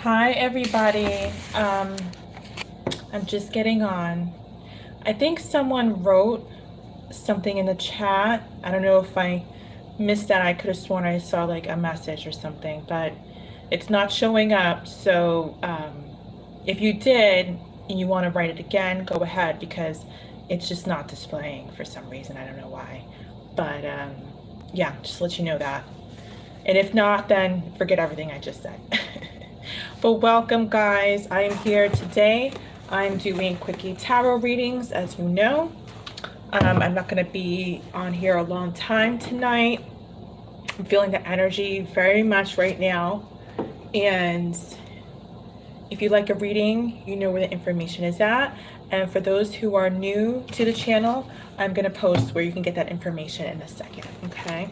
Hi, everybody. I'm just getting on. I think someone wrote something in the chat. I don't know if I missed that. I could have sworn I saw like a message or something, but it's not showing up. So if you did and you want to write it again, go ahead because it's just not displaying for some reason. I don't know why. But yeah, just let you know that. And if not, then forget everything I just said. But welcome, guys. I am here today. I'm doing Quickie tarot readings, as you know. I'm not going to be on here a long time tonight. I'm feeling the energy very much right now. And if you like a reading, you know where the information is at. And for those who are new to the channel, I'm going to post where you can get that information in a second, okay?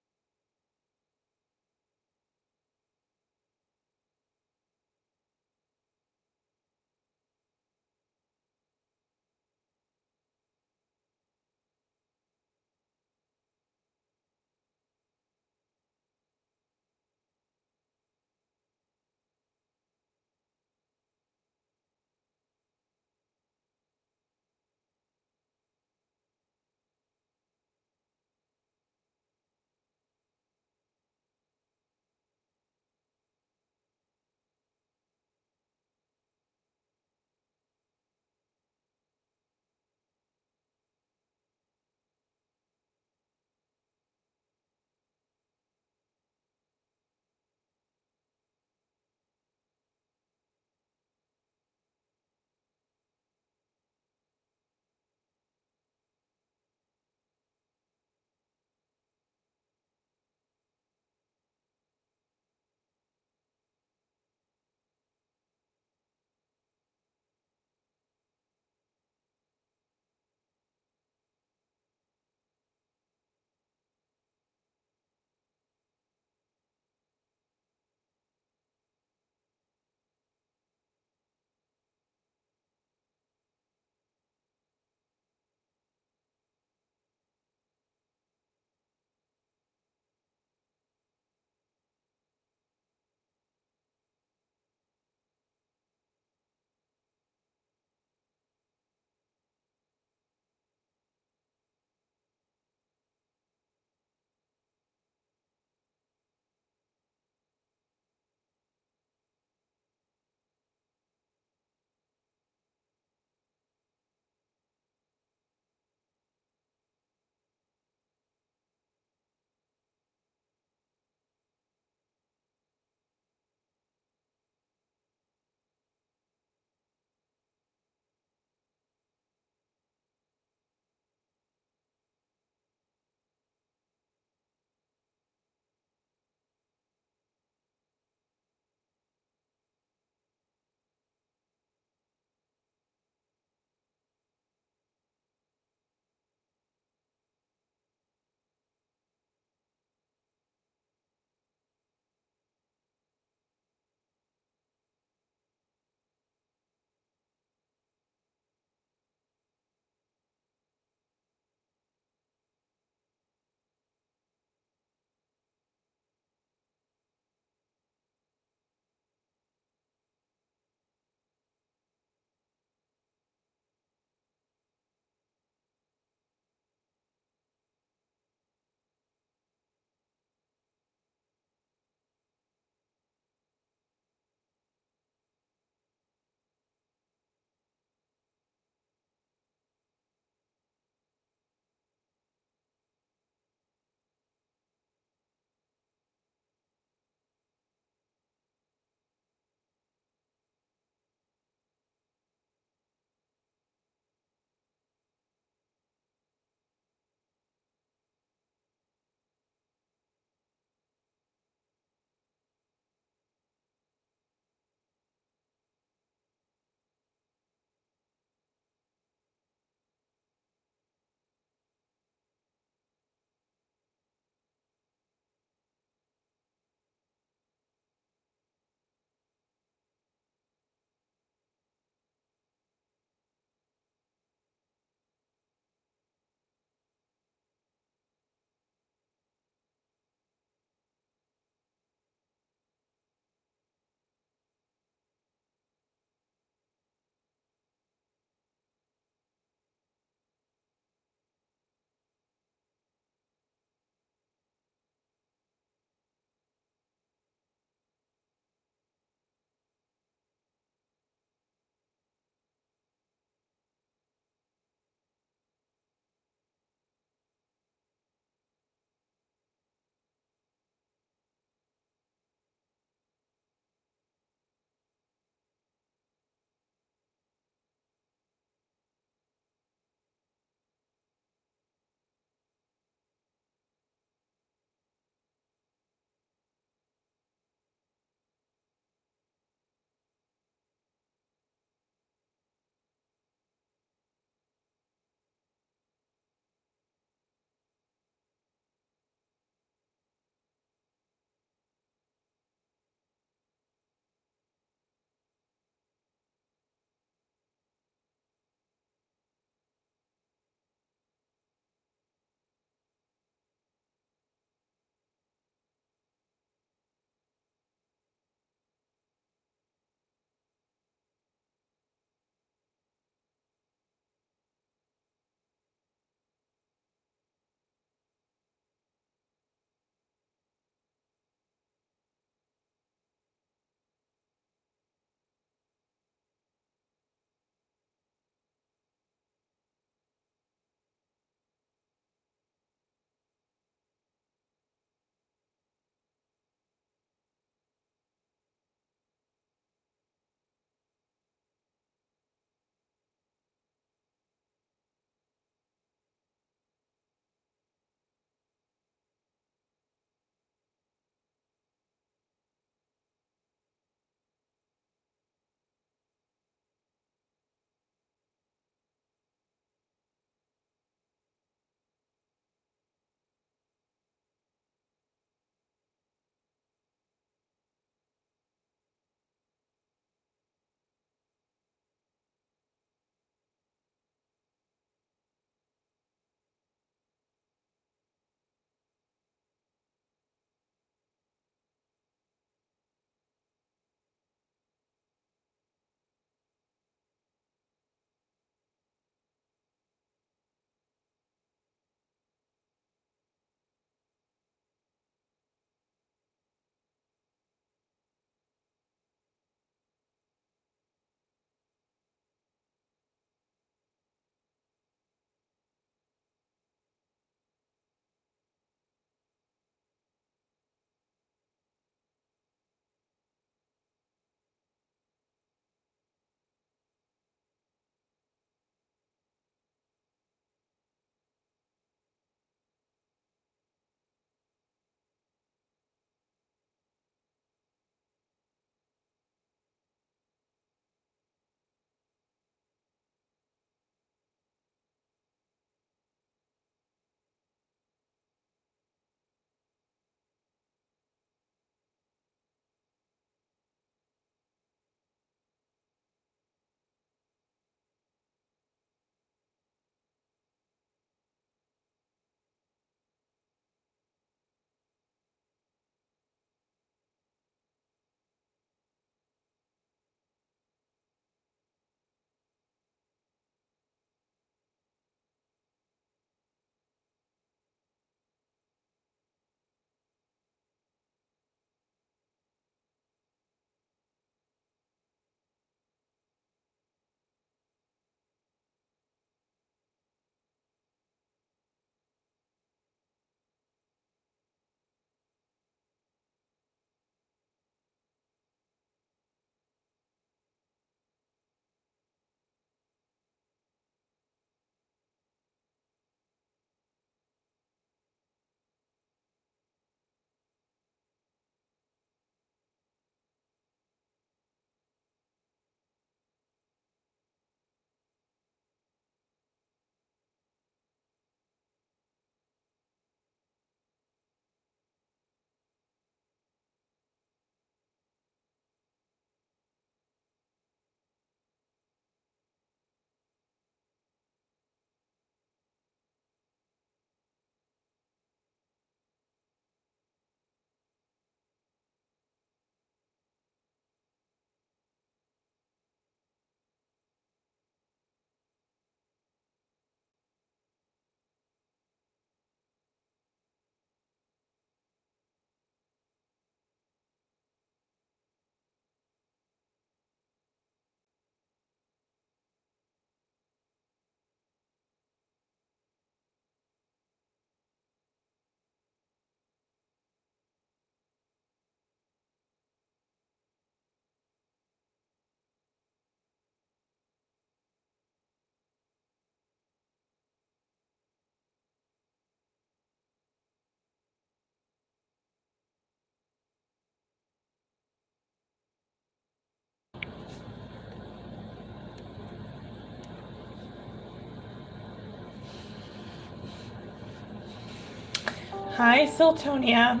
Hi, Siltonia.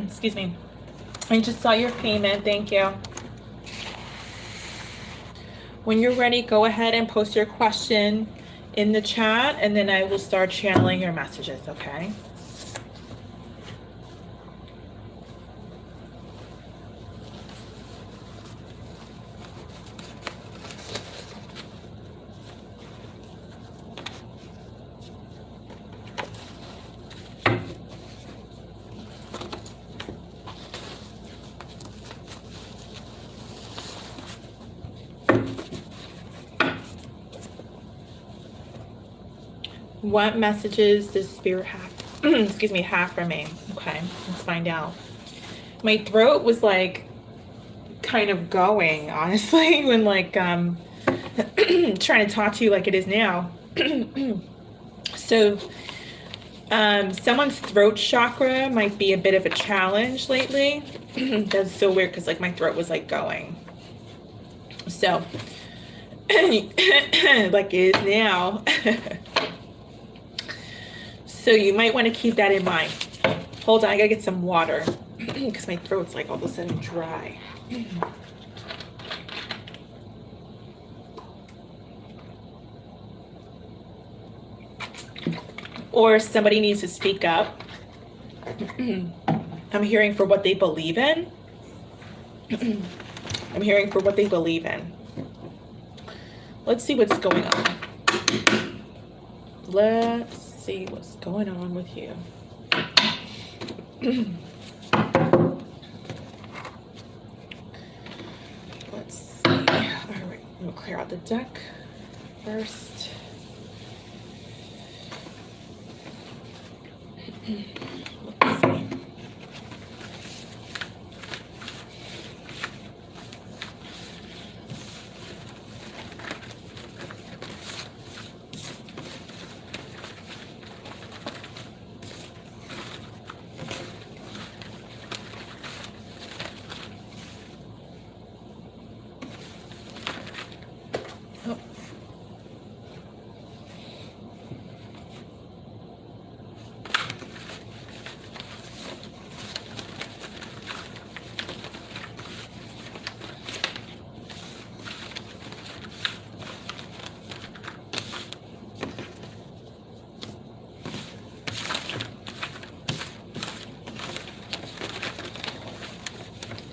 Excuse me. I just saw your payment. Thank you. When you're ready, go ahead and post your question in the chat, and then I will start channeling your messages, okay? What messages does Spirit have? Excuse me, have for me. Okay, let's find out. My throat was like kind of going, honestly, when like trying to talk to you like it is now. So someone's throat chakra might be a bit of a challenge lately. That's so weird because like my throat was like going. So like it is now. So you might want to keep that in mind. Hold on, I gotta get some water because my throat's like all of a sudden dry. Or somebody needs to speak up. I'm hearing for what they believe in. I'm hearing for what they believe in. Let's see what's going on. Let's see what's going on with you. Let's see. All right, I'm gonna clear out the deck first. Let's see.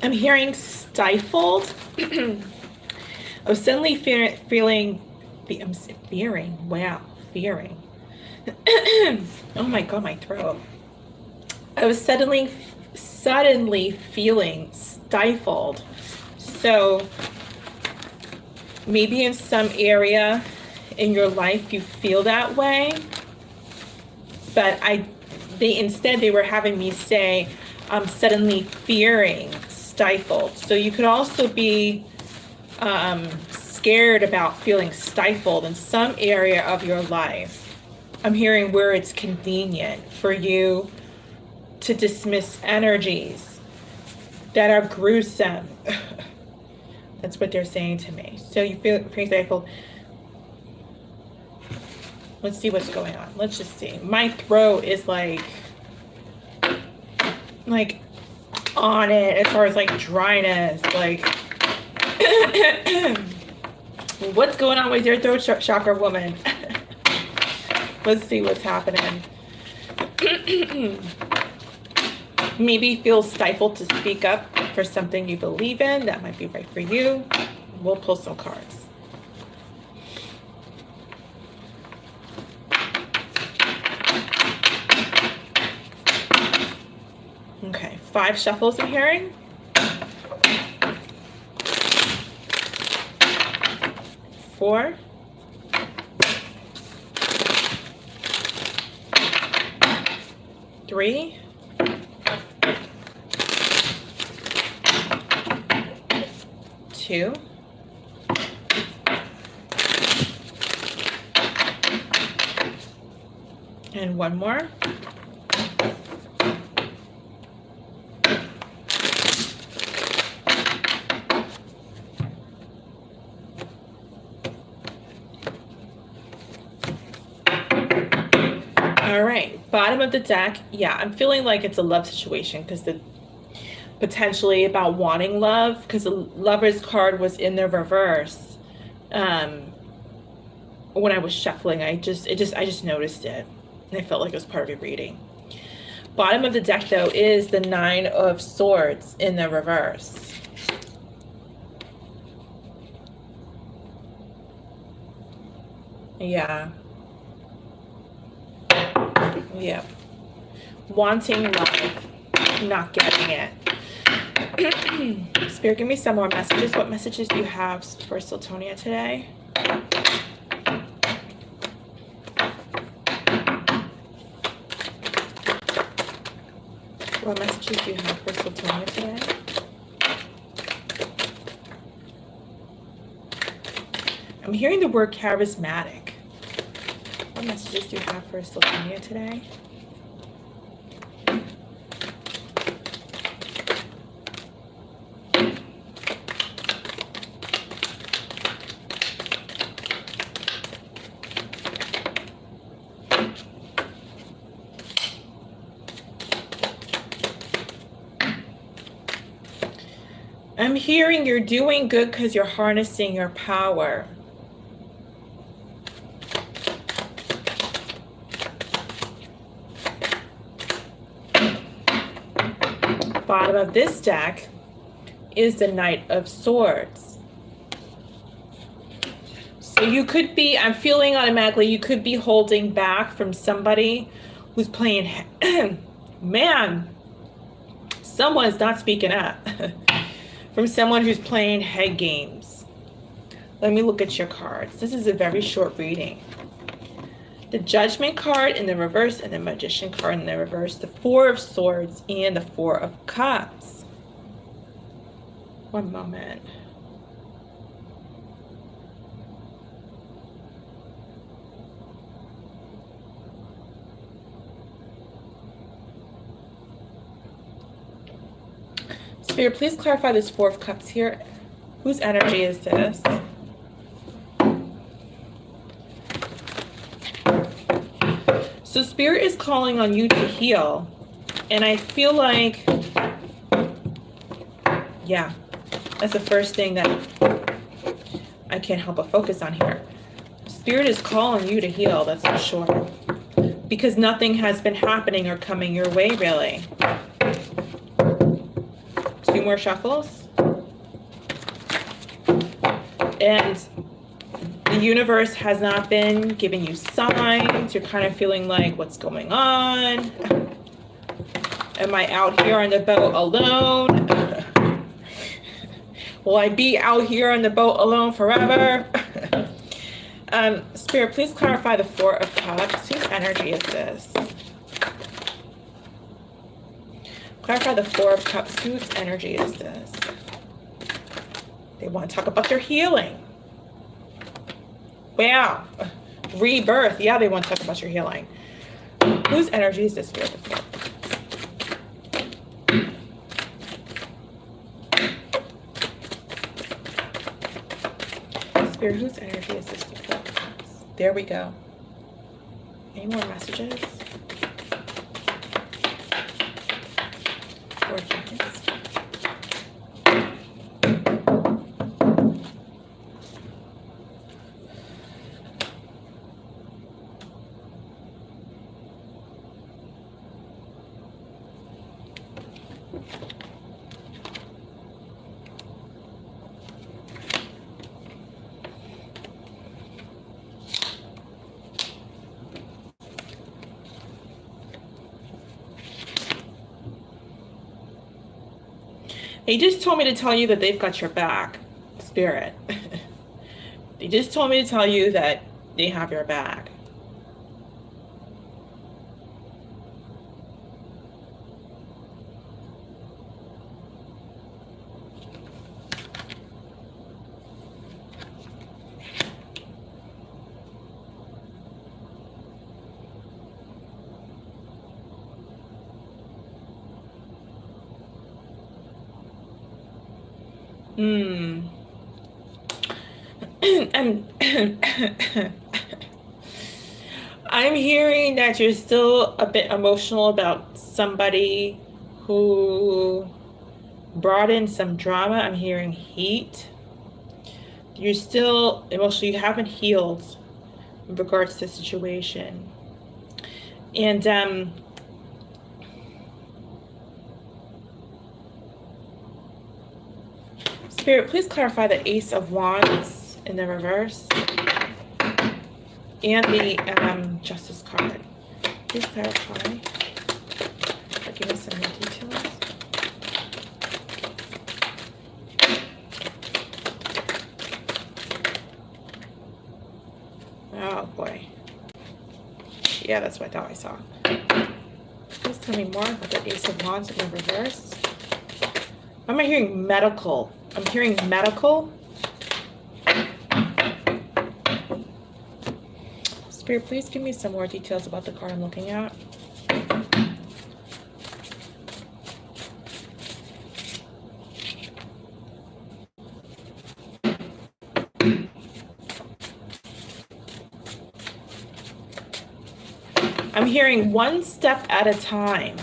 I'm hearing stifled. I was suddenly fearing. Wow, fearing. Oh my God, my throat. I was suddenly feeling stifled. So maybe in some area in your life you feel that way, but they were having me say I'm suddenly fearing stifled. So you could also be scared about feeling stifled in some area of your life. I'm hearing where it's convenient for you to dismiss energies that are gruesome. That's what they're saying to me. So you feel stifled. Let's see what's going on. Let's just see. My throat is like on it as far as like dryness, like what's going on with your throat chakra, woman? Let's see what's happening. Maybe feel stifled to speak up for something you believe in. That might be right for you. We'll pull some cards. Okay, 5 shuffles I'm hearing. 4. 3. 2. And 1 more. All All right, bottom of the deck. Yeah, I'm feeling like it's a love situation because the potentially about wanting love, because the Lover's card was in the reverse. When I was shuffling, I just noticed it, and I felt like it was part of your reading. Bottom of the deck though is the Nine of Swords in the reverse. Yeah. Yeah. Wanting love, not getting it. Spirit, give me some more messages. What messages do you have for Siltonia today? What messages do you have for Siltonia today? I'm hearing the word charismatic. What messages do you have for Siltonia today? I'm hearing you're doing good because you're harnessing your power. Bottom of this deck is the Knight of Swords. So you could be, I'm feeling automatically, you could be holding back from somebody who's playing, man, someone's not speaking up. From someone who's playing head games. Let me look at your cards. This is a very short reading. The Judgment card in the reverse and the Magician card in the reverse. The Four of Swords and the Four of Cups. One moment. Spirit, please clarify this Four of Cups here. Whose energy is this? So Spirit is calling on you to heal. And I feel like, yeah, that's the first thing that I can't help but focus on here. Spirit is calling you to heal, that's for sure. Because nothing has been happening or coming your way, really. 2 more shuffles. And the universe has not been giving you signs. You're kind of feeling like, what's going on? Am I out here on the boat alone? Will I be out here on the boat alone forever? Spirit, please clarify the Four of Cups. Whose energy is this? Clarify the Four of Cups. Whose energy is this? They want to talk about their healing. Wow. Rebirth. Yeah, they want to talk about your healing. Whose energy is this, Spirit? The Four of Cups. Spirit, whose energy is this? The Four of Cups. There we go. Any more messages? 4 seconds. They just told me to tell you that they've got your back, Spirit. They just told me to tell you that they have your back. I'm hearing that you're still a bit emotional about somebody who brought in some drama. I'm hearing heat. You're still emotional. You haven't healed in regards to the situation. And Spirit, please clarify the Ace of Wands in the reverse and the Justice card. Please clarify. Give me some more details. Oh boy. Yeah, that's what I thought I saw. Please tell me more about the Ace of Wands in the reverse. Why am I hearing medical? I'm hearing medical. Spirit, please give me some more details about the card I'm looking at. I'm hearing one step at a time.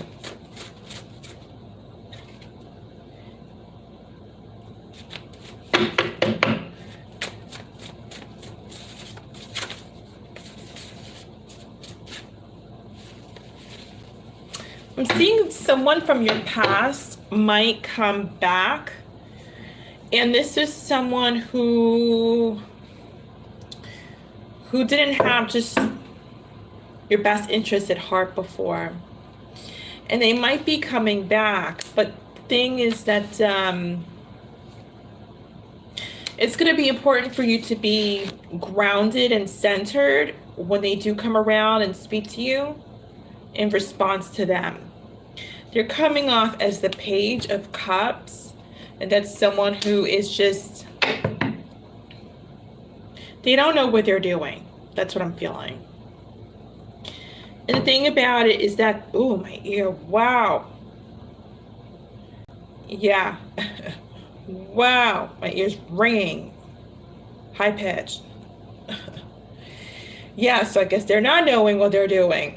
I'm seeing someone from your past might come back. And this is someone who didn't have just your best interest at heart before. And they might be coming back. But the thing is that it's going to be important for you to be grounded and centered when they do come around and speak to you in response to them. They're coming off as the Page of Cups, and that's someone who is just, they don't know what they're doing. That's what I'm feeling. And the thing about it is that, oh, my ear, wow. Yeah. Wow, my ear's ringing. High pitch. Yeah, so I guess they're not knowing what they're doing.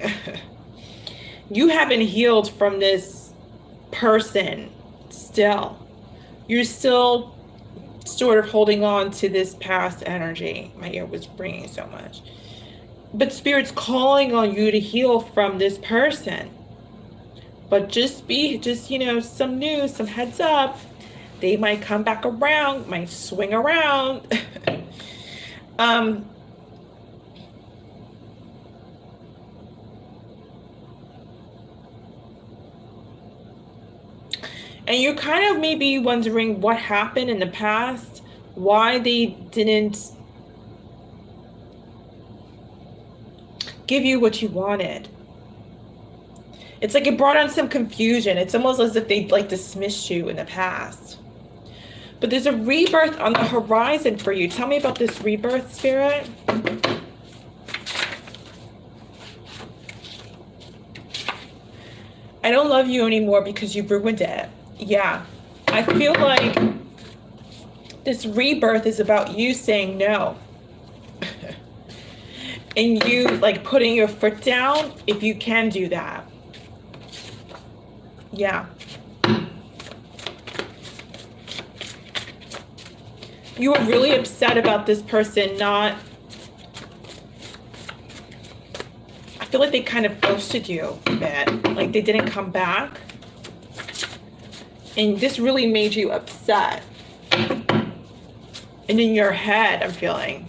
You haven't healed from this person still. You're still sort of holding on to this past energy. My ear was ringing so much. But Spirit's calling on you to heal from this person. But just you know, some news, some heads up. They might come back around, might swing around. And you're kind of maybe wondering what happened in the past, why they didn't give you what you wanted. It's like it brought on some confusion. It's almost as if they like dismissed you in the past. But there's a rebirth on the horizon for you. Tell me about this rebirth, Spirit. I don't love you anymore because you ruined it. Yeah. I feel like this rebirth is about you saying no. And you like putting your foot down if you can do that. Yeah. You were really upset about this person not... I feel like they kind of ghosted you a bit. Like they didn't come back. And this really made you upset. And in your head, I'm feeling.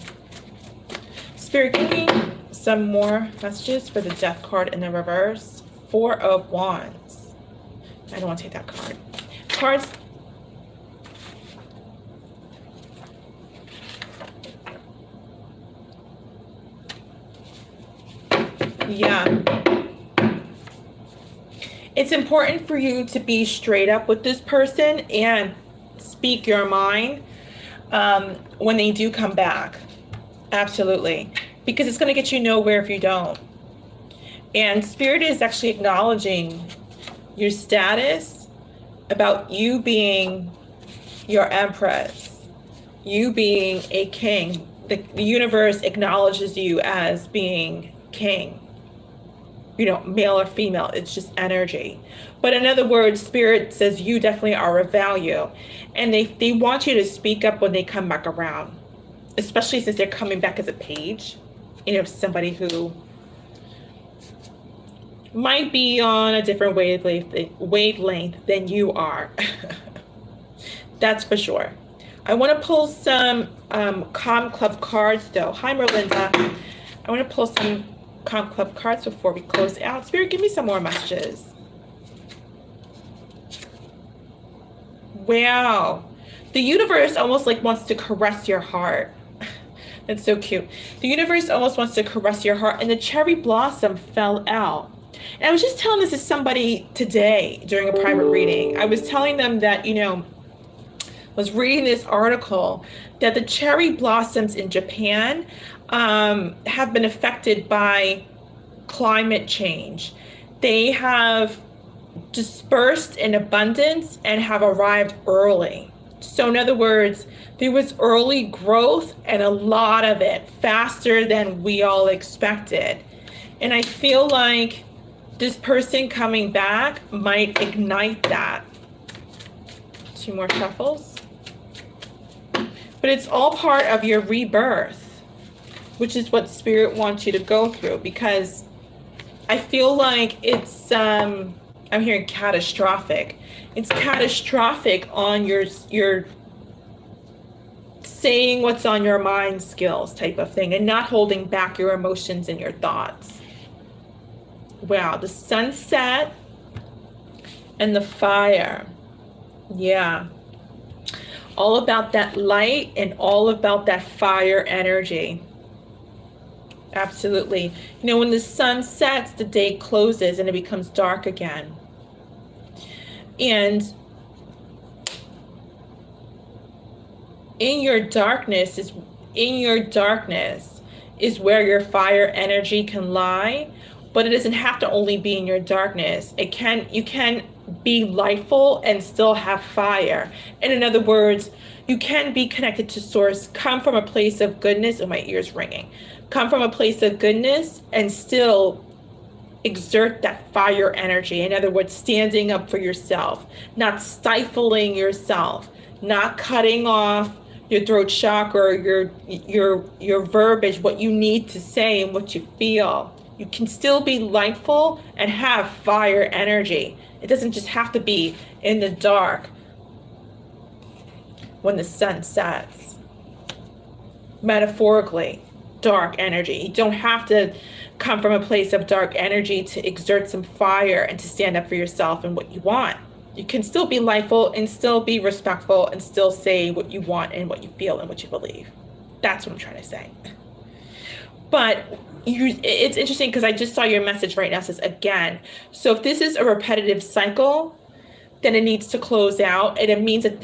Spirit, give me some more messages for the Death card in the reverse. 4 of Wands. I don't want to take that card. Cards. Yeah. It's important for you to be straight up with this person and speak your mind when they do come back. Absolutely. Because it's going to get you nowhere if you don't. And Spirit is actually acknowledging your status about you being your Empress, you being a king. The universe acknowledges you as being king. You know, male or female, it's just energy. But in other words, Spirit says you definitely are of value. And they want you to speak up when they come back around, especially since they're coming back as a page. You know, somebody who might be on a different wavelength than you are. That's for sure. I want to pull some Calm Club cards, though. Hi, Merlinda. I want to pull some Calm Club cards before we close out. Spirit, give me some more messages. Wow. The universe almost like wants to caress your heart. That's so cute. The universe almost wants to caress your heart, and the cherry blossom fell out. And I was just telling this to somebody today during a private reading. I was telling them that, you know, was reading this article that the cherry blossoms in Japan have been affected by climate change. They have dispersed in abundance and have arrived early. So in other words, there was early growth and a lot of it faster than we all expected. And I feel like this person coming back might ignite that. 2 more shuffles. But it's all part of your rebirth, which is what Spirit wants you to go through, because I feel like it's, I'm hearing catastrophic. It's catastrophic on your saying what's on your mind skills type of thing, and not holding back your emotions and your thoughts. Wow, the sunset and the fire. Yeah. All about that light and all about that fire energy. Absolutely. You know, when the sun sets, the day closes and it becomes dark again. And in your darkness is where your fire energy can lie, but it doesn't have to only be in your darkness. You can be lightful and still have fire. And in other words, you can be connected to source, come from a place of goodness. Oh, my ear's ringing. Come from a place of goodness and still exert that fire energy. In other words, standing up for yourself, not stifling yourself, not cutting off your throat chakra, your verbiage, what you need to say and what you feel. You can still be lightful and have fire energy. It doesn't just have to be in the dark when the sun sets. Metaphorically, dark energy. You don't have to come from a place of dark energy to exert some fire and to stand up for yourself and what you want. You can still be lightful and still be respectful and still say what you want and what you feel and what you believe. That's what I'm trying to say. But it's interesting because I just saw your message right now. It says again. So if this is a repetitive cycle, then it needs to close out. And it means that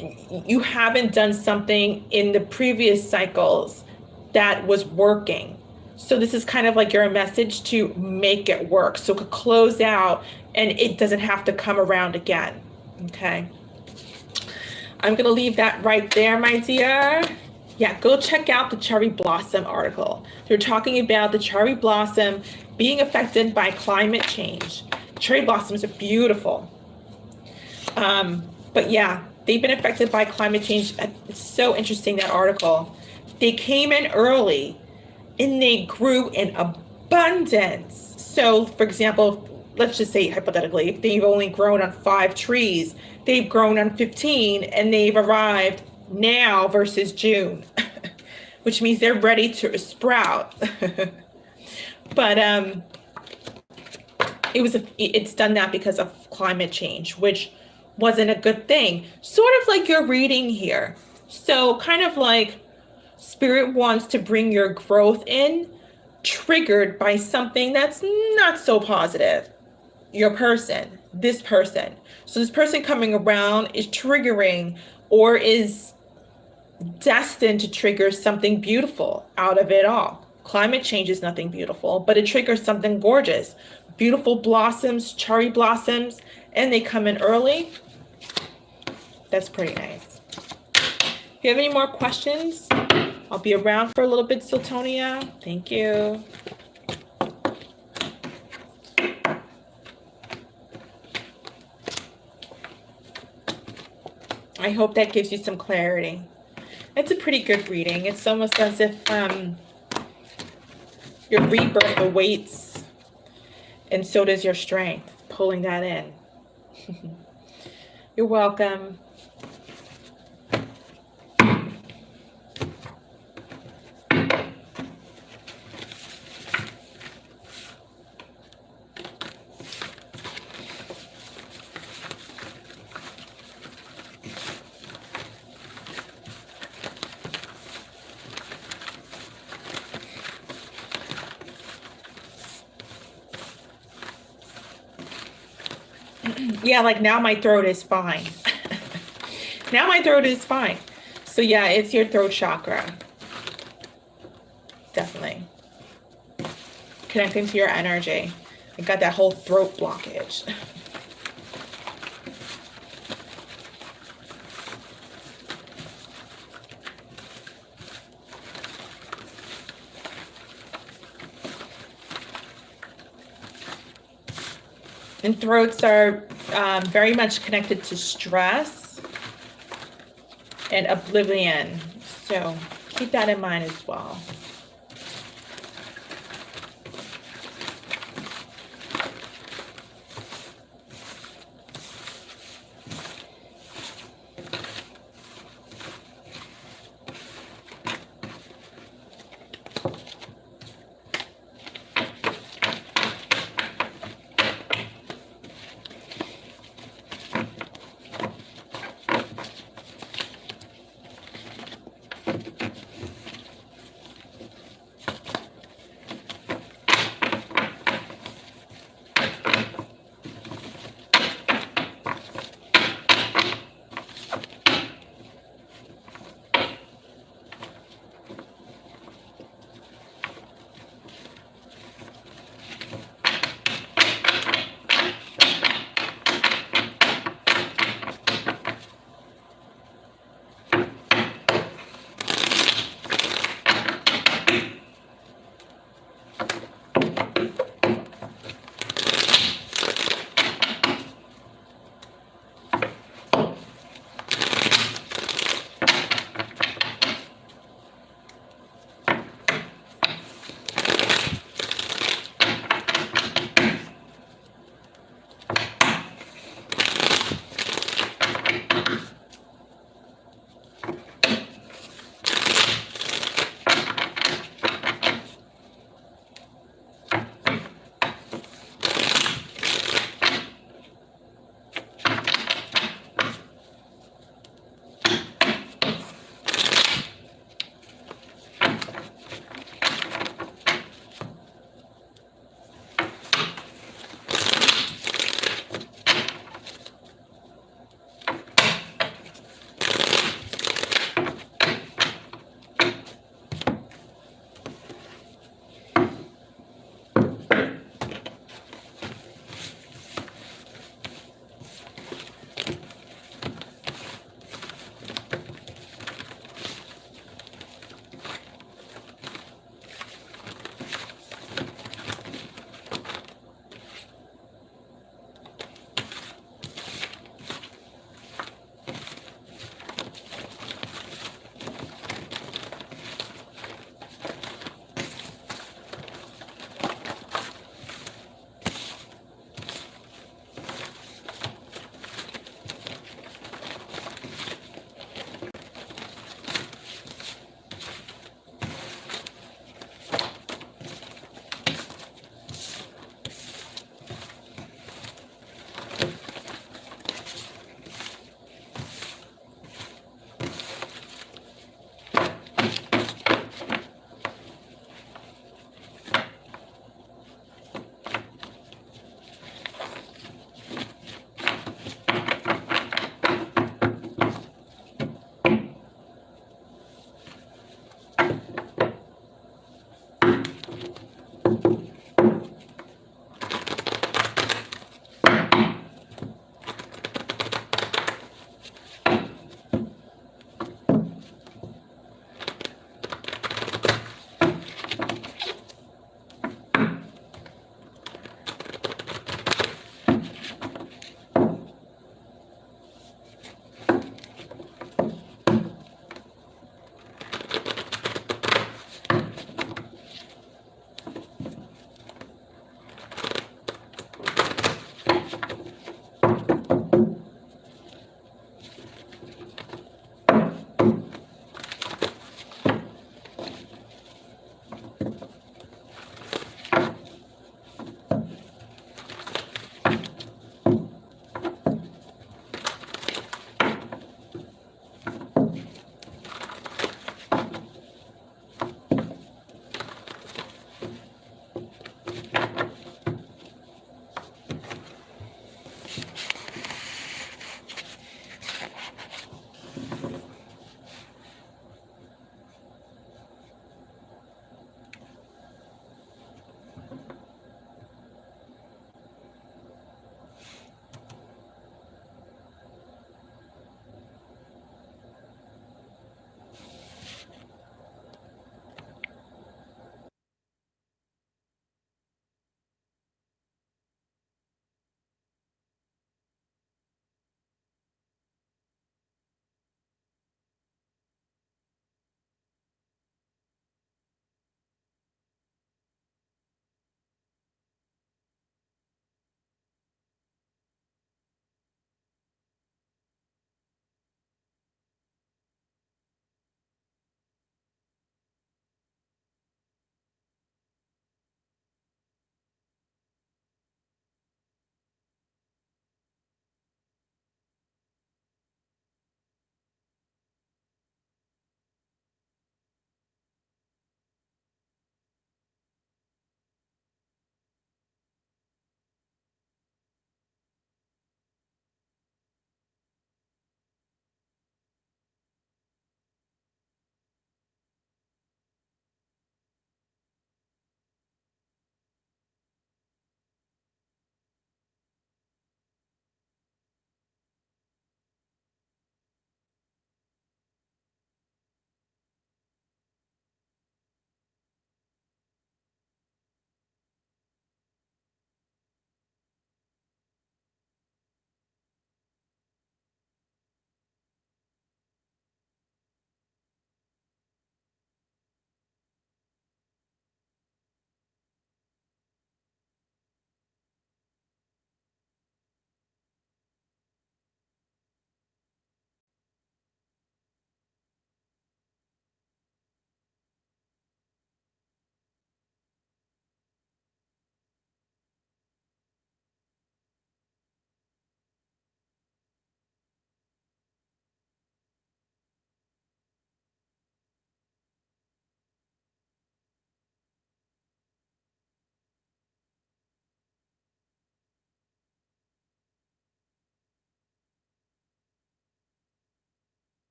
you haven't done something in the previous cycles that was working. So this is kind of like your message to make it work. So it could close out and it doesn't have to come around again. Okay. I'm going to leave that right there, my dear. Yeah, go check out the cherry blossom article. They're talking about the cherry blossom being affected by climate change. Cherry blossoms are beautiful. But yeah, they've been affected by climate change. It's so interesting, that article. They came in early and they grew in abundance. So for example, let's just say hypothetically, if they've only grown on 5 trees, they've grown on 15 and they've arrived now versus June, which means they're ready to sprout. But it's done that because of climate change, which wasn't a good thing. Sort of like your reading here. So kind of like Spirit wants to bring your growth in, triggered by something that's not so positive. Your person, this person. So this person coming around is triggering or is destined to trigger something beautiful out of it all. Climate change is nothing beautiful, but it triggers something gorgeous. Beautiful blossoms, cherry blossoms, and they come in early. That's pretty nice. If you have any more questions, I'll be around for a little bit, Siltonia. Thank you. I hope that gives you some clarity. It's a pretty good reading. It's almost as if your rebirth awaits, and so does your strength, pulling that in. You're welcome. Yeah, like now my throat is fine. Now my throat is fine. So yeah, it's your throat chakra. Definitely. Connecting to your energy. I got that whole throat blockage. And throats are very much connected to stress and oblivion. So keep that in mind as well.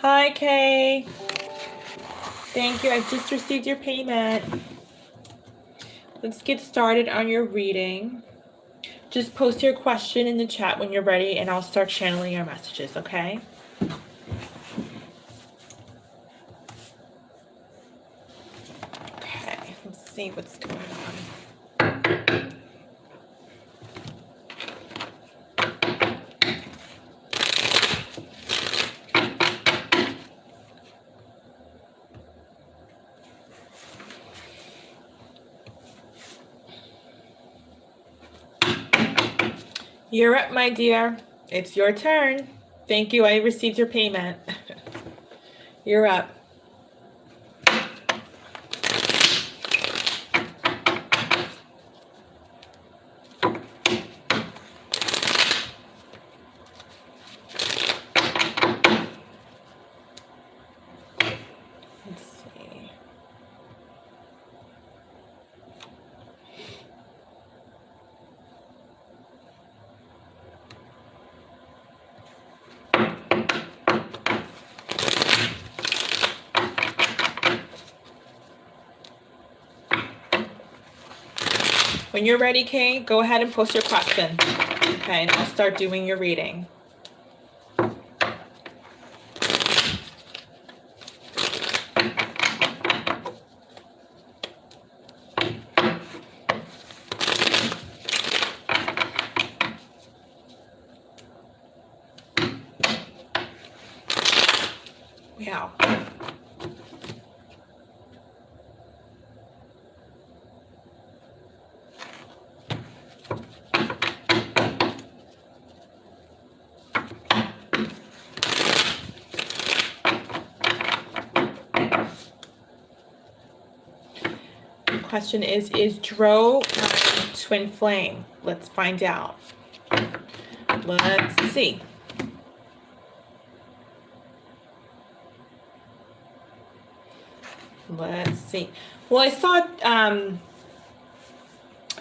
Hi, Kay. Thank you. I just received your payment. Let's get started on your reading. Just post your question in the chat when you're ready, and I'll start channeling your messages, okay? Okay, let's see what's going on. You're up, my dear. It's your turn. Thank you. I received your payment. You're up. Let's see. When you're ready, Kay, go ahead and post your question. Okay, and I'll start doing your reading. Wow. Question is Dro my twin flame? Let's find out. Let's see. Let's see. Well, I saw,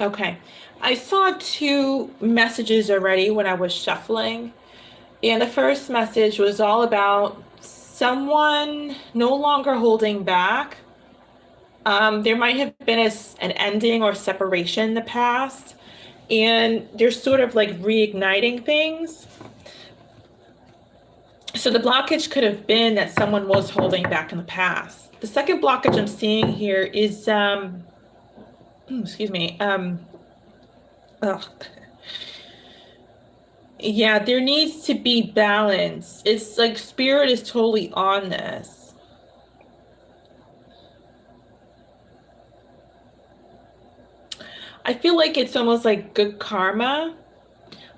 okay. I saw two messages already when I was shuffling. And the first message was all about someone no longer holding back. There might have been an ending or separation in the past, and they're sort of like reigniting things. So the blockage could have been that someone was holding back in the past. The second blockage I'm seeing here is, excuse me, yeah, there needs to be balance. It's like spirit is totally on this. I feel like it's almost like good karma.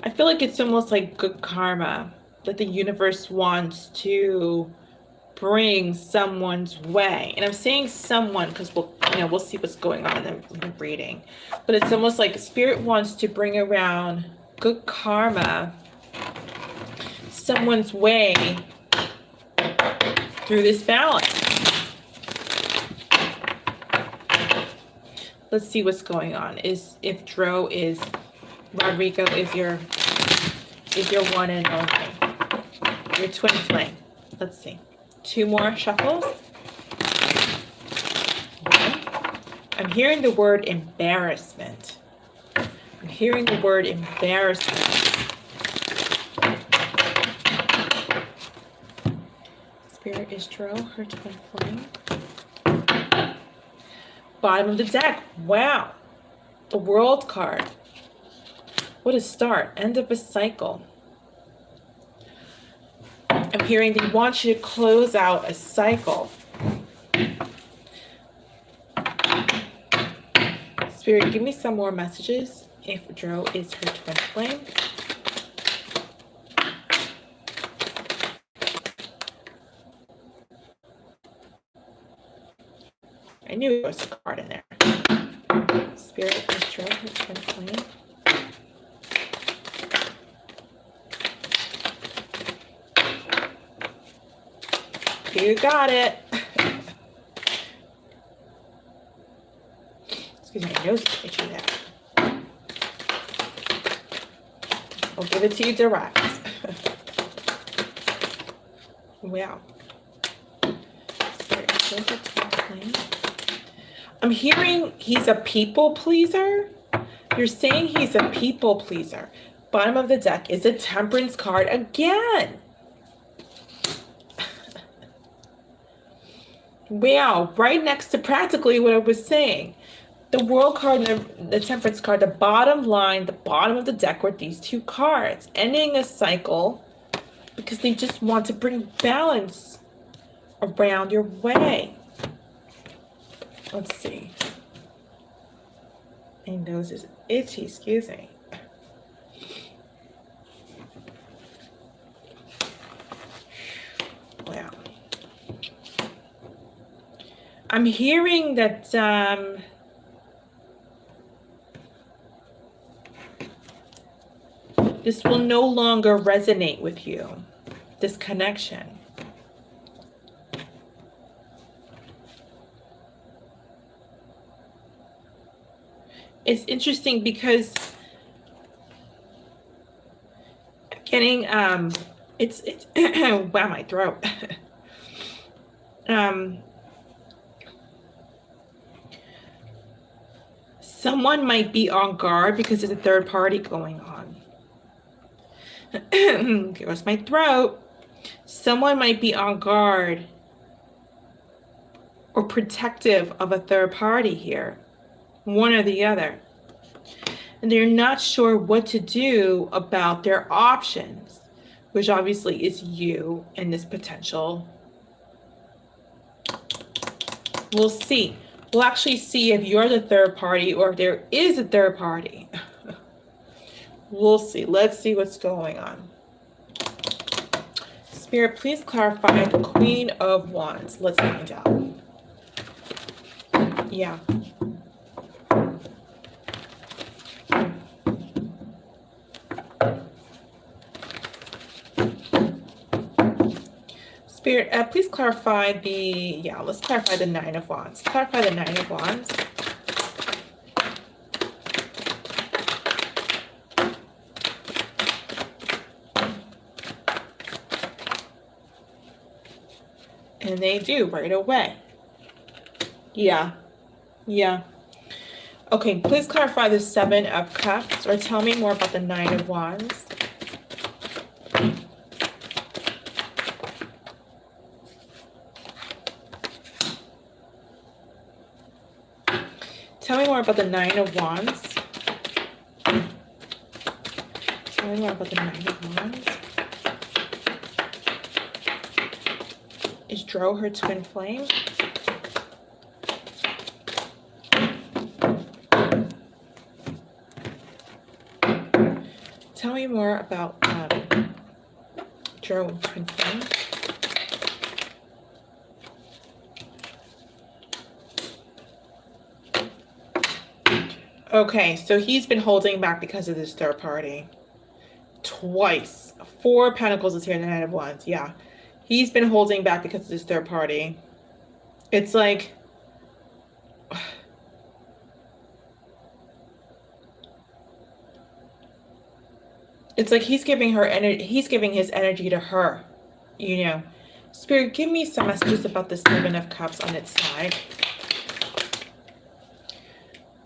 I feel like it's almost like good karma that the universe wants to bring someone's way. And I'm saying someone because we'll see what's going on in the reading. But it's almost like spirit wants to bring around good karma someone's way through this balance. Let's see what's going on. If Dro is Rodrigo is your one and only, your twin flame. Let's see. Two more shuffles. I'm hearing the word embarrassment. I'm hearing the word embarrassment. Spirit is Dro, her twin flame. Bottom of the deck. Wow. The World card. What a start. End of a cycle. I'm hearing they want you to close out a cycle. Spirit, give me some more messages if Dro is her twin flame. I knew there was a card in there. Spirit is Dro, her twin flame. You got it. Excuse me, my nose is itchy there. I'll give it to you direct. Wow. Where's the twin flame? I'm hearing he's a people pleaser. You're saying he's a people pleaser. Bottom of the deck is a Temperance card again. Wow, right next to practically what I was saying. The World card and the Temperance card, the bottom line, the bottom of the deck were these two cards. Ending a cycle because they just want to bring balance around your way. Let's see. My nose is itchy, excuse me. Wow. I'm hearing that this will no longer resonate with you, this connection. It's interesting because getting it's wow, my throat. Someone might be on guard because there's a third party going on. Here's my throat. Someone might be on guard or protective of a third party here, one or the other. And they're not sure what to do about their options, which obviously is you and this potential. We'll see. We'll actually see if you're the third party or if there is a third party. We'll see. Let's see what's going on. Spirit, please clarify the Queen of Wands. Let's find out. Yeah. Spirit, please clarify let's clarify the Nine of Wands. Clarify the Nine of Wands. And they do right away. Yeah. Yeah. Okay, please clarify the Seven of Cups, or tell me more about the Nine of Wands. Tell me more about the Nine of Wands. Tell me more about the Nine of Wands. Is Dro her twin flame? Tell me more about Dro and twin flame. Okay, so he's been holding back because of this third party. Twice. Four of Pentacles is here in the Nine of Wands. Yeah. He's been holding back because of this third party. It's like... It's like he's giving her energy. He's giving his energy to her. You know. Spirit, give me some messages about the Seven of Cups on its side.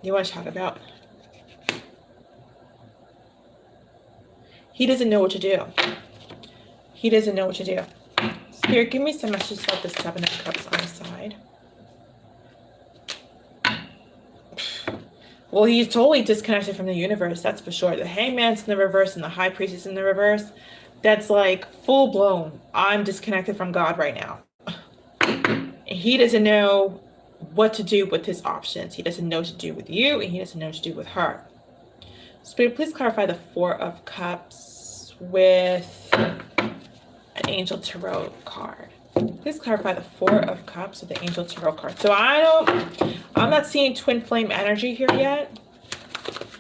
You want to talk about? He doesn't know what to do. He doesn't know what to do. Spirit, give me some messages about the Seven of Cups on the side. Well, he's totally disconnected from the universe, that's for sure. The Hangman's in the reverse and the High Priest is in the reverse. That's like full blown. I'm disconnected from God right now. He doesn't know what to do with his options. He doesn't know what to do with you, and he doesn't know what to do with her. Spirit, please clarify the Four of Cups with an Angel Tarot card. Please clarify the Four of Cups with the Angel Tarot card. So I'm not seeing twin flame energy here yet,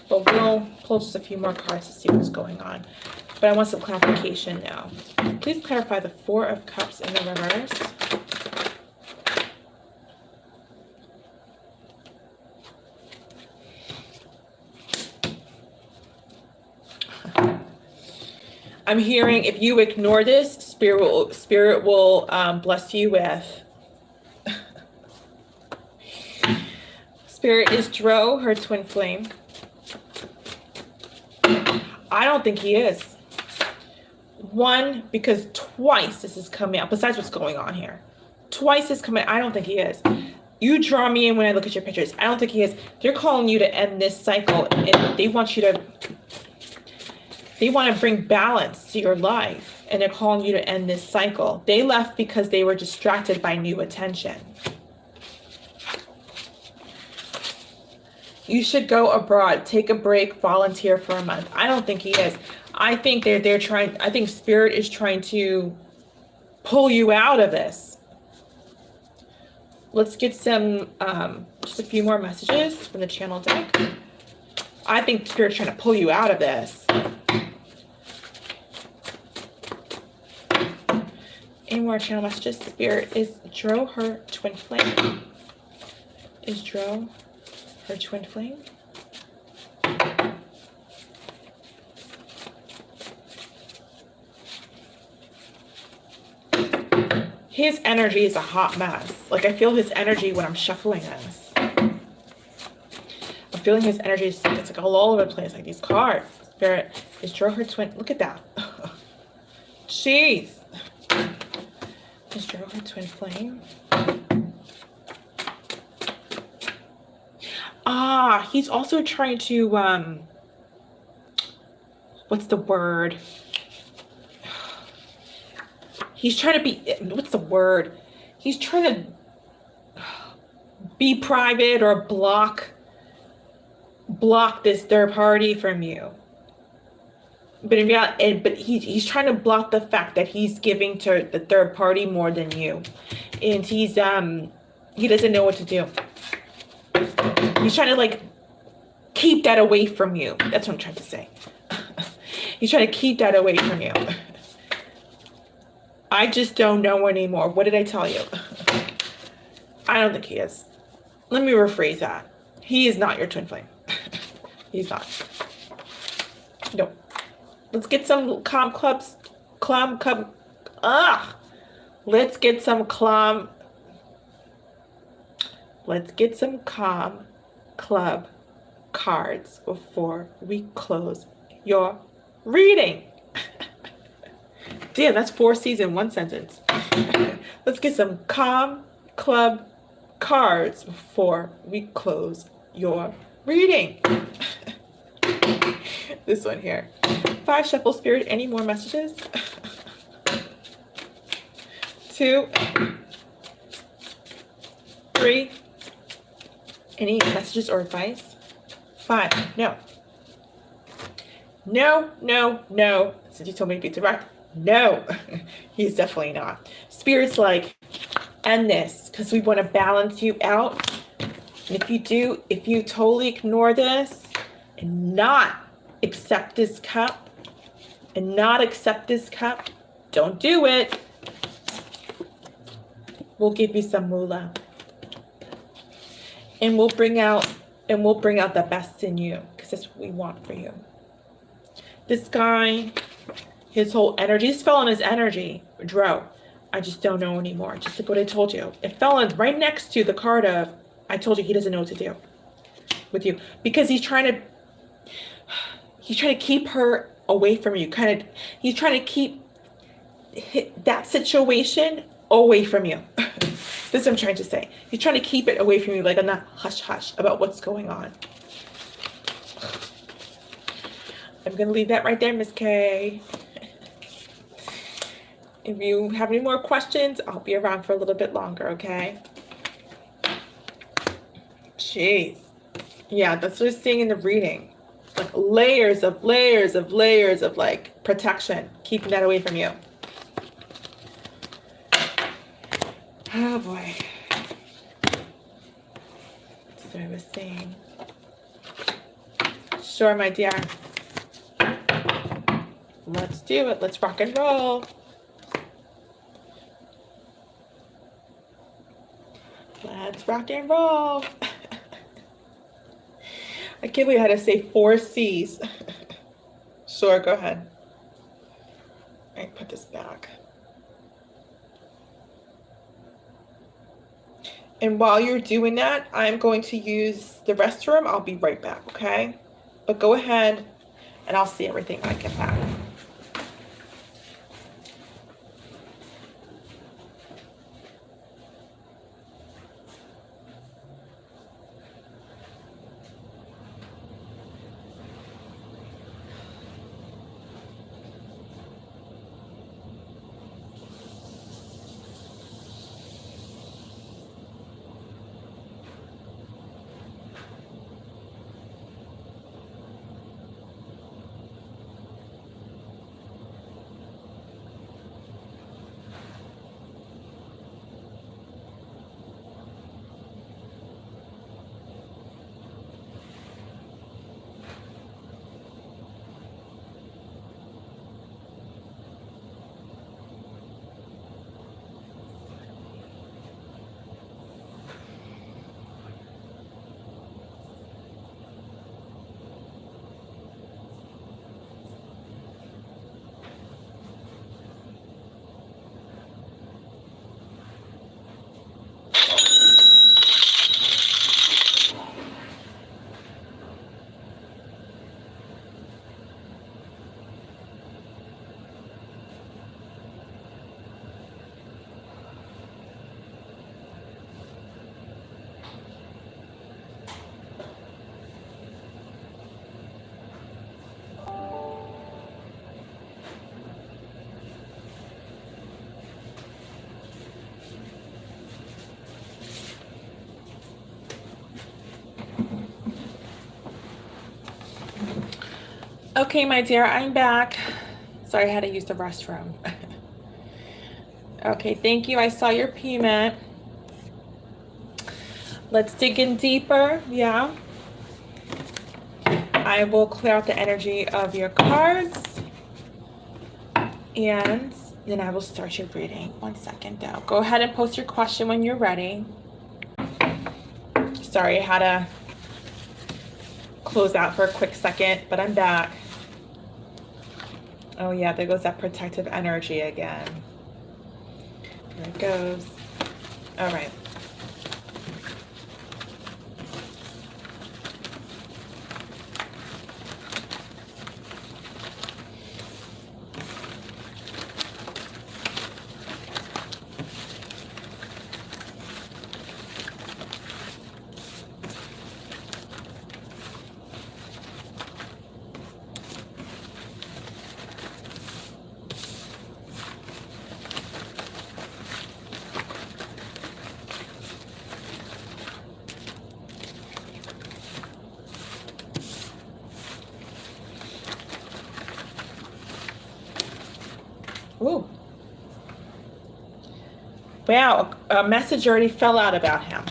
but we'll pull just a few more cards to see what's going on. But I want some clarification now. Please clarify the Four of Cups in the reverse. I'm hearing if you ignore this, Spirit will bless you with Spirit is Dro, her twin flame. I don't think he is. One, because twice this is coming out, besides what's going on here. Twice this coming, I don't think he is. You draw me in when I look at your pictures. I don't think he is. They're calling you to end this cycle, and they want you to, they want to bring balance to your life, and they're calling you to end this cycle. They left because they were distracted by new attention. You should go abroad, take a break, volunteer for a month. I don't think he is. I think they're trying, I think Spirit is trying to pull you out of this. Let's get some, just a few more messages from the channel deck. I think Spirit's trying to pull you out of this. Any more channel messages? Spirit, is Dro her twin flame? Is Dro her twin flame? His energy is a hot mess. Like, I feel his energy when I'm shuffling this. I'm feeling his energy. It's like all over the place, like these cards. Spirit, is Dro her twin? Look at that. Jeez. Is Dro her twin flame? Ah, he's also trying to, what's the word? He's trying to be, what's the word? He's trying to be private or block this third party from you. But in reality, but he's trying to block the fact that he's giving to the third party more than you. And he doesn't know what to do. He's trying to, like, keep that away from you. That's what I'm trying to say. He's trying to keep that away from you. I just don't know anymore. What did I tell you? I don't think he is. Let me rephrase that. He is not your twin flame. He's not. No. Let's get some calm clubs. Let's get some calm. Let's get some calm club cards before we close your reading. Damn, that's 4 C's in one sentence. Let's get some calm club cards before we close your reading. This one here. 5 shuffle, Spirit. Any more messages? 2, 3. Any messages or advice? 5. No. No. Since you told me to be direct. No, he's definitely not. Spirit's like, end this, because we want to balance you out. And if you totally ignore this and not accept this cup, don't do it. We'll give you some moolah. And we'll bring out the best in you, because that's what we want for you. This guy, his whole energy, just fell on his energy. Dro, I just don't know anymore. Just like what I told you. It fell in right next to the card of, I told you he doesn't know what to do with you. Because he's trying to keep her away from you. He's trying to keep that situation away from you. This is what I'm trying to say. He's trying to keep it away from you, like a not hush-hush about what's going on. I'm going to leave that right there, Miss K. If you have any more questions, I'll be around for a little bit longer, okay? Jeez. Yeah, that's what I'm seeing in the reading. Like layers of like protection, keeping that away from you. Oh boy. That's what I was saying. Sure, my dear. Let's do it. Let's rock and roll. Let's rock and roll. I can't believe I had to say 4 C's. Sure, go ahead. I put this back. And while you're doing that, I'm going to use the restroom. I'll be right back, okay? But go ahead and I'll see everything when I get back. Okay, my dear, I'm back. Sorry, I had to use the restroom. Okay, thank you. I saw your payment. Let's dig in deeper. Yeah. I will clear out the energy of your cards. And then I will start your reading. 1 second, though. Go ahead and post your question when you're ready. Sorry, I had to close out for a quick second, but I'm back. Oh yeah, there goes that protective energy again. There it goes. All right. Ooh. Wow, a message already fell out about him.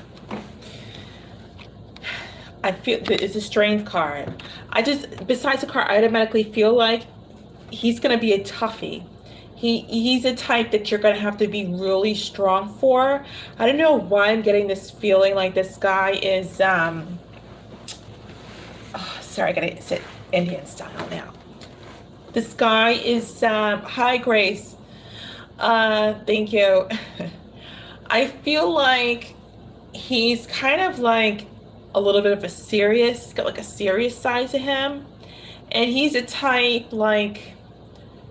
I feel it's a strength card. I just, besides the card, I automatically feel like he's gonna be a toughie. He's a type that you're gonna have to be really strong for. I don't know why I'm getting this feeling like this guy is oh, sorry, I gotta sit Indian style now. This guy is hi Grace. Thank you. I feel like he's kind of like a little bit of a serious, he's got like a serious side to him. And he's a type like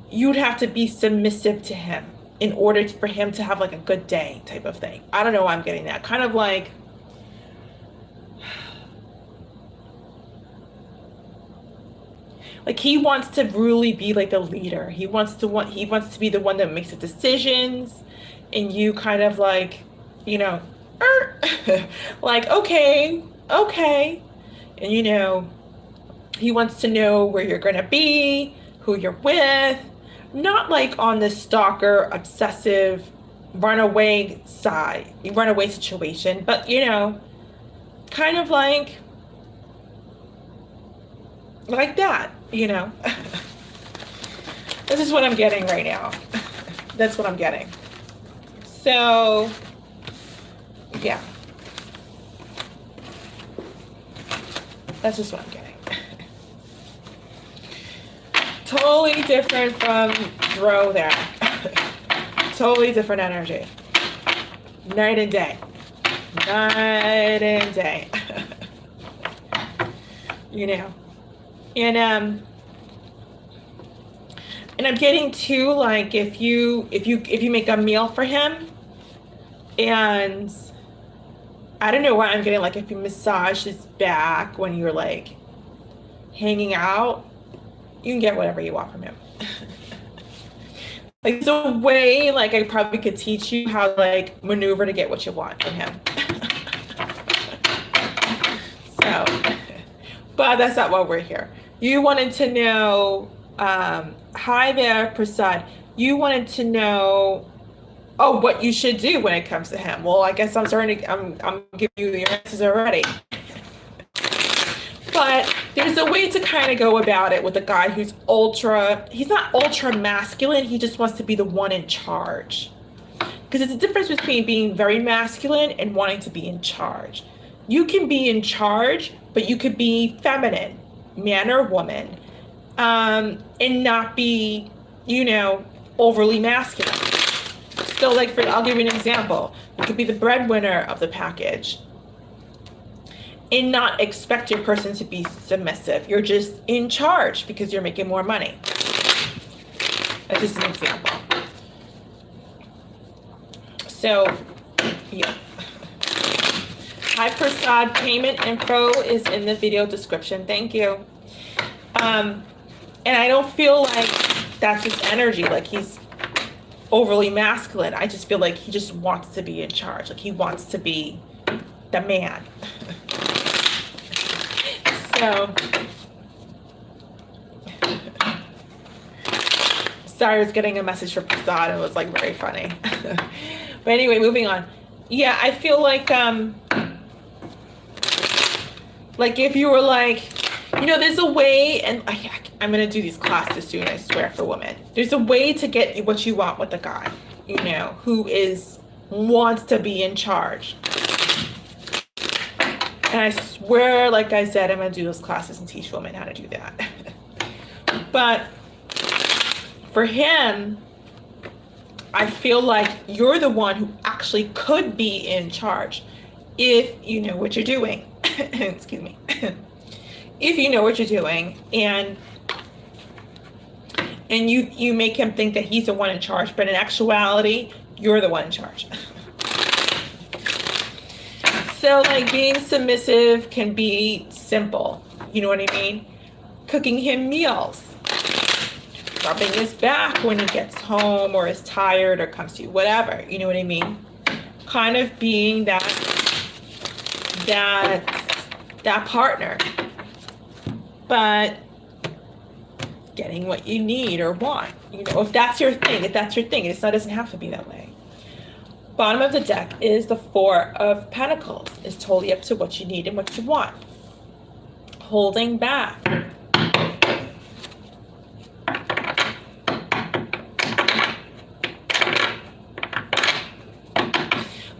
you'd have to be submissive to him in order for him to have like a good day type of thing. I don't know why I'm getting that. Kind of like he wants to really be like the leader. He wants to be the one that makes the decisions, and you kind of like, you know, like okay, and you know, he wants to know where you're gonna be, who you're with, not like on the stalker, obsessive, runaway situation, but you know, kind of like that, you know. This is what I'm getting right now. That's what I'm getting. So, yeah. That's just what I'm getting. Totally different from Dro there. Totally different energy. Night and day. night and day. You know, and I'm getting too, like, if you make a meal for him, and I don't know why I'm getting, like, if you massage his back when you're like hanging out, you can get whatever you want from him. Like, there's a way, like, I probably could teach you how to, like, maneuver to get what you want from him. So, but that's not why we're here. You wanted to know, hi there, Prasad. You wanted to know, oh, what you should do when it comes to him. Well, I guess I'm giving you the answers already. But there's a way to kind of go about it with a guy who's he's not ultra masculine, he just wants to be the one in charge. Because there's a difference between being very masculine and wanting to be in charge. You can be in charge, but you could be feminine, man or woman, and not be, you know, overly masculine. So, like, I'll give you an example. You could be the breadwinner of the package and not expect your person to be submissive. You're just in charge because you're making more money. That's just an example. So, yeah. Hi, Prasad. Payment info is in the video description. Thank you. And I don't feel like that's his energy, like he's overly masculine. I just feel like he just wants to be in charge. Like, he wants to be the man. So, sorry, I was getting a message from Prasad. It was, like, very funny. But anyway, moving on. Yeah, I feel like if you were like, you know, there's a way, and I'm going to do these classes soon, I swear, for women. There's a way to get what you want with a guy, you know, who wants to be in charge. And I swear, like I said, I'm going to do those classes and teach women how to do that. But for him, I feel like you're the one who actually could be in charge if you know what you're doing. Excuse me. If you know what you're doing, and you make him think that he's the one in charge, but in actuality, you're the one in charge. So, like, being submissive can be simple. You know what I mean? Cooking him meals, rubbing his back when he gets home or is tired or comes to you, whatever. You know what I mean? Kind of being that partner, but getting what you need or want. You know, if that's your thing, it doesn't have to be that way. Bottom of the deck is the Four of Pentacles. It's totally up to what you need and what you want. Holding back.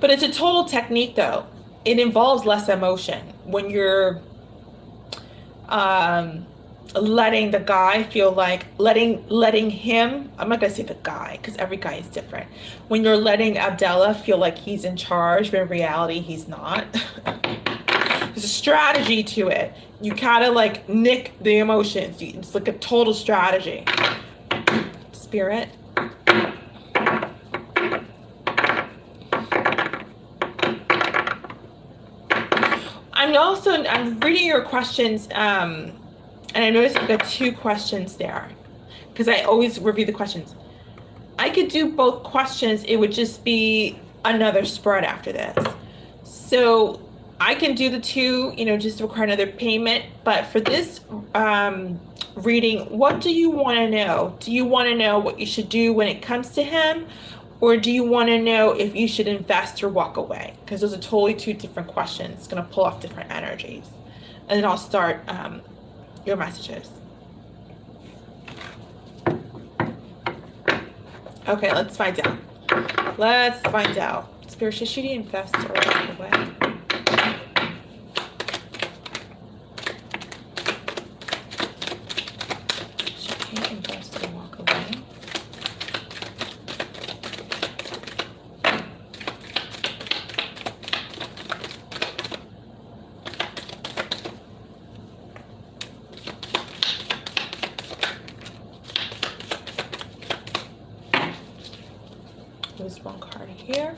But it's a total technique, though. It involves less emotion when you're letting the guy feel like, letting him, I'm not gonna say the guy because every guy is different. When you're letting Abdullah feel like he's in charge, but in reality he's not. There's a strategy to it. You kind of like nick the emotions. It's like a total strategy. Spirit. I'm reading your questions, and I noticed I've got 2 questions there, because I always review the questions. I could do both questions. It would just be another spread after this. So I can do the 2, you know, just require another payment. But for this reading, what do you want to know? Do you want to know what you should do when it comes to him? Or do you want to know if you should invest or walk away? Because those are totally 2 different questions. It's going to pull off different energies. And then I'll start your messages. Okay, let's find out. Let's find out. Spirit, should she invest or walk away? Should she invest or walk away? Lose one card here.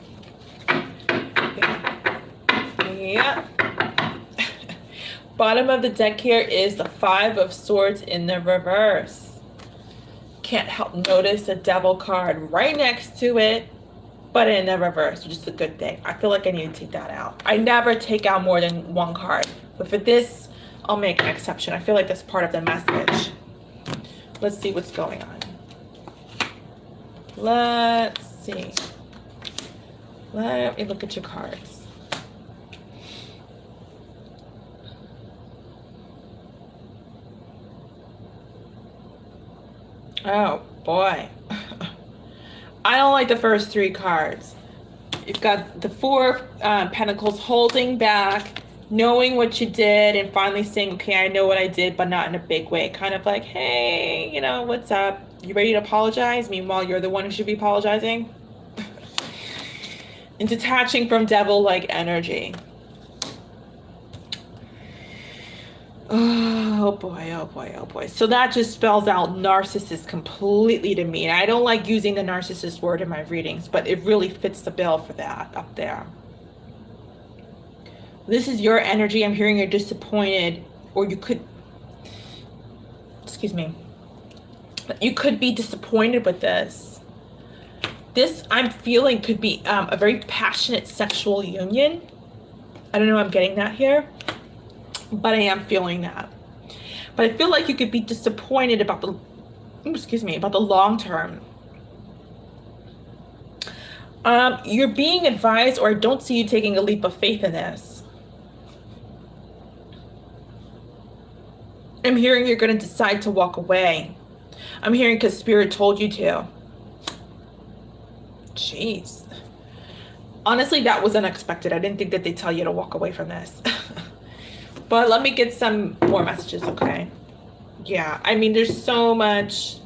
Yeah. Bottom of the deck here is the Five of Swords in the reverse. Can't help notice a Devil card right next to it, but in the reverse, which is a good thing. I feel like I need to take that out. I never take out more than one card, but for this, I'll make an exception. I feel like that's part of the message. Let's see what's going on. Let's see. Let me look at your cards. Oh boy. I don't like the first three cards. You've got the Four of Pentacles, holding back, knowing what you did, and finally saying, okay, I know what I did, but not in a big way. Kind of like, hey, you know, what's up? You ready to apologize? Meanwhile, you're the one who should be apologizing. And detaching from devil-like energy. Oh boy, oh boy, oh boy. So that just spells out narcissist completely to me. And I don't like using the narcissist word in my readings, but it really fits the bill for that up there. This is your energy. I'm hearing you're disappointed, or you could, excuse me, you could be disappointed with this. This, I'm feeling, could be a very passionate sexual union. I don't know if I'm getting that here, but I am feeling that. But I feel like you could be disappointed about the, excuse me, about the long term. You're being advised, or I don't see you taking a leap of faith in this. I'm hearing you're going to decide to walk away. I'm hearing because Spirit told you to. Jeez. Honestly, that was unexpected. I didn't think that they'd tell you to walk away from this. But let me get some more messages, okay? Yeah, I mean, there's so much.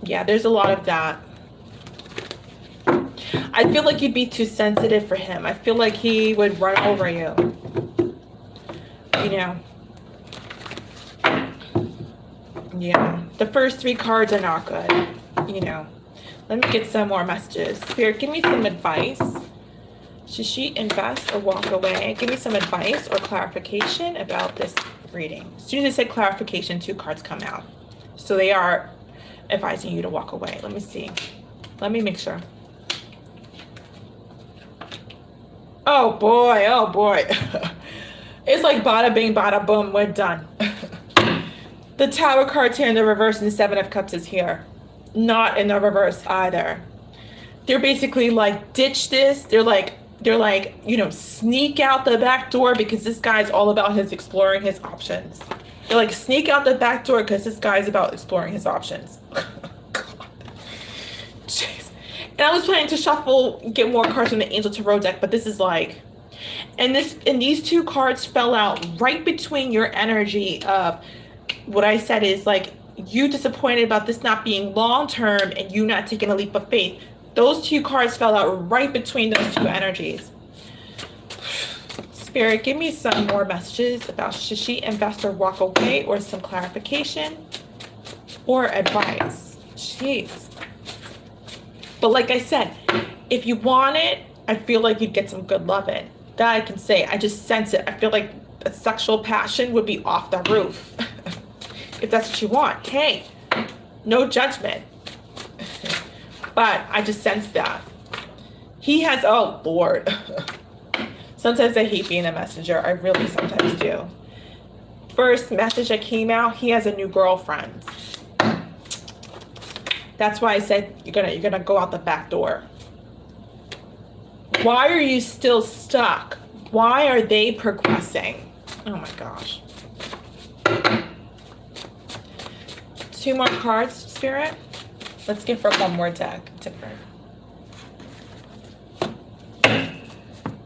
Yeah, there's a lot of that. I feel like you'd be too sensitive for him. I feel like he would run over you. You know. Yeah, the first three cards are not good. You know. Let me get some more messages. Spirit, give me some advice. Should she invest or walk away? Give me some advice or clarification about this reading. As soon as I said clarification, two cards come out. So they are advising you to walk away. Let me see. Let me make sure. Oh boy, oh boy. It's like bada bing, bada boom, we're done. The Tower card's here in the reverse, and the Seven of Cups is here. Not in the reverse either. They're basically like, ditch this. They're like, you know, sneak out the back door, because this guy's all about his exploring his options. They're like, sneak out the back door because this guy's about exploring his options. God. Jeez. And I was planning to shuffle, get more cards from the Angel Tarot deck, but this is like, and these two cards fell out right between your energy of what I said is like, you disappointed about this not being long-term and you not taking a leap of faith. Those two cards fell out right between those two energies. Spirit, give me some more messages about should she invest or walk away, or some clarification or advice. Jeez. But like I said, if you want it, I feel like you'd get some good loving. That I can say. I just sense it. I feel like a sexual passion would be off the roof. If that's what you want. Hey, no judgment. But I just sense that. He has, oh Lord. Sometimes I hate being a messenger. I really sometimes do. First message that came out, he has a new girlfriend. That's why I said you're gonna go out the back door. Why are you still stuck? Why are they progressing? Oh my gosh. Two more cards, Spirit. Let's get for one more deck. Different.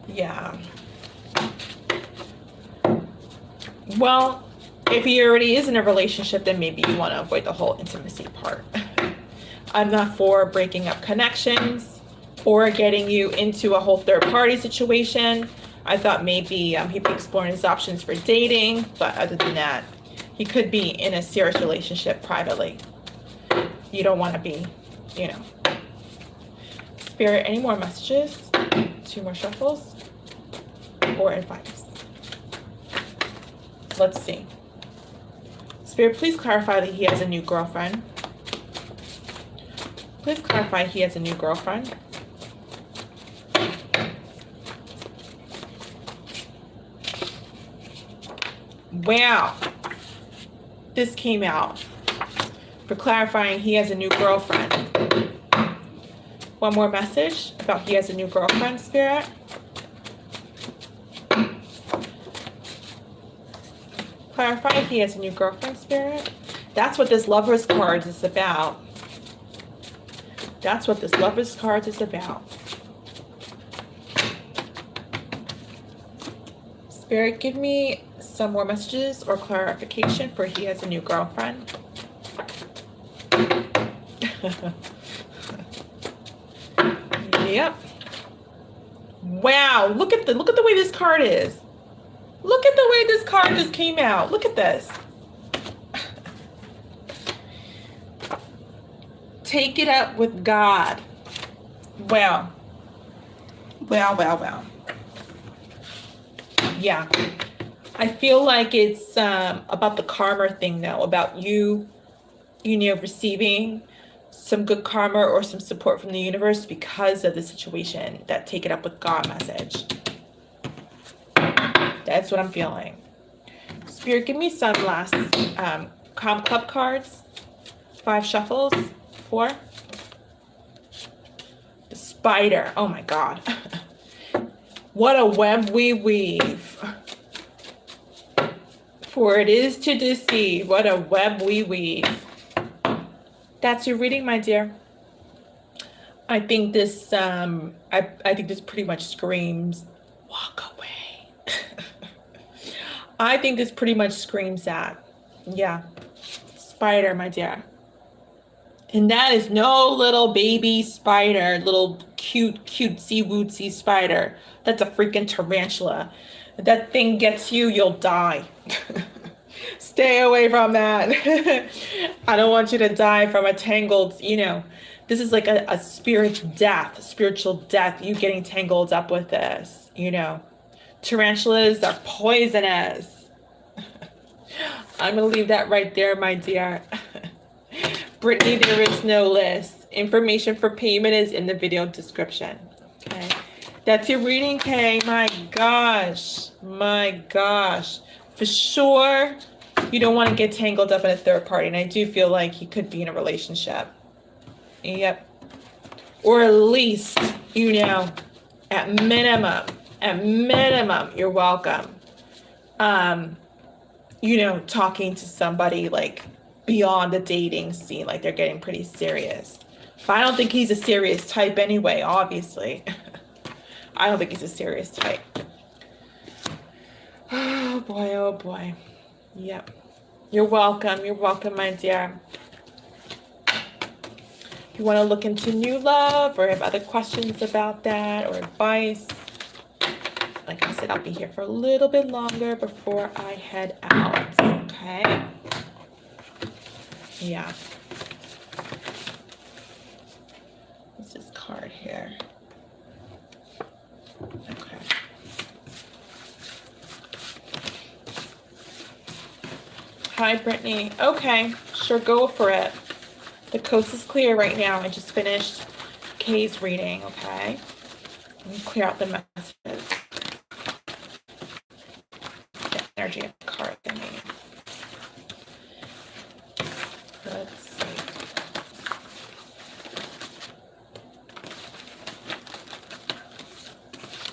Yeah. Well, if he already is in a relationship, then maybe you want to avoid the whole intimacy part. I'm not for breaking up connections or getting you into a whole third-party situation. I thought maybe he'd be exploring his options for dating, but other than that, he could be in a serious relationship privately. you don't want to be, you know. Spirit, any more messages? 2 more shuffles or advice? Let's see. Spirit, please clarify that he has a new girlfriend. Please clarify he has a new girlfriend. Wow. This came out for clarifying he has a new girlfriend. One more message about he has a new girlfriend, Spirit. Clarify he has a new girlfriend, Spirit. That's what this Lover's card is about. That's what this Lover's card is about. Spirit, give me some more messages or clarification for he has a new girlfriend. Yep. Wow, look at the way this card is. Look at the way this card just came out. Look at this. Take it up with God. Wow. Wow, wow, wow. Yeah. I feel like it's about the karma thing though, about you know, receiving some good karma or some support from the universe because of the situation. That take it up with God message. That's what I'm feeling. Spirit, give me some last calm club cards. 5 shuffles. 4. The spider. Oh my God. What a web we weave. For it is to deceive. What a web we weave. That's your reading, my dear. I think this I think this pretty much screams walk away. I think this pretty much screams that. Yeah. Spider, my dear. And that is no little baby spider, little cutesy wootsy spider. That's a freaking tarantula. If that thing gets you, you'll die. Stay away from that. I don't want you to die from a tangled, you know, this is like a spiritual death, you getting tangled up with this, you know. Tarantulas are poisonous. I'm going to leave that right there, my dear. Brittany, there is no list. Information for payment is in the video description. Okay. That's your reading, Kay. My gosh. My gosh. For sure, you don't want to get tangled up in a third party. And I do feel like he could be in a relationship. Yep. Or at least, you know, at minimum, you're welcome. You know, talking to somebody like beyond the dating scene, like they're getting pretty serious. But I don't think he's a serious type anyway, obviously. I don't think he's a serious type. Oh boy, oh boy. Yep. You're welcome. You're welcome, my dear. If you want to look into new love or have other questions about that or advice, like I said, I'll be here for a little bit longer before I head out. Okay? Yeah. What's this card here? Okay. Hi, Brittany. Okay, sure, go for it. The coast is clear right now. I just finished Kay's reading, okay? Let me clear out the messages. The energy of the card thingy. Let's see.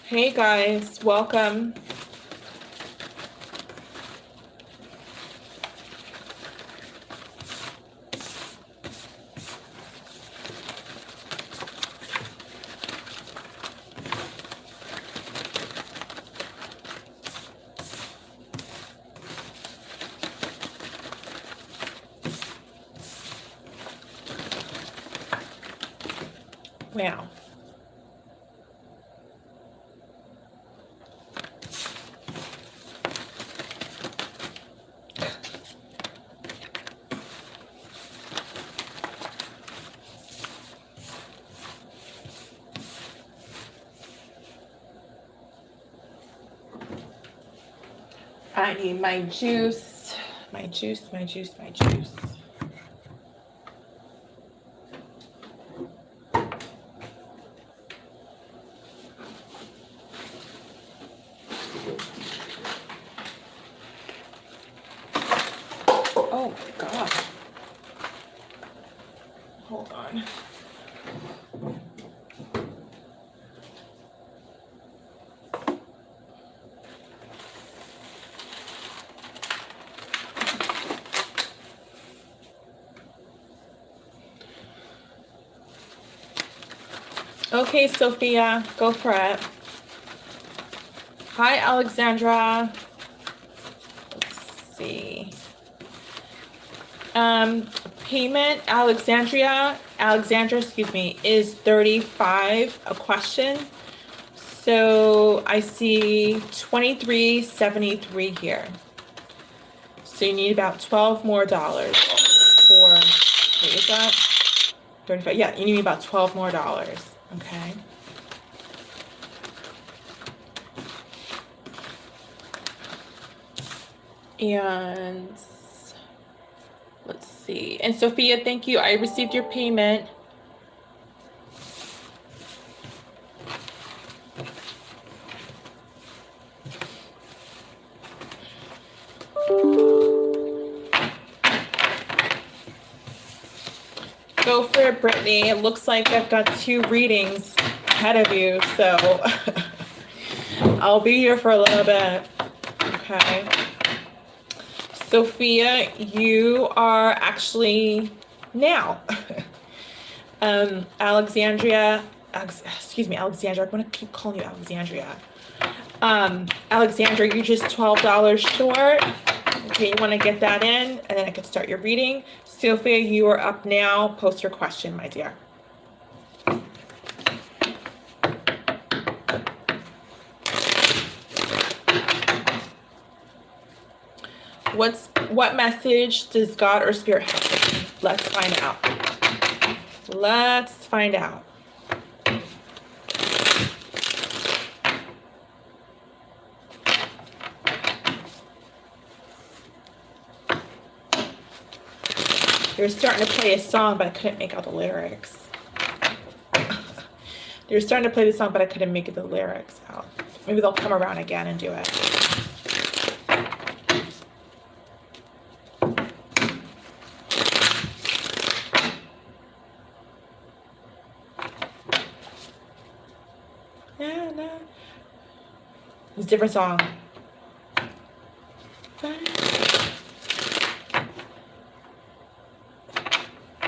Hey guys, welcome. Wow. I need my juice, my juice, my juice, my juice. Oh God. Hold on. Okay, Sophia, go for it. Hi, Alexandra. Let's see. Payment, Alexandra, excuse me, is 35 a question. So I see 23.73 here. So you need about $12 more for, wait, is that 35? Yeah, you need about $12 more. Okay. And let's see. And Sophia, thank you. I received your payment. Go for it, Brittany. It looks like I've got 2 readings ahead of you, so I'll be here for a little bit. Okay. Sophia, you are actually now. Alexandria, Alexandra, I'm going to keep calling you Alexandria. Alexandra, you're just $12 short. Okay, you want to get that in, and then I can start your reading. Sophia, you are up now. Post your question, my dear. What message does God or Spirit have for me? Let's find out. Let's find out. They were starting to play a song, but I couldn't make out the lyrics. They were starting to play the song, but I couldn't make the lyrics out. Maybe they'll come around again and do it. It's a different song.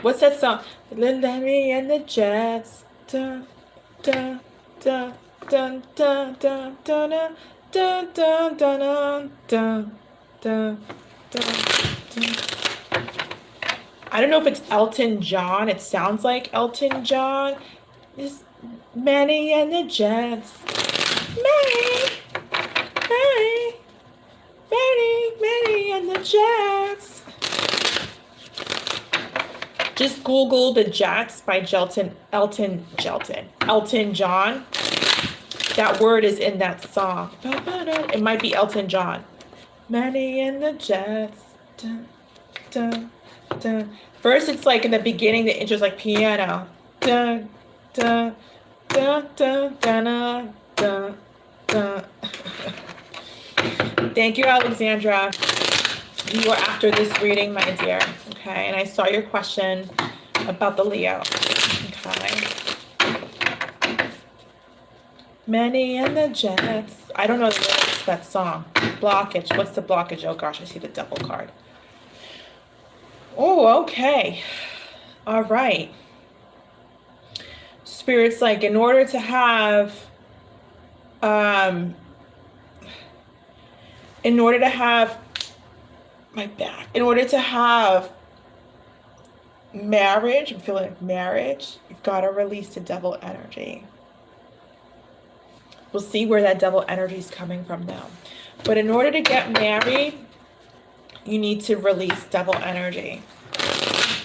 What's that song? Lenny and the Jets. Dun, dun, dun, dun, dun, dun, dun, dun, dun, dun, dun, dun, dun, dun. I don't know if it's Elton John. It sounds like Elton John. It's Manny and the Jets. Manny and the Jets. Just Google the Jets by Elton John. That word is in that song. It might be Elton John. Manny and the Jets. Dun, dun, dun. First, it's like in the beginning, the intro's like piano. Dun, dun, dun, dun, dun, dun, dun. Thank you, Alexandra. You were after this reading, my dear. Okay, and I saw your question about the Leo. Okay. Manny and the Jets. I don't know the lyrics to that song. Blockage. What's the blockage? Oh gosh, I see the devil card. Oh, okay. All right. Spirit's like, in order to have my back, in order to have marriage, I'm feeling like marriage, you've got to release the devil energy. We'll see where that devil energy is coming from now. But in order to get married, you need to release devil energy.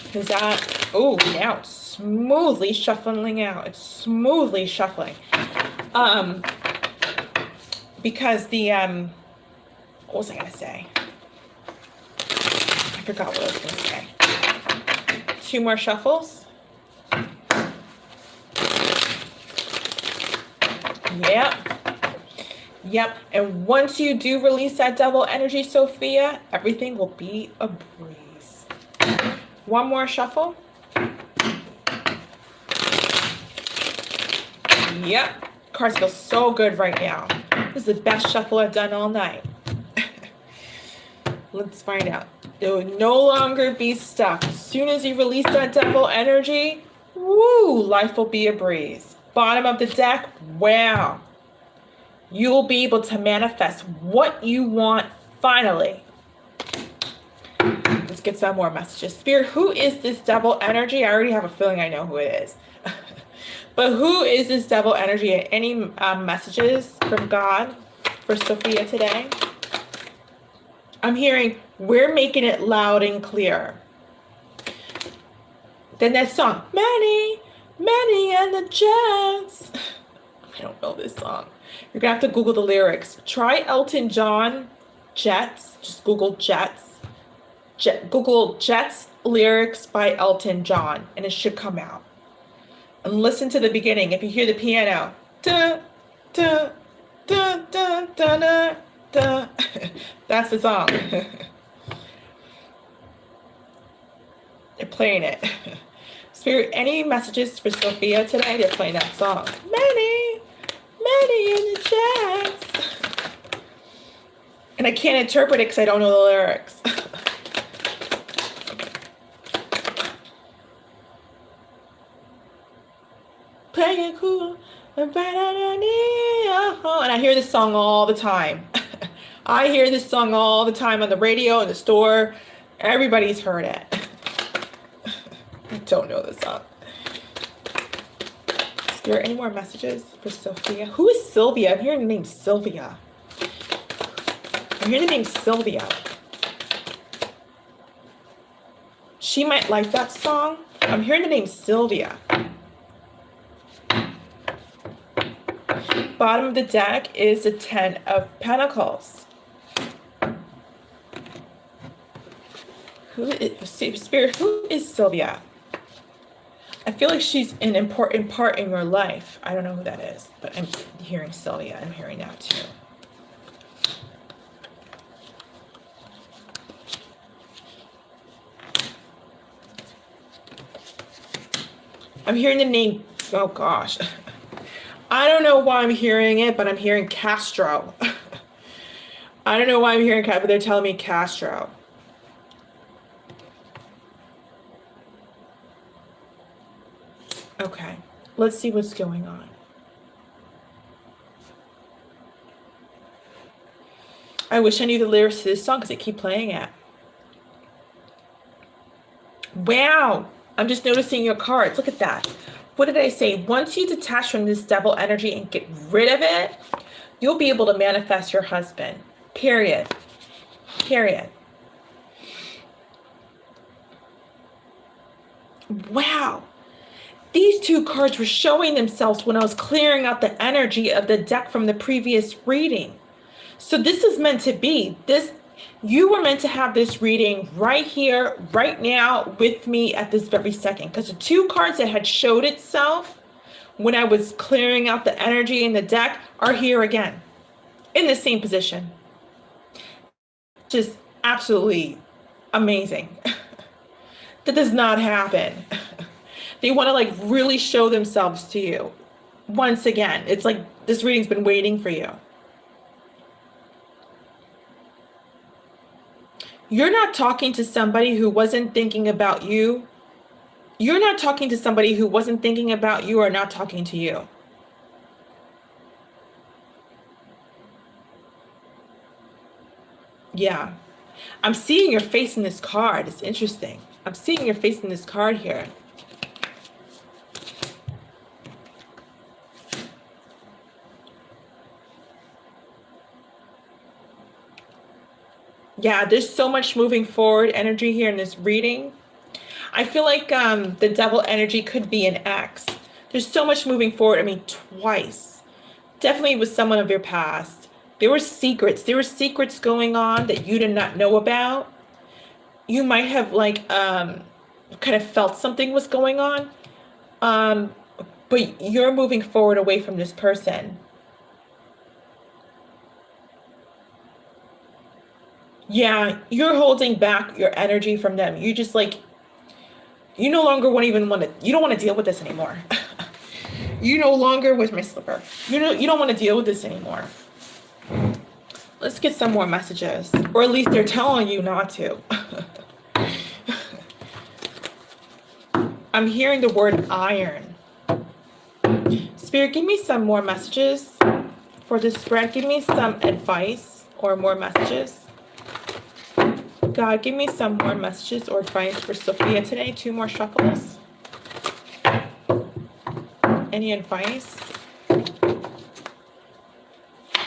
Because that, oh, now it's smoothly shuffling out. It's smoothly shuffling. Because the What was I going to say? I forgot what I was going to say. 2 more shuffles. Yep. Yep. And once you do release that double energy, Sophia, everything will be a breeze. 1 more shuffle. Yep. Cards feel so good right now. This is the best shuffle I've done all night. Let's find out. It will no longer be stuck. As soon as you release that double energy, woo, life will be a breeze. Bottom of the deck, wow. You will be able to manifest what you want finally. Let's get some more messages. Spirit, who is this double energy? I already have a feeling I know who it is. But who is this double energy? Any messages from God for Sophia today? I'm hearing, we're making it loud and clear. Then that song, Manny and the Jets. I don't know this song. You're going to have to Google the lyrics. Try Elton John, Jets. Just Google Jets. Google Jets lyrics by Elton John, and it should come out. And listen to the beginning. If you hear the piano, da, da, da, da, da, da, da. That's the song. They're playing it. Spirit, any messages for Sophia today? They're playing that song. Manny in the Jets. And I can't interpret it because I don't know the lyrics. Play it cool. And I hear this song all the time. I hear this song all the time on the radio, in the store. Everybody's heard it. I don't know the song. Is there any more messages for Sophia? Who is Sylvia? I'm hearing the name Sylvia. I'm hearing the name Sylvia. She might like that song. I'm hearing the name Sylvia. Bottom of the deck is the 10 of Pentacles. Spirit, who is Sylvia? I feel like she's an important part in your life. I don't know who that is, but I'm hearing Sylvia. I'm hearing that too. I'm hearing the name, oh gosh. I don't know why I'm hearing it, but I'm hearing Castro. I don't know why I'm hearing Castro, but they're telling me Castro. Okay, let's see what's going on. I wish I knew the lyrics to this song because they keep playing it. Wow, I'm just noticing your cards. Look at that. What did I say? Once you detach from this devil energy and get rid of it, you'll be able to manifest your husband. Period. Period. Wow. These 2 cards were showing themselves when I was clearing out the energy of the deck from the previous reading. So this is meant to be. You were meant to have this reading right here, right now, with me at this very second. Because the 2 cards that had showed itself when I was clearing out the energy in the deck are here again. In the same position. Just absolutely amazing. That does not happen. They want to like really show themselves to you. Once again, it's like this reading's been waiting for you. You're not talking to somebody who wasn't thinking about you. You're not talking to somebody who wasn't thinking about you or not talking to you. Yeah. I'm seeing your face in this card. It's interesting. I'm seeing your face in this card here. Yeah, there's so much moving forward energy here in this reading. I feel like the devil energy could be an ex. There's so much moving forward. I mean, twice. Definitely with someone of your past. There were secrets. There were secrets going on that you did not know about. You might have like kind of felt something was going on. But you're moving forward away from this person. Yeah, you're holding back your energy from them. You just like, you no longer you don't want to deal with this anymore. You no longer, with my slipper, you don't want to deal with this anymore. Let's get some more messages, or at least they're telling you not to. I'm hearing the word iron. Spirit, give me some more messages for this spread. Give me some advice or more messages. God, give me some more messages or advice for Sophia today. 2 more shuffles. Any advice?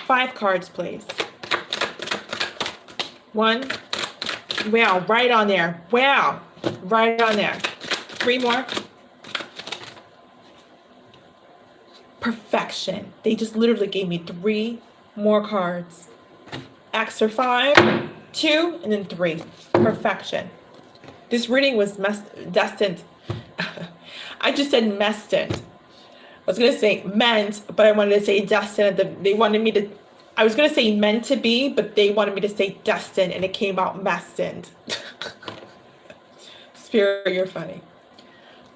5 cards, please. 1. Wow, right on there. Wow, right on there. 3 more. Perfection. They just literally gave me 3 more cards. Extra 5, 2, and then 3. Perfection. This reading was destined. I just said destined. I was going to say meant, but I wanted to say destined. They wanted me to, I was going to say meant to be, but they wanted me to say destined, and it came out destined. Spirit, you're funny.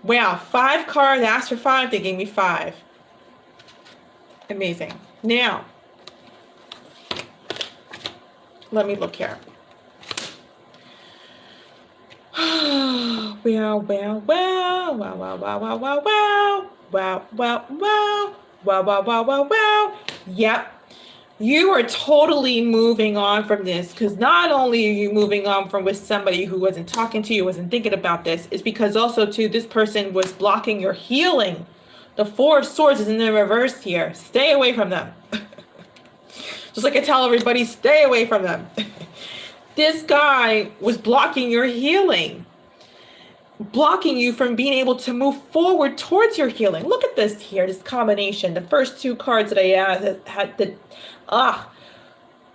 Wow, 5 cards, asked for 5, they gave me 5. Amazing. Now, let me look here. Wow, wow, wow, wow, wow, wow, wow, wow, wow, wow, wow, wow, wow, wow, wow, wow, wow. Yep. You are totally moving on from this, because not only are you moving on from with somebody who wasn't talking to you, wasn't thinking about this, it's because also too this person was blocking your healing. The 4 of Swords is in the reverse here. Stay away from them. Just like I tell everybody, stay away from them. This guy was blocking your healing, blocking you from being able to move forward towards your healing. Look at this here, this combination. The first 2 cards that I had,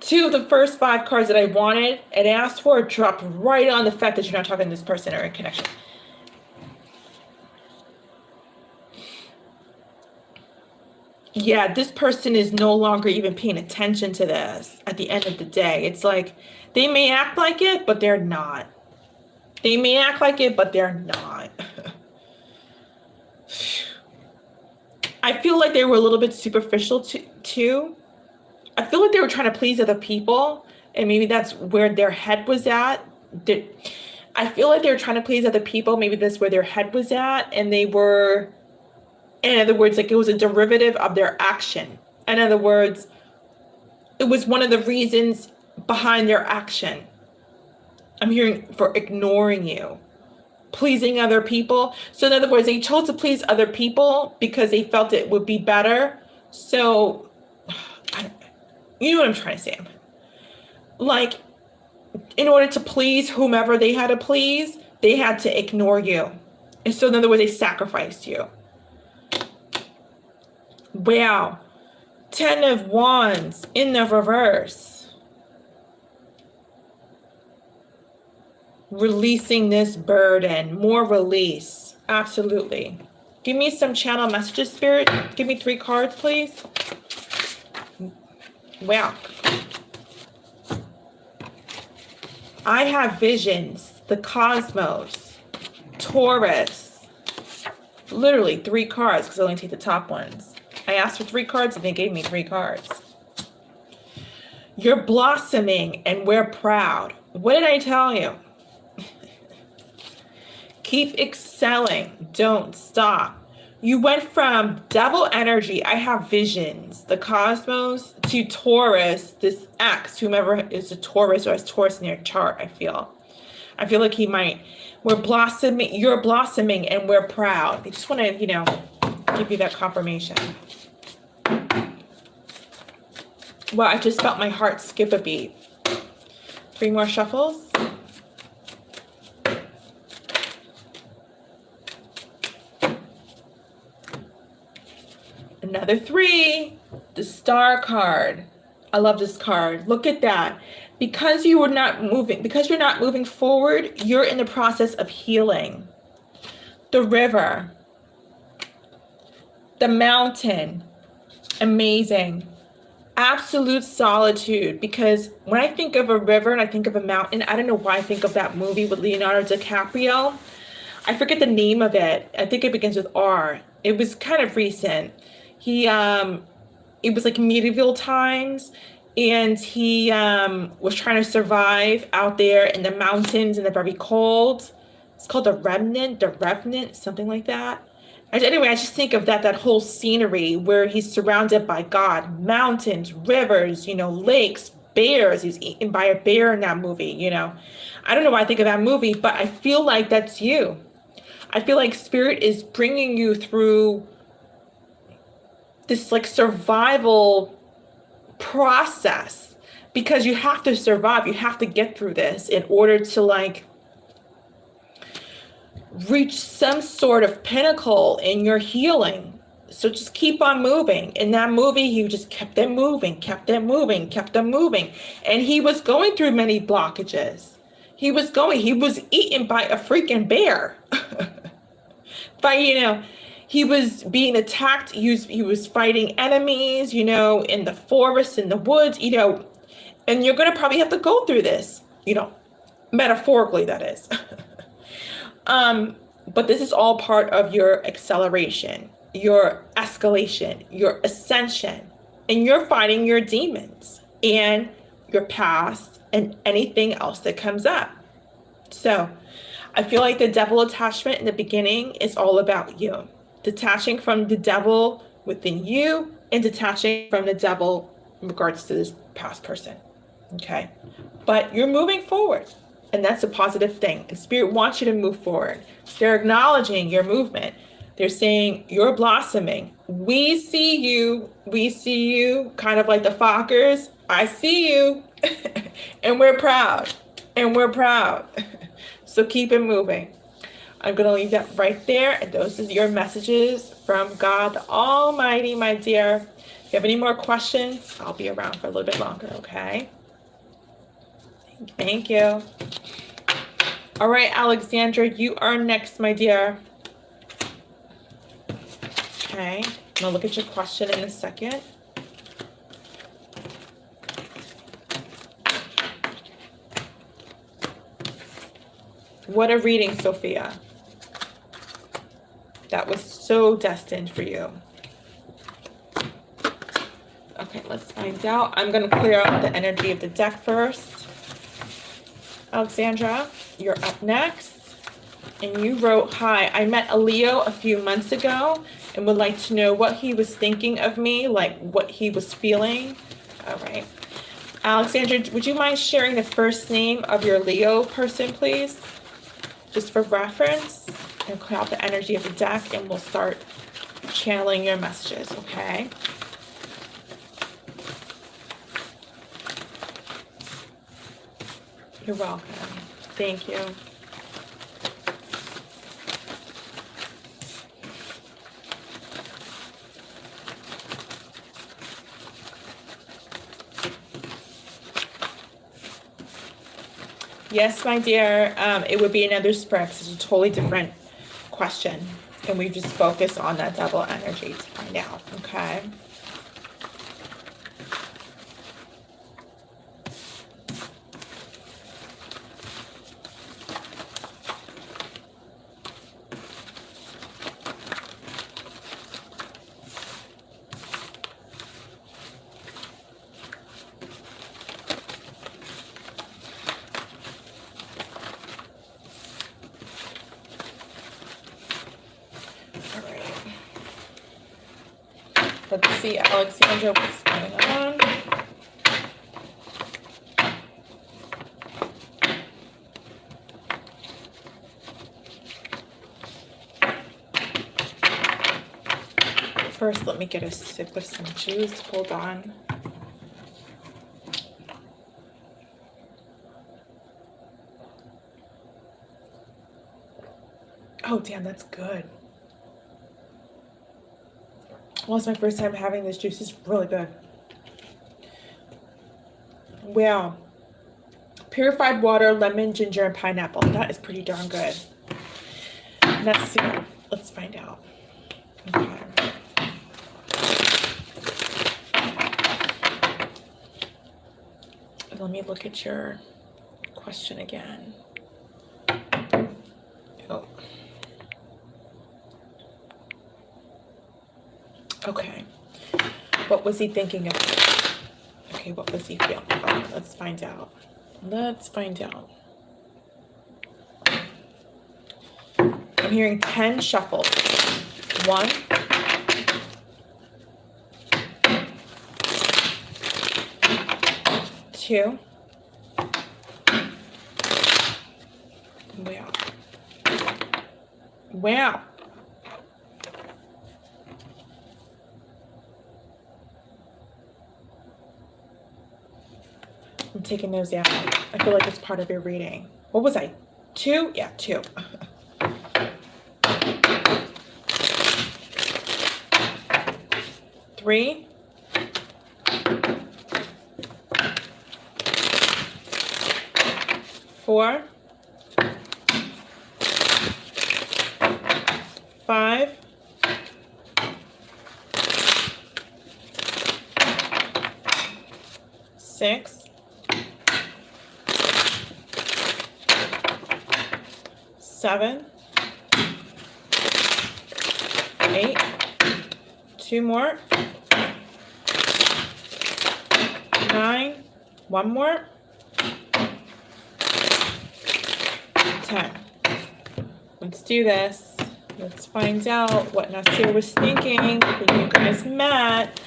2 of the first 5 cards that I wanted and asked for dropped right on the fact that you're not talking to this person or in connection. Yeah, this person is no longer even paying attention to this at the end of the day. It's like they may act like it, but they're not. They may act like it, but they're not. I feel like they were a little bit superficial too. I feel like they were trying to please other people, and maybe that's where their head was at. I feel like they were trying to please other people. Maybe that's where their head was at, and they were, in other words, like it was a derivative of their action. In other words, it was one of the reasons behind their action. I'm hearing for ignoring you, pleasing other people. So in other words, they chose to please other people because they felt it would be better. So, you know what I'm trying to say? Like, in order to please whomever they had to please, they had to ignore you. And so in other words, they sacrificed you. Wow. 10 of Wands in the reverse. Releasing this burden. More release. Absolutely. Give me some channel messages, Spirit. Give me 3 cards, please. Wow. I have visions. The cosmos. Taurus. Literally 3 cards because I only take the top ones. I asked for 3 cards and they gave me 3 cards. You're blossoming and we're proud. What did I tell you? Keep excelling. Don't stop. You went from devil energy, I have visions, the cosmos, to Taurus, this X, whomever is a Taurus or has Taurus in their chart, I feel. I feel like he might. We're blossoming, you're blossoming and we're proud. I just want to, give you that confirmation. Well, I just felt my heart skip a beat. 3 more shuffles. Another 3. The Star card. I love this card. Look at that. Because you're not moving forward, you're in the process of healing. The river, the mountain, amazing. Absolute solitude, because when I think of a river and I think of a mountain, I don't know why I think of that movie with Leonardo DiCaprio. I forget the name of it. I think it begins with R. It was kind of recent. It was like medieval times, and he was trying to survive out there in the mountains in the very cold. It's called The Revenant, something like that. Anyway, I just think of that whole scenery where he's surrounded by God, mountains, rivers, lakes, bears. He's eaten by a bear in that movie, I don't know why I think of that movie, but I feel like that's you. I feel like Spirit is bringing you through this like survival process, because you have to survive. You have to get through this in order to like reach some sort of pinnacle in your healing. So just keep on moving. In that movie, he just kept them moving, kept them moving, kept them moving. And he was going through many blockages. He was eaten by a freaking bear. But, he was being attacked. He was fighting enemies, in the forest, in the woods, and you're going to probably have to go through this, metaphorically, that is. But this is all part of your acceleration, your escalation, your ascension, and you're fighting your demons and your past and anything else that comes up. So I feel like the devil attachment in the beginning is all about you. Detaching from the devil within you and detaching from the devil in regards to this past person. Okay. But you're moving forward, and that's a positive thing. And Spirit wants you to move forward. They're acknowledging your movement. They're saying you're blossoming. We see you, kind of like the Fockers. I see you. And we're proud. So keep it moving. I'm going to leave that right there. And those are your messages from God the Almighty, my dear. If you have any more questions, I'll be around for a little bit longer, okay? Thank you. All right, Alexandra, you are next, my dear. Okay, I'm going to look at your question in a second. What a reading, Sophia. That was so destined for you. Okay, let's find out. I'm going to clear out the energy of the deck first. Alexandra, you're up next. And you wrote, hi, I met a Leo a few months ago and would like to know what he was thinking of me, like what he was feeling. All right. Alexandra, would you mind sharing the first name of your Leo person, please? Just for reference. And clear out the energy of the deck, and we'll start channeling your messages, okay? You're welcome. Thank you. Yes, my dear, it would be another spread. It's a totally different question, and we just focus on that double energy to find out, okay? Let's see, Alexandra, what's going on? First, let me get a sip of some juice. Hold on. Oh, damn, that's good. Well, it's my first time having this juice. It's really good. Wow. Purified water, lemon, ginger, and pineapple. That is pretty darn good. Let's see. Let's find out. Okay. Let me look at your question again. Oh. Okay. What was he thinking of? Okay, what was he feeling? Okay, let's find out. Let's find out. I'm hearing 10 shuffles. 1, 2. Wow. Wow. I'm taking those out. I feel like it's part of your reading. What was I? 2? Yeah, 2. 3. 4. 5. 6. 7. 8. 2 more. 9. 1 more. 10. Let's do this. Let's find out what Nasir was thinking when you guys met.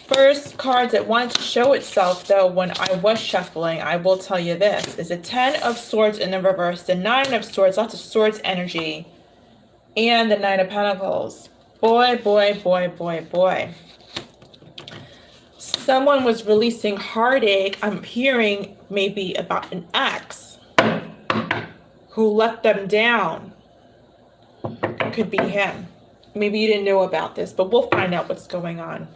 First cards that wanted to show itself, though, when I was shuffling, I will tell you this, is a 10 of Swords in the reverse, the 9 of Swords, lots of Swords energy, and the 9 of Pentacles. Boy, boy, boy, boy, boy. Someone was releasing heartache. I'm hearing maybe about an ex who let them down. Could be him. Maybe you didn't know about this, but we'll find out what's going on.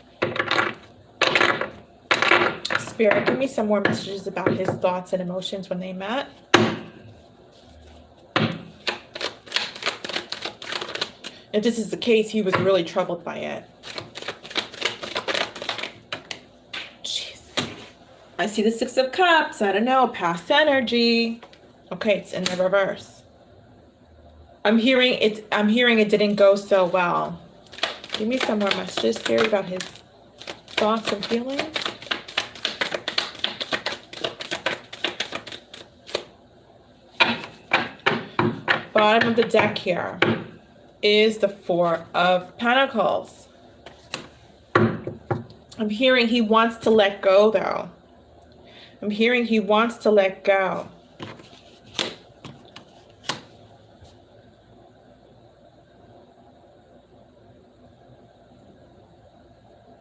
Spirit, give me some more messages about his thoughts and emotions when they met. If this is the case, he was really troubled by it. Jeez. I see the 6 of Cups. I don't know. Past energy. Okay, it's in the reverse. I'm hearing it didn't go so well. Give me some more messages, Spirit, about his thoughts and feelings. Bottom of the deck here is the 4 of Pentacles. I'm hearing he wants to let go, though. I'm hearing he wants to let go.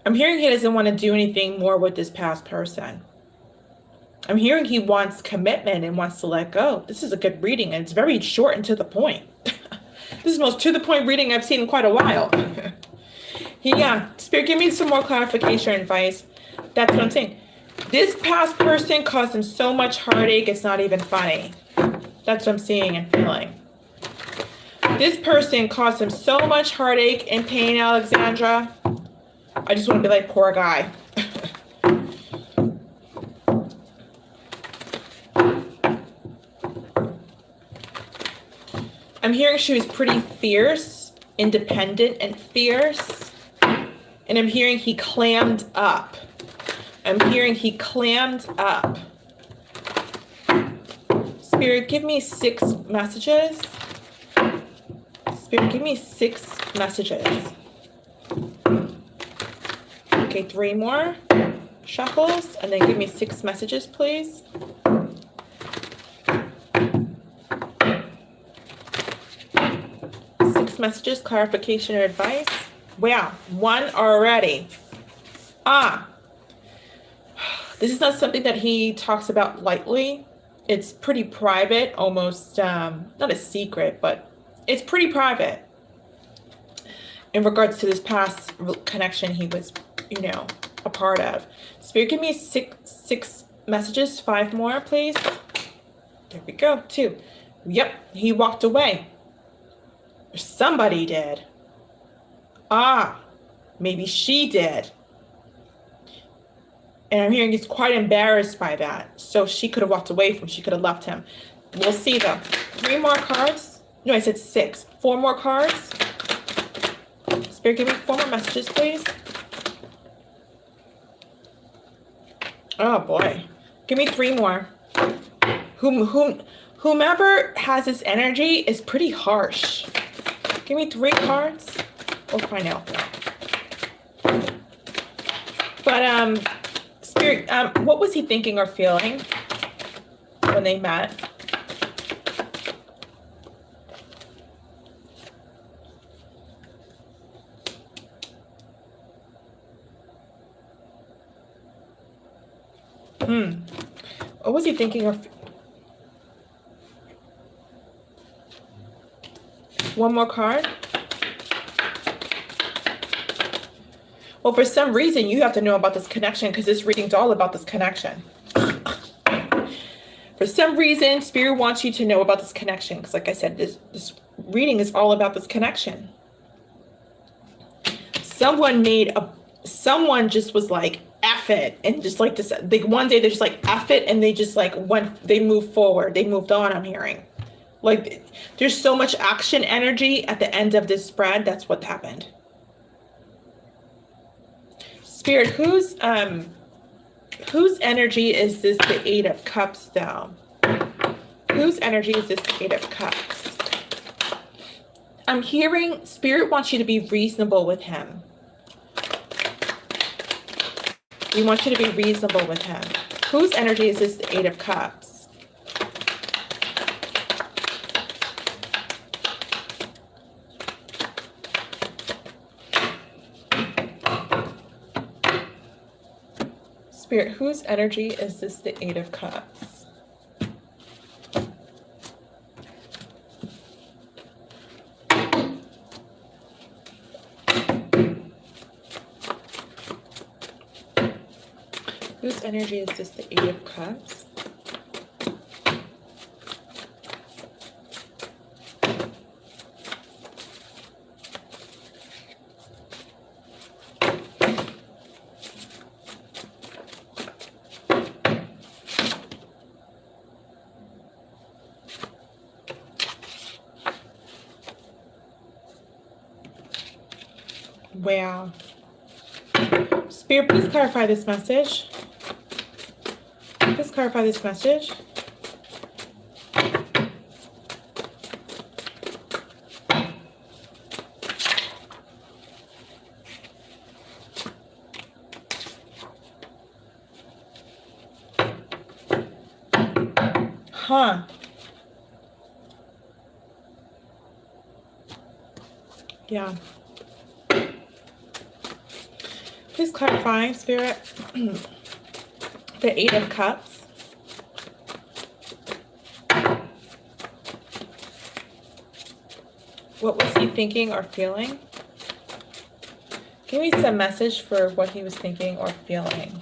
I'm hearing he doesn't want to do anything more with this past person. I'm hearing he wants commitment and wants to let go. This is a good reading, and it's very short and to the point. This is the most to the point reading I've seen in quite a while. Yeah, Spirit, give me some more clarification advice. That's what I'm saying. This past person caused him so much heartache, it's not even funny. That's what I'm seeing and feeling. This person caused him so much heartache and pain, Alexandra. I just want to be like, poor guy. I'm hearing she was pretty fierce, independent, and fierce. And I'm hearing he clammed up. I'm hearing he clammed up. Spirit, give me 6 messages. Spirit, give me 6 messages. Okay, 3 more shuffles, and then give me 6 messages, please. Messages, clarification, or advice. Wow, 1 already. This is not something that he talks about lightly. It's pretty private, almost not a secret, but it's pretty private in regards to this past connection he was, a part of. Spirit, give me six messages, 5 more, please. There we go, 2. Yep, he walked away. Or somebody did. Ah, maybe she did. And I'm hearing he's quite embarrassed by that. So she could have walked away from, she could have left him. We'll see though. 3 more cards. No, I said 6. 4 more cards. Spirit, give me 4 more messages, please. Oh boy. Give me 3 more. Whomever has this energy is pretty harsh. Give me 3 cards. We'll find out. But Spirit, what was he thinking or feeling when they met? What was he thinking or... One more card. Well, for some reason, you have to know about this connection because this reading's all about this connection. For some reason, Spirit wants you to know about this connection because, like I said, this reading is all about this connection. Someone just was like, F it, and just like this, like one day they're just like, F it, and they just like they moved forward, they moved on, I'm hearing. Like, there's so much action energy at the end of this spread. That's what happened. Spirit, whose energy is this, the 8 of Cups, though? Whose energy is this, the 8 of Cups? I'm hearing Spirit wants you to be reasonable with him. We want you to be reasonable with him. Whose energy is this, the 8 of Cups? Spirit, whose energy is this, the 8 of Cups? Whose energy is this, the 8 of Cups? Wow. Spirit, please clarify this message. Please clarify this message. Huh. Yeah. Please clarify, Spirit. The 8 of Cups. What was he thinking or feeling? Give me some message for what he was thinking or feeling.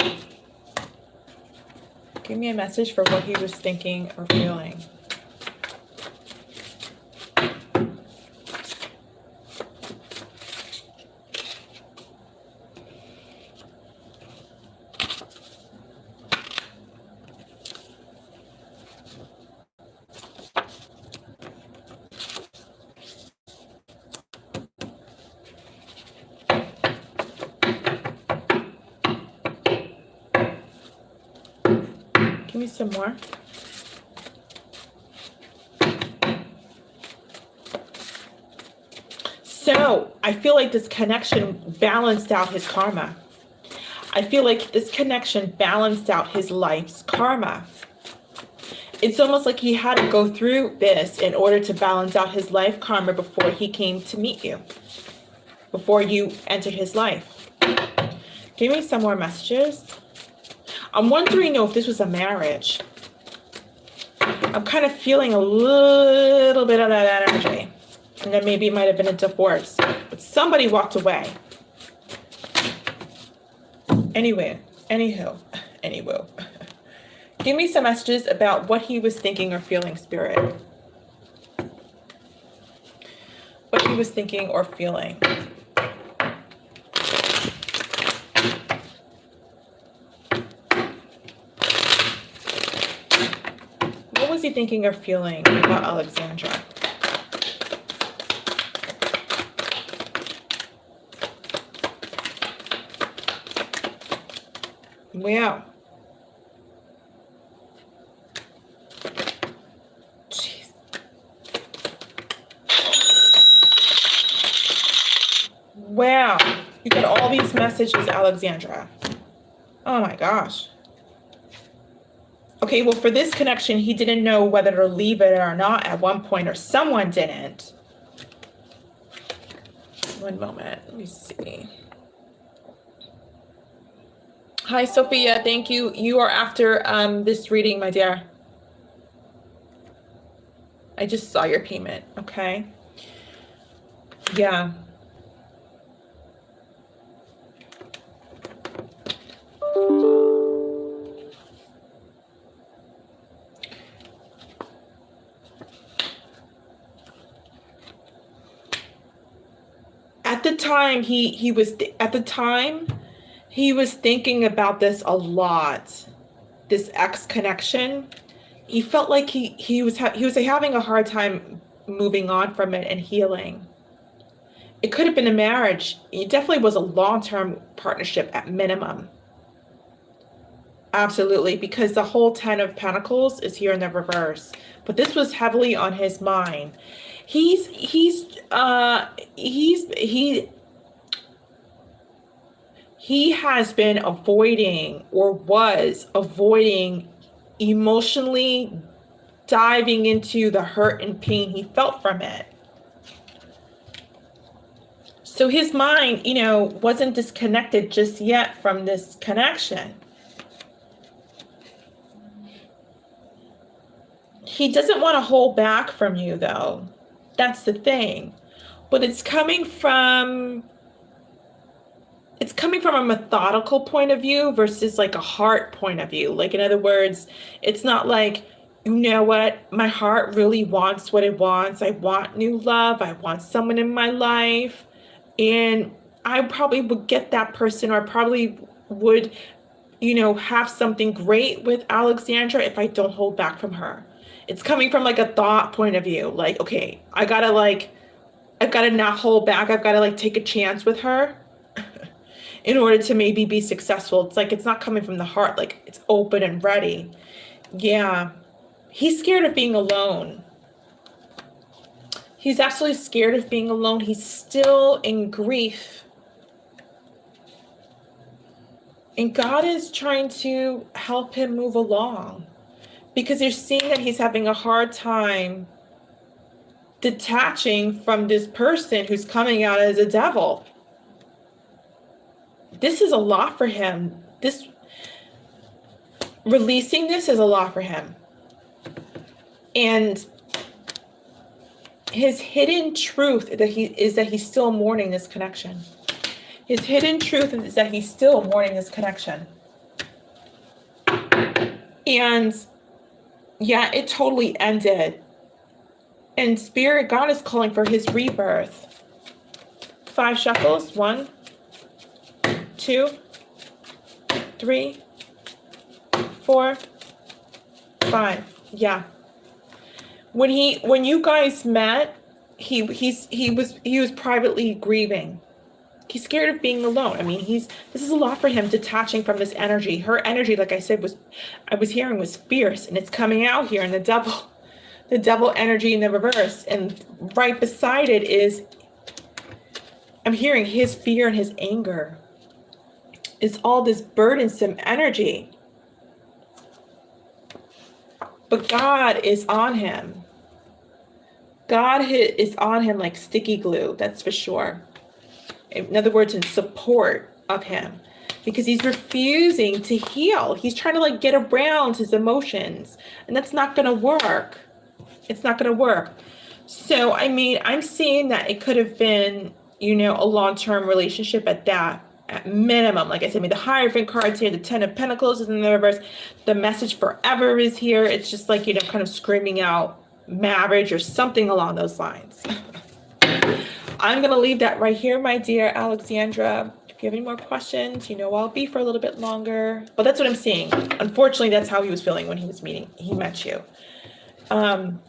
Give me a message for what he was thinking or feeling. Give me some more. So I feel like this connection balanced out his karma. I feel like this connection balanced out his life's karma. It's almost like he had to go through this in order to balance out his life karma before he came to meet you, before you entered his life. Give me some more messages. I'm wondering if this was a marriage. I'm kind of feeling a little bit of that energy. And then maybe it might have been a divorce. But somebody walked away. Anywho. Give me some messages about what he was thinking or feeling, Spirit. What he was thinking or feeling. What was he thinking or feeling about Alexandra? Wow. Jeez. Wow. You got all these messages, Alexandra. Oh my gosh. Okay, well, for this connection, he didn't know whether to leave it or not at one point, or someone didn't. One moment. Let me see. Hi, Sophia. Thank you. You are after this reading, my dear. I just saw your payment. Okay. Yeah. At the time, he was thinking about this a lot. This ex connection. He felt like he was having a hard time moving on from it and healing. It could have been a marriage. It definitely was a long-term partnership at minimum. Absolutely, because the whole 10 of Pentacles is here in the reverse. But this was heavily on his mind. He has been avoiding, or was avoiding, emotionally diving into the hurt and pain he felt from it. So his mind, wasn't disconnected just yet from this connection. He doesn't want to hold back from you, though. That's the thing. But it's coming from a methodical point of view versus like a heart point of view. Like, in other words, it's not like, you know what, my heart really wants what it wants. I want new love. I want someone in my life. And I probably would get that person, or I probably would, have something great with Alexandra if I don't hold back from her. It's coming from like a thought point of view. Like, okay, I've got to not hold back. I've got to like take a chance with her in order to maybe be successful. It's like, it's not coming from the heart. Like, it's open and ready. Yeah. He's scared of being alone. He's absolutely scared of being alone. He's still in grief. And God is trying to help him move along, because you're seeing that he's having a hard time detaching from this person who's coming out as a devil. This is a lot for him. Releasing this is a lot for him. And his hidden truth is that he's still mourning this connection. His hidden truth is that he's still mourning this connection. And yeah, it totally ended. And Spirit, God is calling for his rebirth. 5 shekels. 1, 2, 3, 4, 5. Yeah. When you guys met, he was privately grieving. He's scared of being alone. I mean, this is a lot for him, detaching from this energy. Her energy, like I said, I was hearing was fierce, and it's coming out here in the devil energy in the reverse. And right beside it is, I'm hearing his fear and his anger. It's all this burdensome energy. But God is on him. God is on him like sticky glue, that's for sure. In other words, in support of him, because he's refusing to heal. He's trying to like get around his emotions, and that's not going to work. It's not going to work. So, I mean, I'm seeing that it could have been, a long-term relationship at that. at minimum. Like I said, I mean, the Hierophant card's here, the Ten of Pentacles is in the reverse, the message forever is here. It's just like, you know, kind of screaming out marriage or something along those lines. I'm going to leave that right here, my dear Alexandra. If you have any more questions, you know I'll be for a little bit longer. But that's what I'm seeing. Unfortunately, that's how he was feeling when he met you. I'm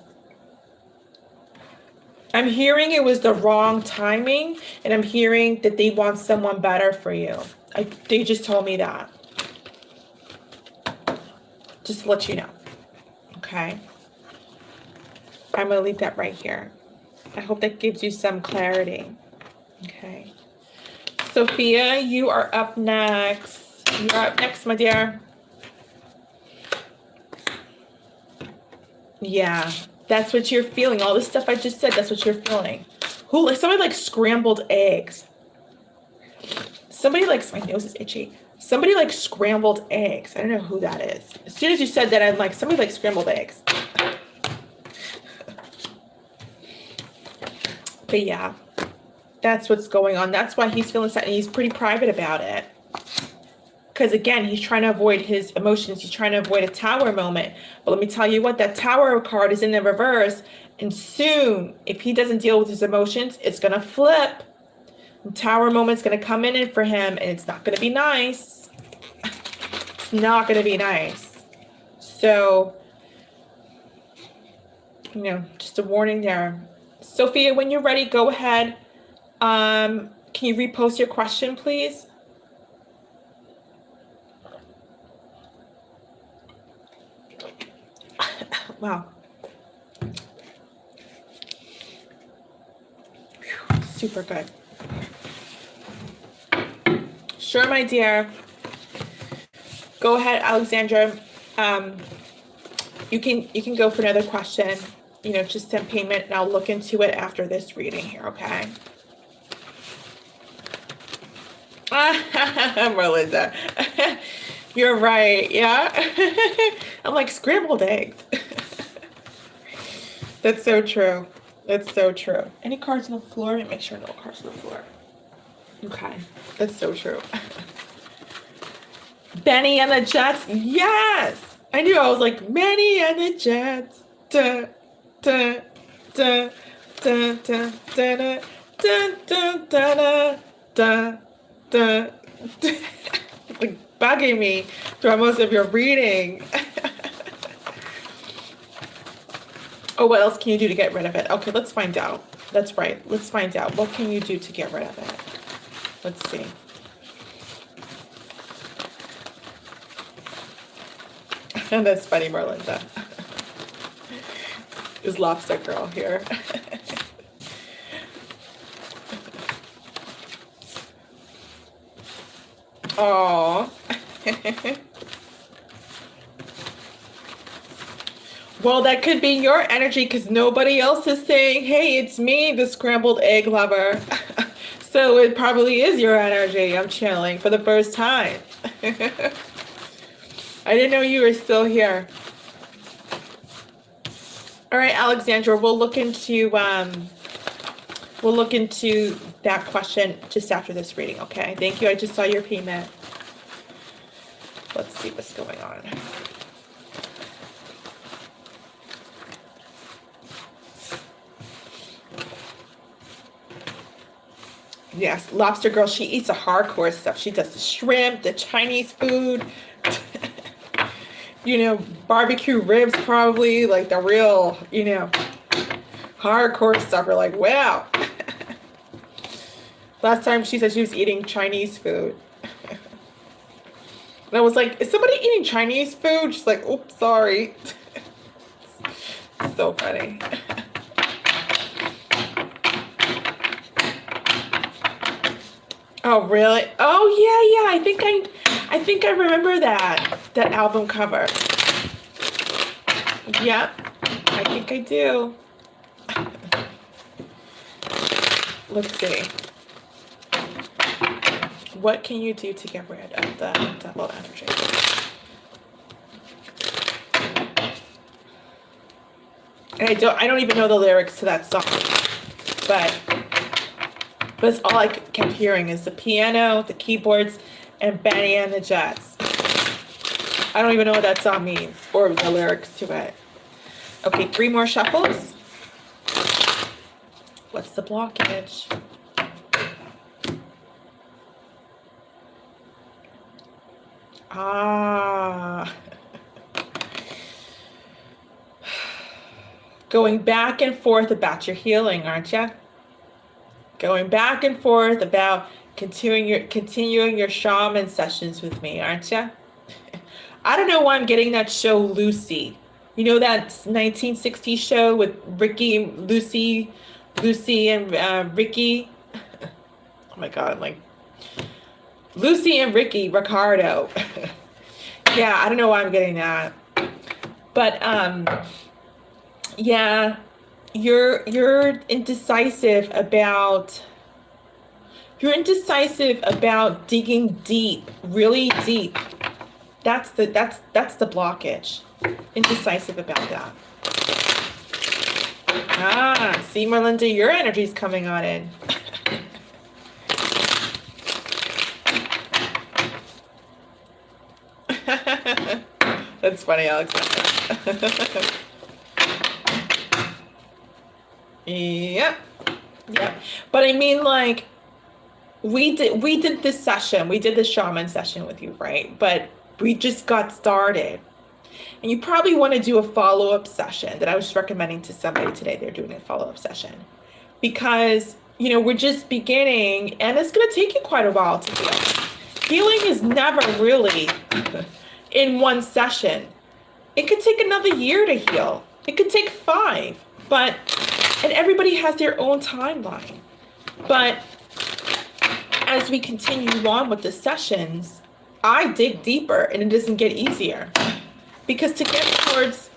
hearing it was the wrong timing, and I'm hearing that they want someone better for you. They just told me that. Just to let you know. Okay? I'm going to leave that right here. I hope that gives you some clarity. Okay. Sophia, you are up next. You're up next, my dear. Yeah, that's what you're feeling. All this stuff I just said, that's what you're feeling. Somebody like scrambled eggs. Somebody likes, my nose is itchy. Somebody like scrambled eggs. I don't know who that is. As soon as you said that, I'm like, somebody like scrambled eggs. But yeah, that's what's going on. That's why he's feeling sad, and he's pretty private about it. Because again, he's trying to avoid his emotions. He's trying to avoid a Tower moment. But let me tell you what, that Tower card is in the reverse. And soon, if he doesn't deal with his emotions, it's going to flip. The Tower moment's going to come in for him, and it's not going to be nice. It's not going to be nice. So, you know, just a warning there. Sophia, when you're ready, go ahead. Can you repost your question, please? Wow. Super good. Sure, my dear. Go ahead, Alexandra. You can go for another question. You know, just send payment, and I'll look into it after this reading here, okay? Melinda. You're right, yeah? I'm like, scrambled eggs. That's so true. That's so true. Any cards on the floor? Let me make sure no cards on the floor. Okay, that's so true. Benny and the Jets, yes! I knew. I was like, Benny and the Jets. Duh. Dun, dun, dun, dun, dun, dun, dun, dun, dun, dun, dun. Like bugging me throughout most of your reading. Oh, what else can you do to get rid of it? Okay, let's find out. That's right. Let's find out. What can you do to get rid of it? Let's see. And that's funny, Merlinda. Is Lobster Girl here. Oh. Well, that could be your energy because nobody else is saying, hey, it's me, the scrambled egg lover. So it probably is your energy I'm channeling for the first time. I didn't know you were still here. All right, Alexandra, we'll look into that question just after this reading, okay? Thank you. I just saw your payment. Let's see what's going on. Yes, Lobster Girl, she eats the hardcore stuff. She does the shrimp, the Chinese food. You know, barbecue ribs probably, like the real, you know, hardcore stuff. We're like, wow. Last time she said she was eating Chinese food. And I was like, is somebody eating Chinese food? She's like, oops, sorry. So funny. Oh, really? Oh, yeah. I think I remember that album cover. Yep. I think I do. Let's see. What can you do to get rid of the devil energy? And I don't even know the lyrics to that song, but But it's all I kept hearing is the piano, the keyboards, and Benny and the Jets. I don't even know what that song means or the lyrics to it. Okay, 3 more shuffles. What's the blockage? Going back and forth about your healing, aren't you? Going back and forth about continuing your shaman sessions with me, aren't you? I don't know why I'm getting that show Lucy. You know that 1960s show with Lucy and Ricky? Oh my God, I'm like, Lucy and Ricardo. Yeah, I don't know why I'm getting that. But yeah, you're indecisive about digging deep, really deep. That's the blockage. Indecisive about that. See, Merlinda, your energy's coming on in. That's funny, Alexandra. Yep. But I mean, like, we did this session. We did the shaman session with you, right? But we just got started. And you probably want to do a follow-up session that I was recommending to somebody today. They're doing a follow-up session. Because, you know, we're just beginning, and it's going to take you quite a while to heal. Healing is never really in one session. It could take another year to heal. It could take 5. And everybody has their own timeline. But as we continue on with the sessions, I dig deeper and it doesn't get easier. Because to get towards,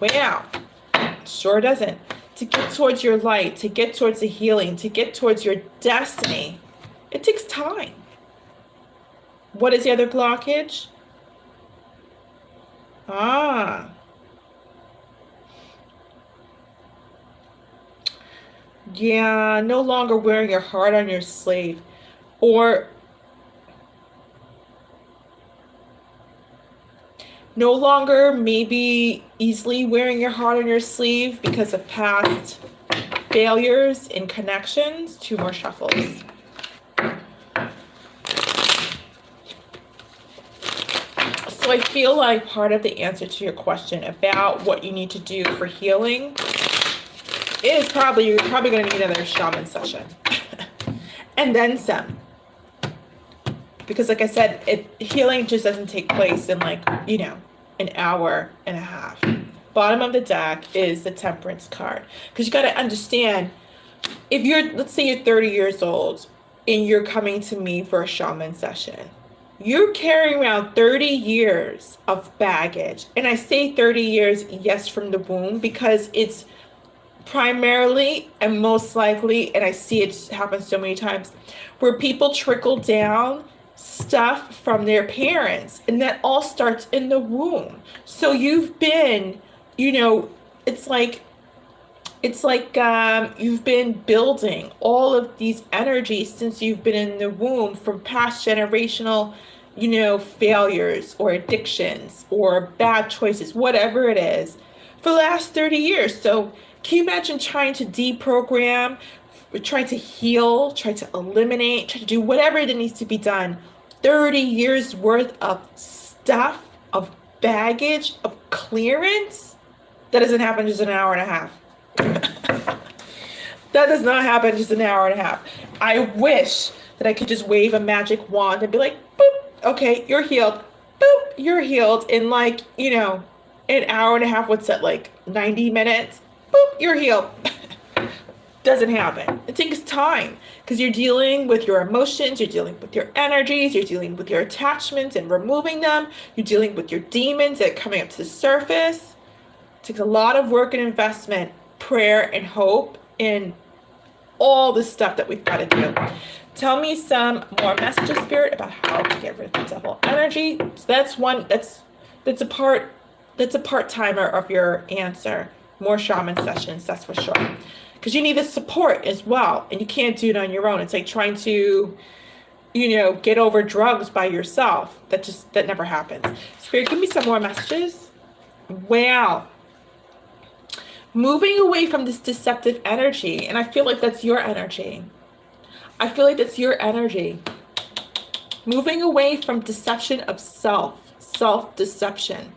wow, sure doesn't. To get towards your light, to get towards the healing, to get towards your destiny, it takes time. What is the other blockage? Yeah, no longer wearing your heart on your sleeve. Or no longer maybe easily wearing your heart on your sleeve because of past failures in connections. 2 more shuffles. So I feel like part of the answer to your question about what you need to do for healing is you're probably going to need another shaman session. And then some. Because like I said, healing just doesn't take place in, like, you know, an hour and a half. Bottom of the deck is the Temperance card. Because you got to understand, if let's say you're 30 years old and you're coming to me for a shaman session, you're carrying around 30 years of baggage. And I say 30 years, yes, from the womb, because it's primarily and most likely, and I see it happen so many times, where people trickle down stuff from their parents, and that all starts in the womb. So you've been, you know, it's like you've been building all of these energies since you've been in the womb from past generational, you know, failures or addictions or bad choices, whatever it is, for the last 30 years. So can you imagine trying to deprogram, trying to heal, trying to eliminate, trying to do whatever that needs to be done? 30 years worth of stuff, of baggage, of clearance. That doesn't happen just an hour and a half. That does not happen just an hour and a half. I wish that I could just wave a magic wand and be like, boop, okay, you're healed. Boop, you're healed in, like, you know, an hour and a half. What's that, like 90 minutes? Boop, you're healed. Doesn't happen. It takes time because you're dealing with your emotions, you're dealing with your energies, you're dealing with your attachments and removing them, you're dealing with your demons that are coming up to the surface. It takes a lot of work and investment, prayer and hope in all the stuff that we've got to do. Tell me some more messages, Spirit, about how to get rid of the devil energy. So that's one, that's a part timer of your answer. More shaman sessions, that's for sure. because you need the support as well, and you can't do it on your own. It's like trying to, you know, get over drugs by yourself. That never happens. Spirit, give me some more messages. Wow. Moving away from this deceptive energy, and I feel like that's your energy. I feel like that's your energy. Moving away from deception of self-deception.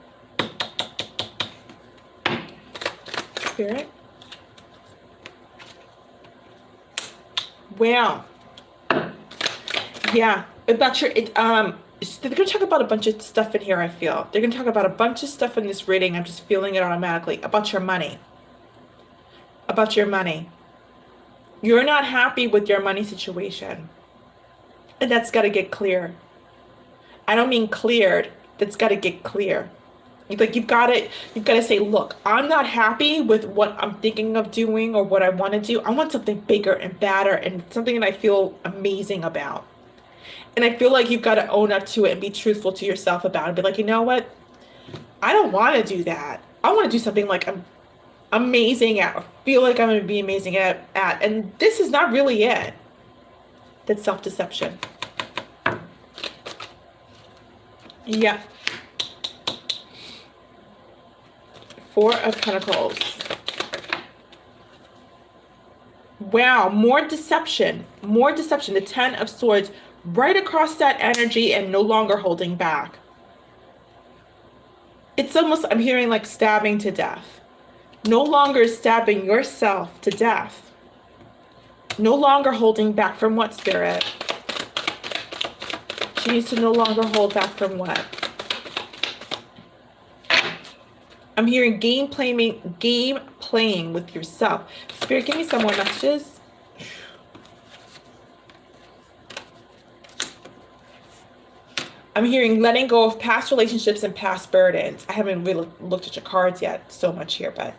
Spirit. Wow. Yeah, about your, they're going to talk about a bunch of stuff in here, I feel. They're going to talk about a bunch of stuff in this reading. I'm just feeling it automatically. About your money. About your money. You're not happy with your money situation. And that's got to get clear. I don't mean cleared. That's got to get clear. Like you've got to say, look, I'm not happy with what I'm thinking of doing or what I want to do. I want something bigger and badder and something that I feel amazing about. And I feel like you've got to own up to it and be truthful to yourself about it. Be like, you know what? I don't want to do that. I want to do something like I'm amazing at, or feel like I'm going to be amazing at. And this is not really it. That's self-deception. Yeah. 4 of Pentacles. Wow, more deception. More deception. The 10 of Swords. Right across that energy and no longer holding back. It's almost, I'm hearing like stabbing to death. No longer stabbing yourself to death. No longer holding back from what, Spirit? She needs to no longer hold back from what? I'm hearing game playing with yourself. Spirit, give me some more messages. I'm hearing letting go of past relationships and past burdens. I haven't really looked at your cards yet so much here, but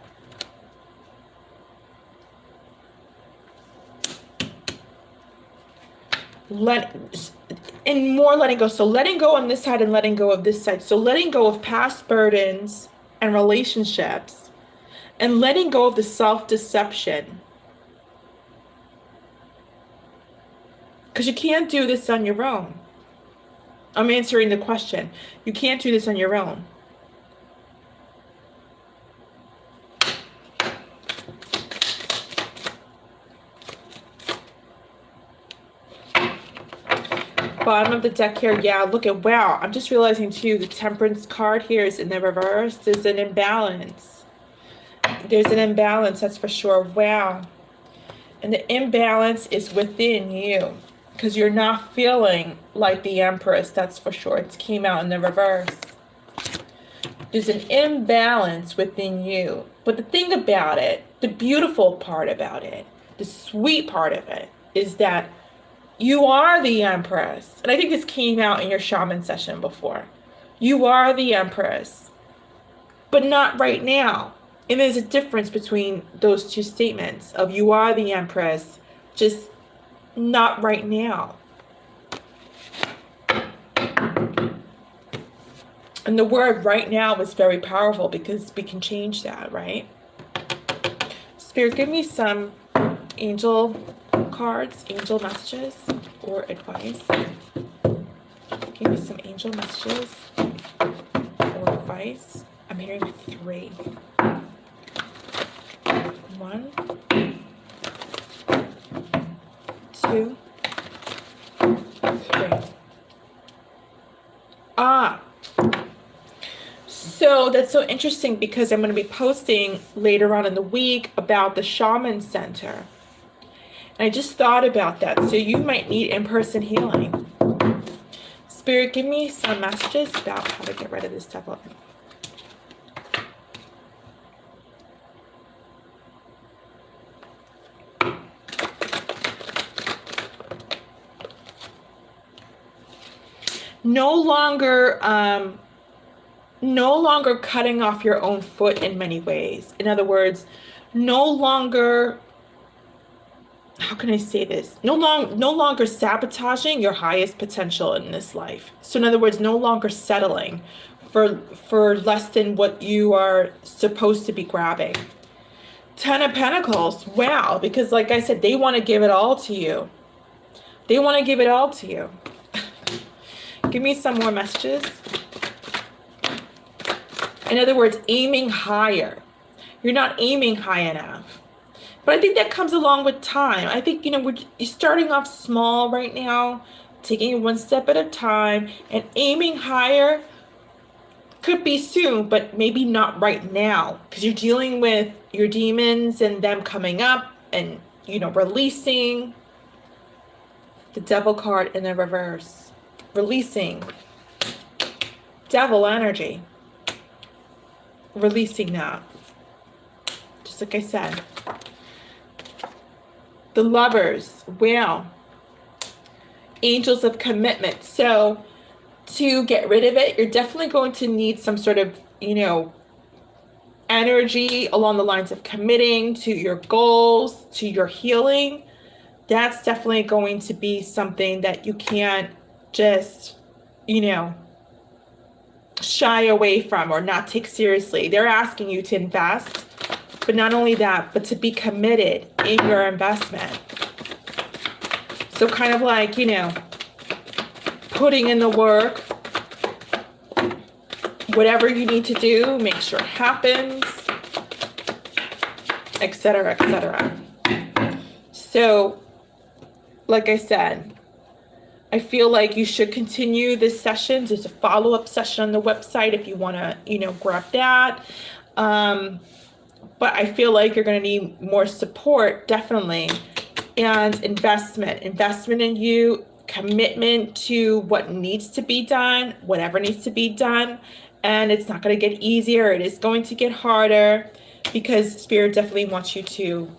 more letting go. So letting go on this side and letting go of this side. So letting go of past burdens and relationships and letting go of the self-deception. Because you can't do this on your own. I'm answering the question. You can't do this on your own. Bottom of the deck here. Yeah, look at, wow. I'm just realizing too, the Temperance card here is in the reverse. There's an imbalance. There's an imbalance, that's for sure. Wow. And the imbalance is within you. Because you're not feeling like the Empress, that's for sure. It came out in the reverse. There's an imbalance within you. But the thing about it, the beautiful part about it, the sweet part of it, is that you are the Empress. And I think this came out in your shaman session before. You are the Empress. But not right now. And there's a difference between those two statements of you are the Empress, just not right now. And the word right now is very powerful because we can change that, right? Spirit, give me some angel cards, angel messages, or advice. Give me some angel messages or advice. I'm hearing 3. 1, 2, 3. So that's so interesting because I'm going to be posting later on in the week about the Shaman Center. And I just thought about that. So you might need in-person healing. Spirit, give me some messages about how to get rid of this devil. No longer cutting off your own foot in many ways. In other words, no longer, how can I say this? No longer sabotaging your highest potential in this life. So in other words, no longer settling for less than what you are supposed to be grabbing. Ten of Pentacles. Wow. Because like I said, they want to give it all to you. They want to give it all to you. Give me some more messages. In other words, aiming higher. You're not aiming high enough. But I think that comes along with time. I think, you know, you're starting off small right now, taking it one step at a time, and aiming higher could be soon, but maybe not right now, because you're dealing with your demons and them coming up and, you know, releasing. The Devil card in the reverse. Releasing. Devil energy. Releasing that. Just like I said. The Lovers. Wow. Angels of commitment. So to get rid of it, you're definitely going to need some sort of, you know, energy along the lines of committing to your goals, to your healing. That's definitely going to be something that you can't just, you know, shy away from or not take seriously. They're asking you to invest, but not only that, but to be committed in your investment. So kind of like, you know, putting in the work, whatever you need to do, make sure it happens, etc., etc. So, like I said, I feel like you should continue this session. There's a follow-up session on the website if you want to, you know, grab that. But I feel like you're going to need more support, definitely. And investment in you, commitment to what needs to be done, whatever needs to be done. And it's not going to get easier. It is going to get harder because Spirit definitely wants you to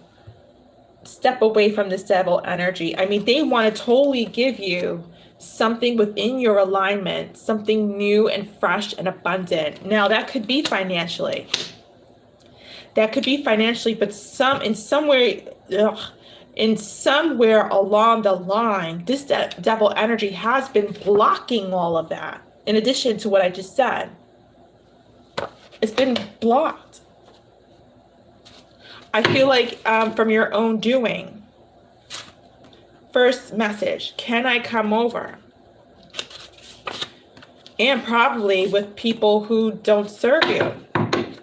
step away from this devil energy. I mean, they want to totally give you something within your alignment, something new and fresh and abundant. Now, that could be financially. That could be financially, but in somewhere along the line, this devil energy has been blocking all of that. In addition to what I just said, it's been blocked. I feel like from your own doing. First message, can I come over? And probably with people who don't serve you.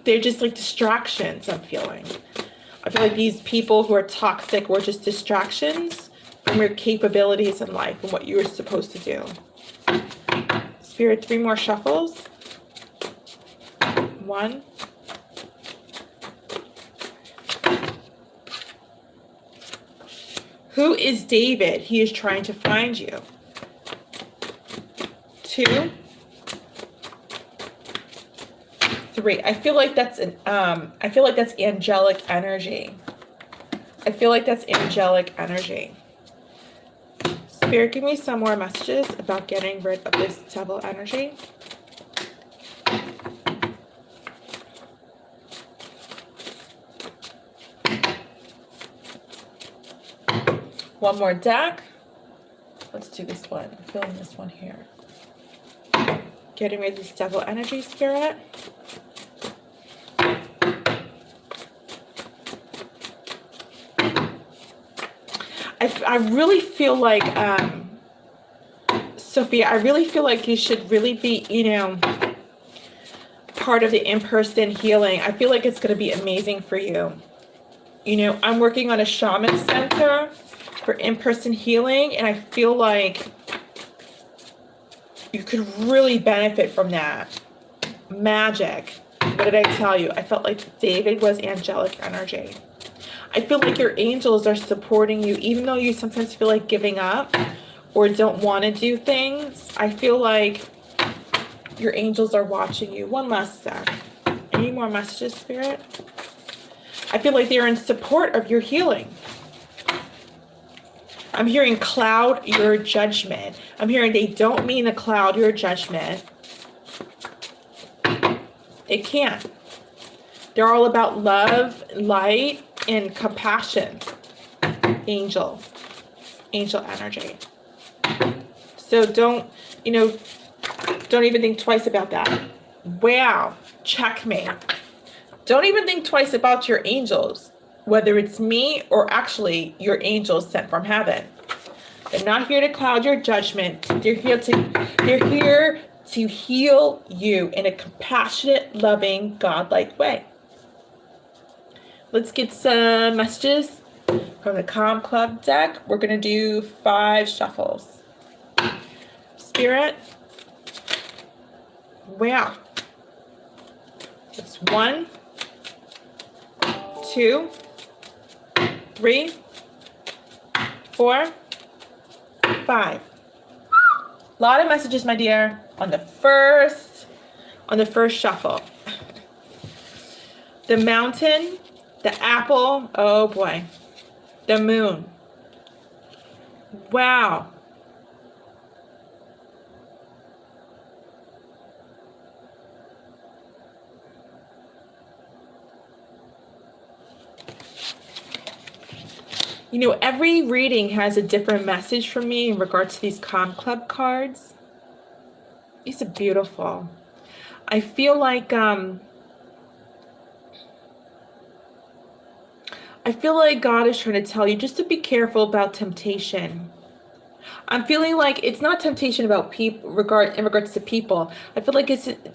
They're just like distractions, I'm feeling. I feel like these people who are toxic were just distractions from your capabilities in life and what you were supposed to do. Spirit, 3 more shuffles. 1. Who is David? He is trying to find you. 2. 3. I feel like that's angelic energy. I feel like that's angelic energy. Spirit, give me some more messages about getting rid of this devil energy. One more deck. Let's do this one. I'm feeling this one here. Getting rid of this devil energy, Spirit. I really feel like, Sophia, I really feel like you should really be, you know, part of the in-person healing. I feel like it's going to be amazing for you. You know, I'm working on a shaman center for in-person healing, and I feel like you could really benefit from that. Magic. What did I tell you? I felt like David was angelic energy. I feel like your angels are supporting you, even though you sometimes feel like giving up or don't want to do things. I feel like your angels are watching you. One last sec. Any more messages, Spirit? I feel like they're in support of your healing. I'm hearing cloud your judgment. I'm hearing they don't mean to cloud your judgment. It can't. They're all about love, light, and compassion. Angel energy. So don't even think twice about that. Wow. Checkmate. Don't even think twice about your angels. whether it's me or actually your angels sent from heaven. They're not here to cloud your judgment. They're here to heal you in a compassionate, loving, godlike way. Let's get some messages from the Calm Club deck. We're going to do 5 shuffles. Spirit. Wow. It's 1, 2, 3, 4, 5. A lot of messages, my dear, on the first shuffle. The mountain, the apple, oh boy. The moon. Wow. You know, every reading has a different message from me in regards to these Calm Club cards. These are beautiful. I feel like God is trying to tell you just to be careful about temptation. I'm feeling like it's not temptation about people in regards to people. I feel like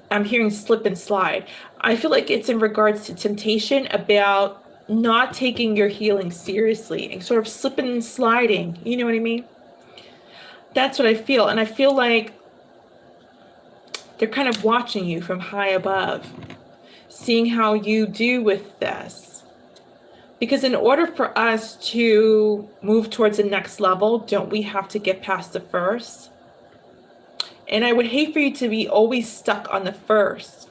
I'm hearing slip and slide. I feel like it's in regards to temptation about not taking your healing seriously and sort of slipping and sliding. You know what I mean? That's what I feel. And I feel like they're kind of watching you from high above, seeing how you do with this. Because in order for us to move towards the next level, don't we have to get past the first? And I would hate for you to be always stuck on the first,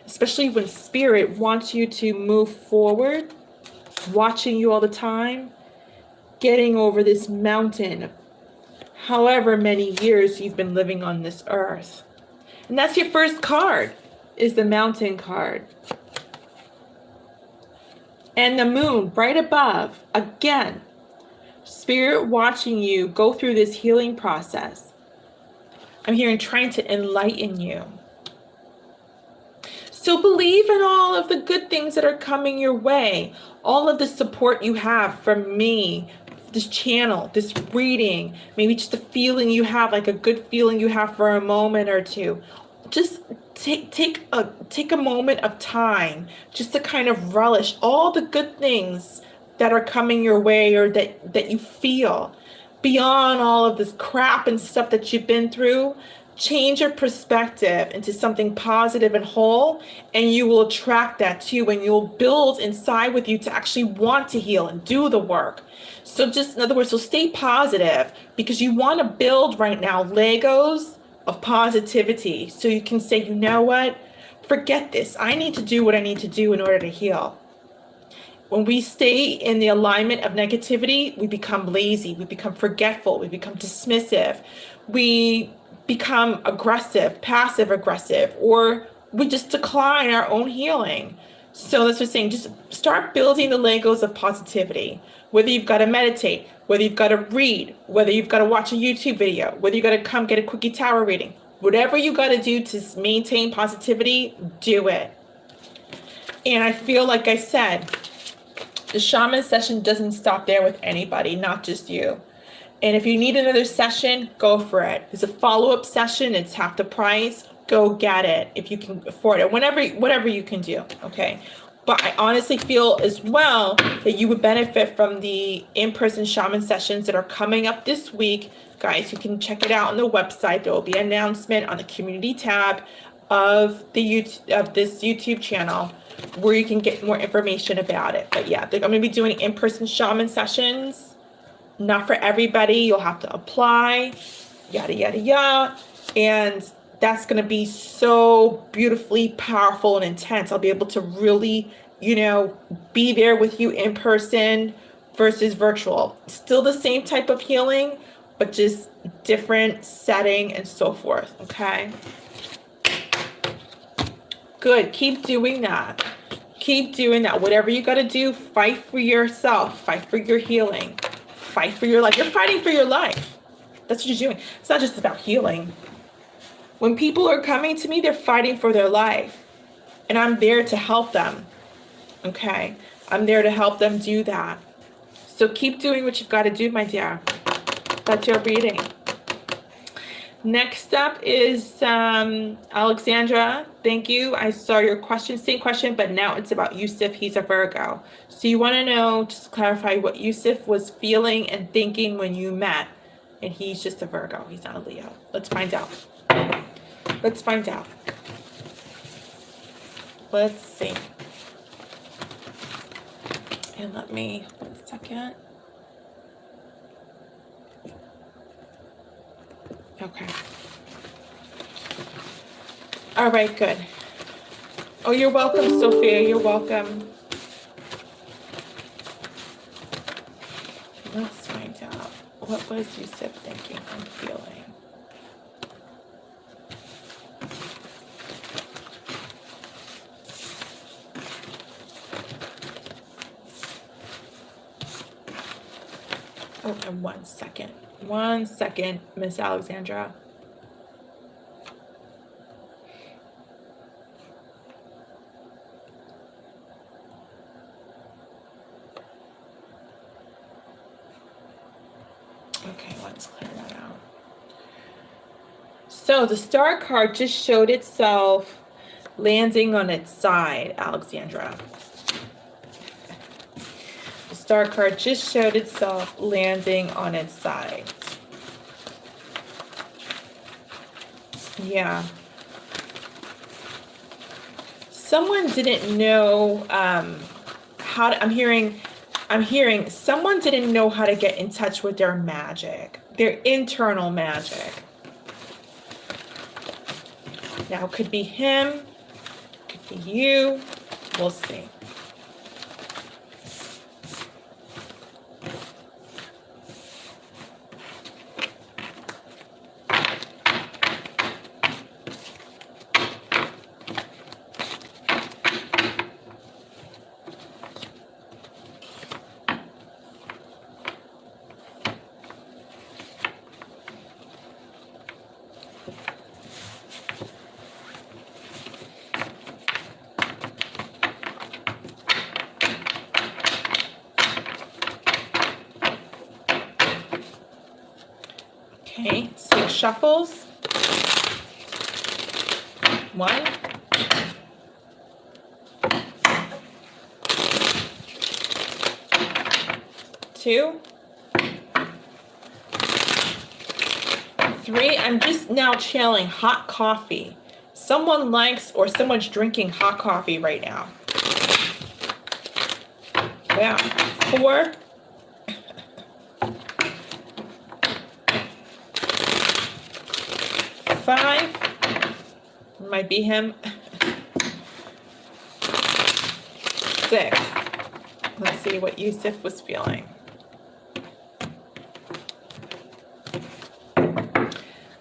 especially when Spirit wants you to move forward, watching you all the time, getting over this mountain of however many years you've been living on this earth. And that's your first card, is the mountain card. And the moon right above, again, Spirit watching you go through this healing process. I'm hearing trying to enlighten you. So believe in all of the good things that are coming your way, all of the support you have from me, this channel, this reading, maybe just a feeling you have, like a good feeling you have for a moment or two. Just take a moment of time just to kind of relish all the good things that are coming your way, or that you feel beyond all of this crap and stuff that you've been through. Change your perspective into something positive and whole, and you will attract that to you, and you'll build inside with you to actually want to heal and do the work. So just, in other words, so stay positive, because you want to build right now Legos of positivity, so you can say, you know what, forget this. I need to do what I need to do in order to heal. When we stay in the alignment of negativity, we become lazy, we become forgetful, we become dismissive, we become aggressive, passive aggressive, or we just decline our own healing. So that's what I'm saying, just start building the Legos of positivity. Whether you've got to meditate, whether you've got to read, whether you've got to watch a YouTube video, whether you got to come get a Quickie tarot reading, whatever you got to do to maintain positivity, do it. And I feel like I said, the shaman session doesn't stop there with anybody, not just you. And if you need another session, go for it. It's a follow-up session. It's half the price. Go get it if you can afford it. Whatever you can do, okay? But I honestly feel as well that you would benefit from the in-person shaman sessions that are coming up this week. Guys, you can check it out on the website. There will be an announcement on the community tab of this YouTube channel where you can get more information about it. But yeah, I'm going to be doing in-person shaman sessions. Not for everybody. You'll have to apply, yada, yada, yada. And that's going to be so beautifully powerful and intense. I'll be able to really, be there with you in person versus virtual. Still the same type of healing, but just different setting and so forth. Okay. Good. Keep doing that. Keep doing that. Whatever you got to do, fight for yourself. Fight for your healing. Fight for your life. You're fighting for your life. That's what you're doing. It's not just about healing. When people are coming to me, they're fighting for their life. And I'm there to help them. Okay? I'm there to help them do that. So keep doing what you've got to do, my dear. That's your reading. Next up is Alexandra. Thank you. I saw your question, same question, but now it's about Yusuf. He's a Virgo. So you want to know, just to clarify, what Yusuf was feeling and thinking when you met. And he's just a Virgo. He's not a Leo. Let's find out. Let's find out. Let's see. And let me, 1 second. Okay. All right, good. Oh, you're welcome, Sophia. You're welcome. Let's find out. What was Yusuf thinking and feeling? Oh, and 1 second. 1 second, Miss Alexandra. Okay, let's clear that out. So the star card just showed itself landing on its side, Alexandra. The star card just showed itself landing on its side. Yeah. Someone didn't know how to, I'm hearing someone didn't know how to get in touch with their magic, their internal magic. Now, it could be him, could be you, we'll see. Okay, 6 shuffles. 1. 2. 3. I'm just now channeling hot coffee. Someone likes or someone's drinking hot coffee right now. Yeah. 4. 5. Might be him. 6. Let's see what Yusuf was feeling.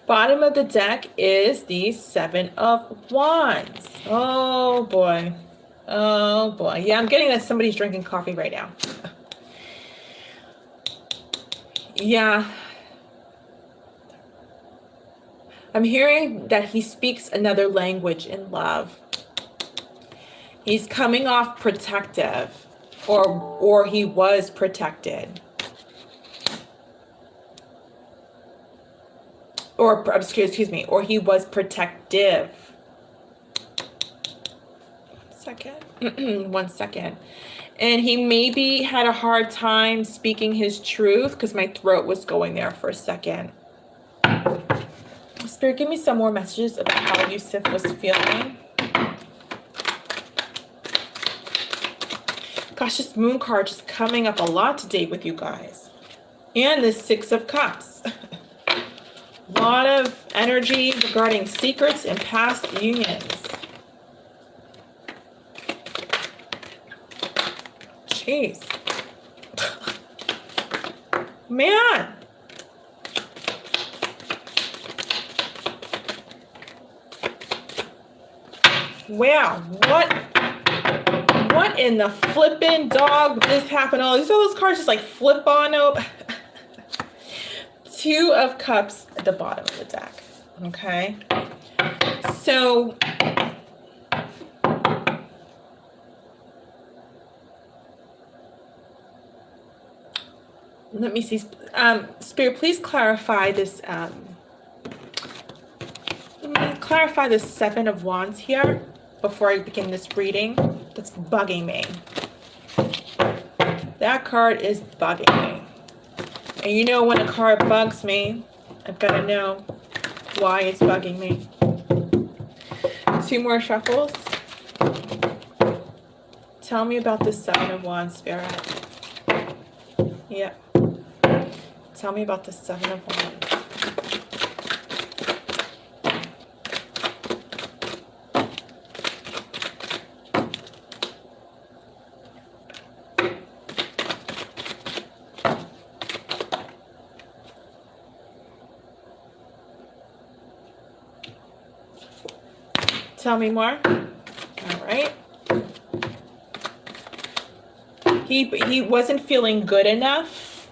Bottom of the deck is the 7 of Wands. Oh boy. Oh boy. Yeah, I'm getting that somebody's drinking coffee right now. Yeah. I'm hearing that he speaks another language in love. He's coming off protective, or he was protected. Or excuse me, or he was protective. 1 second. 1 second. And he maybe had a hard time speaking his truth because my throat was going there for a second. Spirit, give me some more messages about how Yusuf was feeling. Gosh, this moon card just coming up a lot today with you guys. And the 6 of Cups. A lot of energy regarding secrets and past unions. Jeez. Man. Wow, what in the flippin' dog this happened? Oh, these are those cards just like flip on over. 2 of Cups at the bottom of the deck. Okay. So let me see. Spirit, please clarify this. Let me clarify the Seven of Wands here before I begin this reading. That's bugging me. That card is bugging me. And you know when a card bugs me, I've got to know why it's bugging me. 2 more shuffles. Tell me about the Seven of Wands, Spirit. Yeah. Tell me about the Seven of Wands. Tell me more. All right. He wasn't feeling good enough.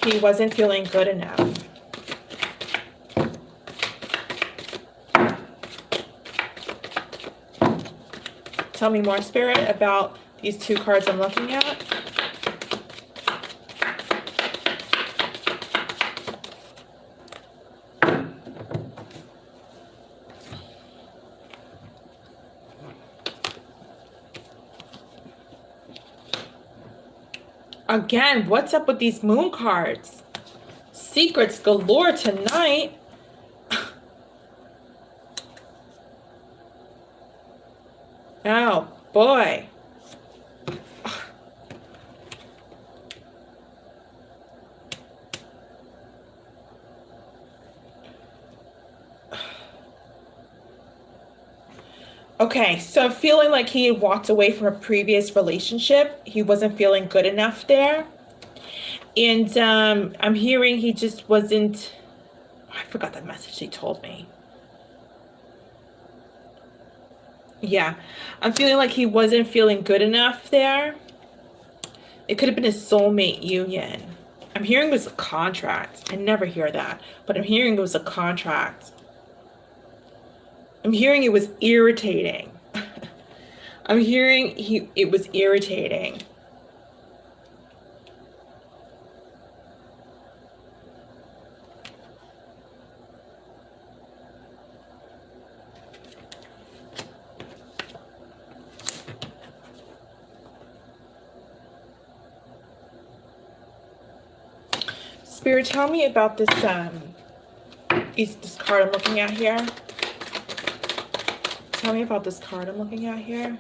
He wasn't feeling good enough. Tell me more, Spirit, about these 2 cards I'm looking at. Again, what's up with these moon cards? Secrets galore tonight. Oh, boy. Okay, so feeling like he had walked away from a previous relationship. He wasn't feeling good enough there. And I'm hearing he just wasn't... I forgot the message he told me. Yeah, I'm feeling like he wasn't feeling good enough there. It could have been a soulmate union. I'm hearing it was a contract. I never hear that, but I'm hearing it was a contract. I'm hearing it was irritating. I'm hearing it was irritating. Spirit, tell me about this this card I'm looking at here. Tell me about this card I'm looking at here.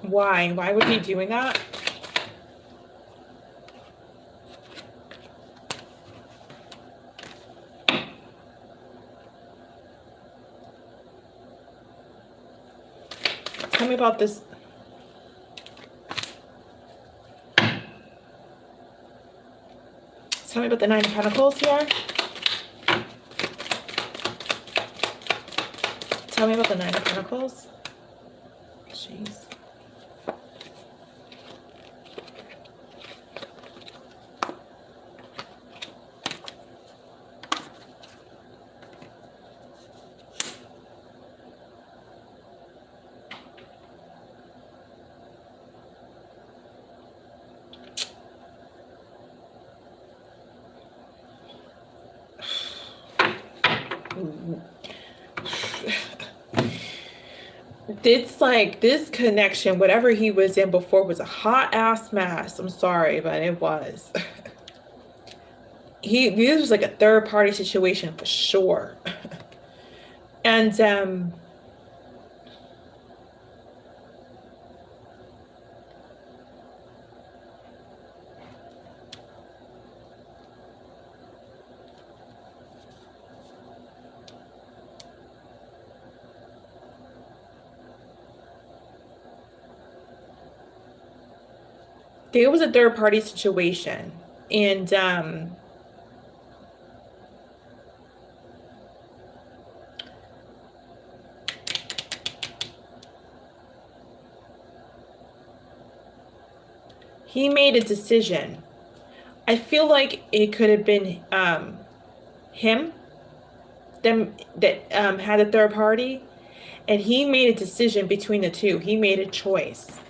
Why? Why was he doing that? Tell me about this. Tell me about the Nine of Pentacles here. Tell me about the Nine of Pentacles. Jeez. It's like this connection, whatever he was in before, was a hot ass mess. I'm sorry, but it was. This was like a third party situation for sure. And it was a third party situation. And he made a decision. I feel like it could have been him that had a third party, and he made a decision between the two. He made a choice.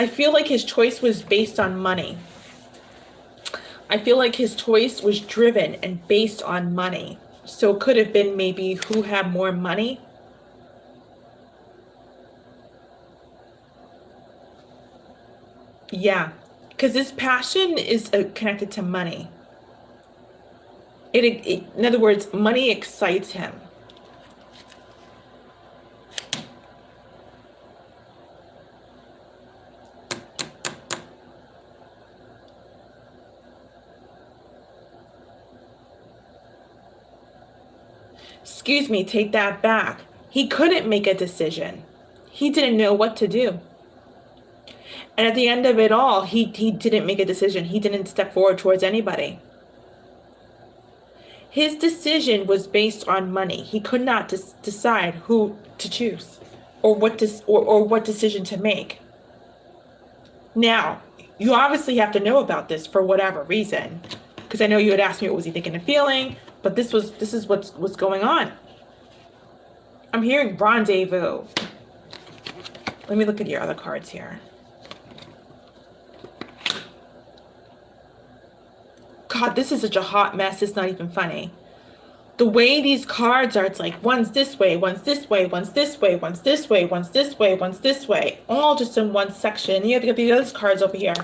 I feel like his choice was based on money. I feel like his choice was driven and based on money. So it could have been maybe who had more money. Yeah, because his passion is connected to money. In other words, money excites him. Excuse me, take that back. He couldn't make a decision. He didn't know what to do. And at the end of it all, he didn't make a decision. He didn't step forward towards anybody. His decision was based on money. He could not decide who to choose or what decision to make. Now, you obviously have to know about this for whatever reason, because I know you had asked me what was he thinking and feeling, but this is what's going on. I'm hearing rendezvous. Let me look at your other cards here. God, this is such a hot mess. It's not even funny. The way these cards are, it's like one's this way, one's this way, one's this way, one's this way, one's this way, one's this way, all just in one section. You have to get these other cards over here.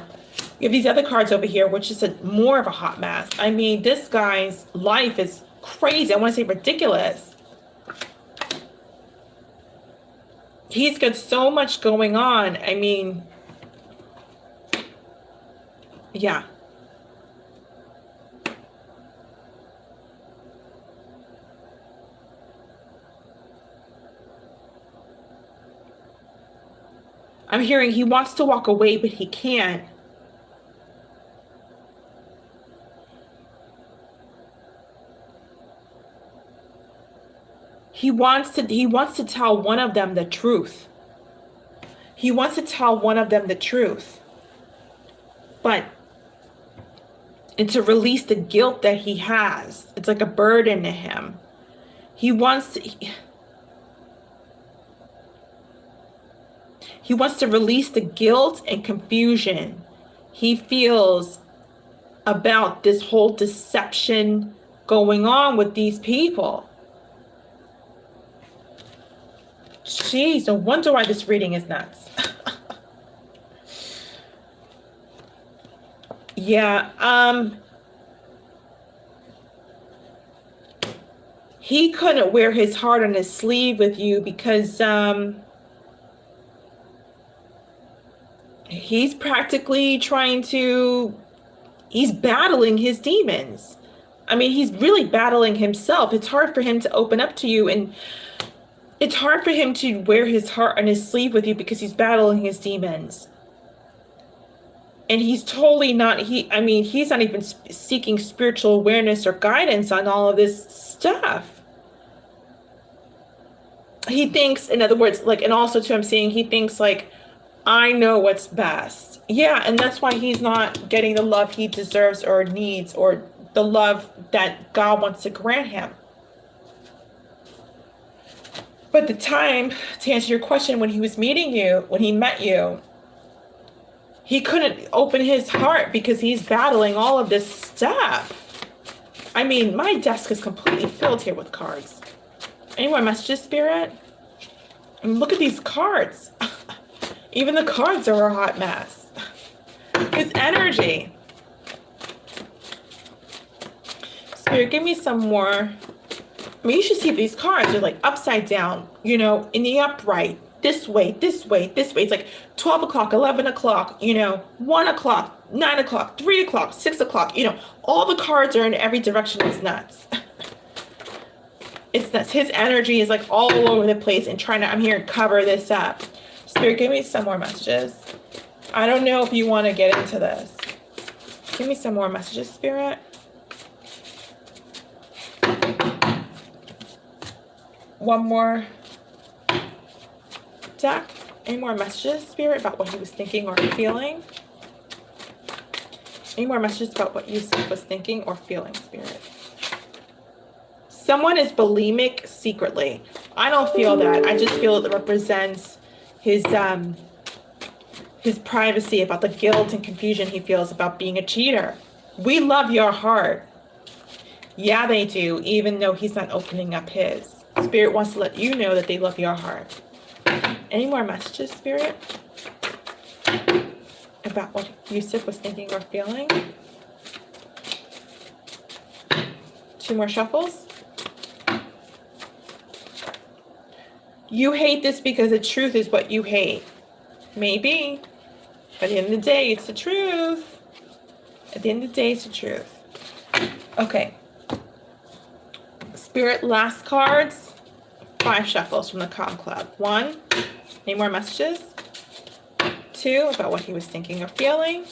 You have these other cards over here, which is more of a hot mess. I mean, this guy's life is crazy. I want to say ridiculous. He's got so much going on. I mean, yeah. I'm hearing he wants to walk away, but he can't. He wants to tell one of them the truth. He wants to tell one of them the truth. But and to release the guilt that he has. It's like a burden to him. He wants to release the guilt and confusion he feels about this whole deception going on with these people. Jeez, no wonder why this reading is nuts. Yeah, he couldn't wear his heart on his sleeve with you because he's practically he's battling his demons. I mean, he's really battling himself. It's hard for him to open up to you, and it's hard for him to wear his heart on his sleeve with you because he's battling his demons. And he's totally not, he's not even seeking spiritual awareness or guidance on all of this stuff. He thinks, in other words, like, and also too, I'm seeing, he thinks like, I know what's best. Yeah, and that's why he's not getting the love he deserves or needs, or the love that God wants to grant him. But the time, to answer your question, when he was meeting you, when he met you, he couldn't open his heart because he's battling all of this stuff. I mean, my desk is completely filled here with cards. Any more messages, Spirit? And look at these cards. Even the cards are a hot mess. His energy. Spirit, give me some more. I mean, you should see these cards. They're like upside down, you know, in the upright. This way, this way, this way. It's like 12 o'clock, 11 o'clock, you know, 1 o'clock, 9 o'clock, 3 o'clock, 6 o'clock. You know, all the cards are in every direction. It's nuts. It's nuts. His energy is like all over the place and trying to, I'm here to cover this up. Spirit, give me some more messages. I don't know if you want to get into this. Give me some more messages, Spirit. One more deck. Any more messages, Spirit, about what he was thinking or feeling? Any more messages about what you was thinking or feeling, Spirit? Someone is bulimic secretly. I don't feel that. I just feel it represents his his privacy, about the guilt and confusion he feels about being a cheater. We love your heart. Yeah, they do, even though he's not opening up his. Spirit wants to let you know that they love your heart. Any more messages, Spirit? About what Yusuf was thinking or feeling? 2 more shuffles. You hate this because the truth is what you hate. Maybe. But at the end of the day, it's the truth. At the end of the day, it's the truth. Okay. Spirit, last cards. 5 shuffles from the Calm Club. 1. Any more messages? 2. About what he was thinking or feeling.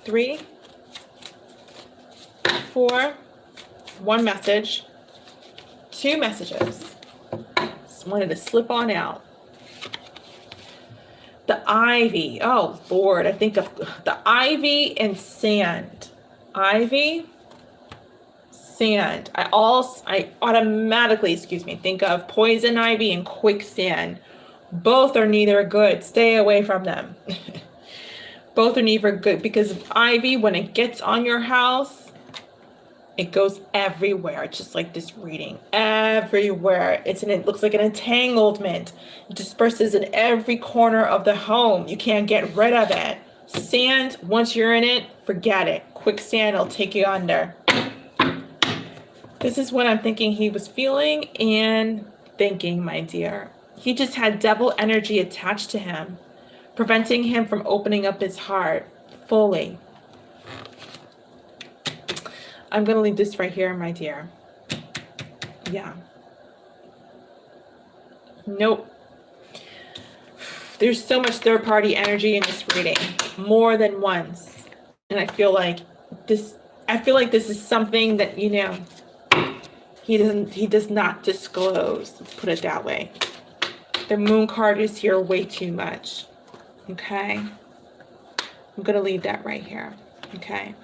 3. 4. 1 message. 2 messages. Just wanted to slip on out. The ivy. Oh, Lord. I think of the ivy and sand. Ivy, sand. I automatically, think of poison ivy and quicksand. Both are neither good. Stay away from them. Both are neither good, because ivy, when it gets on your house, it goes everywhere. It's just like this reading. Everywhere. It looks like an entanglement. It disperses in every corner of the home. You can't get rid of it. Sand, once you're in it, forget it. Quicksand will take you under. This is what I'm thinking he was feeling and thinking, my dear. He just had devil energy attached to him, preventing him from opening up his heart fully. I'm going to leave this right here, my dear. Yeah. Nope. There's so much third-party energy in this reading, more than once. And I feel like this is something that, he does not disclose. Let's put it that way. The moon card is here way too much. Okay? I'm going to leave that right here. Okay?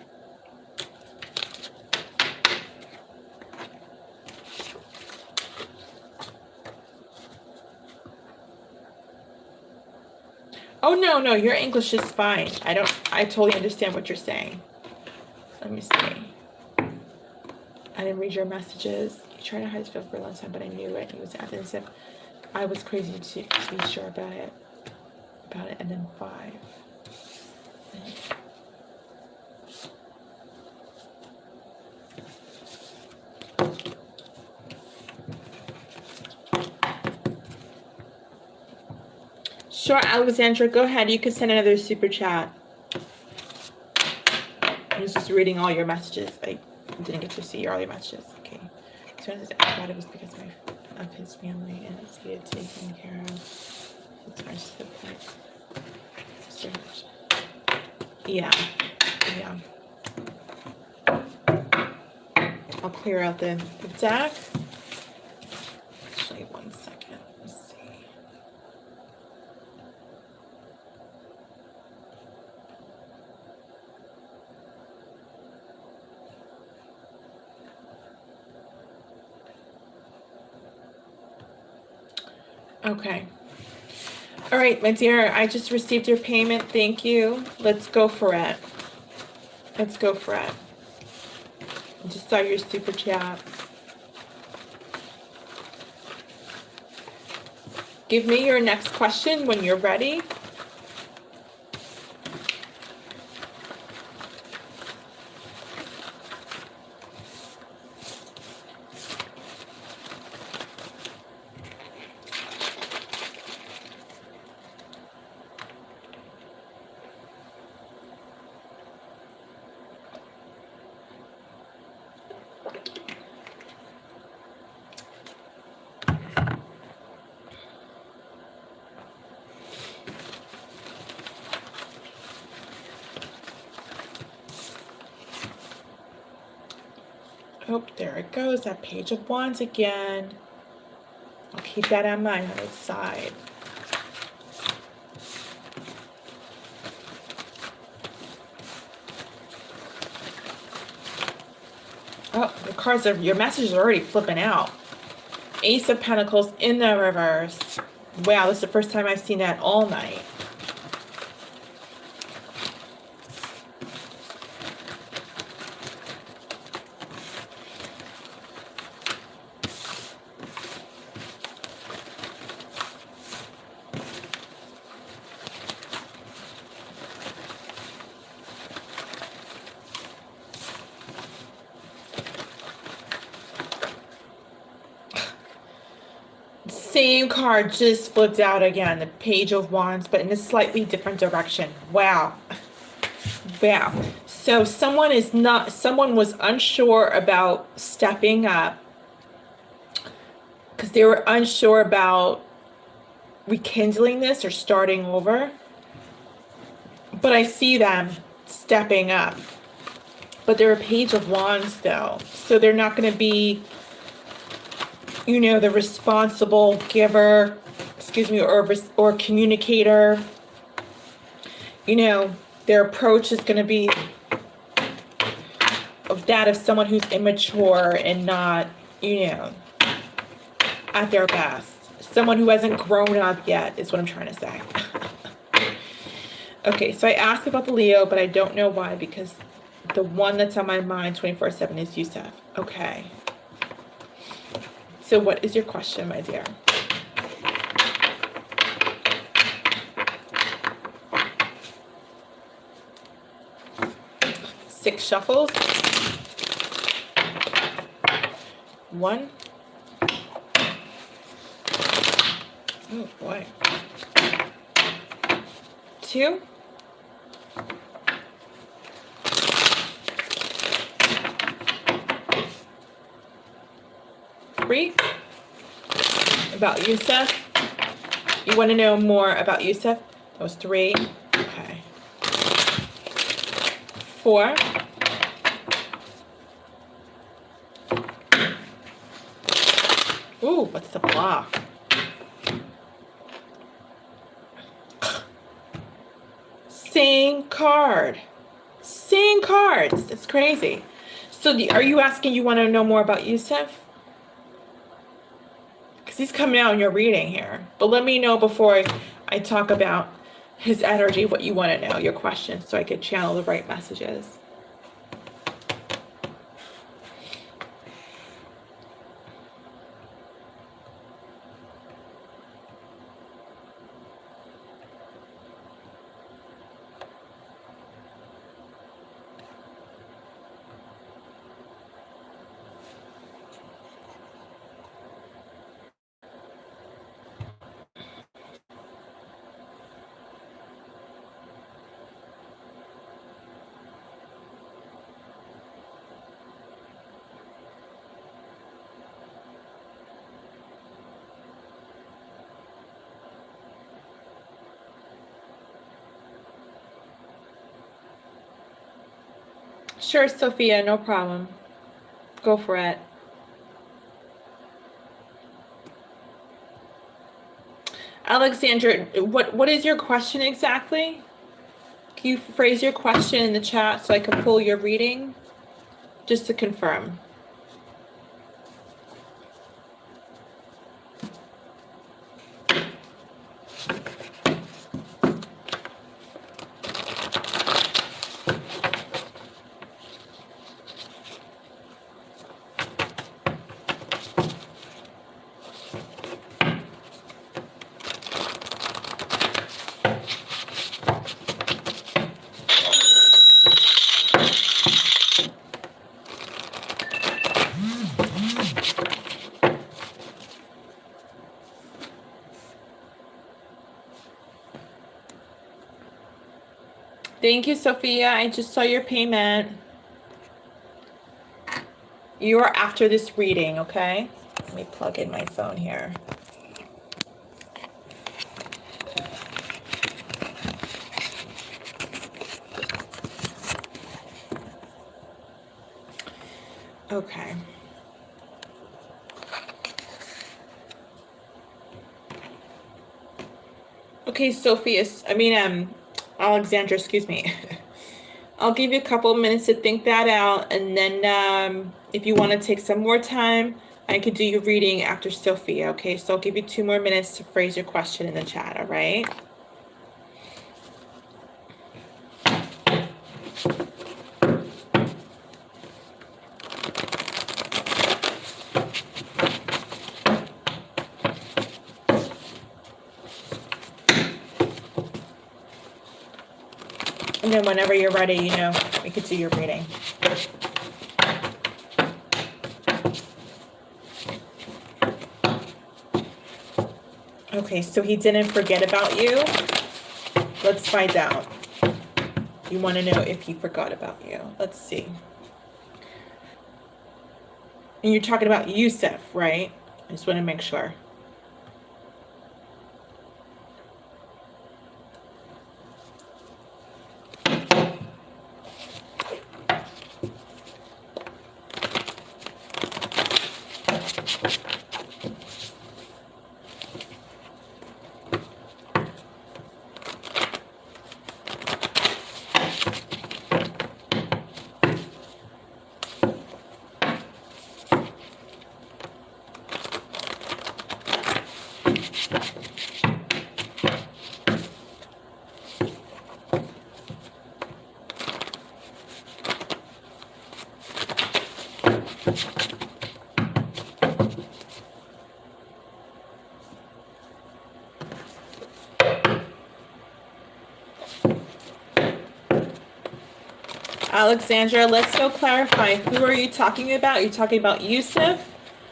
Oh, no, your English is fine. I totally understand what you're saying. Let me see. I didn't read your messages. You tried to hide his feel for a long time, but I knew it. He was acting as if I was crazy to be sure about it. And then 5. Sure, Alexandra, go ahead. You can send another super chat. I was just reading all your messages. I didn't get to see all your messages. Okay. So I thought it was because of his family and he had taken care of. Yeah. I'll clear out the deck. Actually, 1 second. Let's see. Okay. All right, my dear, I just received your payment. Thank you. Let's go for it. I just saw your super chat. Give me your next question when you're ready. Oh, there it goes, that Page of Wands again. I'll keep that in mind on its side. Oh, the cards of your messages are already flipping out. Ace of Pentacles in the reverse. Wow, this is the first time I've seen that all night. Same card just flipped out again, the Page of Wands, but in a slightly different direction. Wow. Wow. So someone was unsure about stepping up because they were unsure about rekindling this or starting over. But I see them stepping up. But they're a Page of Wands though. So they're not going to be, you know, the responsible giver, excuse me, or communicator. You know, their approach is going to be of that of someone who's immature and not, you know, at their best. Someone who hasn't grown up yet is what I'm trying to say. Okay, so I asked about the Leo, but I don't know why, because the one that's on my mind 24/7 is Yusuf. Okay. So what is your question, my dear? Six shuffles. One. Oh boy. Two. Three. About Yusuf. You want to know more about Yusuf? That was three. Okay. Four. Ooh, what's the block? Same card. Same cards. It's crazy. So are you asking, you want to know more about Yusuf? Because he's coming out in your reading here. But let me know before I talk about his energy, what you want to know, your questions, so I could channel the right messages. Sure, Sophia, no problem. Go for it. Alexandra, what is your question exactly? Can you phrase your question in the chat so I can pull your reading? Just to confirm. Thank you, Sophia. I just saw your payment. You are after this reading, okay? Let me plug in my phone here. Okay. Okay, Sophia, Alexandra, excuse me. I'll give you a couple of minutes to think that out, and then if you want to take some more time, I could do your reading after Sophia, okay? So I'll give you 2 more minutes to phrase your question in the chat, all right? And then whenever you're ready, you know, we could do your reading. Okay, so he didn't forget about you. Let's find out. You want to know if he forgot about you. Let's see. And you're talking about Yusuf, right? I just want to make sure. Alexandra, let's go clarify. Who are you talking about? Are you talking about Yusuf?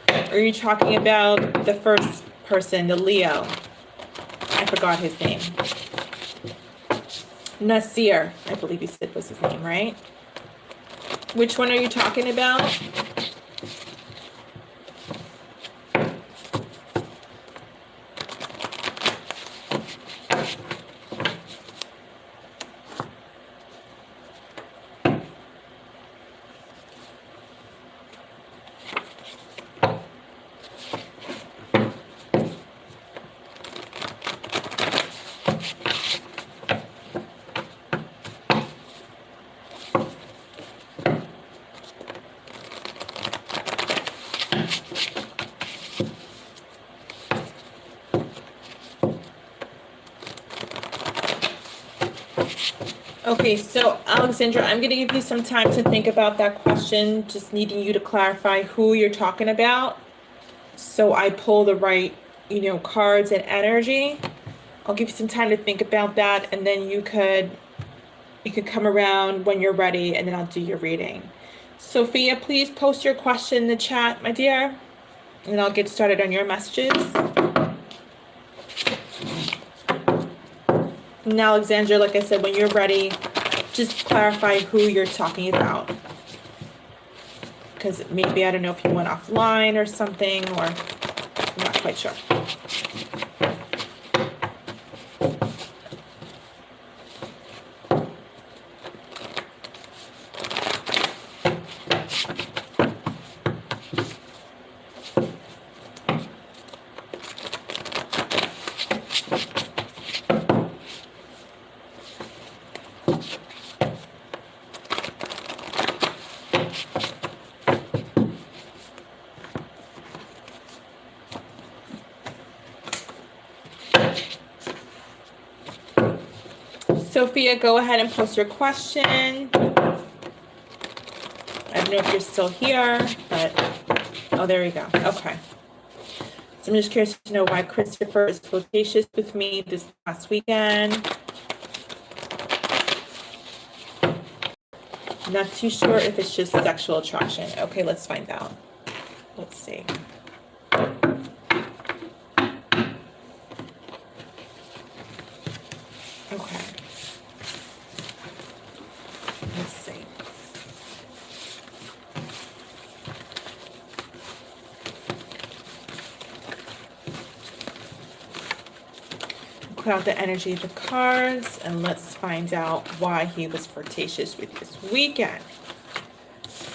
Or are you talking about the first person, the Leo? I forgot his name. Nasir, I believe you said was his name, right? Which one are you talking about? Okay, so Alexandra, I'm going to give you some time to think about that question, just needing you to clarify who you're talking about. So I pull the right, cards and energy. I'll give you some time to think about that, and then you could come around when you're ready, and then I'll do your reading. Sophia, please post your question in the chat, my dear, and I'll get started on your messages. And Alexandra, like I said, when you're ready, just clarify who you're talking about. Because maybe, I don't know if you went offline or something, or I'm not quite sure. Sophia, go ahead and post your question. I don't know if you're still here, but, oh, there you go. Okay. So I'm just curious to know why Christopher is flirtatious with me this past weekend. Not too sure if it's just sexual attraction. Okay, let's find out. Let's see. Okay. Let's see. Clear out the energy of the cards, and let's find out why he was flirtatious with this weekend.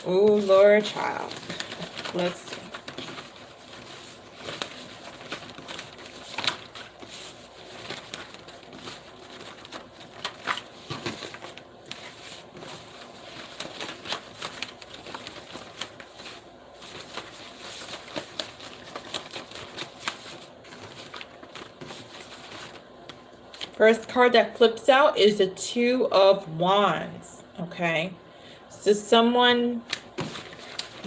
Oh, Lord, child. Let's see. First card that flips out is the Two of Wands, okay? So someone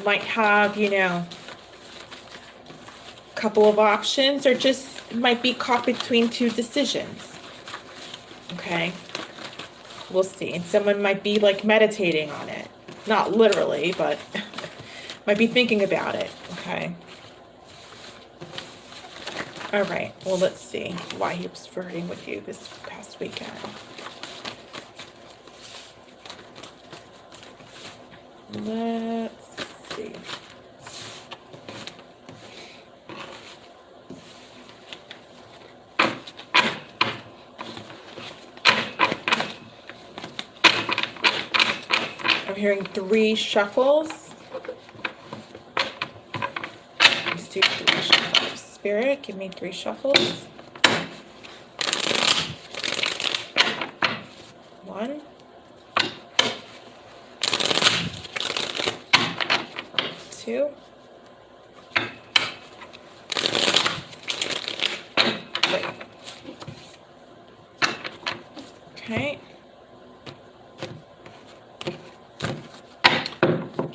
might have, a couple of options, or just might be caught between two decisions, okay? We'll see. And someone might be like meditating on it. Not literally, but might be thinking about it, okay? All right, well, let's see why he was flirting with you this past weekend. Let's see. I'm hearing 3 shuffles. Let's do 3 shuffles. Spirit, give me 3 shuffles. 1. 2. 3. Okay.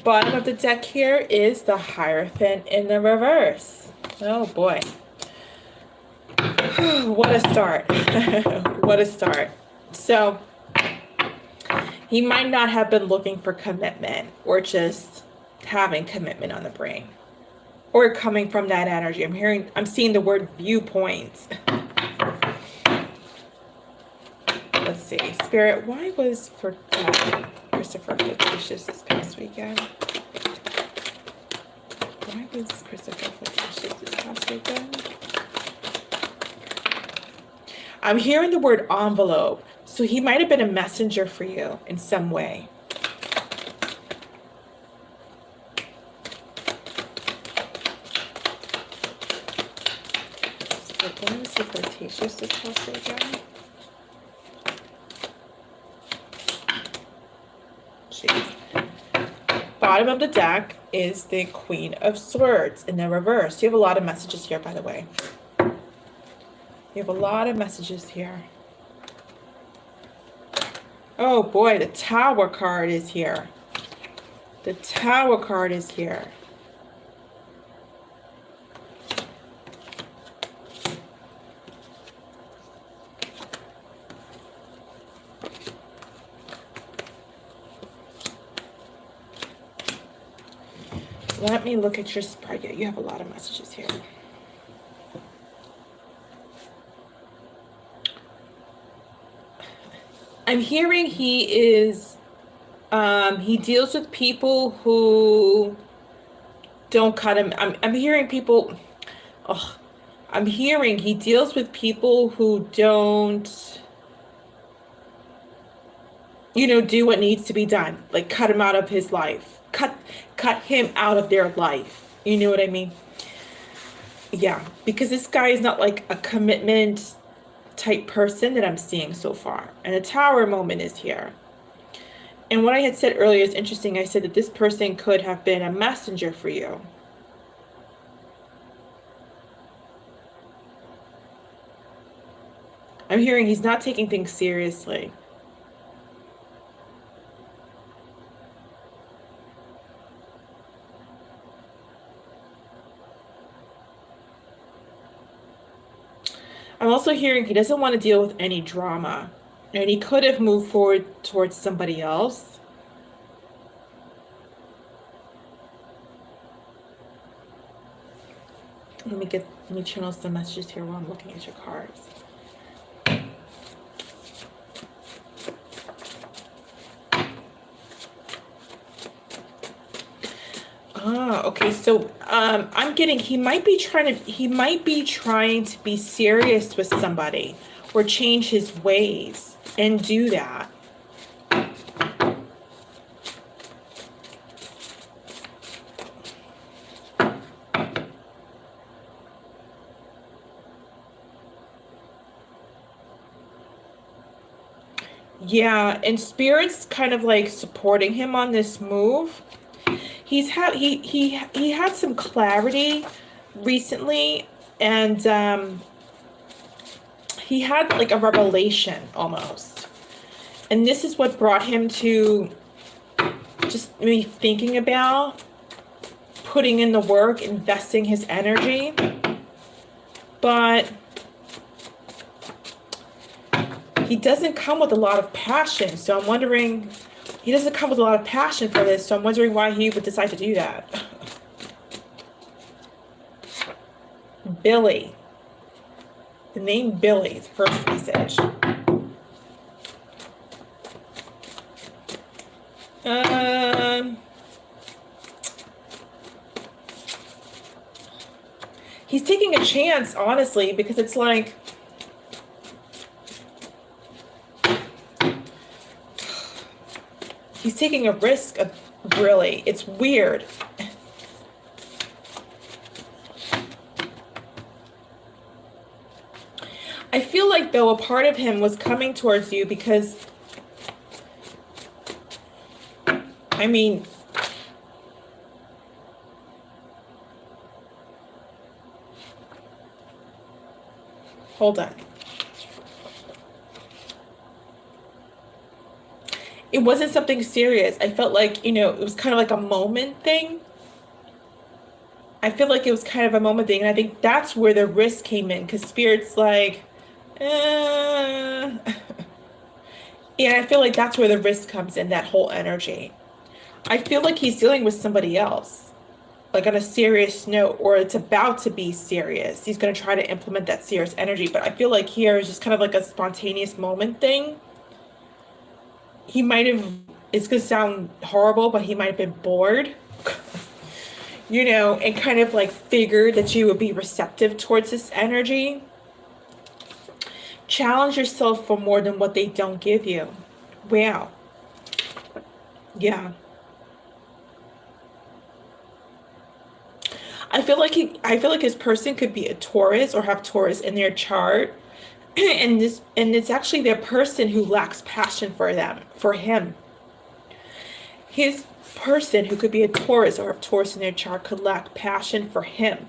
Bottom of the deck here is the Hierophant in the reverse. Oh boy. What a start. What a start. So he might not have been looking for commitment or just having commitment on the brain or coming from that energy. I'm seeing the word viewpoint. Let's see. Spirit, why was Christopher flirtatious this past weekend? Why was Christopher flirtatious this past weekend? I'm hearing the word envelope. So he might have been a messenger for you in some way. So why was he flirtatious this past weekend? Jeez. Bottom of the deck is the Queen of Swords in the reverse. You have a lot of messages here, by the way. You have a lot of messages here. Oh boy, the Tower card is here. The Tower card is here. Let me look at your spread. You have a lot of messages here. I'm hearing he is, he deals with people who don't cut him. I'm hearing people, I'm hearing he deals with people who don't, you know, do what needs to be done. Like cut him out of his life. Cut him out of their life. You know what I mean? Yeah, because this guy is not like a commitment type person that I'm seeing so far. And a Tower moment is here. And what I had said earlier is interesting. I said that this person could have been a messenger for you. I'm hearing he's not taking things seriously. I'm also hearing he doesn't want to deal with any drama. And he could have moved forward towards somebody else. Let me channel some messages here while I'm looking at your cards. Okay, so I'm getting he might be trying to be serious with somebody or change his ways and do that. Yeah, and Spirit's kind of like supporting him on this move. He had some clarity recently, and he had like a revelation almost. And this is what brought him to just maybe thinking about putting in the work, investing his energy. But he doesn't come with a lot of passion, so I'm wondering, he doesn't come with a lot of passion for this, so I'm wondering why he would decide to do that. Billy. The name Billy, first message. He's taking a chance, honestly, because it's like, he's taking a risk of, really, it's weird. I feel like, though, a part of him was coming towards you because, I mean, hold on. It wasn't something serious. I felt like, you know, it was kind of like a moment thing. I feel like it was kind of a moment thing, and I think that's where the risk came in, because Spirit's like, yeah, I feel like that's where the risk comes in, that whole energy. I feel like he's dealing with somebody else, like on a serious note, or it's about to be serious. He's going to try to implement that serious energy, but I feel like here is just kind of like a spontaneous moment thing. He might have, it's going to sound horrible, but he might have been bored, you know, and kind of like figured that you would be receptive towards this energy. Challenge yourself for more than what they don't give you. Wow. Yeah. I feel like his person could be a Taurus or have Taurus in their chart. And it's actually their person who lacks passion for him. His person, who could be a Taurus or have Taurus in their chart, could lack passion for him.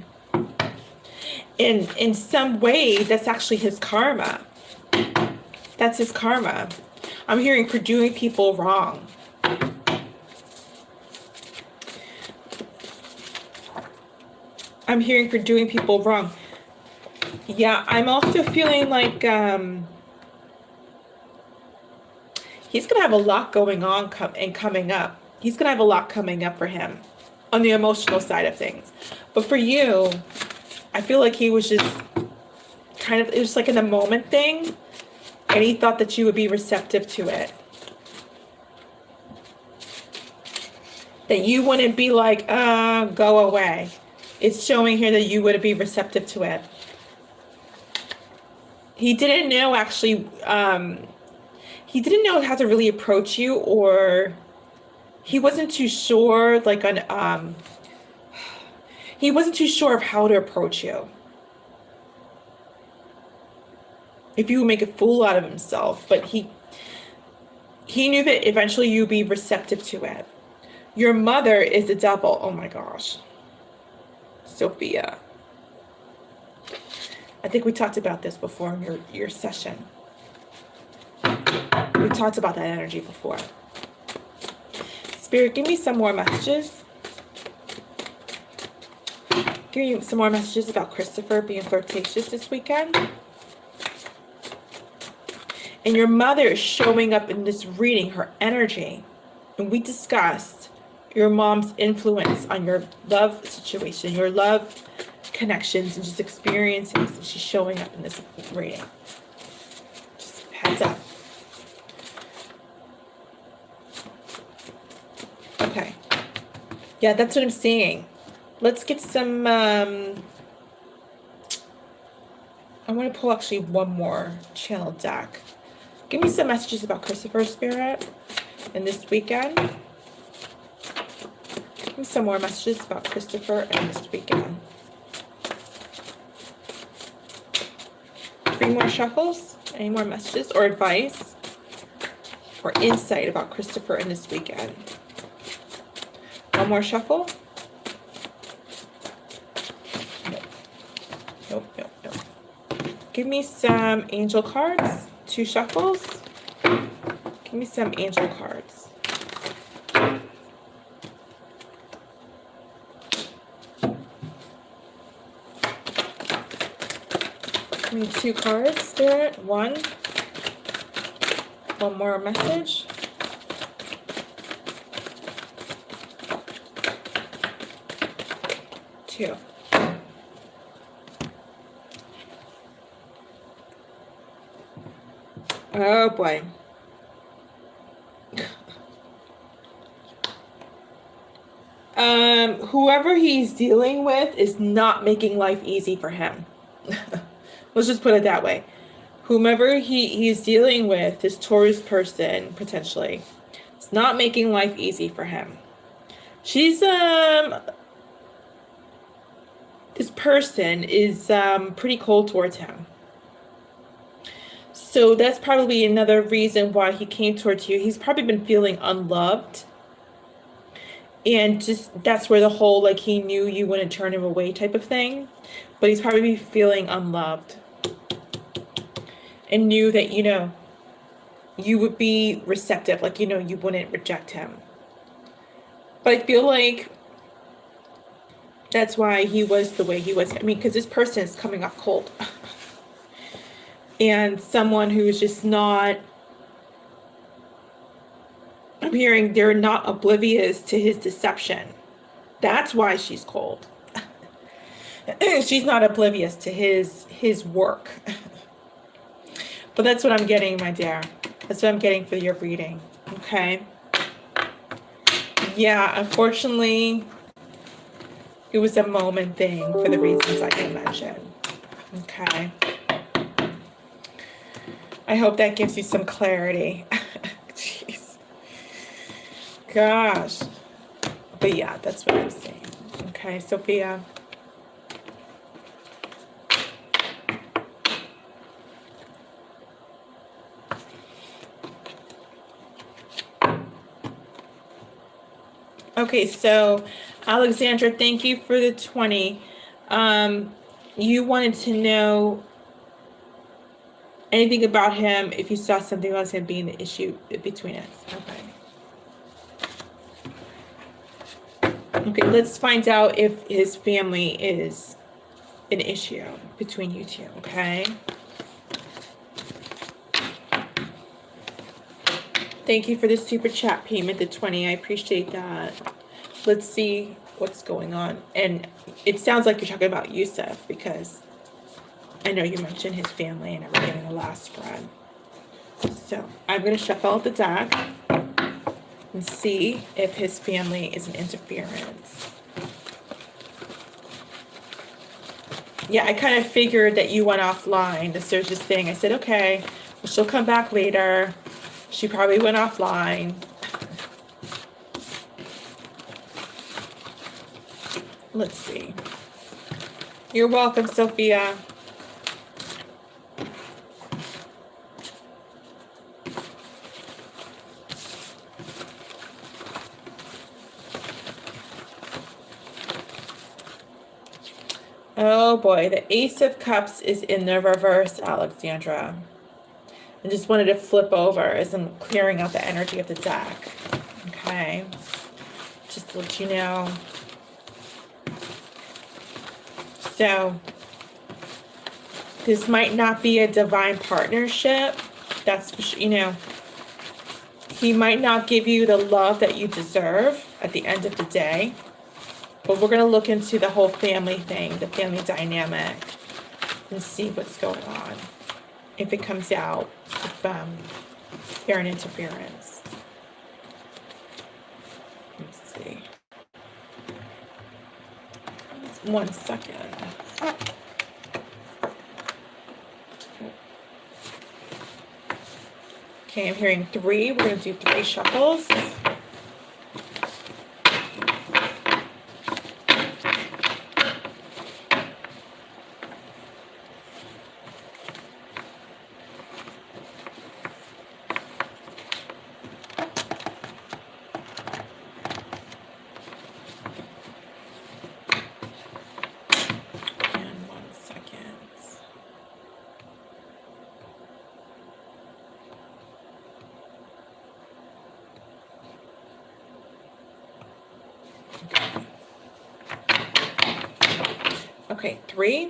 In some way, that's actually his karma. That's his karma. I'm hearing for doing people wrong. I'm hearing for doing people wrong. Yeah, I'm also feeling like he's going to have a lot going on coming up. He's going to have a lot coming up for him on the emotional side of things. But for you, I feel like he was just kind of, it was like in a moment thing, and he thought that you would be receptive to it. That you wouldn't be like, go away. It's showing here that you would be receptive to it. He didn't know, actually, he didn't know how to really approach you, or he wasn't too sure, like, he wasn't too sure of how to approach you. If you would make a fool out of himself, but he knew that eventually you'd be receptive to it. Your mother is the devil. Oh my gosh. Sophia. I think we talked about this before in your session. We talked about that energy before. Spirit, give me some more messages. Give me some more messages about Christopher being flirtatious this weekend. And your mother is showing up in this reading, her energy. And we discussed your mom's influence on your love situation, your love connections, and just experiences. And she's showing up in this reading. Just heads up. Okay. Yeah, that's what I'm seeing. Let's get some, I want to pull actually one more channel deck. Give me some messages about Christopher, Spirit, in this weekend. Give me some more messages about Christopher in this weekend. 3 more shuffles. Any more messages or advice or insight about Christopher in this weekend? 1 more shuffle. Nope. Give me some angel cards. 2 shuffles. Give me some angel cards. Give me 2 cards, Spirit. 1. 1 more message. 2. Oh boy. Whoever he's dealing with is not making life easy for him. Let's just put it that way. Whomever he's dealing with, this Taurus person, potentially, it's not making life easy for him. She's, this person is, pretty cold towards him. So that's probably another reason why he came towards you. He's probably been feeling unloved. And just, that's where the whole, like, he knew you wouldn't turn him away type of thing. But he's probably feeling unloved. And knew that, you know, you would be receptive. Like, you know, you wouldn't reject him. But I feel like that's why he was the way he was. I mean, because this person is coming off cold. And someone who's just not, I'm hearing they're not oblivious to his deception. That's why she's cold. She's not oblivious to his work. But that's what I'm getting, my dear. That's what I'm getting for your reading. Okay. Yeah, unfortunately, it was a moment thing for the reasons like I mentioned. Okay. I hope that gives you some clarity. Jeez. Gosh. But yeah, that's what I'm saying. Okay, Sophia. Okay, so Alexandra, thank you for the 20. You wanted to know anything about him, if you saw something about him being the issue between us. Okay. Okay, let's find out if his family is an issue between you two, okay? Thank you for the super chat payment, the 20. I appreciate that. Let's see what's going on. And it sounds like you're talking about Yusuf, because I know you mentioned his family and everything in the last spread. So I'm going to shuffle out the deck and see if his family is an interference. Yeah, I kind of figured that you went offline. There's this thing. I said, okay, well, she'll come back later. She probably went offline. Let's see. You're welcome, Sophia. Oh boy, the Ace of Cups is in the reverse, Alexandra. I just wanted to flip over as I'm clearing out the energy of the deck. Okay. Just to let you know. So, this might not be a divine partnership. That's, you know, he might not give you the love that you deserve at the end of the day. But we're going to look into the whole family thing, the family dynamic, and see what's going on. If it comes out, if they're an interference. Let's see. 1 second. Okay, I'm hearing 3. We're going to do 3 shuffles. Okay, 3.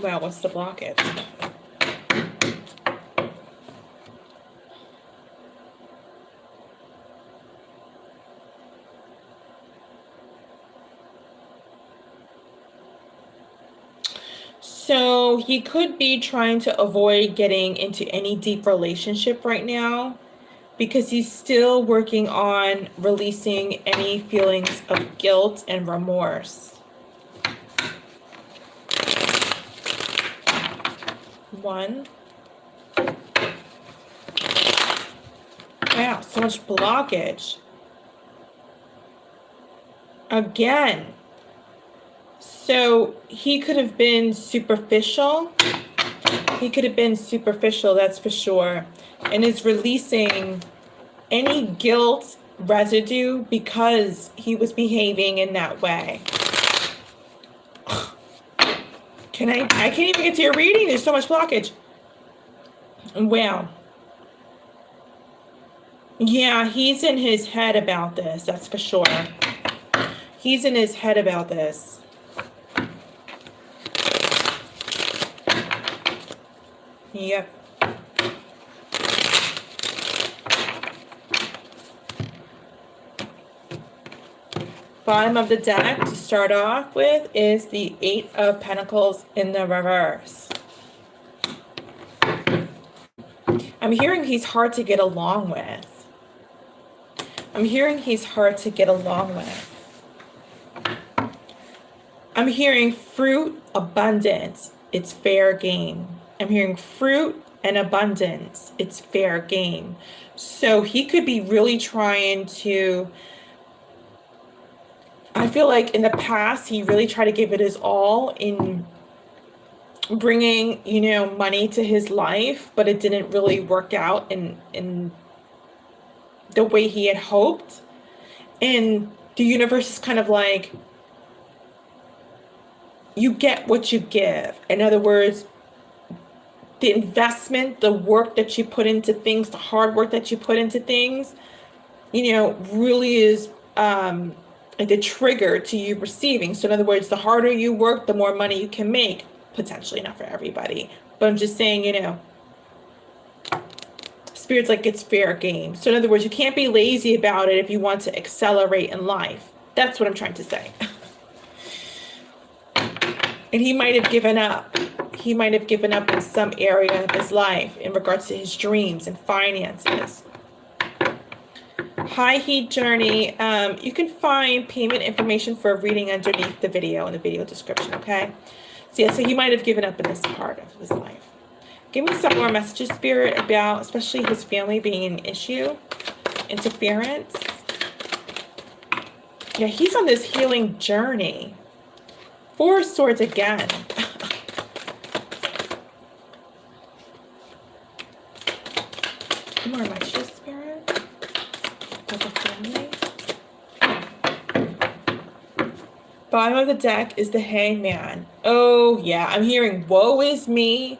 Wow, what's the blockage? So So he could be trying to avoid getting into any deep relationship right now because he's still working on releasing any feelings of guilt and remorse. One. Wow, so much blockage. Again. So he could have been superficial. He could have been superficial, that's for sure. And is releasing any guilt residue because he was behaving in that way. I can't even get to your reading. There's so much blockage. Wow. Yeah, he's in his head about this, that's for sure. He's in his head about this. Yep. Bottom of the deck to start off with is the Eight of Pentacles in the reverse. I'm hearing he's hard to get along with. I'm hearing he's hard to get along with. I'm hearing fruit, abundance, it's fair game. I'm hearing fruit and abundance, it's fair game. So he could be really trying to, I feel like in the past, he really tried to give it his all in bringing, you know, money to his life, but it didn't really work out in the way he had hoped. And the universe is kind of like, you get what you give. In other words, the investment, the work that you put into things, the hard work that you put into things, you know, really is the trigger to you receiving. So in other words, the harder you work, the more money you can make. Potentially not for everybody, but I'm just saying, you know, Spirit's like it's fair game. So in other words, you can't be lazy about it if you want to accelerate in life. That's what I'm trying to say. And he might have given up. He might have given up in some area of his life in regards to his dreams and finances. High Heat Journey. You can find payment information for a reading underneath the video in the video description, okay? So yeah, so he might have given up in this part of his life. Give me some more messages, Spirit, about especially his family being an issue. Interference. Yeah, he's on this healing journey. Four of Swords again. More messages, Spirit. About the family. Bottom of the deck is the Hangman. Oh, yeah. I'm hearing, woe is me.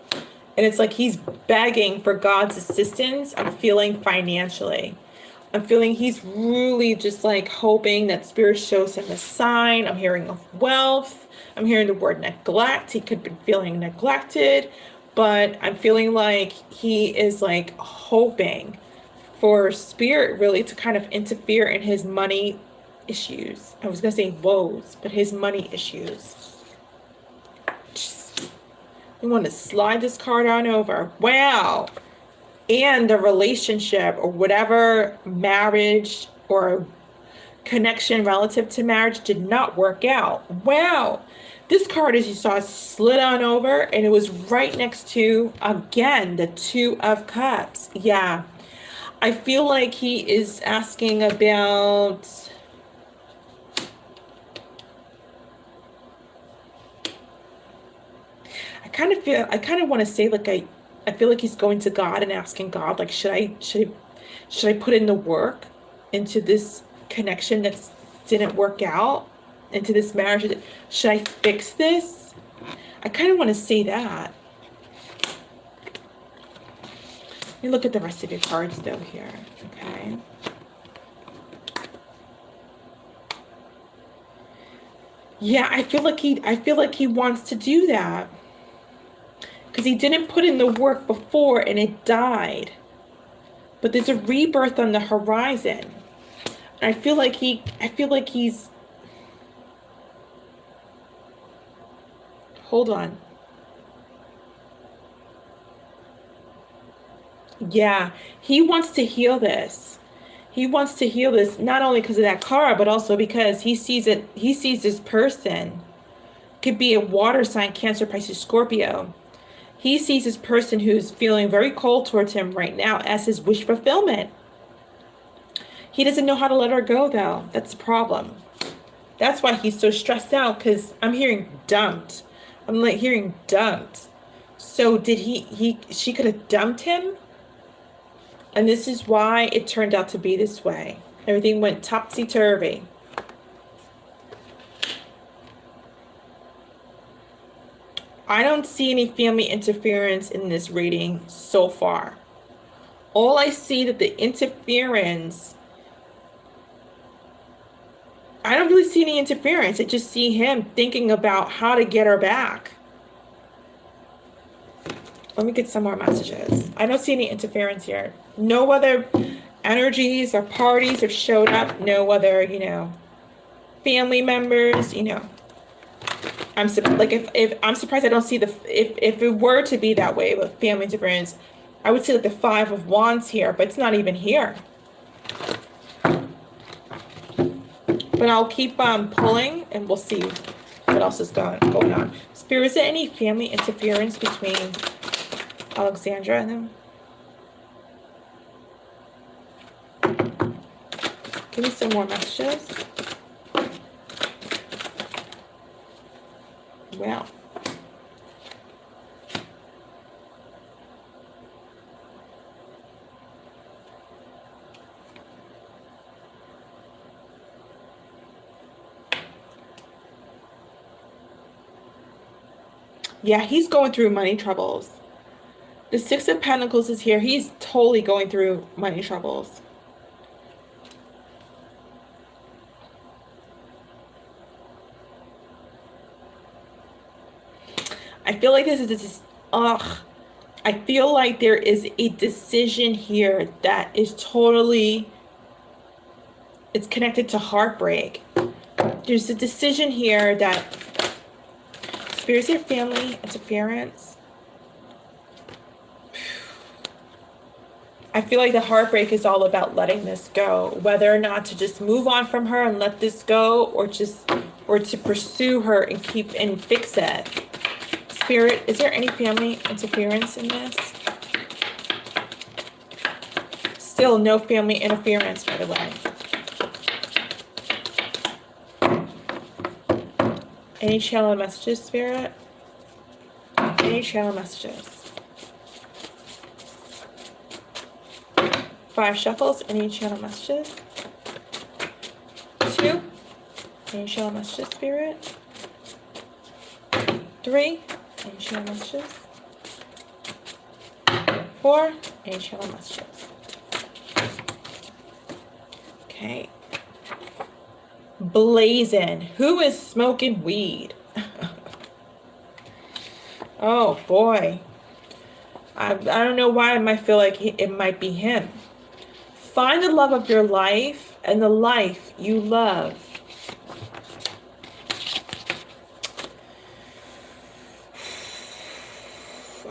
And it's like he's begging for God's assistance. I'm feeling financially. I'm feeling he's really just like hoping that Spirit shows him a sign. I'm hearing of wealth. I'm hearing the word neglect. He could be feeling neglected. But I'm feeling like he is like hoping for Spirit really to kind of interfere in his money issues. I was going to say woes, but his money issues. We want to slide this card on over. Wow. And the relationship or whatever marriage or connection relative to marriage did not work out. Wow. This card, as you saw, slid on over and it was right next to, again, the Two of Cups. Yeah. I feel like he is asking about... I kind of want to say like I feel like he's going to God and asking God like should I put in the work into this connection that didn't work out, into this marriage? Should I fix this? I kind of want to say that. Let me look at the rest of your cards though here. Okay. Yeah, I feel like he wants to do that. Because he didn't put in the work before and it died. But there's a rebirth on the horizon. And I feel like he's... Hold on. Yeah, he wants to heal this. He wants to heal this not only because of that card, but also because he sees it. He sees this person could be a water sign, Cancer, Pisces, Scorpio. He sees this person who's feeling very cold towards him right now as his wish fulfillment. He doesn't know how to let her go, though. That's the problem. That's why he's so stressed out, because I'm hearing dumped. I'm like hearing dumped. So did she could have dumped him? And this is why it turned out to be this way. Everything went topsy-turvy. I don't see any family interference in this reading so far. All I see that the interference, I don't really see any interference. I just see him thinking about how to get her back. Let me get some more messages. I don't see any interference here. No other energies or parties have showed up. No other, family members, I'm like if I'm surprised I don't see if it were to be that way with family interference, I would see like the 5 of Wands here, but it's not even here. But I'll keep pulling and we'll see what else is going on. Spirit, is there any family interference between Alexandra and them? Give me some more messages. Wow. Yeah, he's going through money troubles. The 6 of Pentacles is here. He's totally going through money troubles. I feel like this is just, I feel like there is a decision here that is totally, it's connected to heartbreak. There's a decision here that, Spirit, is there family interference? I feel like the heartbreak is all about letting this go, whether or not to just move on from her and let this go, or to pursue her and fix it. Spirit, is there any family interference in this? Still no family interference, by the way. Any channel messages, Spirit? Any channel messages? 5 shuffles. Any channel messages? 2. Any channel messages, Spirit? 3. Any channel messages? 4. Any channel messages? Okay. Blazing. Who is smoking weed? Oh boy. I don't know why I might feel like it might be him. Find the love of your life and the life you love.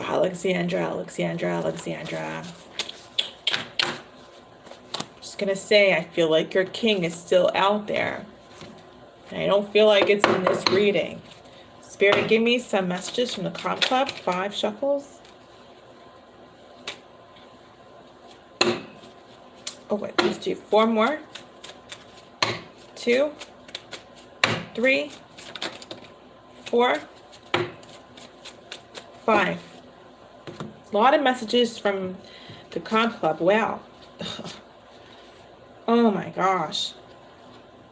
Alexandra. Just gonna say, I feel like your king is still out there. And I don't feel like it's in this reading. Spirit, give me some messages from the Calm Club. 5 shuffles. Oh wait, let's do 4 more. 2, 3, 4, 5. A lot of messages from the Calm Club. Wow. Oh my gosh.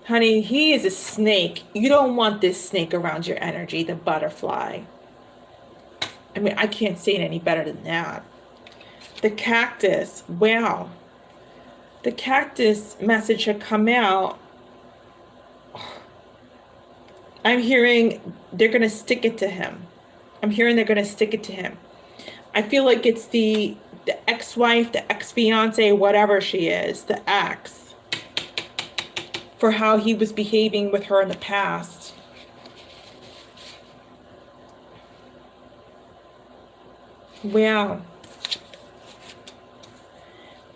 Honey, he is a snake. You don't want this snake around your energy, the butterfly. I mean, I can't say it any better than that. The cactus. Wow. The cactus message had come out. I'm hearing they're going to stick it to him. I'm hearing they're going to stick it to him. I feel like it's the ex-wife, the ex-fiance, whatever she is, the ex, for how he was behaving with her in the past. Wow.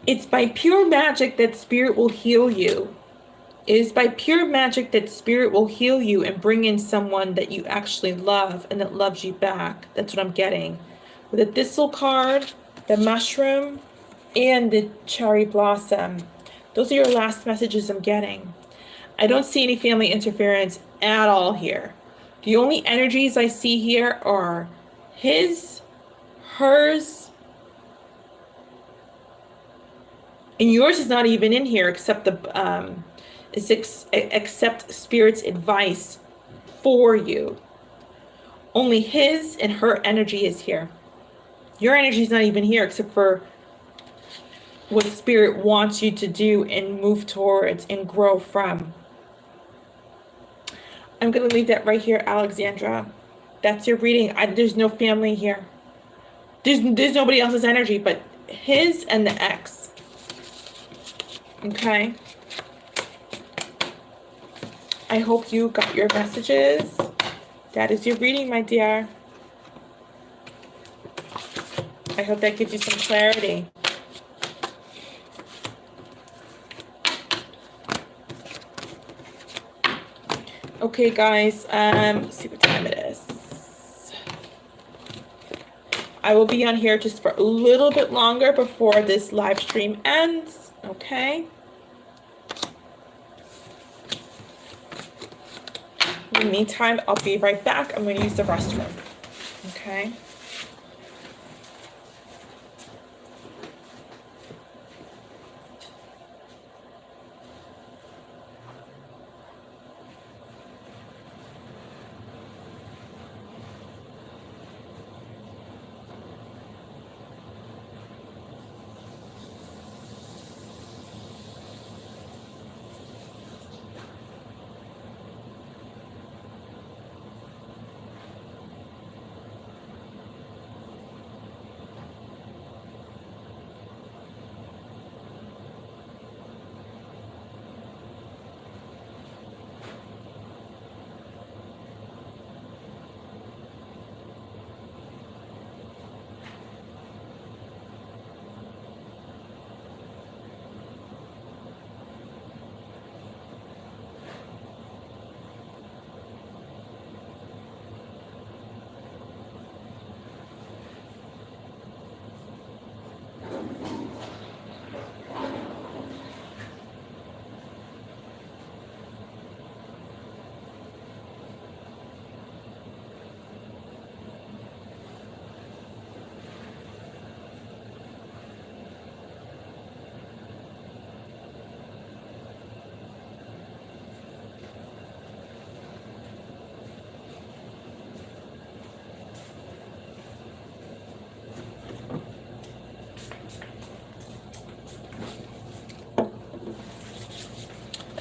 It's by pure magic that spirit will heal you. It is by pure magic that spirit will heal you and bring in someone that you actually love and that loves you back. That's what I'm getting. With the thistle card, the mushroom, and the cherry blossom. Those are your last messages I'm getting. I don't see any family interference at all here. The only energies I see here are his, hers, and yours is not even in here except accept spirit's advice for you. Only his and her energy is here. Your energy is not even here except for what spirit wants you to do and move towards and grow from. I'm going to leave that right here, Alexandra. That's your reading. There's no family here. There's nobody else's energy but his and the ex. Okay? I hope you got your messages. That is your reading, my dear. I hope that gives you some clarity. Okay, guys, let's see what time it is. I will be on here just for a little bit longer before this live stream ends, okay? In the meantime, I'll be right back. I'm going to use the restroom, okay?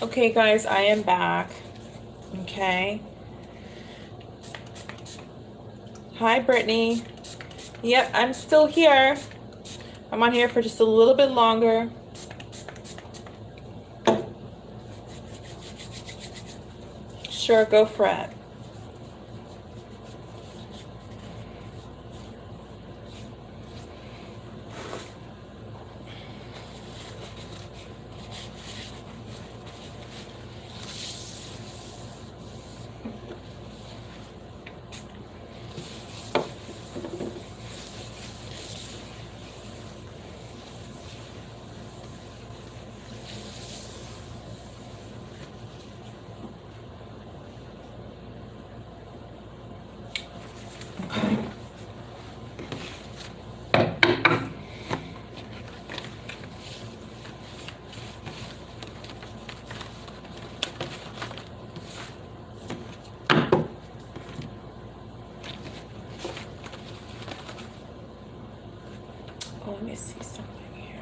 Okay, guys, I am back. Okay. Hi, Brittany. Yep, I'm still here. I'm on here for just a little bit longer. Sure, go for it. Oh, let me see something here.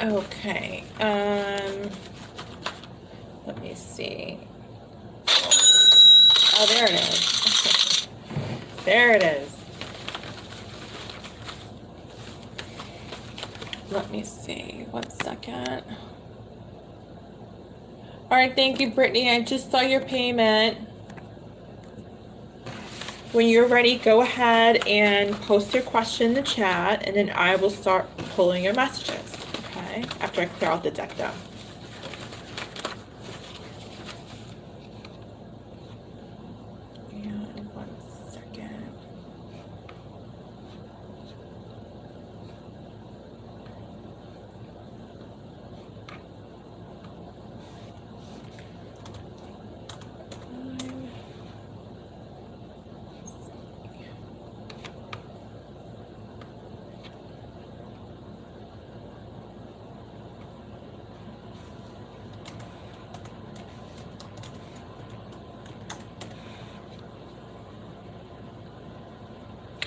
Okay. Let me see. Oh, there it is. There it is. Let me see. 1 second. All right, thank you, Brittany. I just saw your payment. When you're ready, go ahead and post your question in the chat, and then I will start pulling your messages, okay? After I clear out the deck, though. And 1 second.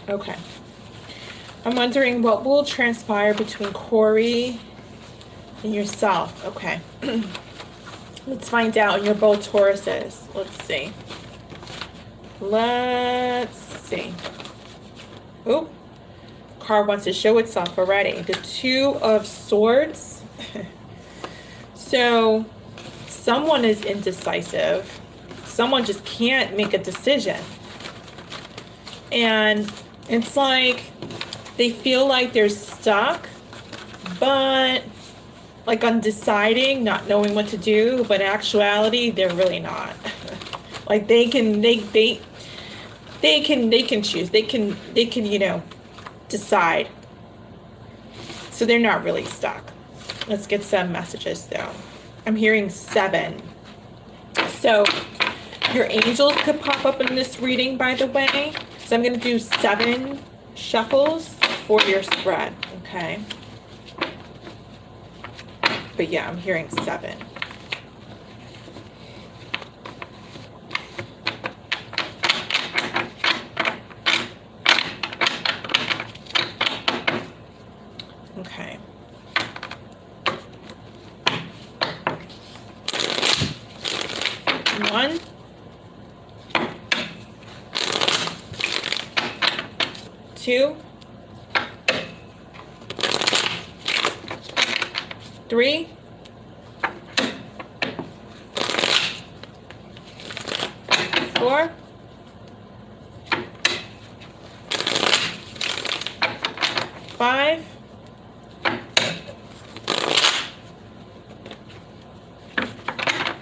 Okay. I'm wondering what will transpire between Corey and yourself. Okay. Let's find out. You're both Tauruses. Let's see. Let's see. Oh, card wants to show itself already. The Two of Swords. So someone is indecisive. Someone just can't make a decision. And it's like they feel like they're stuck, but like undeciding, not knowing what to do, but in actuality, they're really not. Like they can choose. They can, you know, decide. So they're not really stuck. Let's get some messages though. I'm hearing 7. So your angels could pop up in this reading, by the way. So I'm going to do 7 shuffles for your spread, okay? But yeah, I'm hearing 7. Okay. One. 2, 3, 4, 5,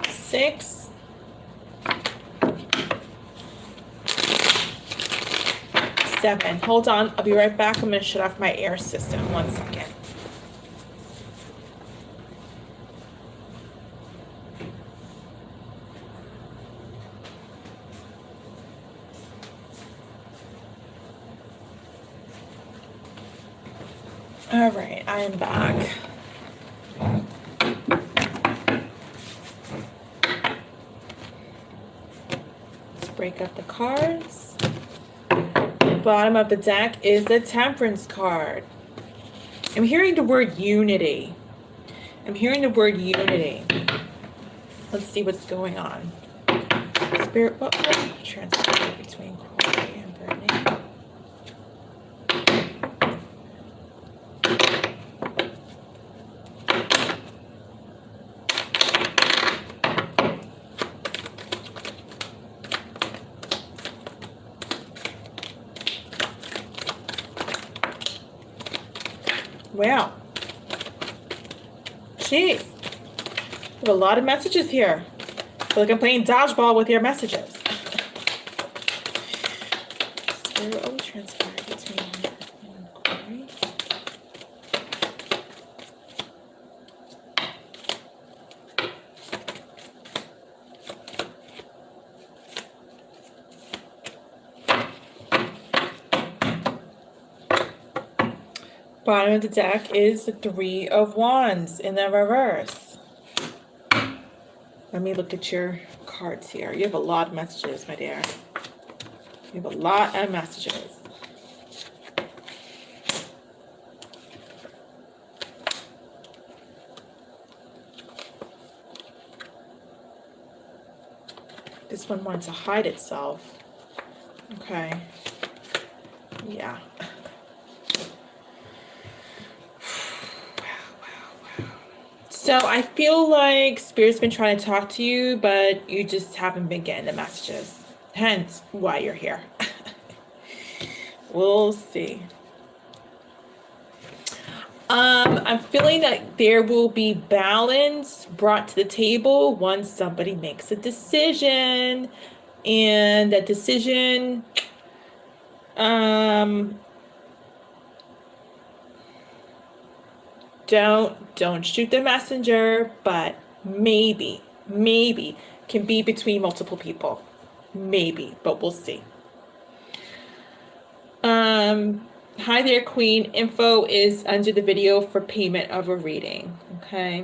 6, 7. Hold on, I'll be right back. I'm going to shut off my air system. 1 second. All right, I am back. Let's break up the cards. Bottom of the deck is the Temperance card. I'm hearing the word unity. I'm hearing the word unity. Let's see what's going on. Spirit, what will transpire between Corey and Brittany? Wow. Jeez. We have a lot of messages here. I feel like I'm playing dodgeball with your messages. What will transpire between you and Corey? Bottom of the deck is the 3 of Wands in the reverse. Let me look at your cards here. You have a lot of messages, my dear. You have a lot of messages. this one wants to hide itself. Okay. Yeah. So I feel like Spirit's been trying to talk to you, but you just haven't been getting the messages. Hence why you're here. We'll see. I'm feeling that there will be balance brought to the table once somebody makes a decision. And that decision, don't shoot the messenger, but maybe can be between multiple people. Maybe, but we'll see. Hi there, Queen. Info is under the video for payment of a reading. Okay.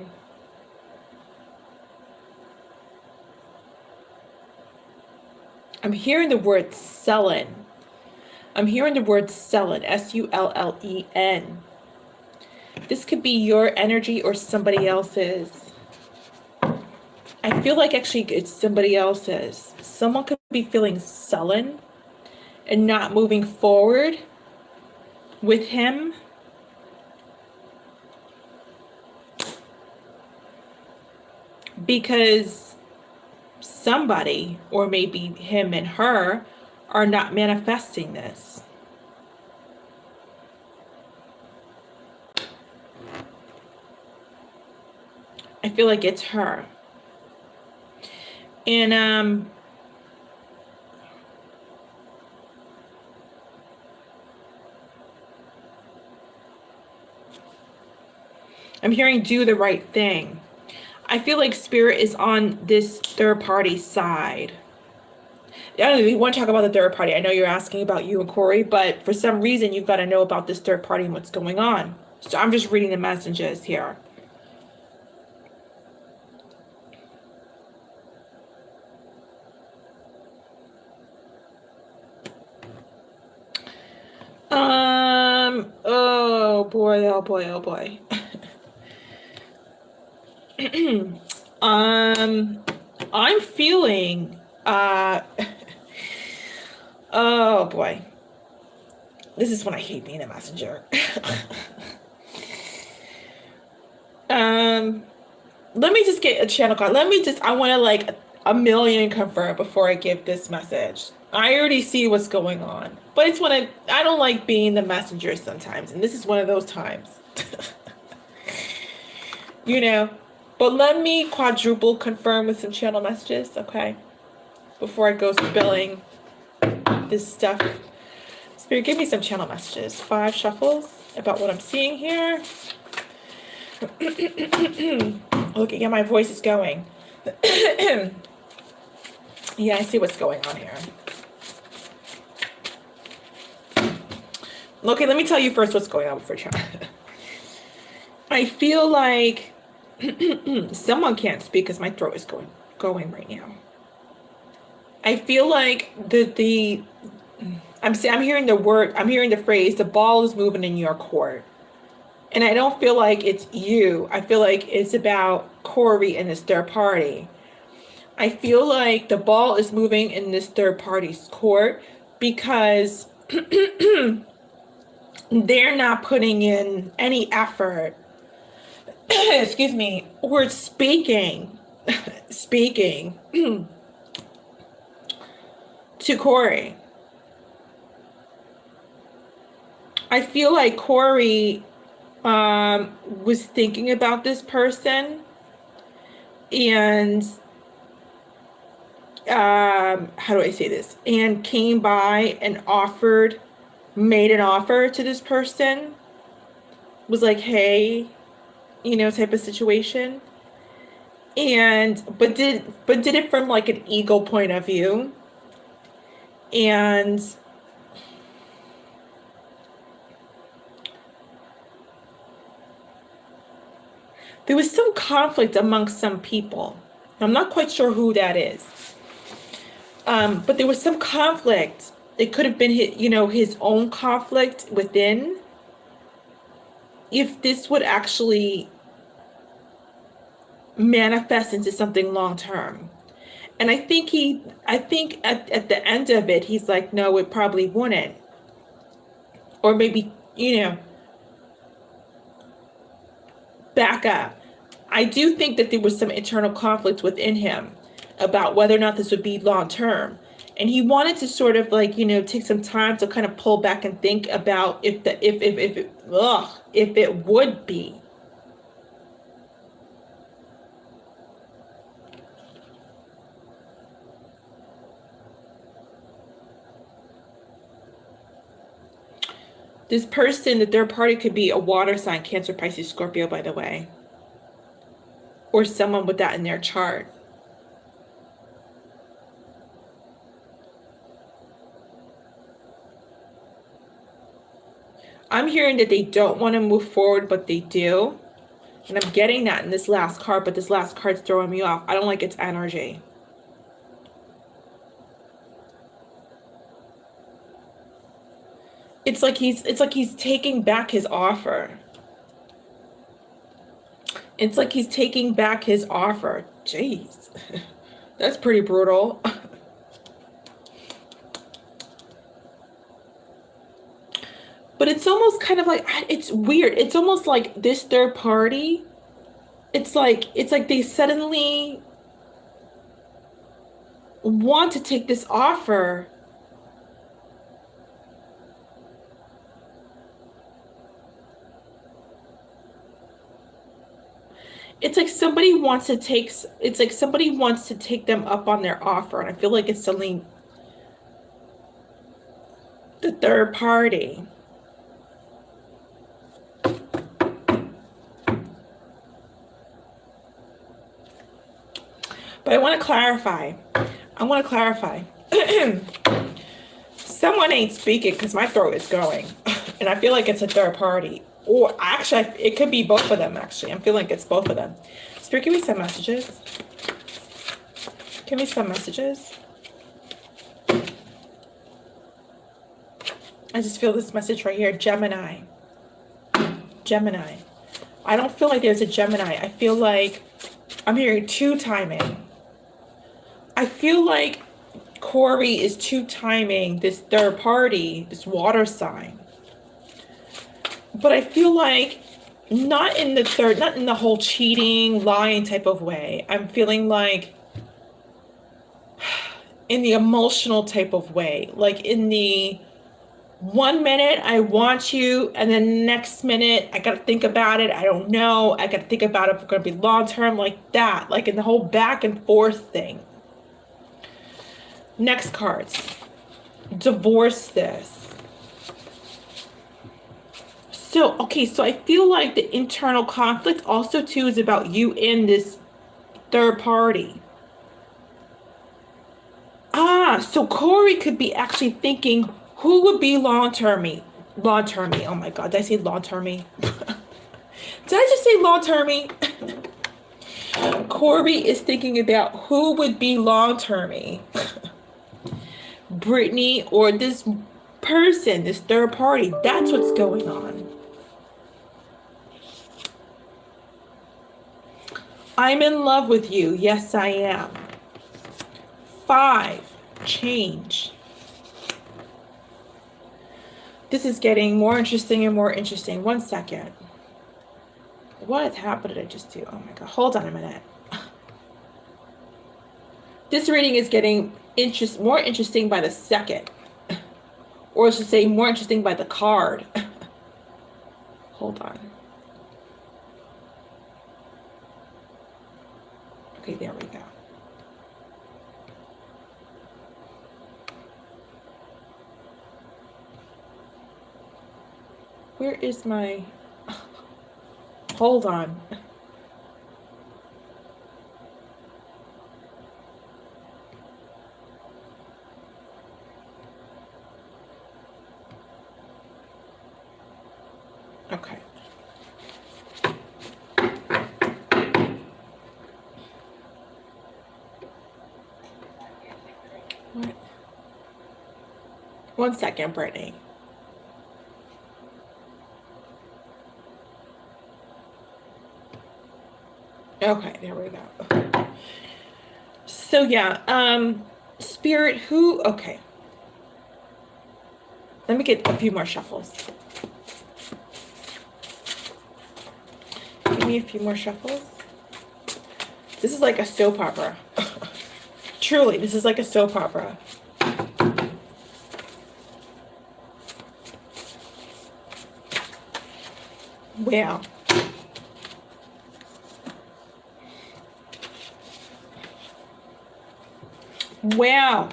I'm hearing the word sullen. I'm hearing the word sullen. S-U-L-L-E-N. This could be your energy or somebody else's. I feel like actually it's somebody else's. Someone could be feeling sullen and not moving forward with him. Because somebody, or maybe him and her, are not manifesting this. I feel like it's her. And I'm hearing do the right thing. I feel like Spirit is on this third party side. I don't know, we want to talk about the third party. I know you're asking about you and Corey, but for some reason you've got to know about this third party and what's going on. So I'm just reading the messages here. Oh boy, oh boy, oh boy. I'm feeling, oh boy. This is when I hate being a messenger. Let me just get a channel card. I want to like a million confirm before I give this message. I already see what's going on, but it's when I don't like being the messenger sometimes, and this is one of those times. You know, but let me quadruple confirm with some channel messages, okay? Before I go spilling this stuff. Spirit, give me some channel messages. 5 shuffles about what I'm seeing here. Look, again, my voice is going. Yeah, I see what's going on here. Okay, let me tell you first what's going on before chat. I feel like someone can't speak because my throat is going right now. I feel like I'm hearing the phrase, the ball is moving in your court. And I don't feel like it's you. I feel like it's about Corey and this third party. I feel like the ball is moving in this third party's court because they're not putting in any effort, excuse me, or speaking to Corey. I feel like Corey was thinking about this person and how do I say this? And came by and made an offer to this person. Was like, hey, you know, type of situation. But did it from like an ego point of view. And there was some conflict amongst some people. I'm not quite sure who that is. But there was some conflict. It could have been his own conflict within. If this would actually manifest into something long term. And I think at the end of it, he's like, no, it probably wouldn't. Or maybe, back up. I do think that there was some internal conflict within him about whether or not this would be long term. And he wanted to sort of like, take some time to kind of pull back and think about if it would be. This person, the third party, could be a water sign, Cancer, Pisces, Scorpio, by the way. Or someone with that in their chart. I'm hearing that they don't want to move forward, but they do. And I'm getting that in this last card, but this last card's throwing me off. I don't like its energy. It's like he's taking back his offer. It's like he's taking back his offer. Jeez. That's pretty brutal. But it's almost kind of like, it's weird. It's almost like this third party, it's like they suddenly want to take this offer. It's like somebody wants to take them up on their offer. And I feel like it's suddenly the third party. But I want to clarify. Someone ain't speaking because my throat is going. And I feel like it's a third party. Or actually, it could be both of them, actually. I'm feeling like it's both of them. Spirit, give me some messages. Give me some messages. I just feel this message right here. Gemini. Gemini. I don't feel like there's a Gemini. I feel like I'm hearing two timing. I feel like Corey is two timing this third party, this water sign. But I feel like not in the whole cheating, lying type of way. I'm feeling like in the emotional type of way. Like in the 1 minute, I want you, and then next minute, I got to think about it. I don't know. I got to think about if it's going to be long term, like that. Like in the whole back and forth thing. Next cards. Divorce this. So, okay, so I feel like the internal conflict also too is about you and this third party. So Corey could be actually thinking, who would be long-termy? Long-termy, oh my God, did I say long-termy? Did I just say long-termy? Corey is thinking about who would be long-termy. Brittany or this person, this third party. That's what's going on. I'm in love with you. Yes, I am. 5. Change. This is getting more interesting and more interesting. 1 second. What happened did I just do? Oh my God. Hold on a minute. This reading is getting more interesting by the second. Or I should say more interesting by the card. Hold on. Okay, there we go. Where is my... Hold on. Okay. What? 1 second, Brittany. Okay, there we go. So yeah, Spirit, who, okay. Let me get a few more shuffles. Give me a few more shuffles. This is like a soap opera. Truly, this is like a soap opera. Wow. Wow.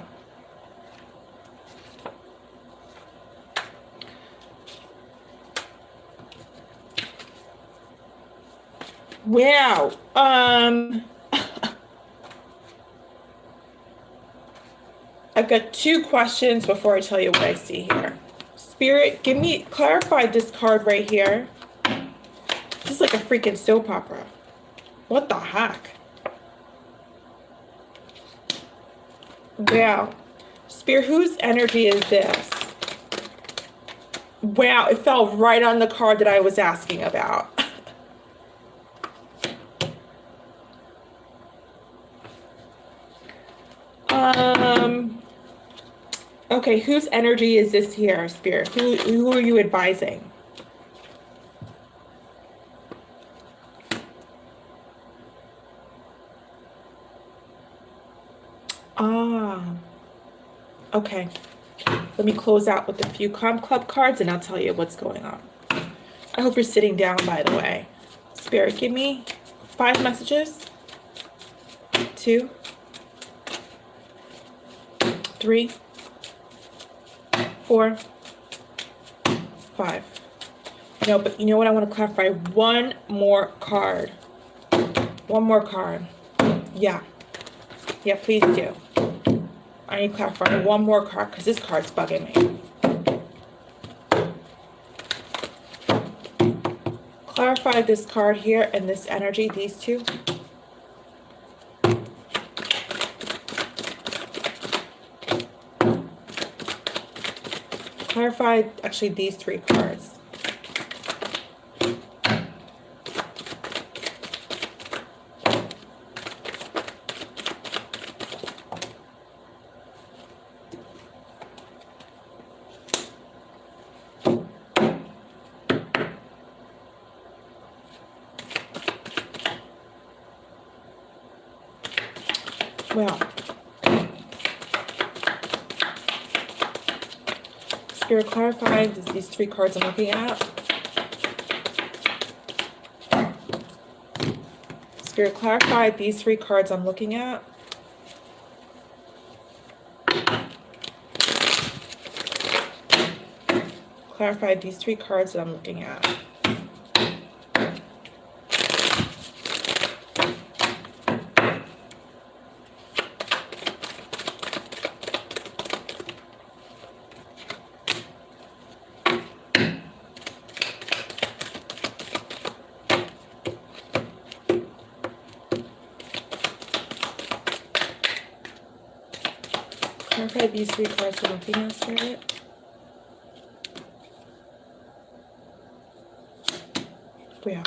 Wow. I've got two questions before I tell you what I see here. Spirit, clarify this card right here. This is like a freaking soap opera. What the heck? Wow. Spirit, whose energy is this? Wow, it fell right on the card that I was asking about. Okay, whose energy is this here, Spirit? Who are you advising? Ah, okay. Let me close out with a few Calm Club cards and I'll tell you what's going on. I hope you're sitting down, by the way. Spirit, give me 5 messages. 2, 3, 4, 5. No, but you know what? I want to clarify one more card. One more card. Yeah. Yeah, please do. I need to clarify one more card because this card's bugging me. Clarify this card here and this energy, these two. Clarify actually these 3 cards. Well, Spirit, clarify these 3 cards I'm looking at. Spirit, clarify these 3 cards I'm looking at. Clarify these 3 cards that I'm looking at. Clarify these 3 cards I'm looking at, Spirit. Yeah.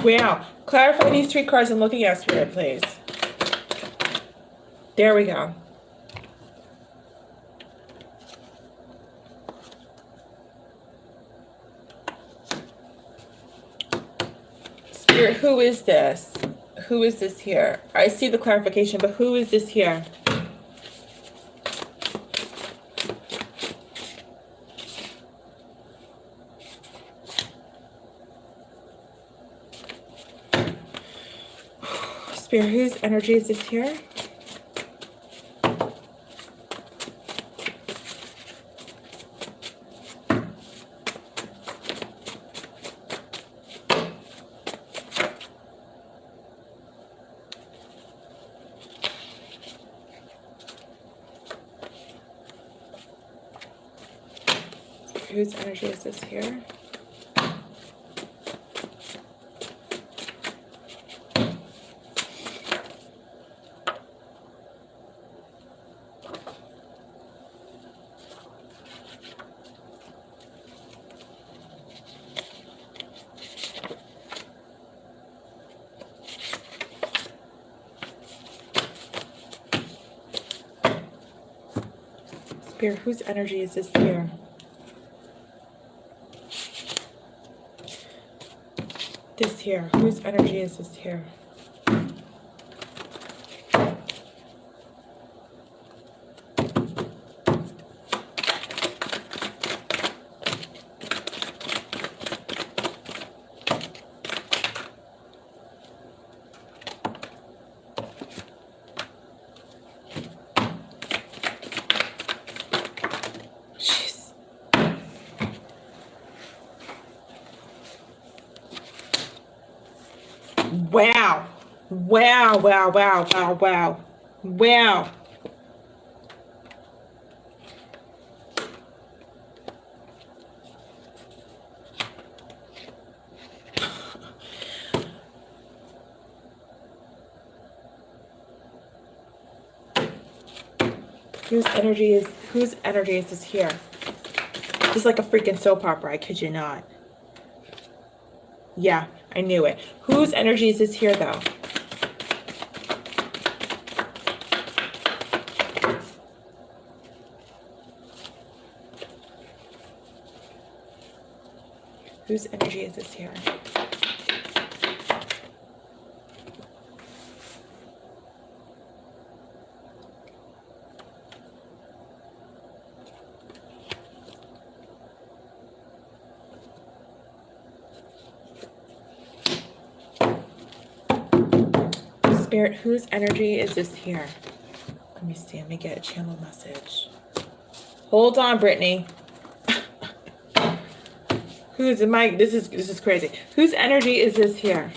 Wow. Clarify these 3 cards I'm looking at, Spirit, please. There we go. Spirit, who is this? Who is this here? I see the clarification, but who is this here? Spirit, whose energy is this here? Whose energy is this here? Spirit, whose energy is this here? This here, whose energy is this here? Wow. Wow, wow, wow, wow, wow. Wow. Whose energy is this here? This is like a freaking soap opera, I kid you not. Yeah, I knew it. Whose energy is this here, though? Whose energy is this here? Spirit, whose energy is this here? Let me see. Let me get a channel message. Hold on, Brittany. Who's in my? This is crazy. Whose energy is this here?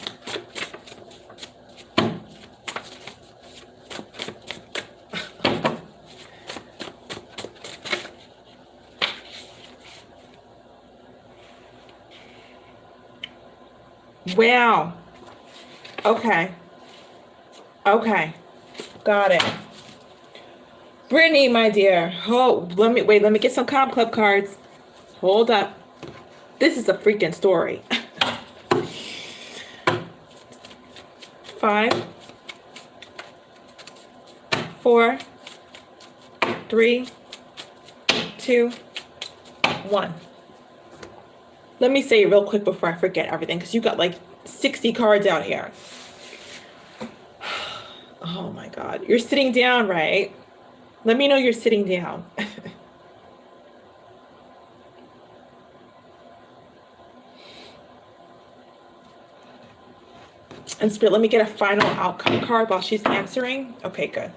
Wow. Okay. Okay. Got it. Brittany, my dear. Oh, let me get some Comp Club cards. Hold up. This is a freaking story. 5, 4, 3, 2, 1. Let me say it real quick before I forget everything, because you got like 60 cards out here. Oh my God. You're sitting down, right? Let me know you're sitting down. And Spirit, let me get a final outcome card while she's answering. Okay, good.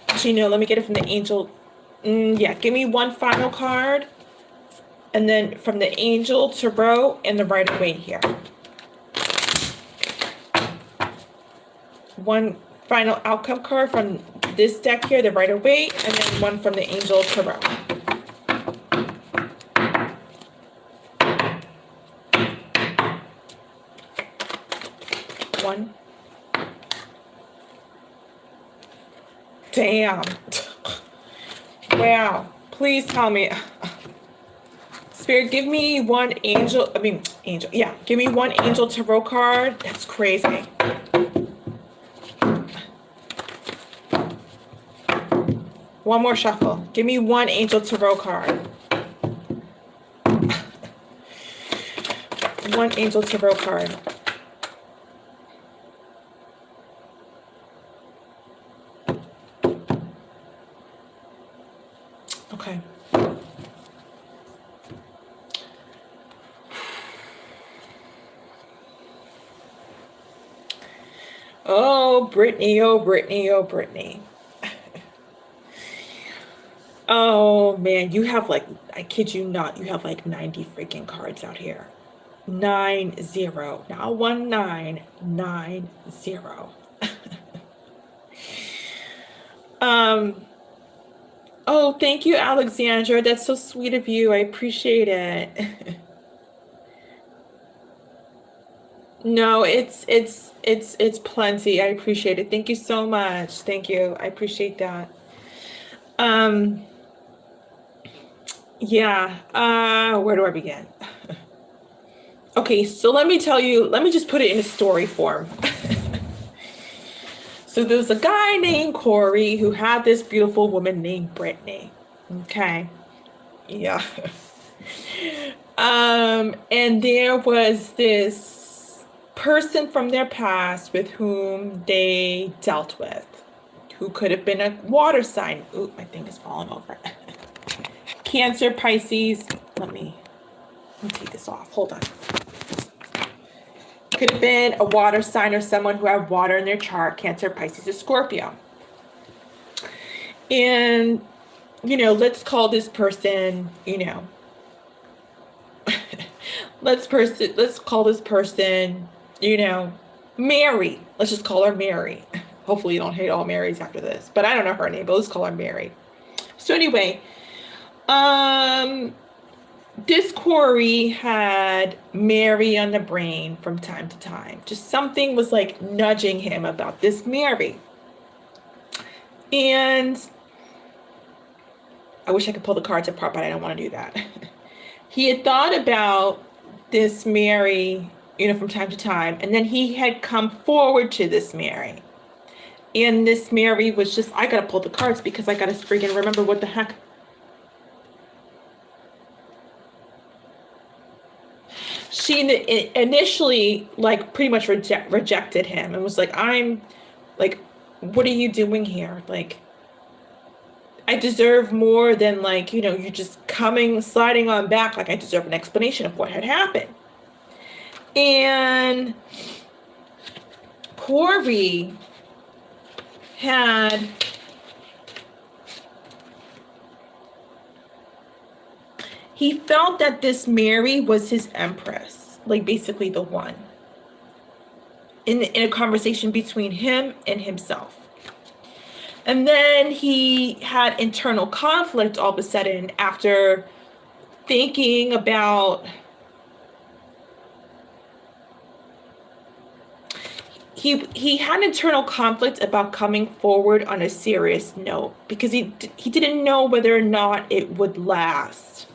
Actually, no, let me get it from the angel. Yeah, give me one final card. And then from the angel tarot and the Rider-Waite here. One final outcome card from this deck here, the Rider-Waite, and then one from the angel tarot. One. Damn. Wow. Please tell me. Spirit, give me one angel. Angel. Yeah. Give me one angel tarot card. That's crazy. One more shuffle. Give me one angel tarot card. One angel tarot card. Okay. Oh, Brittany, oh, Brittany, oh, Brittany. Oh, man, you have like, I kid you not, you have like 90 freaking cards out here. 90, not 19, 90. Oh, thank you, Alexandra. That's so sweet of you. I appreciate it. No, it's plenty. I appreciate it. Thank you so much. Thank you. I appreciate that. Yeah. Where do I begin? Okay, so let me tell you, let me just put it in a story form. So there was a guy named Corey who had this beautiful woman named Brittany. Okay. Yeah. And there was this person from their past with whom they dealt with, who could have been a water sign. Ooh, my thing is falling over. Cancer, Pisces. Let me take this off. Hold on. Could have been a water sign or someone who had water in their chart. Cancer, Pisces, or Scorpio. And, you know, let's call this person, you know, let's call this person, you know, Mary. Let's just call her Mary. Hopefully you don't hate all Marys after this, but I don't know her name, but let's call her Mary. So anyway, this Corey had Mary on the brain from time to time. Just something was like nudging him about this Mary. And I wish I could pull the cards apart, but I don't want to do that. He had thought about this Mary, you know, from time to time, and then he had come forward to this Mary. And this Mary was just, I gotta pull the cards because I gotta freaking remember what the heck. She initially, like, pretty much rejected him and was like, I'm, like, what are you doing here? Like, I deserve more than, like, you know, you're just sliding on back. Like, I deserve an explanation of what had happened. And Corey he felt that this Mary was his empress, like basically the one, in a conversation between him and himself. And then he had internal conflict all of a sudden after thinking about, he had internal conflict about coming forward on a serious note because he didn't know whether or not it would last,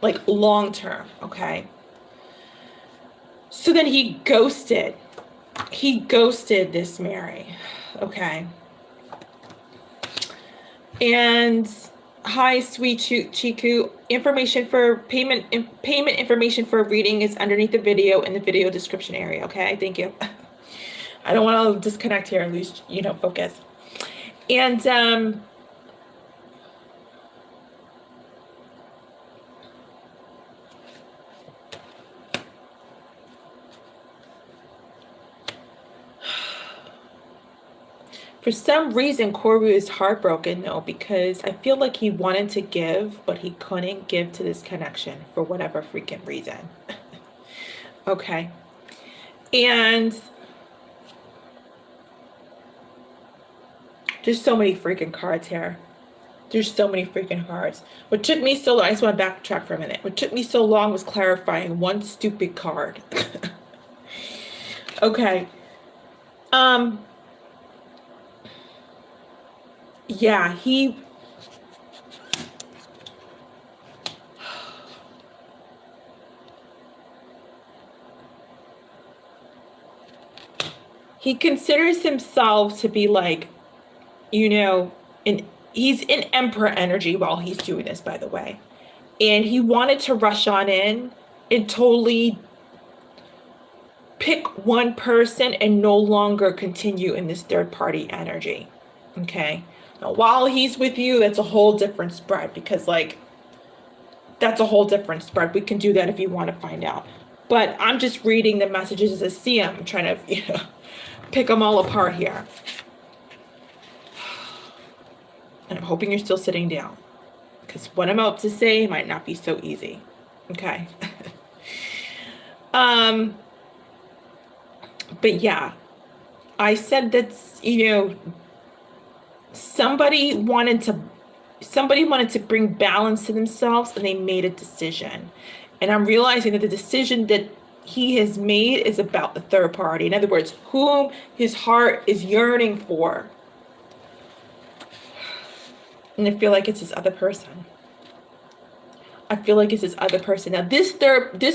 like long term, okay? So then he ghosted this Mary, okay? And hi, sweet Chiku. Information for payment information for reading is underneath the video in the video description area. Okay, thank you. I don't want to disconnect here and lose, you know, focus. And for some reason, Corey is heartbroken, though, because I feel like he wanted to give, but he couldn't give to this connection for whatever freaking reason. Okay. And there's so many freaking cards here. There's so many freaking cards. What took me so long, I just want to backtrack for a minute. What took me so long was clarifying one stupid card. Okay. Yeah, he considers himself to be like, you know, he's in emperor energy while he's doing this, by the way. And he wanted to rush on in and totally pick one person and no longer continue in this third party energy. Okay. Now, while he's with you, that's a whole different spread because, like, that's a whole different spread. We can do that if you want to find out. But I'm just reading the messages as I see them. I'm trying to, you know, pick them all apart here. And I'm hoping you're still sitting down because what I'm about to say might not be so easy. Okay. But yeah, I said that's, you know, somebody wanted to bring balance to themselves and they made a decision. And I'm realizing that the decision that he has made is about the third party. In other words, whom his heart is yearning for. And I feel like it's this other person. I feel like it's this other person. Now, this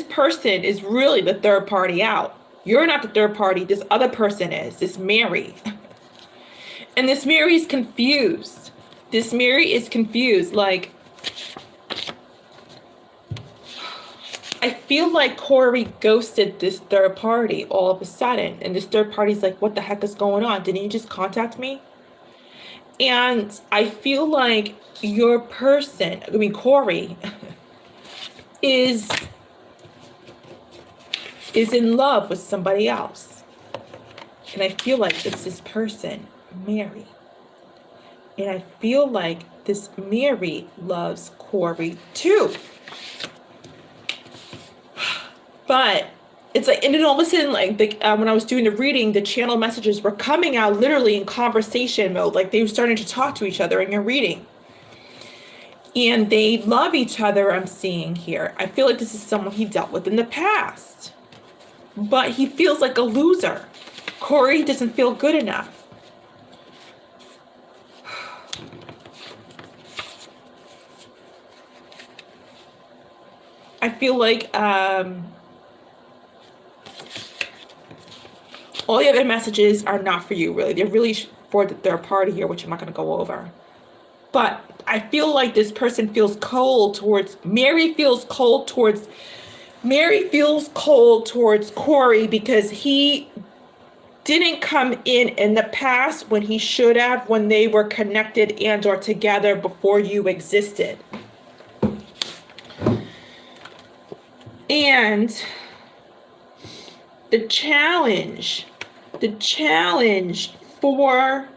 person is really the third party out. You're not the third party. This other person is, this Mary. And this Mary is confused. This Mary is confused. Like, I feel like Corey ghosted this third party all of a sudden. And this third party's like, what the heck is going on? Didn't you just contact me? And I feel like your person, I mean, Corey, is in love with somebody else. And I feel like it's this person, Mary. And I feel like this Mary loves Corey too. But it's like, and then all of a sudden, like, when I was doing the reading, the channel messages were coming out literally in conversation mode. Like, they were starting to talk to each other in your reading. And they love each other, I'm seeing here. I feel like this is someone he dealt with in the past. But he feels like a loser. Corey doesn't feel good enough. I feel like all the other messages are not for you, really. They're really for the third party here, which I'm not going to go over. But I feel like this person feels cold towards, Mary feels cold towards Corey because he didn't come in the past when he should have, when they were connected and or together before you existed. And the challenge for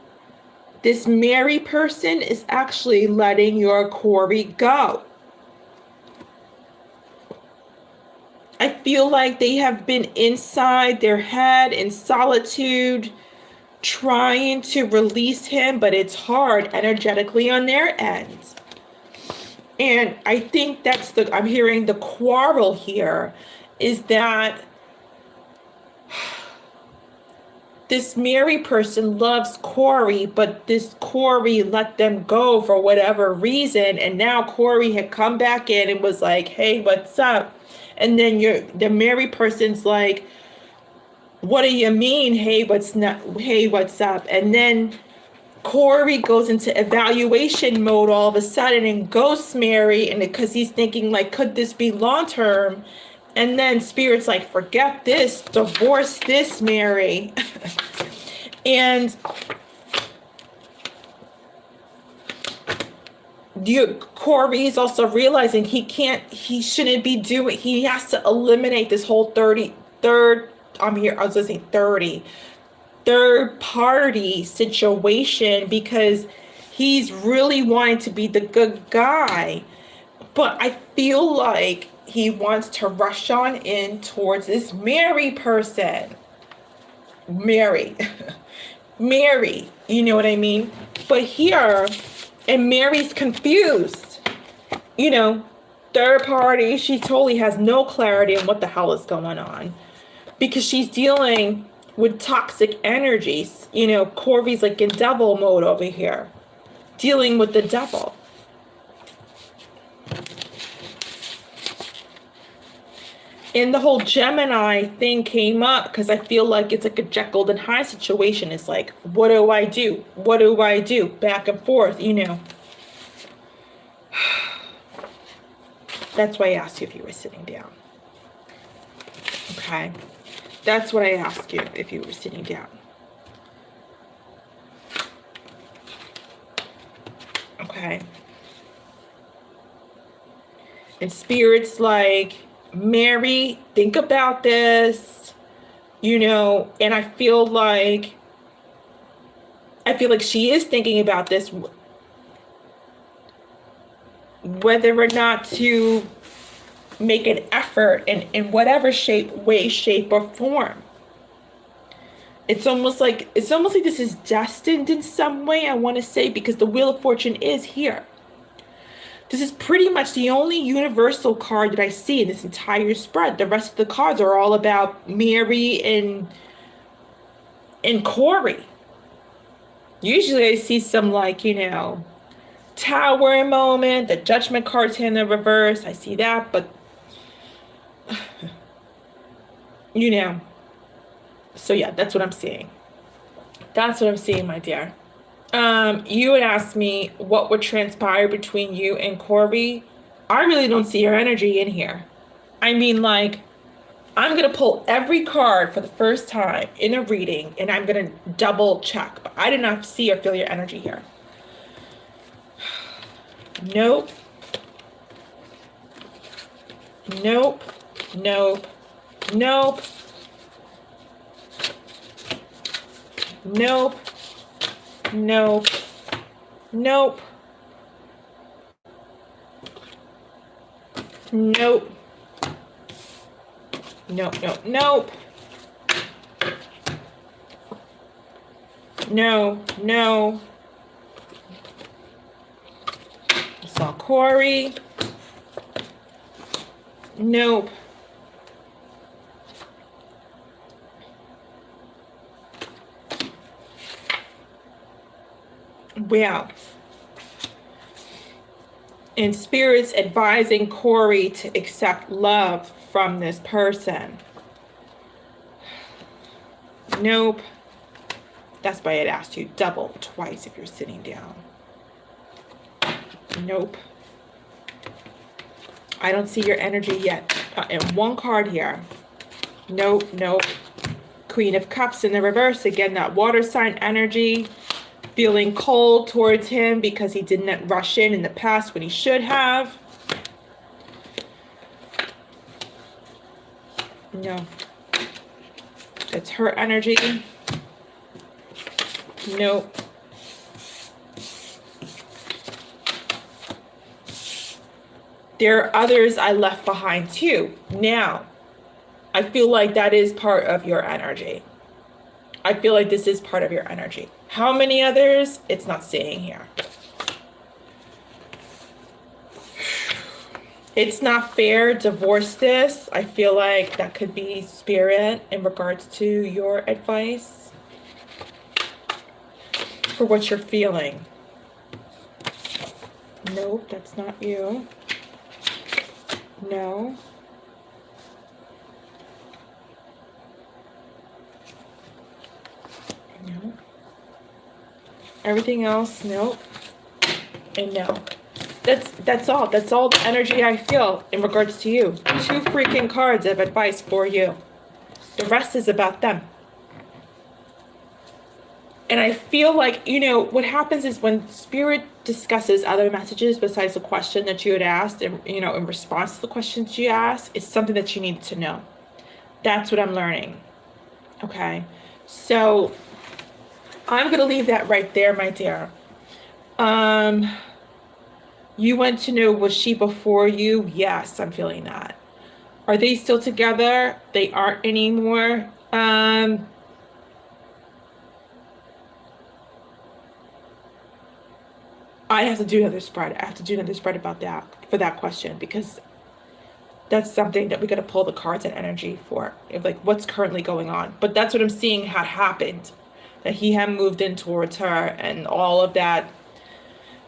this Mary person is actually letting your Corey go. I feel like they have been inside their head in solitude, trying to release him, but it's hard energetically on their end. And I think that's I'm hearing the quarrel here is that this Mary person loves Corey, but this Corey let them go for whatever reason. And now Corey had come back in and was like, hey, what's up? And then the Mary person's like, what do you mean? Hey, what's up? And then Corey goes into evaluation mode all of a sudden and ghosts Mary, and because he's thinking like, could this be long term? And then Spirit's like, forget this, divorce this Mary. And Corey is also realizing he has to eliminate this whole third party situation because he's really wanting to be the good guy. But I feel like he wants to rush on in towards this Mary person. Mary, you know what I mean? But here, and Mary's confused. You know, third party, she totally has no clarity on what the hell is going on. Because she's dealing with toxic energies. You know, Corey's like in devil mode over here. Dealing with the devil. And the whole Gemini thing came up because I feel like it's like a Jekyll and Hyde situation. It's like, what do I do? What do I do? Back and forth, you know. That's why I asked you if you were sitting down. Okay. That's what I asked you if you were sitting down. Okay. And Spirit's like, Mary, think about this, you know, and I feel like she is thinking about this, whether or not to make an effort in whatever way, shape, or form. It's almost like this is destined in some way, I want to say, because the Wheel of Fortune is here. This is pretty much the only universal card that I see in this entire spread. The rest of the cards are all about Mary and Corey. Usually I see some like, you know, Tower moment, the Judgment card's in the reverse. I see that, but you know. So yeah, that's what I'm seeing. That's what I'm seeing, my dear. You had asked me what would transpire between you and Corey. I really don't see your energy in here. I mean, like, I'm going to pull every card for the first time in a reading, and I'm going to double check. But I did not see or feel your energy here. Nope. Nope. Nope. Nope. Nope. Nope. Nope. Nope. Nope, nope, nope. No, no. I saw Corey. Nope. Wow. And Spirit's advising Corey to accept love from this person. Nope. That's why I'd asked you double twice if you're sitting down. Nope. I don't see your energy yet. And one card here. Nope, nope. Queen of Cups in the reverse. Again, that water sign energy. Feeling cold towards him because he didn't rush in the past when he should have. No. It's her energy. Nope. There are others I left behind too. Now, I feel like that is part of your energy. I feel like this is part of your energy. How many others? It's not saying here. It's not fair. Divorce this. I feel like that could be Spirit in regards to your advice for what you're feeling. Nope, that's not you. No. No. Everything else, nope. And no. That's all. That's all the energy I feel in regards to you. 2 freaking cards of advice for you. The rest is about them. And I feel like, you know, what happens is when Spirit discusses other messages besides the question that you had asked, and, you know, in response to the questions you asked, it's something that you need to know. That's what I'm learning. Okay. So I'm going to leave that right there, my dear. You want to know, was she before you? Yes, I'm feeling that. Are they still together? They aren't anymore. I have to do another spread. I have to do another spread about that, for that question, because that's something that we got to pull the cards and energy for, like what's currently going on. But that's what I'm seeing had happened, that he had moved in towards her and all of that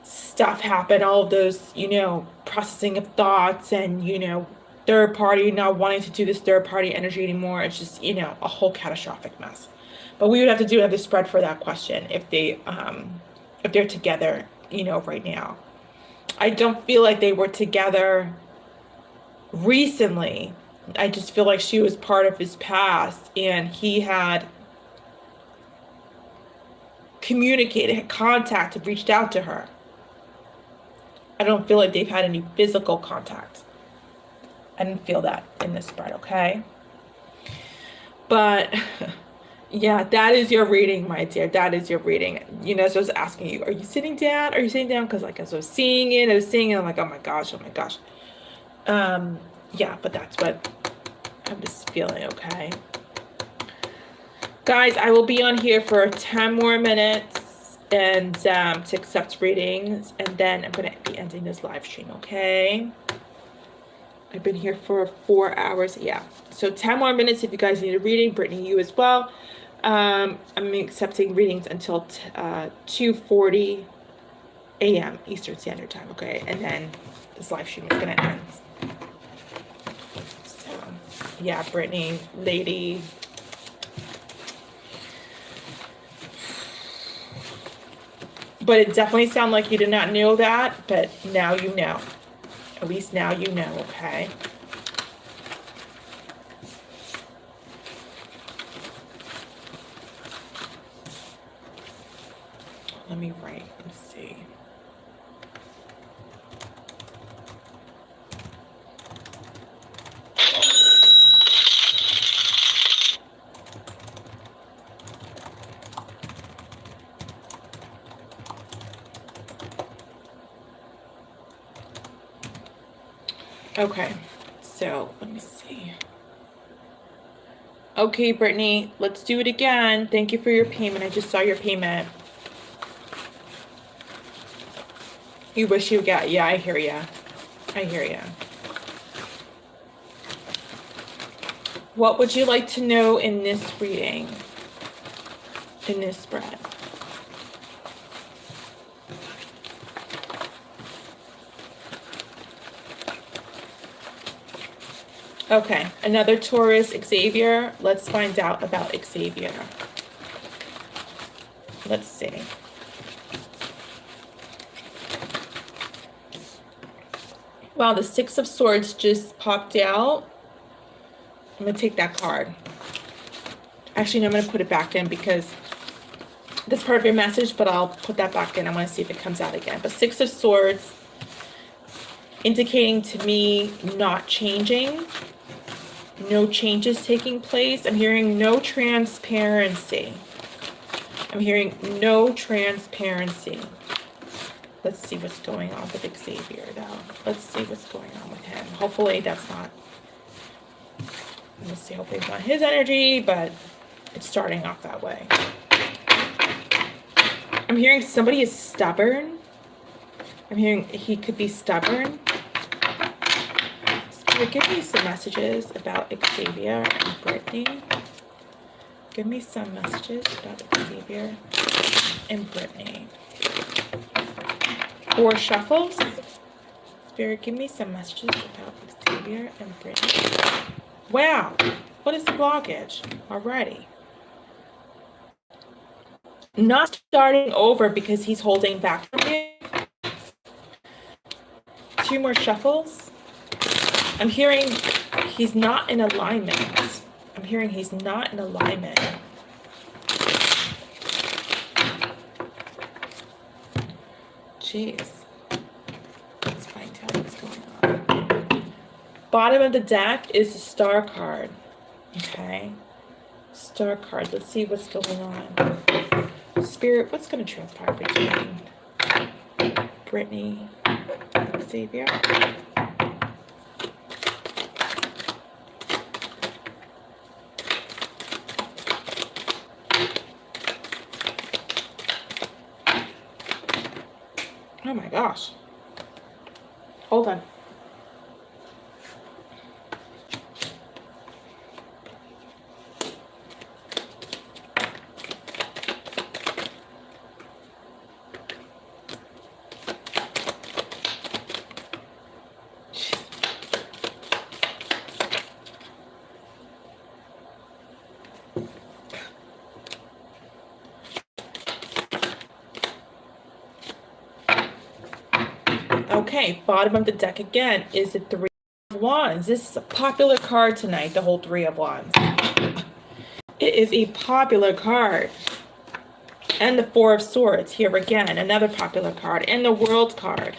stuff happened, all of those, you know, processing of thoughts and, you know, third party not wanting to do this third party energy anymore. It's just, you know, a whole catastrophic mess. But we would have to do another spread for that question if they're together, you know, right now. I don't feel like they were together recently. I just feel like she was part of his past and he had communicated, had contacted, reached out to her. I don't feel like they've had any physical contact. I didn't feel that in this spread, okay? But yeah, that is your reading, my dear. That is your reading. You know, so I was asking you, are you sitting down? Are you sitting down? Because like as I was seeing it, I'm like, oh my gosh, oh my gosh. Yeah, but that's what I'm just feeling, okay? Guys, I will be on here for 10 more minutes and to accept readings, and then I'm going to be ending this live stream, okay? I've been here for 4 hours. Yeah, so 10 more minutes if you guys need a reading. Brittany, you as well. I'm accepting readings until 2:40 a.m. Eastern Standard Time, okay? And then this live stream is going to end. So, yeah, Brittany, lady. But it definitely sounded like you did not know that, but now you know. At least now you know, okay? Let me write. Let's see. Okay, so let me see. Okay, Brittany, let's do it again. Thank you for your payment. I just saw your payment. You wish you got, yeah, I hear ya. I hear ya. What would you like to know in this reading? In this spread? Okay, another Taurus, Xavier. Let's find out about Xavier. Let's see. Wow, the Six of Swords just popped out. I'm going to take that card. Actually, no, I'm going to put it back in because that's part of your message, but I'll put that back in. I want to see if it comes out again. But Six of Swords, indicating to me not changing. No changes taking place. I'm hearing no transparency. I'm hearing no transparency. Let's see what's going on with Xavier, though. Let's see what's going on with him. Hopefully that's not... Let's see, hopefully it's not his energy, but it's starting off that way. I'm hearing somebody is stubborn. I'm hearing he could be stubborn. Spirit, give me some messages about Xavier and Brittany. Give me some messages about Xavier and Brittany. 4 shuffles. Spirit, give me some messages about Xavier and Brittany. Wow, what is the blockage? Alrighty. Not starting over because he's holding back from you. 2 more shuffles. I'm hearing he's not in alignment. I'm hearing he's not in alignment. Jeez. Let's find out what's going on. Bottom of the deck is the Star card. Okay. Star card. Let's see what's going on. Spirit, what's going to transpire between Brittany and Xavier? Oh my gosh. Hold on. Okay, bottom of the deck again is the 3 of Wands. This is a popular card tonight, the whole 3 of Wands. It is a popular card. And the 4 of Swords, here again, another popular card. And the World card.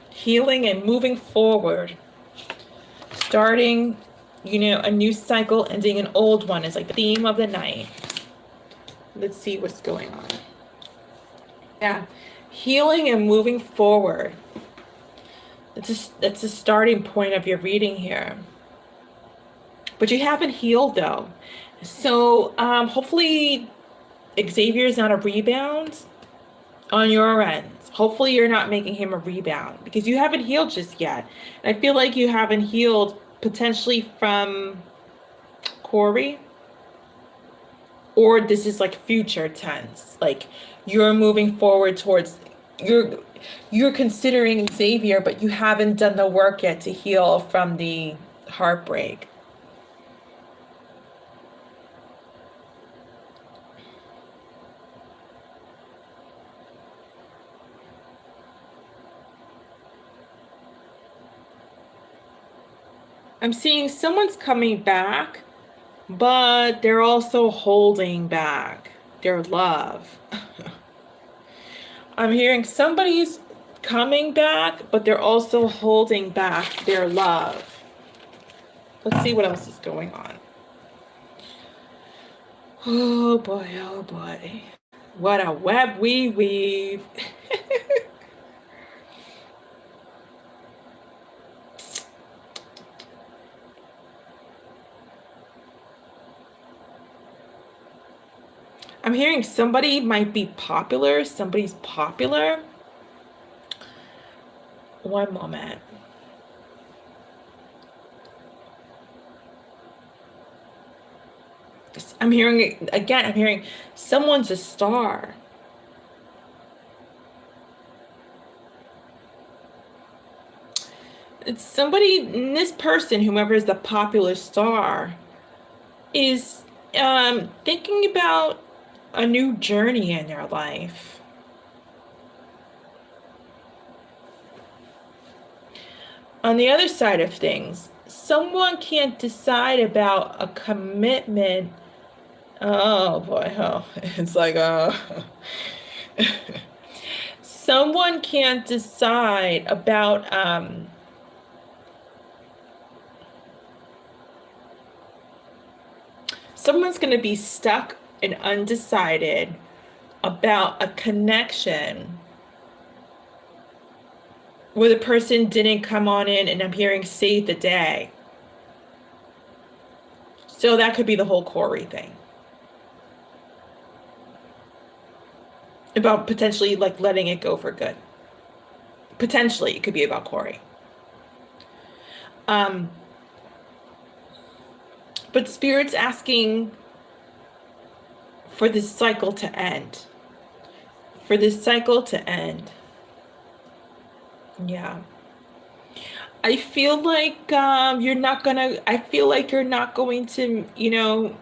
Healing and moving forward. Starting, you know, a new cycle, ending an old one is like the theme of the night. Let's see what's going on. Yeah, healing and moving forward. That's a starting point of your reading here. But you haven't healed though. So hopefully Xavier is not a rebound on your end. Hopefully you're not making him a rebound because you haven't healed just yet. And I feel like you haven't healed potentially from Corey. Or this is like future tense, like you're moving forward towards, you're considering Xavier, but you haven't done the work yet to heal from the heartbreak. I'm seeing someone's coming back, but they're also holding back their love. I'm hearing somebody's coming back, but they're also holding back their love. Let's see what else is going on. Oh boy, oh boy. What a web we weave. I'm hearing somebody might be popular. Somebody's popular. One moment. I'm hearing, again, I'm hearing someone's a star. It's somebody, this person, whomever is the popular star, is thinking about a new journey in their life. On the other side of things, someone can't decide about a commitment. Oh boy, oh, it's like, someone can't decide about, someone's going to be stuck and undecided about a connection where the person didn't come on in, and I'm hearing save the day. So that could be the whole Corey thing. About potentially like letting it go for good. Potentially it could be about Corey. But Spirit's asking for this cycle to end. For this cycle to end. Yeah. I feel like you're not gonna, I feel like you're not going to, you know,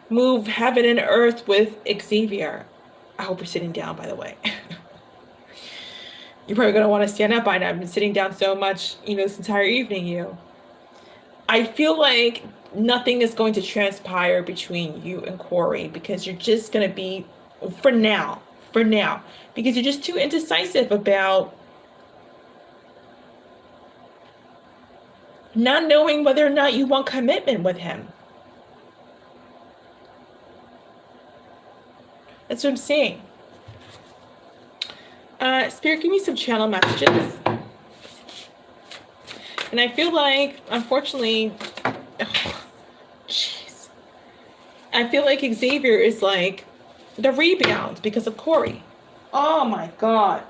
move heaven and earth with Xavier. I hope you're sitting down, by the way. You're probably gonna want to stand up by now. I've been sitting down so much, you know, this entire evening, you. I feel like nothing is going to transpire between you and Corey because you're just gonna be, for now, because you're just too indecisive about not knowing whether or not you want commitment with him. That's what I'm saying. Spirit, give me some channel messages. And I feel like, unfortunately, jeez. I feel like Xavier is like the rebound because of Corey. Oh my God.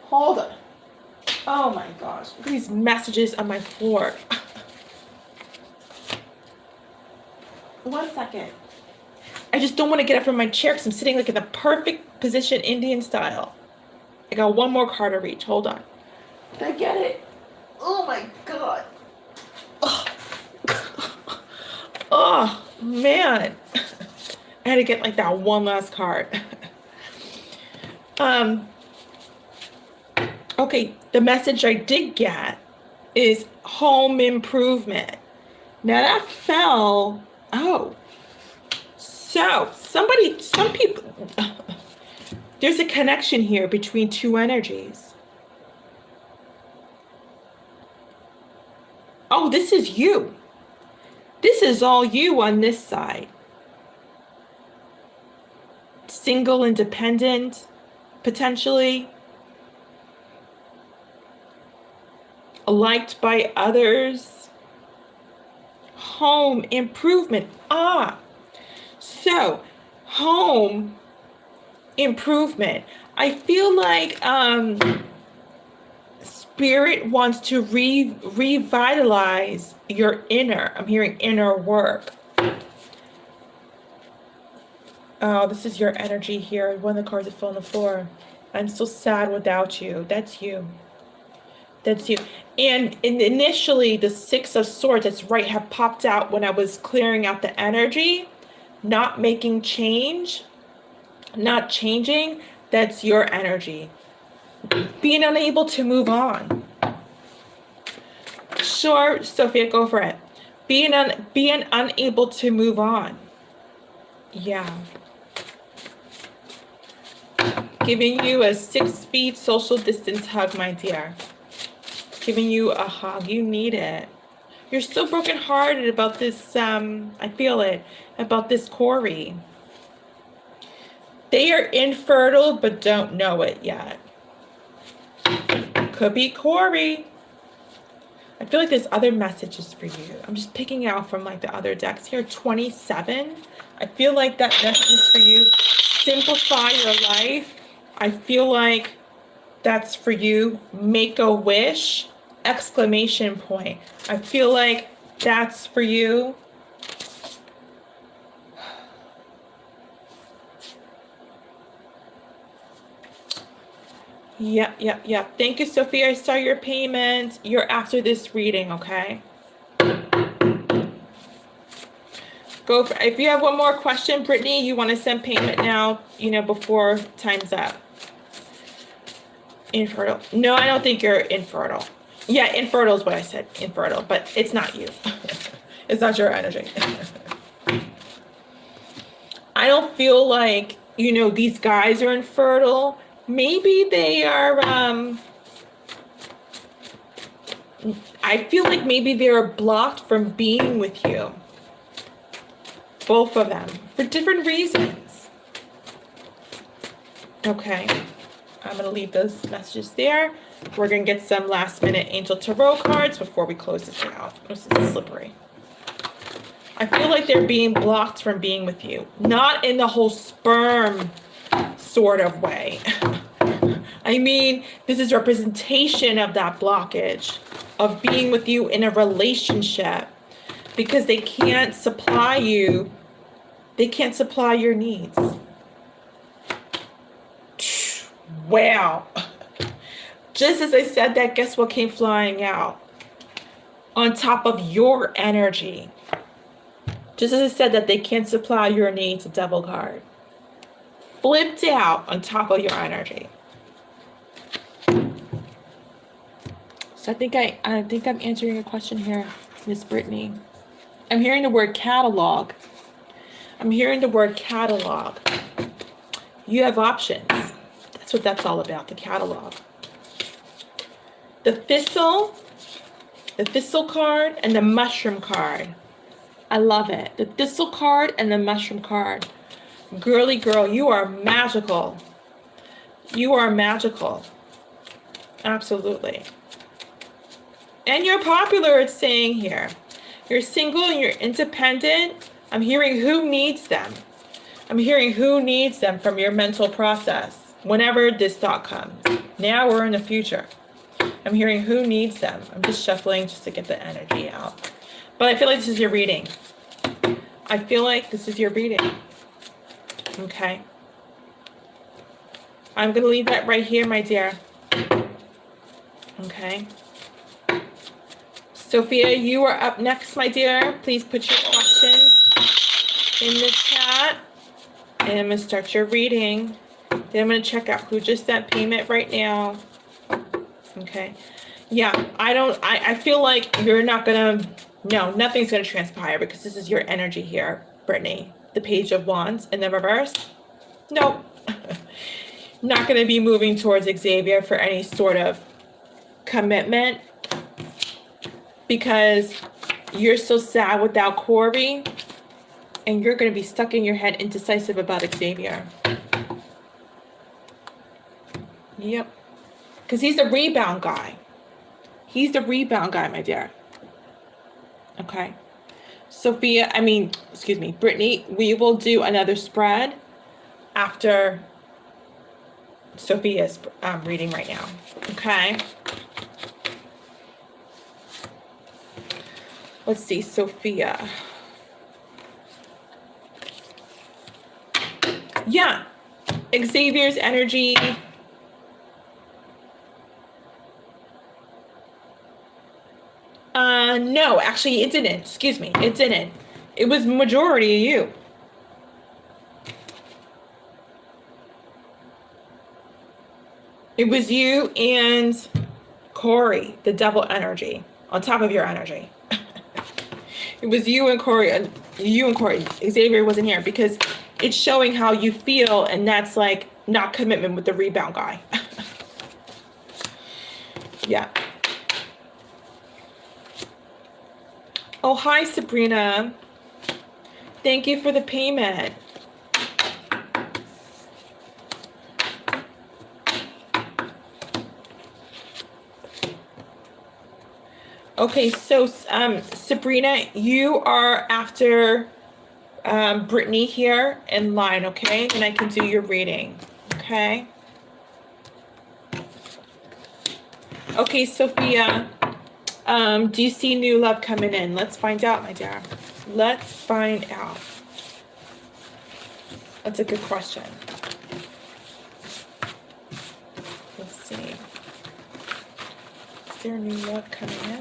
Hold on. Oh my gosh. Look at these messages on my floor. 1 second. I just don't want to get up from my chair because I'm sitting like in the perfect position, Indian style. I got one more card to reach. Hold on. Did I get it? Oh my God. Oh, oh man. I had to get like that one last card. Okay, the message I did get is home improvement. Now that fell. Oh. So, some people, there's a connection here between two energies. Oh, this is you. This is all you on this side. Single, independent, potentially. Liked by others. Home improvement. So home improvement. I feel like Spirit wants to revitalize your inner. I'm hearing inner work. Oh, this is your energy here. One of the cards that fell on the floor. I'm so sad without you. That's you. That's you. And initially, the Six of Swords, that's right, have popped out when I was clearing out the energy. Not making change. Not changing. That's your energy. Being unable to move on. sure, Sophia, go for it. Being unable to move on. Yeah. Giving you a 6 feet social distance hug, my dear. Giving you a hug. You need it. You're so brokenhearted about this, I feel it, about this Corey. They are infertile, but don't know it yet. Could be Corey. I feel like there's other messages for you. I'm just picking out from like the other decks here. 27. I feel like that message is for you. Simplify your life. I feel like that's for you. Make a wish. Exclamation point. I feel like that's for you. Yep. Thank you, Sophia. I saw your payment. You're after this reading, okay? Go for, if you have one more question, Brittany, you want to send payment now, you know, before time's up. Infertile. No, I don't think you're infertile. Yeah, infertile is what I said. Infertile, but it's not you. It's not your energy. I don't feel like, you know, these guys are infertile. Maybe they are, I feel like maybe they're blocked from being with you. Both of them, for different reasons. Okay, I'm gonna leave those messages there. We're gonna get some last minute Angel Tarot cards before we close this out. This is slippery. I feel like they're being blocked from being with you. Not in the whole sperm sort of way. I mean, this is representation of that blockage of being with you in a relationship because they can't supply you. They can't supply your needs. Wow. Just as I said that, guess what came flying out? On top of your energy. Just as I said that they can't supply your needs, a devil card. Flipped out on top of your energy. So I think I'm answering your question here, Miss Brittany. I'm hearing the word catalog. I'm hearing the word catalog. You have options. That's what that's all about, the catalog. The thistle card, and the mushroom card. I love it. The thistle card and the mushroom card. Girly girl, you are magical. You are magical. Absolutely. And you're popular, it's saying here. You're single and you're independent. I'm hearing who needs them. I'm hearing who needs them from your mental process. Whenever this thought comes. Now or in the future. I'm hearing who needs them. I'm just shuffling just to get the energy out. But I feel like this is your reading. I feel like this is your reading. Okay. I'm going to leave that right here, my dear. Okay. Sophia, you are up next, my dear. Please put your questions in the chat. And I'm going to start your reading. Then I'm going to check out who just sent payment right now. Okay. Yeah, I feel like you're not going to, no, nothing's going to transpire because this is your energy here, Brittany. The Page of Wands in the reverse. Nope. Not going to be moving towards Xavier for any sort of commitment because you're so sad without Corey and you're going to be stuck in your head indecisive about Xavier. Yep. Because he's the rebound guy. He's the rebound guy, my dear. Okay. Sophia, Brittany, we will do another spread after Sophia's reading right now. Okay. Let's see, Sophia. Yeah. Xavier's energy. No, actually it didn't. Excuse me. It didn't. It was majority of you. It was you and Corey, the devil energy. on top of your energy. It was you and Corey, Xavier wasn't here because it's showing how you feel, and that's like not commitment with the rebound guy. Yeah. Oh, hi, Sabrina. Thank you for the payment. Okay, so Sabrina, you are after Brittany here in line, okay? And I can do your reading, okay? Okay, Sophia, do you see new love coming in? Let's find out, my dear. Let's find out. That's a good question. Let's see. Is there new love coming in?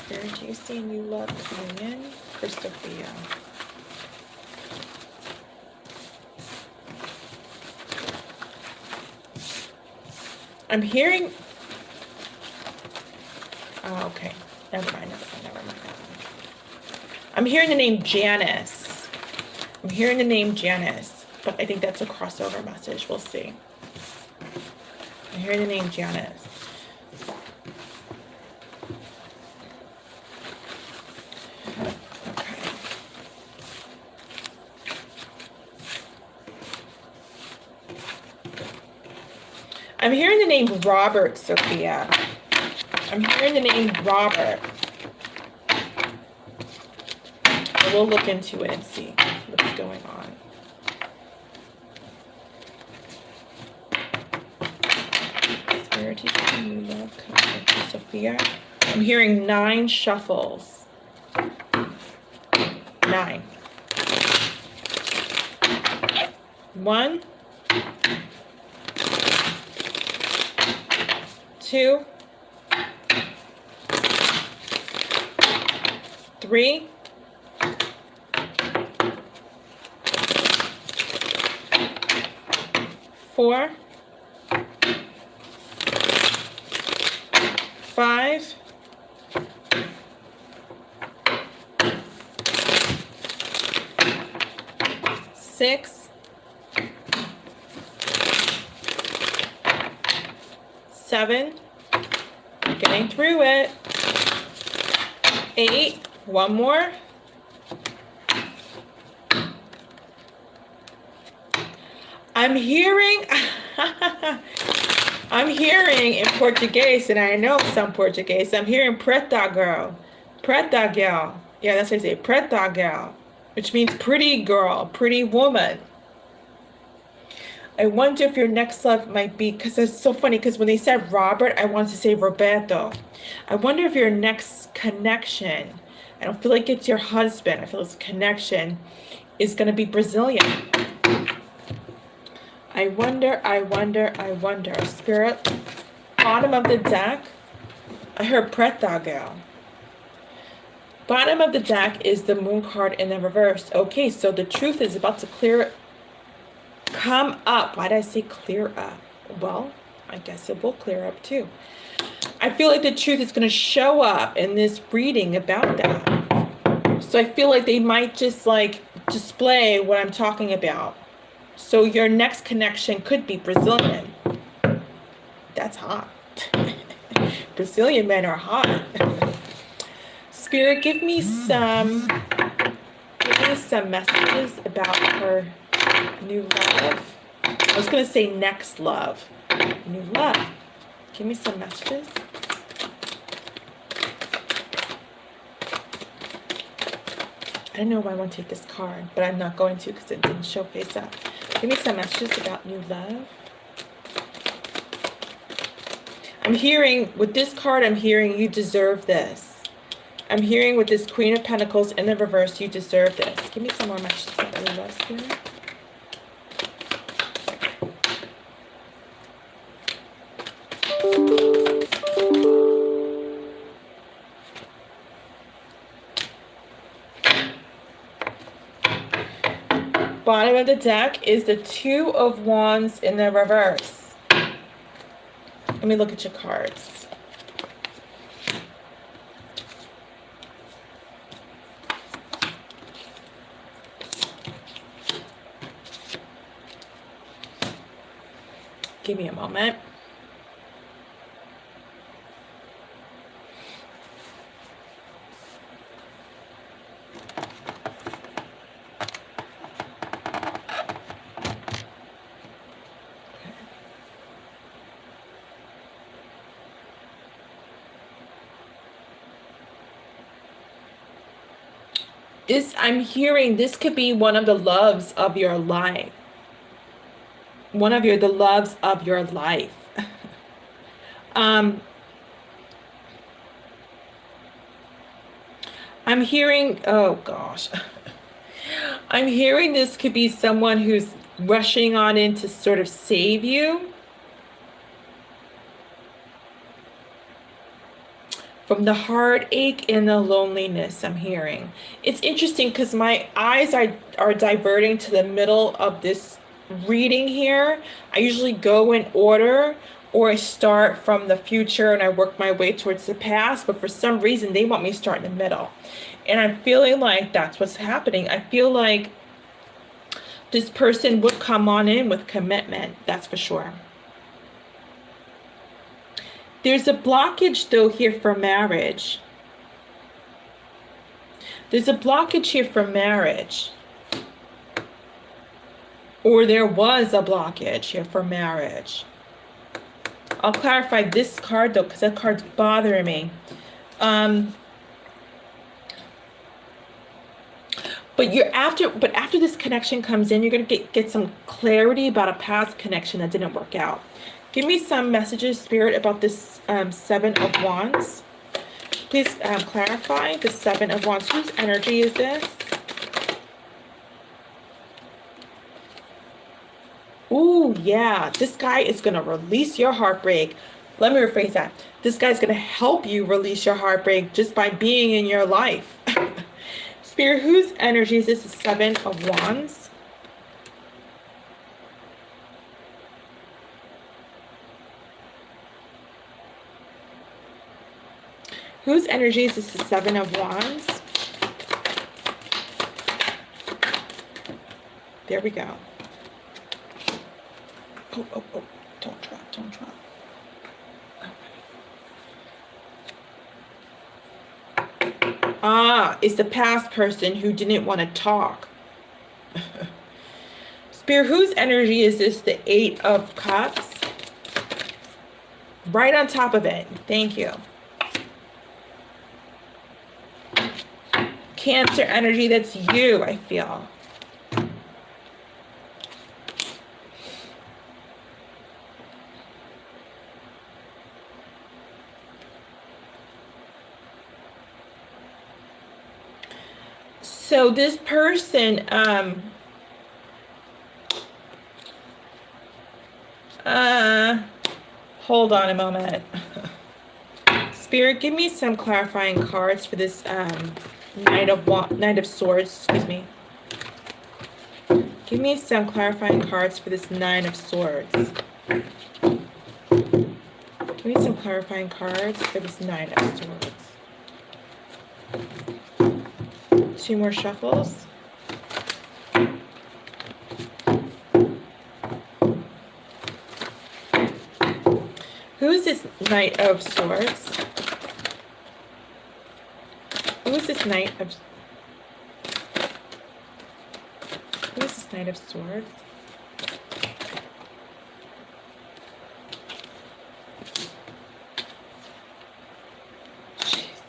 Do you see new love coming in for Sophia? I'm hearing... Oh, okay. Never mind. I'm hearing the name Janice. I'm hearing the name Janice, but I think that's a crossover message. We'll see. I'm hearing the name Janice. I'm hearing the name Robert, Sophia. I'm hearing the name Robert. So we'll look into it and see what's going on. Spirit, you love coming to Sophia. I'm hearing 9 shuffles. 9. 1, 2, 3, 4, 5, 6, 7, getting through it, 8, one more, I'm hearing in Portuguese, and I know some Portuguese, I'm hearing preta girl, yeah, that's what I say, preta girl, which means pretty girl, pretty woman. I wonder if your next love might be, because it's so funny, because when they said Robert, I wanted to say Roberto. I wonder if your next connection, I don't feel like it's your husband, I feel this connection is going to be Brazilian. I wonder. Spirit, bottom of the deck, I heard Preta girl. Bottom of the deck is the moon card in the reverse. Okay, so the truth is about to come up. Why did I say clear up? Well, I guess it will clear up too. I feel like the truth is going to show up in this reading about that. So I feel like they might just like display what I'm talking about. So your next connection could be Brazilian. That's hot. Brazilian men are hot. Spirit, give me some messages about her new love. I was going to say next love. New love. Give me some messages. I don't know why I want to take this card, but I'm not going to because it didn't show face up. Give me some messages about new love. I'm hearing, with this card, I'm hearing you deserve this. I'm hearing with this Queen of Pentacles in the reverse, you deserve this. Give me some more messages about the love, Spirit. Bottom of the deck is the Two of Wands in the reverse. Let me look at your cards. Give me a moment. I'm hearing this could be one of the loves of your life. The loves of your life. I'm hearing, oh gosh. I'm hearing this could be someone who's rushing on in to sort of save you from the heartache and the loneliness. I'm hearing. It's interesting because my eyes are diverting to the middle of this reading here. I usually go in order, or I start from the future and I work my way towards the past, but for some reason they want me to start in the middle. And I'm feeling like that's what's happening. I feel like this person would come on in with commitment, that's for sure. There's a blockage though here for marriage. There's a blockage here for marriage. Or there was a blockage here for marriage. I'll clarify this card though, because that card's bothering me. But after this connection comes in, you're gonna get some clarity about a past connection that didn't work out. Give me some messages, Spirit, about this Seven of Wands. Please clarify the Seven of Wands. Whose energy is this? Ooh, yeah. This guy is going to release your heartbreak. Let me rephrase that. This guy's going to help you release your heartbreak just by being in your life. Spirit, whose energy is this? The Seven of Wands. Whose energy is this? The Seven of Wands. There we go. Oh, don't drop. Okay. Ah, it's the past person who didn't want to talk. Spirit, whose energy is this? The Eight of Cups. Right on top of it. Thank you. Cancer energy, that's you, I feel. So this person, hold on a moment. Spirit, give me some clarifying cards for this Knight of Swords, excuse me. Give me some clarifying cards for this Nine of Swords. Give me some clarifying cards for this Nine of Swords. Two more shuffles. Who is this Knight of Swords? Who is this Knight of... Who is this Knight of Swords? Jeez.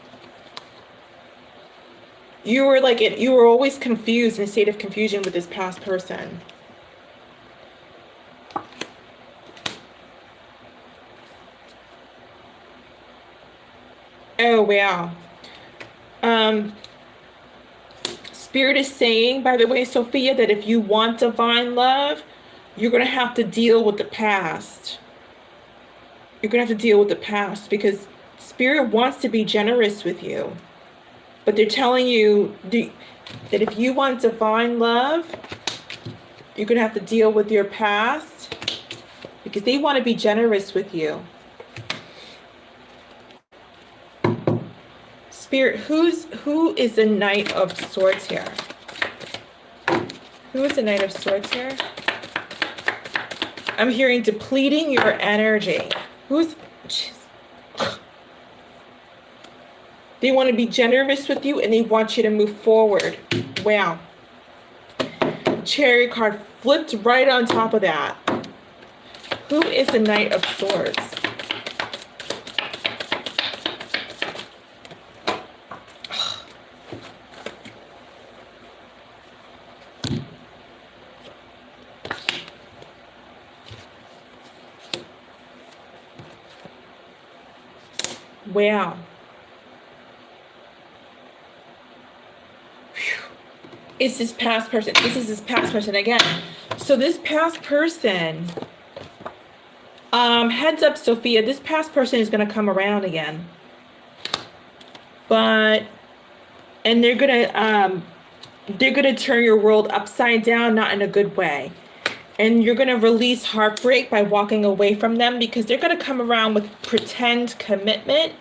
You were always confused, in a state of confusion with this past person. Oh, wow. Spirit is saying, by the way, Sophia, that if you want divine love, you're going to have to deal with the past. You're going to have to deal with the past because Spirit wants to be generous with you. But they're telling you that if you want divine love, you're going to have to deal with your past because they want to be generous with you. Spirit, who is the Knight of Swords here? Who is the Knight of Swords here? I'm hearing depleting your energy. Who's... Geez. They want to be generous with you and they want you to move forward. Wow. Chariot card flipped right on top of that. Who is the Knight of Swords? Wow. It's this past person. This is this past person again. So this past person, heads up, Sophia, this past person is going to come around again. And they're going to turn your world upside down, not in a good way. And you're going to release heartbreak by walking away from them because they're going to come around with pretend commitment.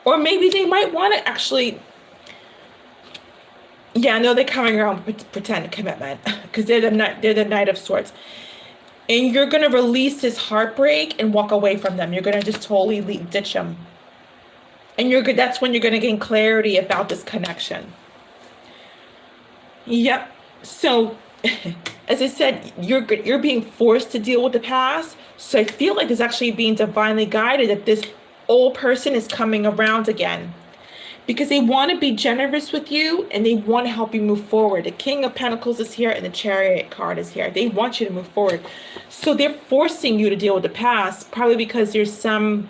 Or maybe they might want to actually... Yeah, no, they're coming around with pretend commitment because they're the Knight of Swords. And you're going to release this heartbreak and walk away from them. You're going to just totally ditch them. And that's when you're going to gain clarity about this connection. Yep. So, as I said, you're being forced to deal with the past. So I feel like it's actually being divinely guided that this old person is coming around again. Because they want to be generous with you and they want to help you move forward. The King of Pentacles is here and the Chariot card is here. They want you to move forward. So they're forcing you to deal with the past, probably because there's some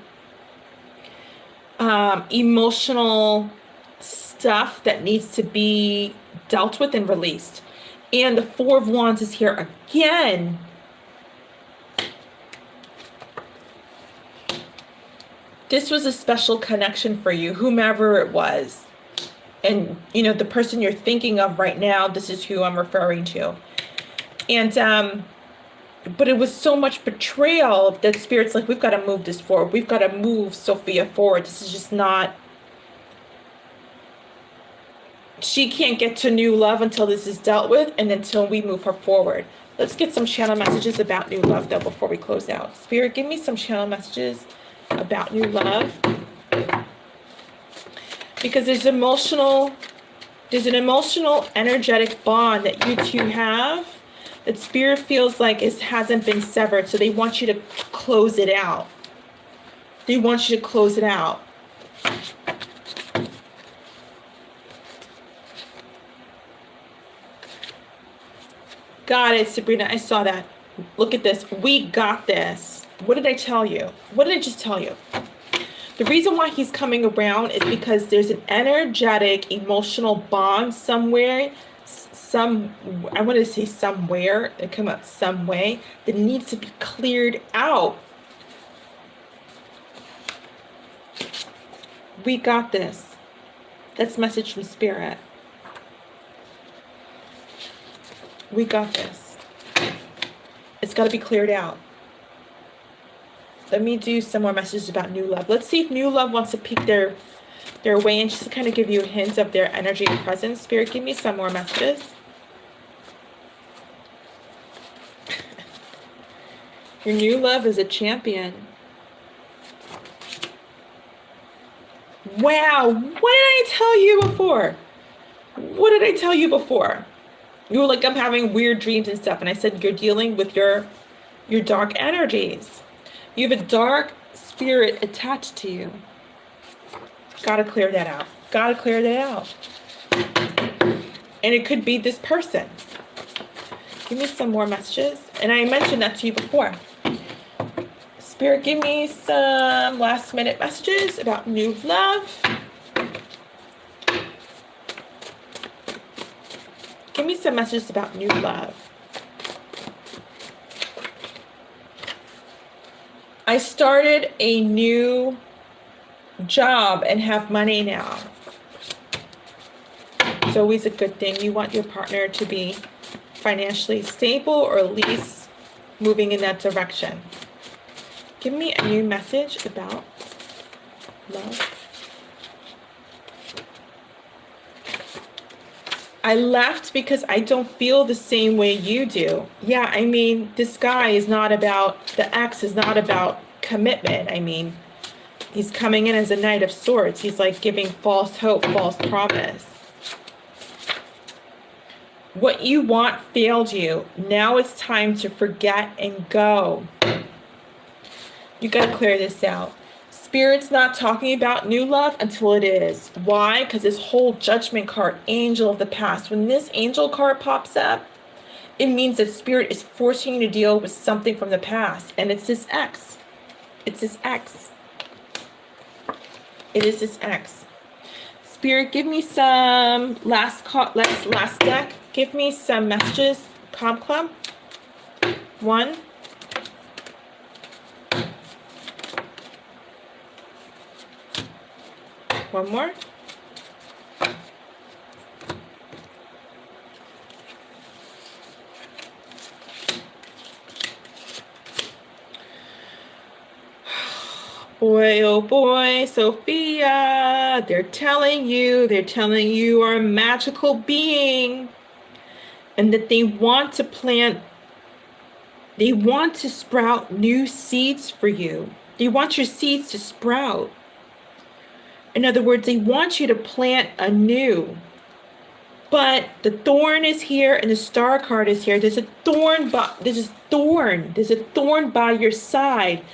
emotional stuff that needs to be dealt with and released. And the Four of Wands is here again. This was a special connection for you, whomever it was. And, you know, the person you're thinking of right now, this is who I'm referring to. And, but it was so much betrayal that Spirit's like, we've got to move this forward. We've got to move Sophia forward. This is just not... She can't get to new love until this is dealt with and until we move her forward. Let's get some channel messages about new love, though, before we close out. Spirit, give me some channel messages about new love, because there's an emotional energetic bond that you two have that Spirit feels like hasn't been severed, so they want you to close it out. They want you to close it out. Got it, Sabrina, I saw that. Look at this. We got this. What did I tell you? What did I just tell you? The reason why he's coming around is because there's an energetic, emotional bond somewhere. I want to say somewhere. It come up some way that needs to be cleared out. We got this. That's message from Spirit. We got this. It's got to be cleared out. Let me do some more messages about new love. Let's see if new love wants to peek their way and just to kind of give you a hint of their energy and presence. Spirit, give me some more messages. Your new love is a champion. Wow. What did I tell you before? What did I tell you before? You were like, I'm having weird dreams and stuff. And I said, you're dealing with your dark energies. You have a dark spirit attached to you. Gotta clear that out. Gotta clear that out. And it could be this person. Give me some more messages. And I mentioned that to you before. Spirit, give me some last minute messages about new love. me some messages about new love. I started a new job and have money now. It's always a good thing. You want your partner to be financially stable, or at least moving in that direction. Give me a new message about love. I left because I don't feel the same way you do. Yeah, I mean, this guy is not about, the ex is not about commitment. I mean, he's coming in as a Knight of Swords. He's like giving false hope, false promise. What you want failed you. Now it's time to forget and go. You got to clear this out. Spirit's not talking about new love until it is. Why? Because this whole Judgment card, Angel of the Past, when this Angel card pops up, it means that Spirit is forcing you to deal with something from the past. And it's this ex. It's this ex. It is this ex. Spirit, give me some last deck. Give me some messages. Calm Club. 1. One more. Boy, oh boy, Sophia, they're telling you are a magical being, and that they want to sprout new seeds for you. They want your seeds to sprout. In other words, they want you to plant anew. But the thorn is here and the Star card is here. There's a thorn by your side.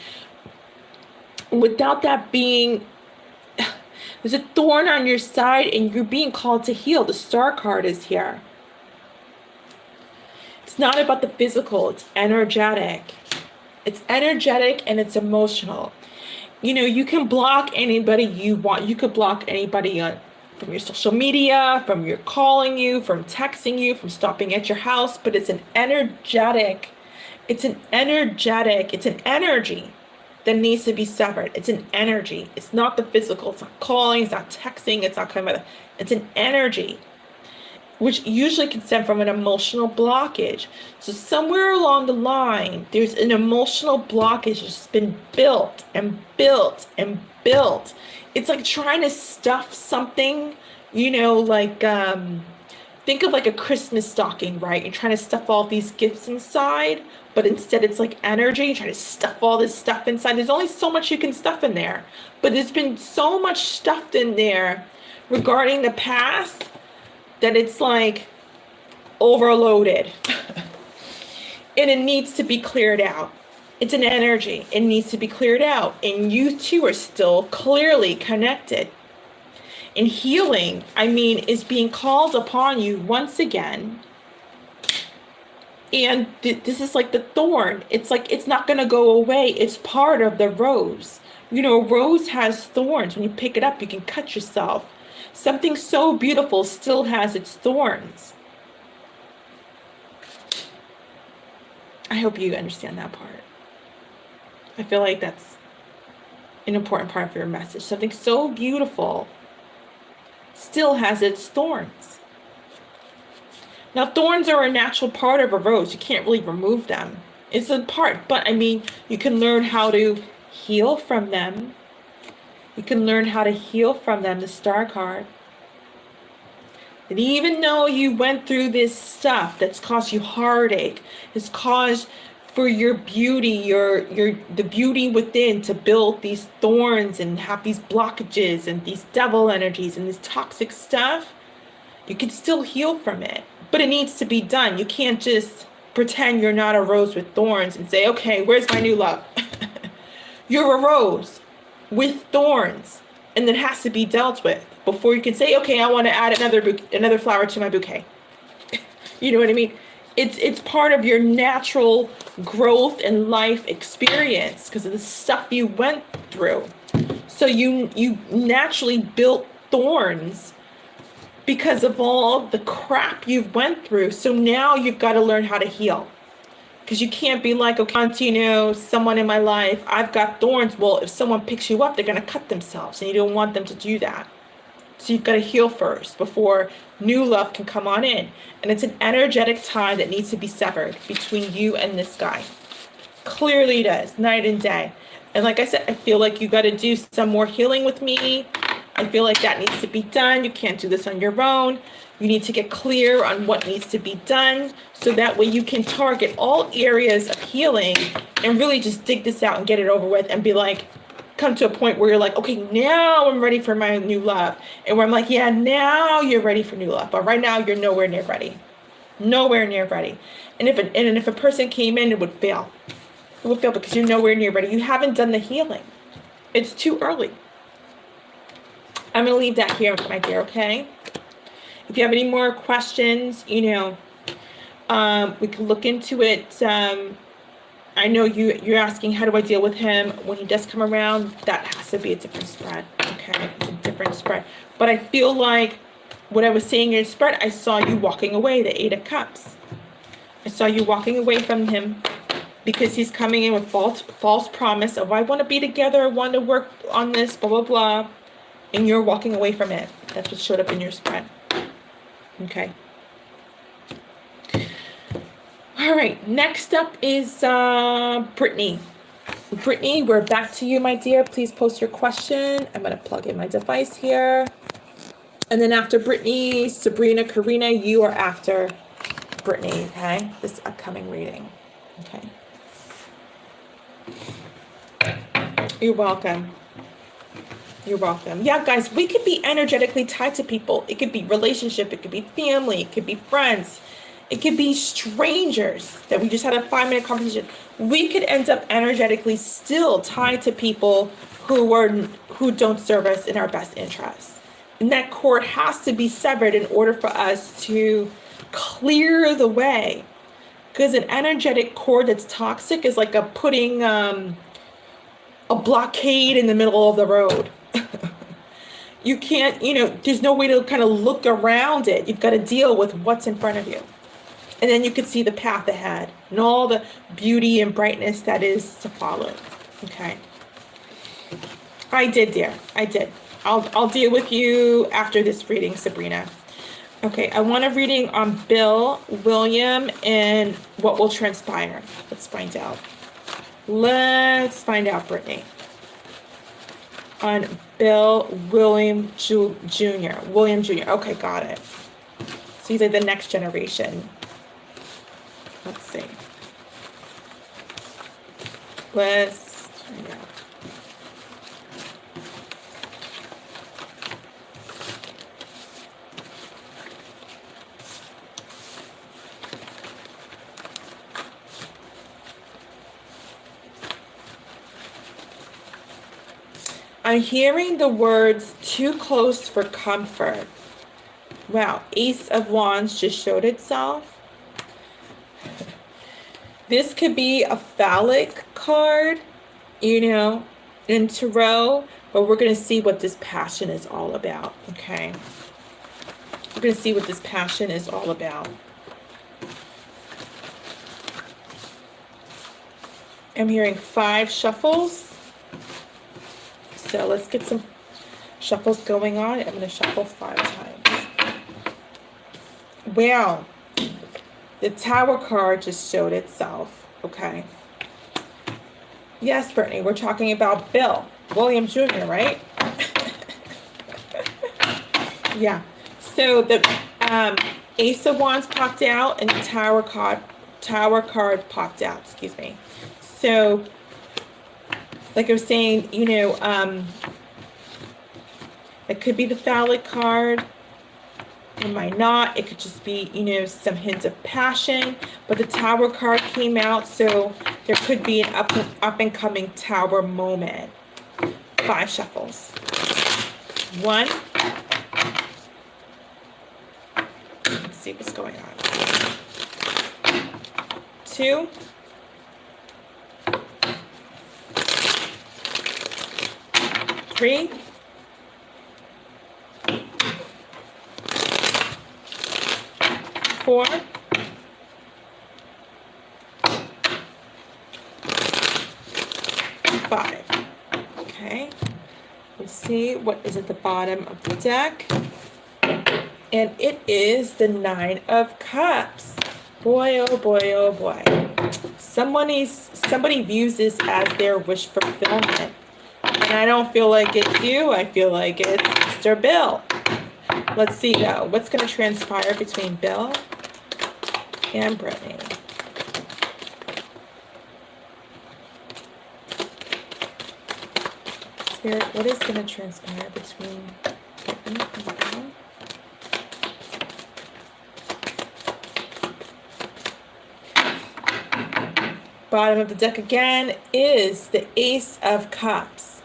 Without that being, there's a thorn on your side and you're being called to heal. The Star card is here. It's not about the physical, it's energetic. It's energetic and it's emotional. You know, you can block anybody you want. You could block anybody from your social media, from your calling you, from texting you, from stopping at your house, but it's an energetic, it's an energy that needs to be severed. It's an energy. It's not the physical. It's not calling, it's not texting, it's not coming. It's an energy, which usually can stem from an emotional blockage. So somewhere along the line, there's an emotional blockage that's been built and built and built. It's like trying to stuff something, you know, like, think of like a Christmas stocking, right? You're trying to stuff all these gifts inside, but instead it's like energy. You're trying to stuff all this stuff inside. There's only so much you can stuff in there, but there's been so much stuffed in there regarding the past that it's like overloaded and it needs to be cleared out. It's an energy. It needs to be cleared out. And you two are still clearly connected. And healing, I mean, is being called upon you once again. And this is like the thorn. It's like, it's not going to go away. It's part of the rose. You know, a rose has thorns. When you pick it up, you can cut yourself. Something so beautiful still has its thorns. I hope you understand that part. I feel like that's an important part of your message. Something so beautiful still has its thorns. Now, thorns are a natural part of a rose. You can't really remove them. It's a part, but I mean, you can learn how to heal from them. You can learn how to heal from them, the Star card. And even though you went through this stuff that's caused you heartache, has caused for your beauty, the beauty within to build these thorns and have these blockages and these devil energies and this toxic stuff, you can still heal from it. But it needs to be done. You can't just pretend you're not a rose with thorns and say, okay, where's my new love? You're a rose with thorns, and that has to be dealt with before you can say, okay, I want to add another flower to my bouquet. You know what I mean? It's part of your natural growth and life experience because of the stuff you went through. So you naturally built thorns because of all the crap you've went through. So now you've got to learn how to heal. Because you can't be like, okay, you know, someone in my life, I've got thorns. Well, if someone picks you up, they're going to cut themselves, and you don't want them to do that. So you've got to heal first before new love can come on in. And it's an energetic tie that needs to be severed between you and this guy. Clearly it is, night and day. And like I said, I feel like you got to do some more healing with me. I feel like that needs to be done. You can't do this on your own. You need to get clear on what needs to be done, so that way you can target all areas of healing and really just dig this out and get it over with, and be like, come to a point where you're like, okay, now I'm ready for my new love. And where I'm like, yeah, now you're ready for new love. But right now you're nowhere near ready. Nowhere near ready. And if a person came in, it would fail. It would fail because you're nowhere near ready. You haven't done the healing. It's too early. I'm going to leave that here, my dear, okay? If you have any more questions, you know, we can look into it. I know you're asking, how do I deal with him when he does come around? That has to be a different spread, okay? It's a different spread. But I feel like what I was saying in your spread, I saw you walking away, the 8 of Cups. I saw you walking away from him because he's coming in with false promise of, I want to be together, I want to work on this, blah, blah, blah. And you're walking away from it. That's what showed up in your spread. Okay. All right. Next up is Brittany. Brittany, we're back to you, my dear. Please post your question. I'm going to plug in my device here. And then after Brittany, Sabrina, Karina, you are after Brittany, okay? This upcoming reading. Okay. You're welcome. You're welcome. Yeah, guys, we could be energetically tied to people. It could be relationship. It could be family. It could be friends. It could be strangers that we just had a 5-minute conversation. We could end up energetically still tied to people who don't serve us in our best interests. And that cord has to be severed in order for us to clear the way. Because an energetic cord that's toxic is like putting a blockade in the middle of the road. You can't, you know, there's no way to kind of look around it. You've got to deal with what's in front of you. And then you can see the path ahead and all the beauty and brightness that is to follow. Okay. I did, dear. I did. I'll deal with you after this reading, Sabrina. Okay, I want a reading on Bill, William, and what will transpire. Let's find out. Let's find out, Brittany. On Bill, William Jr. William Jr. Okay, got it. So he's like the next generation. Let's see. Let's find out. I'm hearing the words too close for comfort. Wow, Ace of Wands just showed itself. This could be a phallic card, you know, in tarot, but we're going to see what this passion is all about, okay? We're going to see what this passion is all about. I'm hearing 5 shuffles. So let's get some shuffles going on. I'm going to shuffle 5 times. Wow. The Tower card just showed itself. Okay. Yes, Brittany, we're talking about Bill, William Jr., right? Yeah. So the Ace of Wands popped out and the Tower card popped out. Excuse me. So, like I was saying, you know, it could be the phallic card. It might not. It could just be, you know, some hints of passion. But the Tower card came out, so there could be an up and coming Tower moment. 5 shuffles. 1. Let's see what's going on. 2. 3. 4. Five. Okay. Let's see what is at the bottom of the deck. And it is the 9 of Cups. Boy, oh boy, oh boy. Somebody views this as their wish fulfillment. And I don't feel like it's you. I feel like it's Mr. Bill. Let's see though. What's going to transpire between Bill and Brittany? Spirit, what is going to transpire between Brittany and Bill? Bottom of the deck again is the Ace of Cups.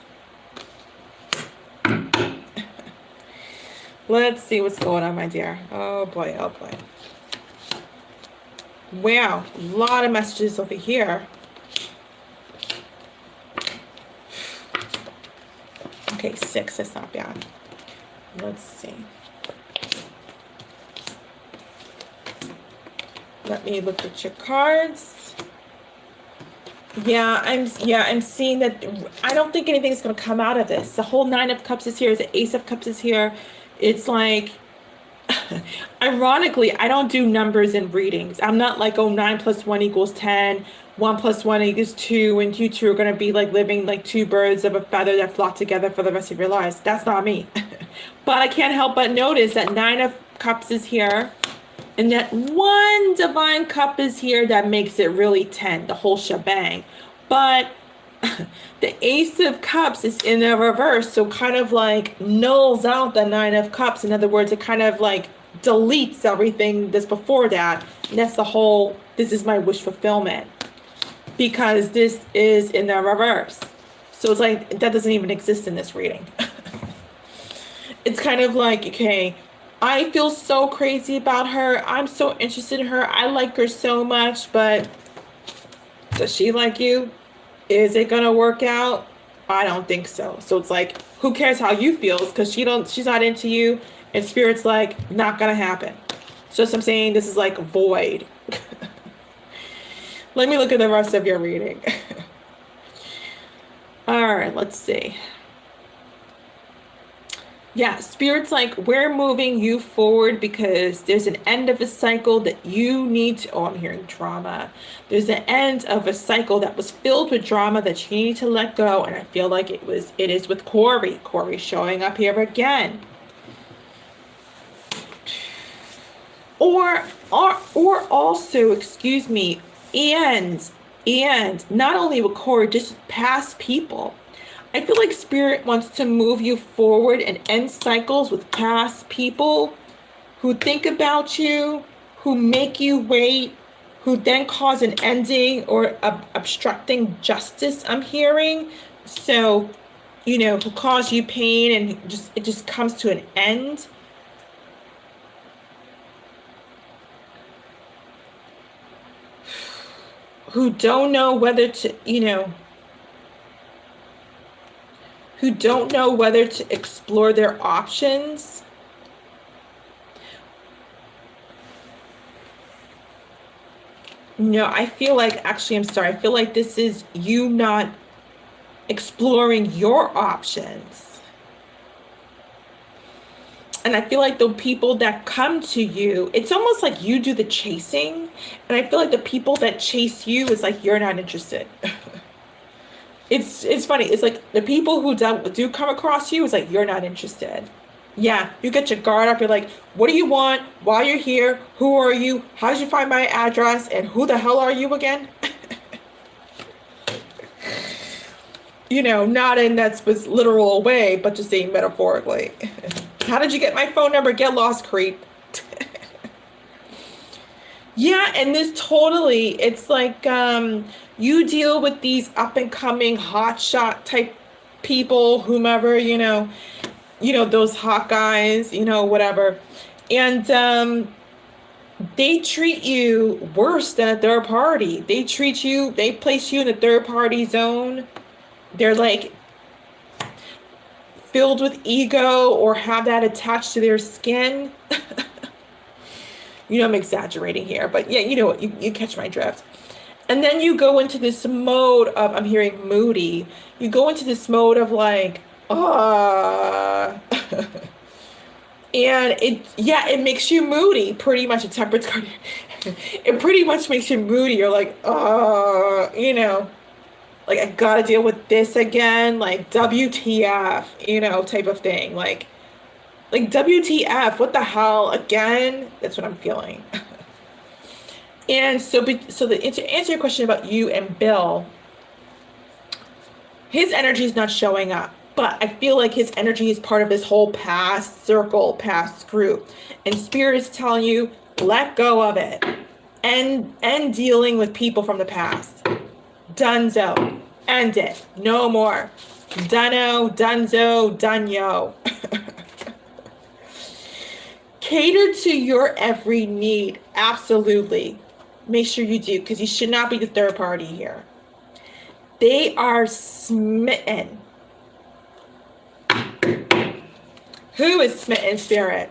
Let's see what's going on, my dear. Oh boy, oh boy. Wow, a lot of messages over here. Okay, 6, that's not bad. Let's see. Let me look at your cards. Yeah, I'm seeing that. I don't think anything's going to come out of this. The whole 9 of Cups is here. The Ace of Cups is here. It's like, ironically, I don't do numbers in readings. I'm not like, oh, 9 + 1 = 10. 1 + 1 = 2. And you two are going to be like living like 2 birds of a feather that flock together for the rest of your lives. That's not me. But I can't help but notice that 9 of Cups is here. And that 1 divine cup is here that makes it really 10, the whole shebang. But the Ace of Cups is in the reverse, so kind of like nulls out the 9 of Cups. In other words, it kind of like deletes everything that's before that. And that's the whole, this is my wish fulfillment. Because this is in the reverse. So it's like, that doesn't even exist in this reading. It's kind of like, okay, I feel so crazy about her. I'm so interested in her. I like her so much, but does she like you? Is it gonna work out? I don't think so. So it's like, who cares how you feel? Because she's not into you, and Spirit's like, not gonna happen. So I'm saying this is like void. Let me look at the rest of your reading. All right, let's see. Yeah, Spirit's like, we're moving you forward because there's an end of a cycle that you need to, oh, I'm hearing drama. There's an end of a cycle that was filled with drama that you need to let go. And I feel like it is with Corey. Corey's showing up here again. Or also, excuse me, and not only with Corey, just past people. I feel like Spirit wants to move you forward and end cycles with past people who think about you, who make you wait, who then cause an ending or obstructing justice, I'm hearing. So, you know, who cause you pain and it just comes to an end. Who don't know whether to, you know, who don't know whether to explore their options. No, I feel like, actually, I'm sorry. I feel like this is you not exploring your options. And I feel like the people that come to you, it's almost like you do the chasing. And I feel like the people that chase you is like, you're not interested. It's funny. It's like the people who do come across you is like, you're not interested. Yeah, you get your guard up. You're like, what do you want? Why you're here? Who are you? How did you find my address? And who the hell are you again? You know, not in that literal way, but just saying metaphorically. How did you get my phone number? Get lost, creep. Yeah, and this totally, it's like you deal with these up and coming hotshot type people, whomever, you know, those hot guys, you know, whatever. And they treat you worse than a third party. They place you in a third party zone. They're like filled with ego or have that attached to their skin. You know I'm exaggerating here, but yeah, you know what, you catch my drift. And then you go into this mode of, I'm hearing moody. You go into this mode of like, and it makes you moody, pretty much. A temperance card. It pretty much makes you moody. You're like, you know, like I gotta deal with this again, like WTF, you know, type of thing. Like WTF, what the hell again? That's what I'm feeling. And so to answer your question about you and Bill, his energy is not showing up, but I feel like his energy is part of this whole past circle, past group. And Spirit is telling you, let go of it. And dealing with people from the past. Dunzo. End it. No more. Dunno, dunzo, dunyo. Cater to your every need. Absolutely. Make sure you do, because you should not be the third party here. They are smitten. Who is smitten, Spirit?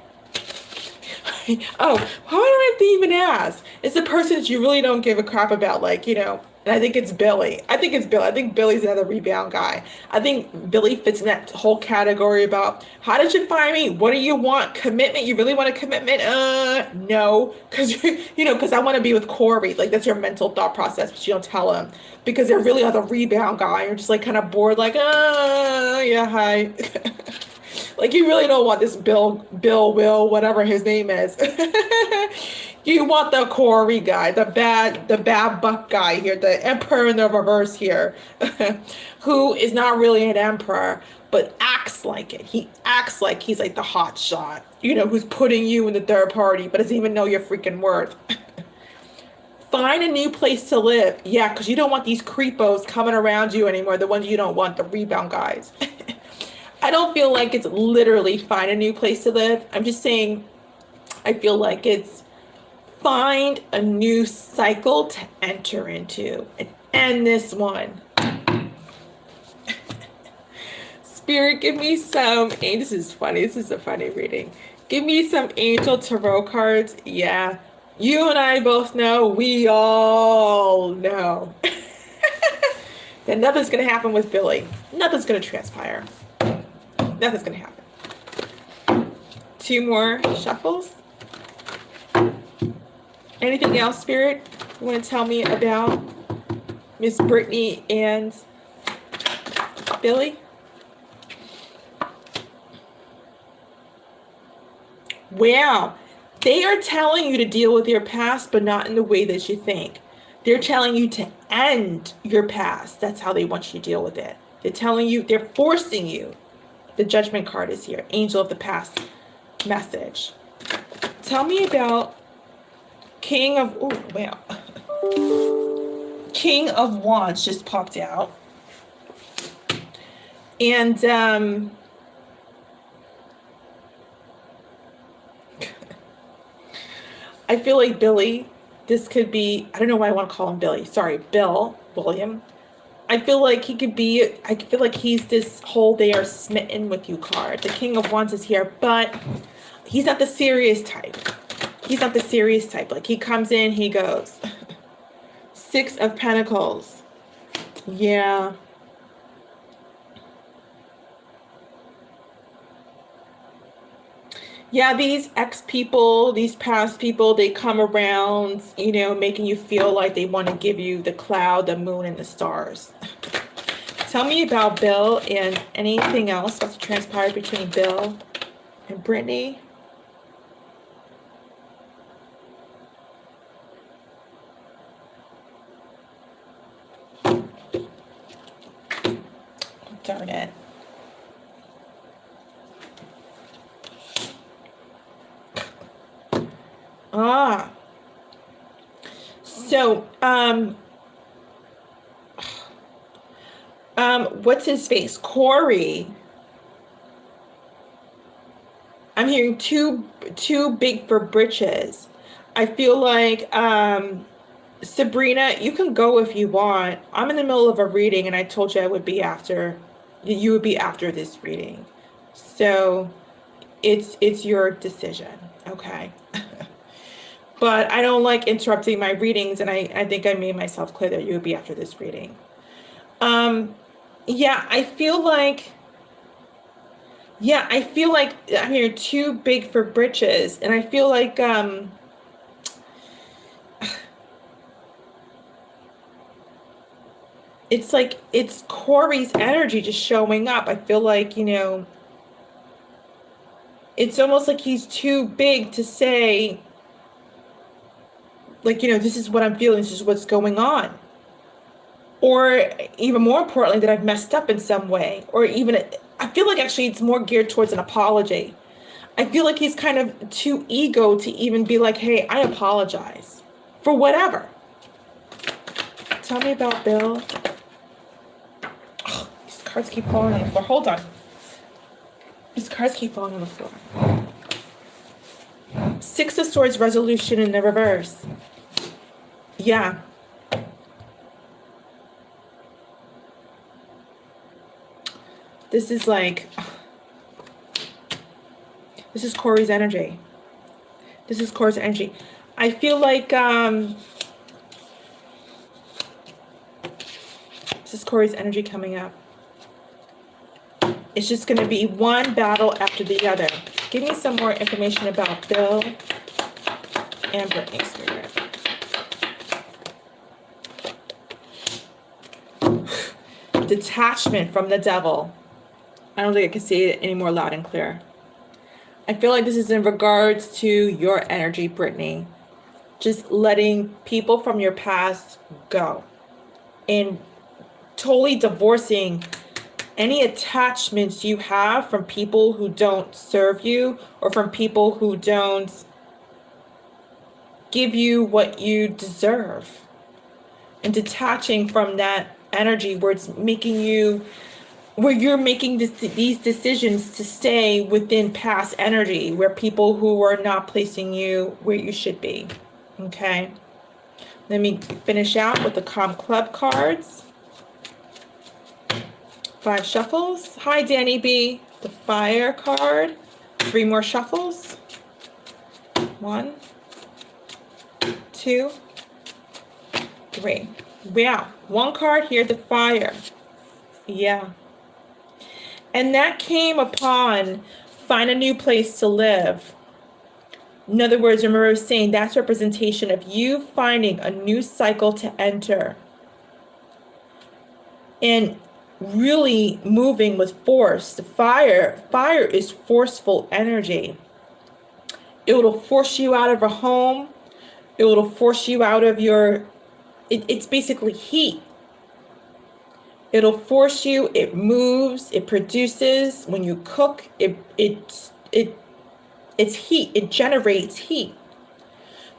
Oh, why do I have to even ask? It's the person that you really don't give a crap about, like, you know, and I think it's Billy. I think Billy's another rebound guy. I think Billy fits in that whole category about, how did you find me? What do you want? Commitment? You really want a commitment? No. Because, you know, because I want to be with Corey. Like, that's your mental thought process, but you don't tell him. Because they're really other rebound guy. You're just like kind of bored, like, yeah, hi. Like, you really don't want this Will, whatever his name is. You want the Corey guy, the bad buck guy here, the emperor in the reverse here, who is not really an emperor, but acts like it. He acts like he's like the hot shot, you know, who's putting you in the third party, but doesn't even know your freaking worth. Find a new place to live. Yeah, because you don't want these creepos coming around you anymore, the ones you don't want, the rebound guys. I don't feel like it's literally find a new place to live. I'm just saying, I feel like it's find a new cycle to enter into and end this one. Spirit, give me some, this is funny, this is a funny reading. Give me some angel tarot cards. Yeah, you and I both know, we all know. that nothing's gonna happen with Billy. Nothing's gonna transpire. Nothing's gonna happen. 2 more shuffles. Anything else, Spirit, you want to tell me about Miss Brittany and Billy? Wow. They are telling you to deal with your past, but not in the way that you think. They're telling you to end your past. That's how they want you to deal with it. They're telling you, they're forcing you. The Judgment card is here. Angel of the Past message. Tell me about King of, oh, wow. King of Wands just popped out. And, I feel like Billy, this could be, I don't know why I want to call him Billy. Sorry, Bill, William. I feel like he could be, I feel like he's this whole they are smitten with you card. The King of Wands is here, but he's not the serious type. He's not the serious type. Like, he comes in, he goes. 6 of Pentacles. Yeah. Yeah, these ex people, these past people, they come around, you know, making you feel like they want to give you the cloud, the moon, and the stars. Tell me about Bill and anything else that's transpired between Bill and Brittany. Darn it. So, what's his face? Corey. I'm hearing too big for britches. I feel like, Sabrina, you can go if you want. I'm in the middle of a reading, and I told you I would be after, you would be after this reading. So, it's your decision, okay? but I don't like interrupting my readings, and I think I made myself clear that you would be after this reading. Yeah, I feel like I'm here too big for britches, and I feel like it's like it's Corey's energy just showing up. I feel like, you know, it's almost like he's too big to say, like, you know, this is what I'm feeling, this is what's going on. Or even more importantly, that I've messed up in some way. Or even, I feel like actually it's more geared towards an apology. I feel like he's kind of too ego to even be like, hey, I apologize for whatever. Tell me about Bill. Oh, these cards keep falling on the floor. Hold on. These cards keep falling on the floor. Six of Swords, resolution in the reverse. Yeah. This is like, this is Corey's energy. This is Corey's energy. I feel like this is Corey's energy coming up. It's just going to be one battle after the other. Give me some more information about Bill and Brittany, Spirit. Detachment from the devil. I don't think I can say it any more loud and clear. I feel like this is in regards to your energy, Brittany. Just letting people from your past go. And totally divorcing any attachments you have from people who don't serve you, or from people who don't give you what you deserve. And detaching from that energy where it's making you, where you're making these decisions to stay within past energy, where people who are not placing you where you should be. Okay. Let me finish out with the Calm Club cards. 5 shuffles. Hi, Danny B. The Fire card. 3 more shuffles. 1, 2, 3. Yeah. 1 card here, the Fire. Yeah. And that came upon find a new place to live. In other words, remember I was saying that's representation of you finding a new cycle to enter. And really moving with force. The fire is forceful energy. It will force you out of a home. It will force you out of your, it's basically heat. It'll force you, it moves, it produces. When you cook, it's heat, it generates heat.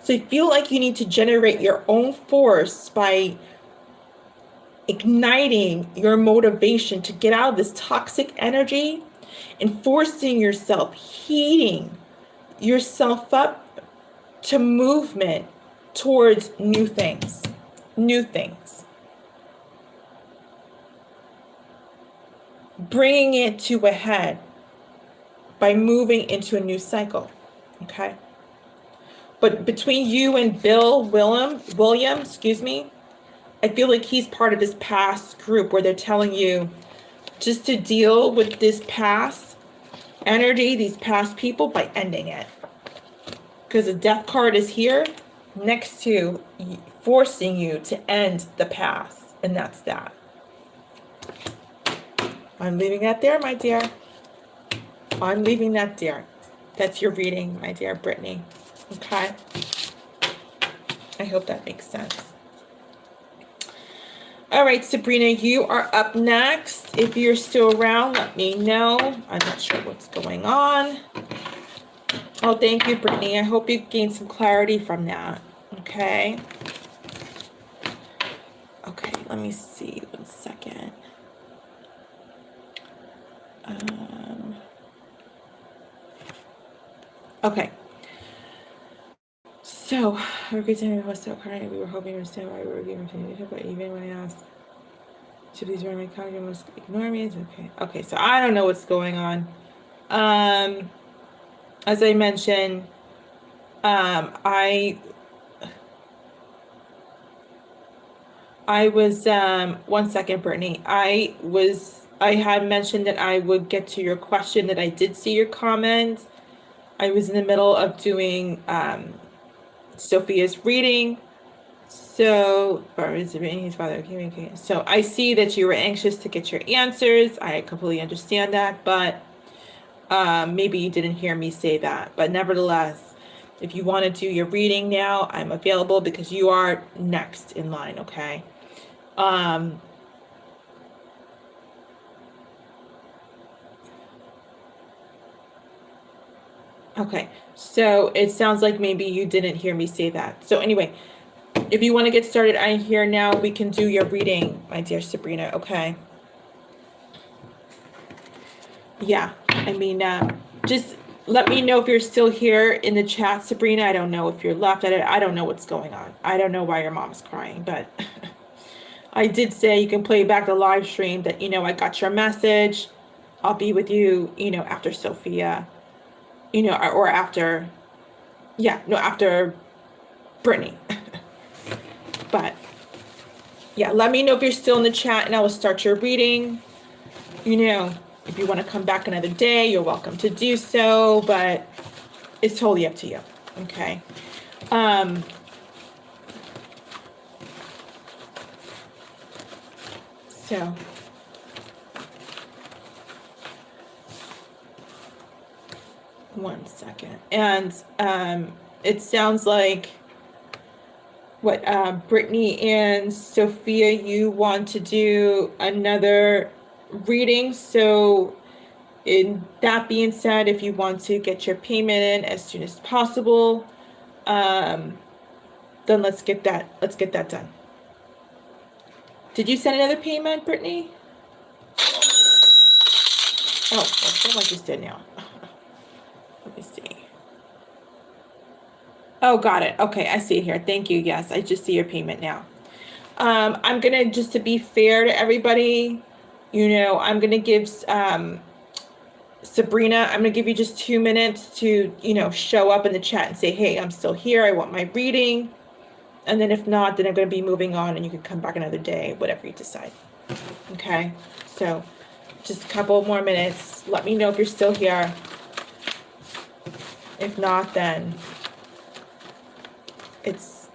So you feel like you need to generate your own force by igniting your motivation to get out of this toxic energy and forcing yourself, heating yourself up to movement towards new things. Bringing it to a head by moving into a new cycle, okay? But between you and William, excuse me, I feel like he's part of this past group where they're telling you just to deal with this past energy, these past people, by ending it. Because the Death card is here next to forcing you to end the past. And that's that. I'm leaving that there, my dear. I'm leaving that there. That's your reading, my dear Brittany. Okay? I hope that makes sense. All right, Sabrina, you are up next. If you're still around, let me know. I'm not sure what's going on. Oh, thank you, Brittany. I hope you gained some clarity from that. Okay. Okay, let me see. 1 second. Okay. So, we're so current. We were hoping to understand why we were given to, but even when I asked to please run my comment, you must ignore me. It's okay. Okay, so I don't know what's going on. As I mentioned, I I was, one second, Brittany. I had mentioned that I would get to your question, that I did see your comment. I was in the middle of doing Sophia's reading. So, his father. Okay. So I see that you were anxious to get your answers. I completely understand that, but maybe you didn't hear me say that. But nevertheless, if you want to do your reading now, I'm available because you are next in line, okay? Okay, so it sounds like maybe you didn't hear me say that. So anyway, if you want to get started, I'm here now. We can do your reading, my dear Sabrina, okay? Yeah, I mean, just let me know if you're still here in the chat, Sabrina. I don't know if you're left. I don't know what's going on. I don't know why your mom's crying, but I did say you can play back the live stream that, I got your message. I'll be with you, after Sophia, or after, after Brittany. But yeah, let me know if you're still in the chat and I will start your reading. If you want to come back another day, you're welcome to do so, but it's totally up to you. Okay. So one second. And it sounds like what Brittany and Sophia, you want to do another reading. So in that being said, if you want to get your payment in as soon as possible, then let's get that done. Did you send another payment, Brittany? Oh, I feel like you did now. Let me see. Oh, got it. Okay, I see it here. Thank you. Yes, I just see your payment now. I'm gonna, just to be fair to everybody, I'm gonna give Sabrina, I'm gonna give you just 2 minutes to, show up in the chat and say, hey, I'm still here. I want my reading. And then if not, then I'm gonna be moving on and you can come back another day, whatever you decide. Okay, so just a couple more minutes. Let me know if you're still here. If not, then it's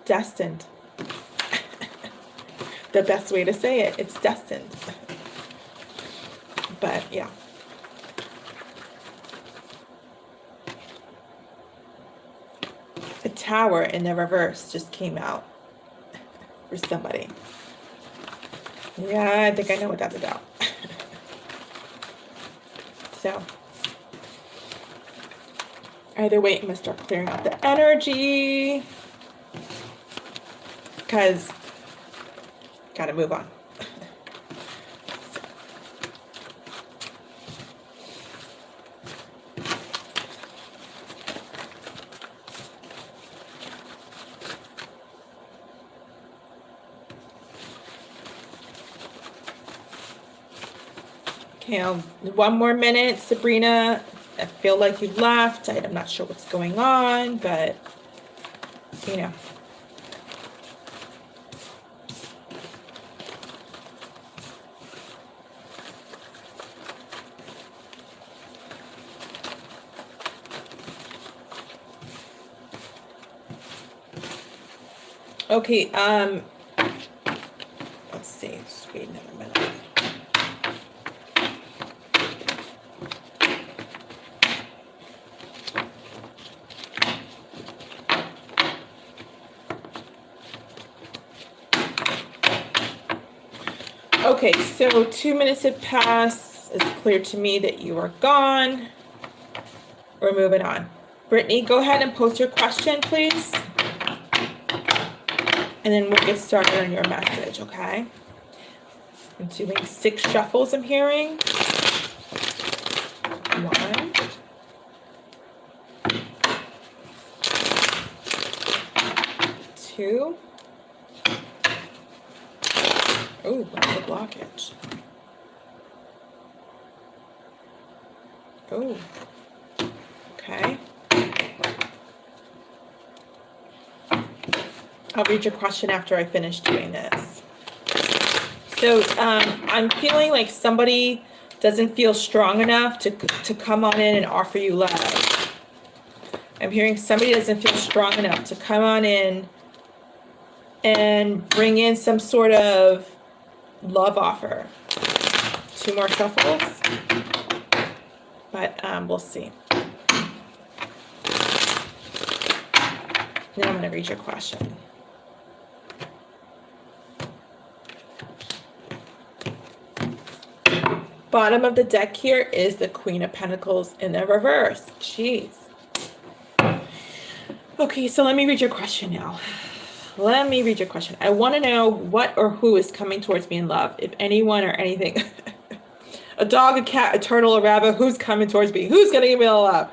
destined. The best way to say it, it's destined. But yeah. The Tower in the reverse just came out for somebody. Yeah, I think I know what that's about. So either way, I'm gonna start clearing out the energy because gotta move on. Okay, one more minute, Sabrina. I feel like you left. I'm not sure what's going on, but okay, let's see, just wait another minute. Okay, so 2 minutes have passed. It's clear to me that you are gone. We're moving on. Brittany, go ahead and post your question, please. And then we'll get started on your message, okay? I'm doing 6 shuffles, I'm hearing. 1. 2. Oh, what's the blockage? Oh, okay. I'll read your question after I finish doing this. So I'm feeling like somebody doesn't feel strong enough to come on in and offer you love. I'm hearing somebody doesn't feel strong enough to come on in and bring in some sort of love offer. 2 more shuffles, but we'll see. Now I'm going to read your question. Bottom of the deck here is the Queen of Pentacles in the reverse. Jeez. Okay, so let me read your question now. Let me read your question. I want to know what or who is coming towards me in love, if anyone or anything. A dog, a cat, a turtle, a rabbit, who's coming towards me? Who's going to give me the love?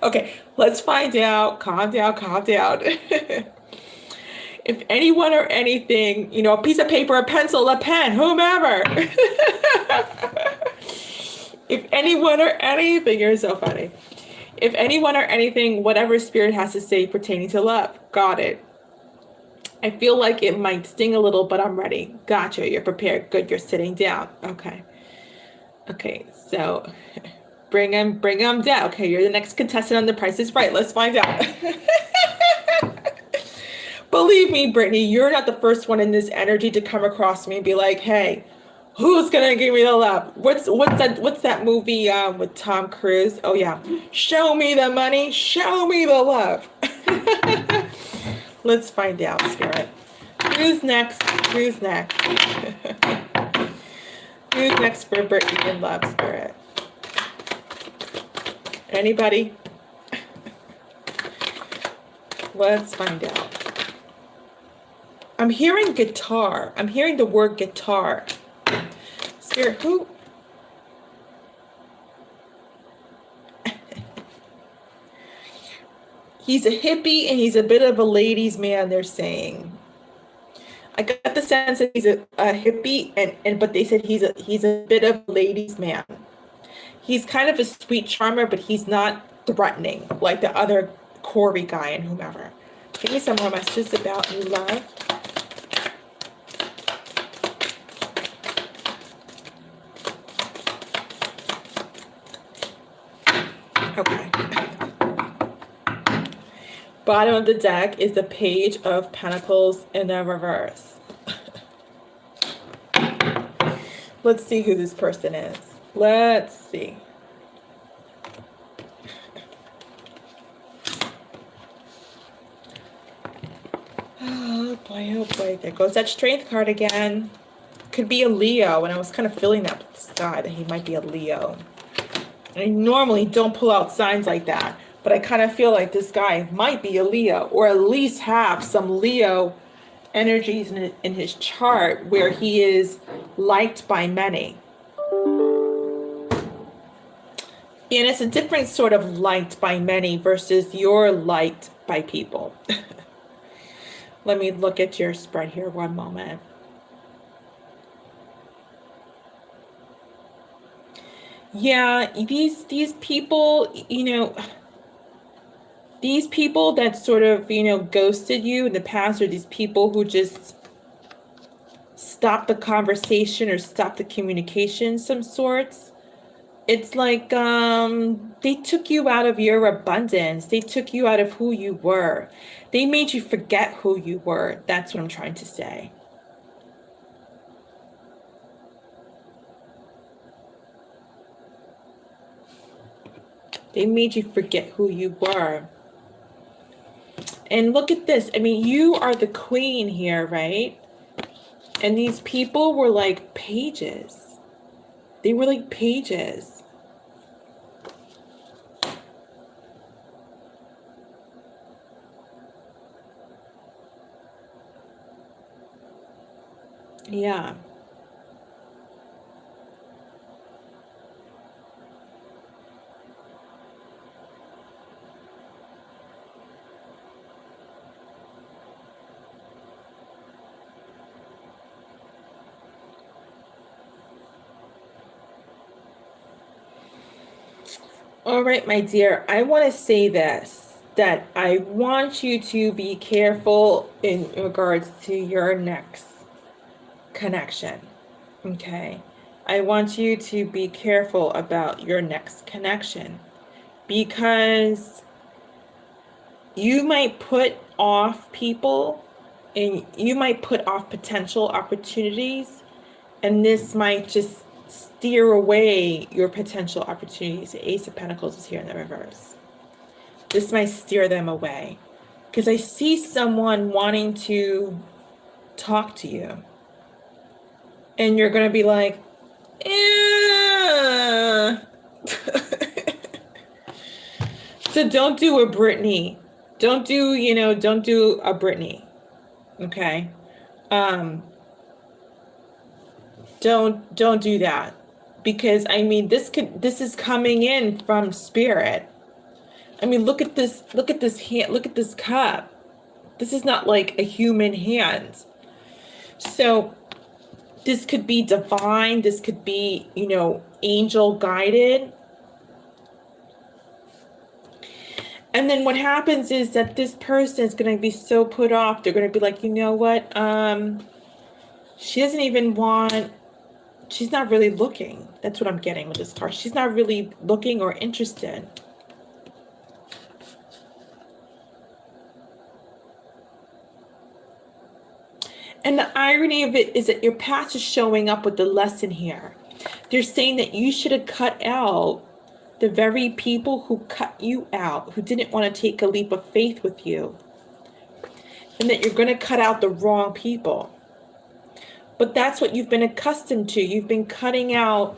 Okay, let's find out. Calm down, calm down. If anyone or anything, you know, a piece of paper, a pencil, a pen, whomever. If anyone or anything, you're so funny. If anyone or anything, whatever spirit has to say pertaining to love. Got it. I feel like it might sting a little, but I'm ready. Gotcha. You're prepared. Good. You're sitting down. Okay. Okay. So bring him down. Okay. You're the next contestant on The Price is Right. Let's find out. Believe me, Brittany, you're not the first one in this energy to come across me and be like, hey, who's gonna give me the love? What's that movie with Tom Cruise? Oh yeah. Show me the money, show me the love. Let's find out, Spirit. Who's next? Who's next? Who's next for Brittany in love, Spirit? Anybody? Let's find out. I'm hearing guitar. I'm hearing the word guitar. Spirit, who? He's a hippie and he's a bit of a ladies' man, they're saying. I got the sense that he's a hippie, but they said he's a bit of a ladies' man. He's kind of a sweet charmer, but he's not threatening like the other Corey guy and whomever. Give me some more messages about you, love. Okay. Bottom of the deck is the Page of Pentacles in the reverse. Let's see who this person is. Let's see. Oh boy. There goes that Strength card again. Could be a Leo, and I was kind of feeling that with this guy, that he might be a Leo. I normally don't pull out signs like that, but I kind of feel like this guy might be a Leo, or at least have some Leo energies in his chart where he is liked by many. And it's a different sort of liked by many versus you're liked by people. Let me look at your spread here one moment. Yeah, these people, you know, these people that sort of, you know, ghosted you in the past, or these people who just stopped the conversation or stopped the communication, some sorts. It's like they took you out of your abundance. They took you out of who you were. They made you forget who you were. That's what I'm trying to say. They made you forget who you were. And look at this. I mean, you are the queen here, right? And these people were like pages. They were like pages. Yeah. All right, my dear, I want to say this. that I want you to be careful in regards to your next connection. Okay? I want you to be careful about your next connection, because you might put off people and you might put off potential opportunities, and this might just steer away your potential opportunities. The Ace of Pentacles is here in the reverse. This might steer them away, because I see someone wanting to talk to you, and you're going to be like, eh. So don't do a Britney. Don't do, don't do a Britney. Okay? Don't do that. Because I mean, this is coming in from spirit. I mean, look at this hand, look at this cup. This is not like a human hand. So this could be divine, this could be, angel guided. And then what happens is that this person is going to be so put off. They're going to be like, you know what? She doesn't even want, she's not really looking. That's what I'm getting with this card. She's not really looking or interested. And the irony of it is that your past is showing up with the lesson here. They're saying that you should have cut out the very people who cut you out, who didn't want to take a leap of faith with you. And that you're going to cut out the wrong people. But that's what you've been accustomed to. You've been cutting out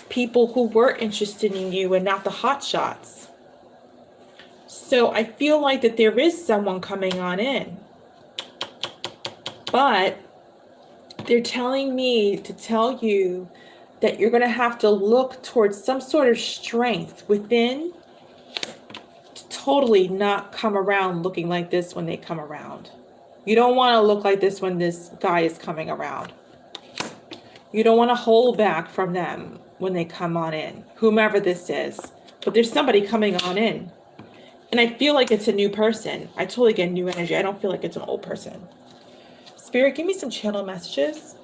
people who were interested in you and not the hot shots. So I feel like that there is someone coming on in. But they're telling me to tell you that you're going to have to look towards some sort of strength within to totally not come around looking like this when they come around. You don't want to look like this when this guy is coming around. You don't want to hold back from them when they come on in, whomever this is. But there's somebody coming on in. And I feel like it's a new person. I totally get new energy. I don't feel like it's an old person. Spirit, give me some channel messages.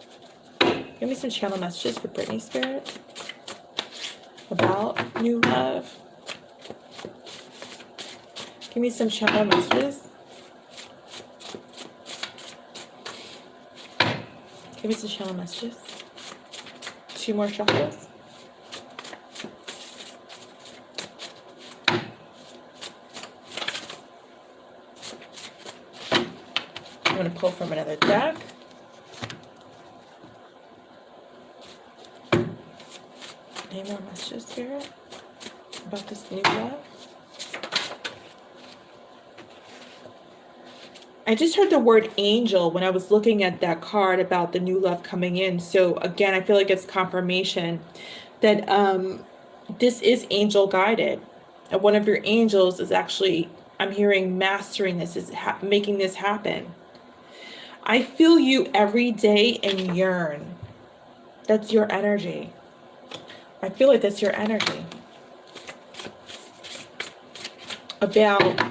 Give me some channel messages for Brittany, Spirit, about new love. Give me some channel messages. Give me some channel messages. 2 more shuffles. I'm going to pull from another deck. Any more messages, Spirit, about this new love? I just heard the word angel when I was looking at that card about the new love coming in. So again, I feel like it's confirmation that this is angel guided. And one of your angels is actually, I'm hearing, mastering this, is making this happen. I feel you every day and yearn. That's your energy. I feel like that's your energy. About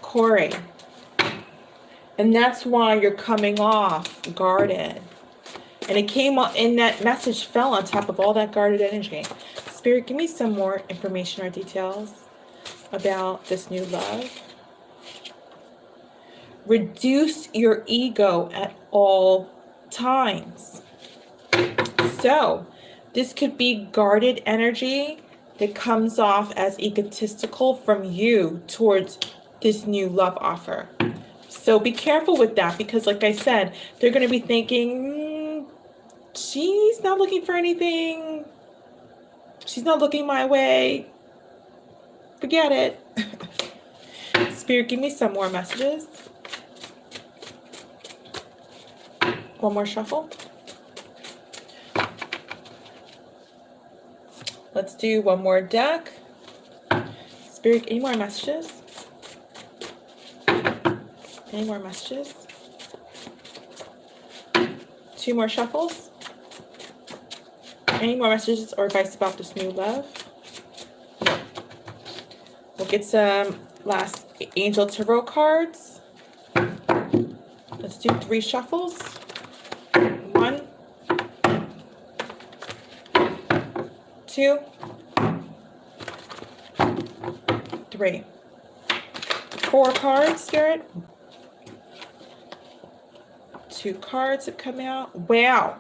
Corey. And that's why you're coming off guarded. And it came on, and that message fell on top of all that guarded energy. Spirit, give me some more information or details about this new love. Reduce your ego at all times. So, this could be guarded energy that comes off as egotistical from you towards this new love offer. So be careful with that, because like I said, they're going to be thinking, she's not looking for anything. She's not looking my way. Forget it. Spirit, give me some more messages. One more shuffle. Let's do one more deck. Spirit, any more messages? Any more messages? 2 more shuffles. Any more messages or advice about this new love? get some last angel tarot cards. Let's do 3 shuffles. 1, 2, 3. 4 cards, Spirit. 2 cards have come out. Wow.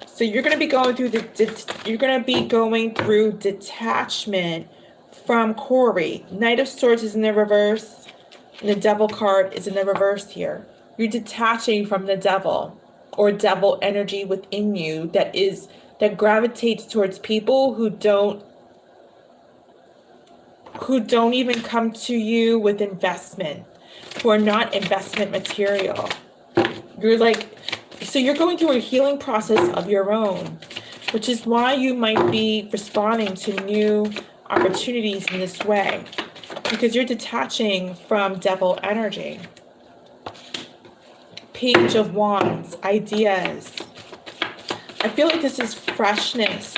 So you're going to be going through detachment from Corey. Knight of Swords is in the reverse, and the Devil card is in the reverse here. You're detaching from the devil or devil energy within you that gravitates towards people who don't even come to you with investment, who are not investment material. So you're going through a healing process of your own, which is why you might be responding to new opportunities in this way, because you're detaching from devil energy. Page of Wands, ideas. I feel like this is freshness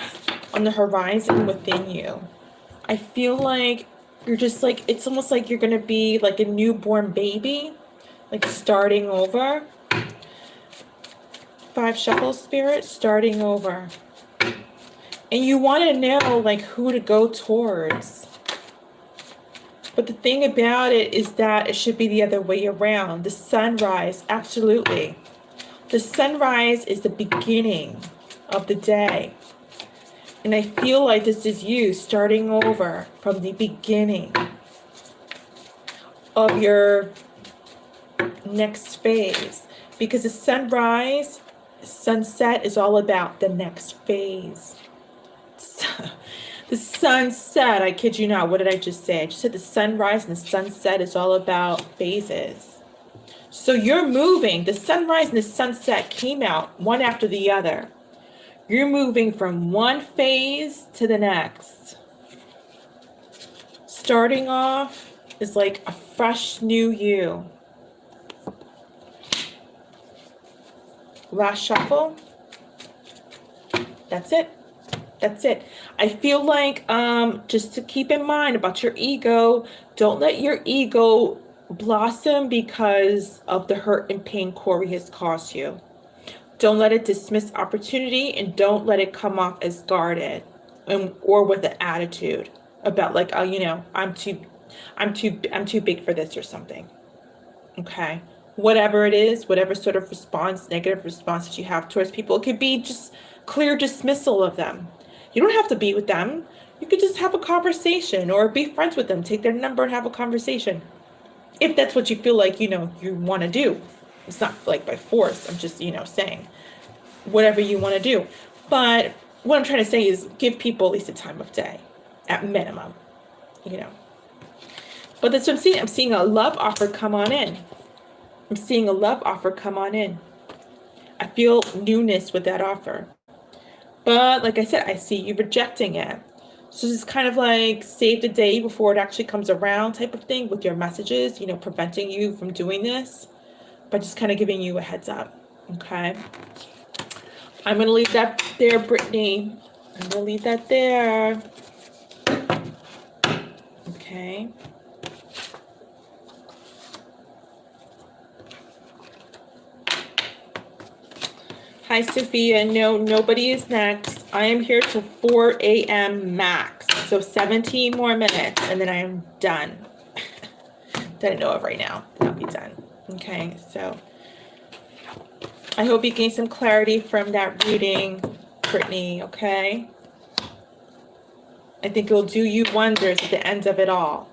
on the horizon within you. I feel like you're just like, it's almost like you're going to be like a newborn baby, like starting over. 5 shuffles, Spirit, starting over. And you want to know like who to go towards. But the thing about it is that it should be the other way around. The sunrise, absolutely. The sunrise is the beginning of the day. And I feel like this is you starting over from the beginning of your next phase. Because the sunrise, sunset is all about the next phase. The sunset, I kid you not, what did I just say? I just said the sunrise and the sunset is all about phases. So you're moving. The sunrise and the sunset came out one after the other. You're moving from one phase to the next. Starting off is like a fresh new you. Last shuffle. That's it. That's it. I feel like just to keep in mind about your ego, don't let your ego blossom because of the hurt and pain Corey has caused you. Don't let it dismiss opportunity, and don't let it come off as guarded or with an attitude about like, oh, you know, I'm too big for this or something. Okay. Whatever it is, whatever sort of response, negative response that you have towards people, it could be just clear dismissal of them. You don't have to be with them. You could just have a conversation or be friends with them. Take their number and have a conversation. If that's what you feel like, you know, you want to do. It's not like by force. I'm just, you know, saying whatever you want to do. But what I'm trying to say is give people at least a time of day at minimum, you know. But that's what I'm seeing. I'm seeing a love offer come on in. I'm seeing a love offer come on in. I feel newness with that offer. But like I said, I see you rejecting it. So it's kind of like save the day before it actually comes around type of thing with your messages, you know, preventing you from doing this, but just kind of giving you a heads up. Okay. I'm going to leave that there, Brittany. I'm going to leave that there. Okay. Hi, Sophia. No, nobody is next. I am here till 4 a.m. max. So 17 more minutes, and then I am done. That I know of right now. I'll be done. Okay, so I hope you gain some clarity from that reading, Brittany, okay? I think it will do you wonders at the end of it all.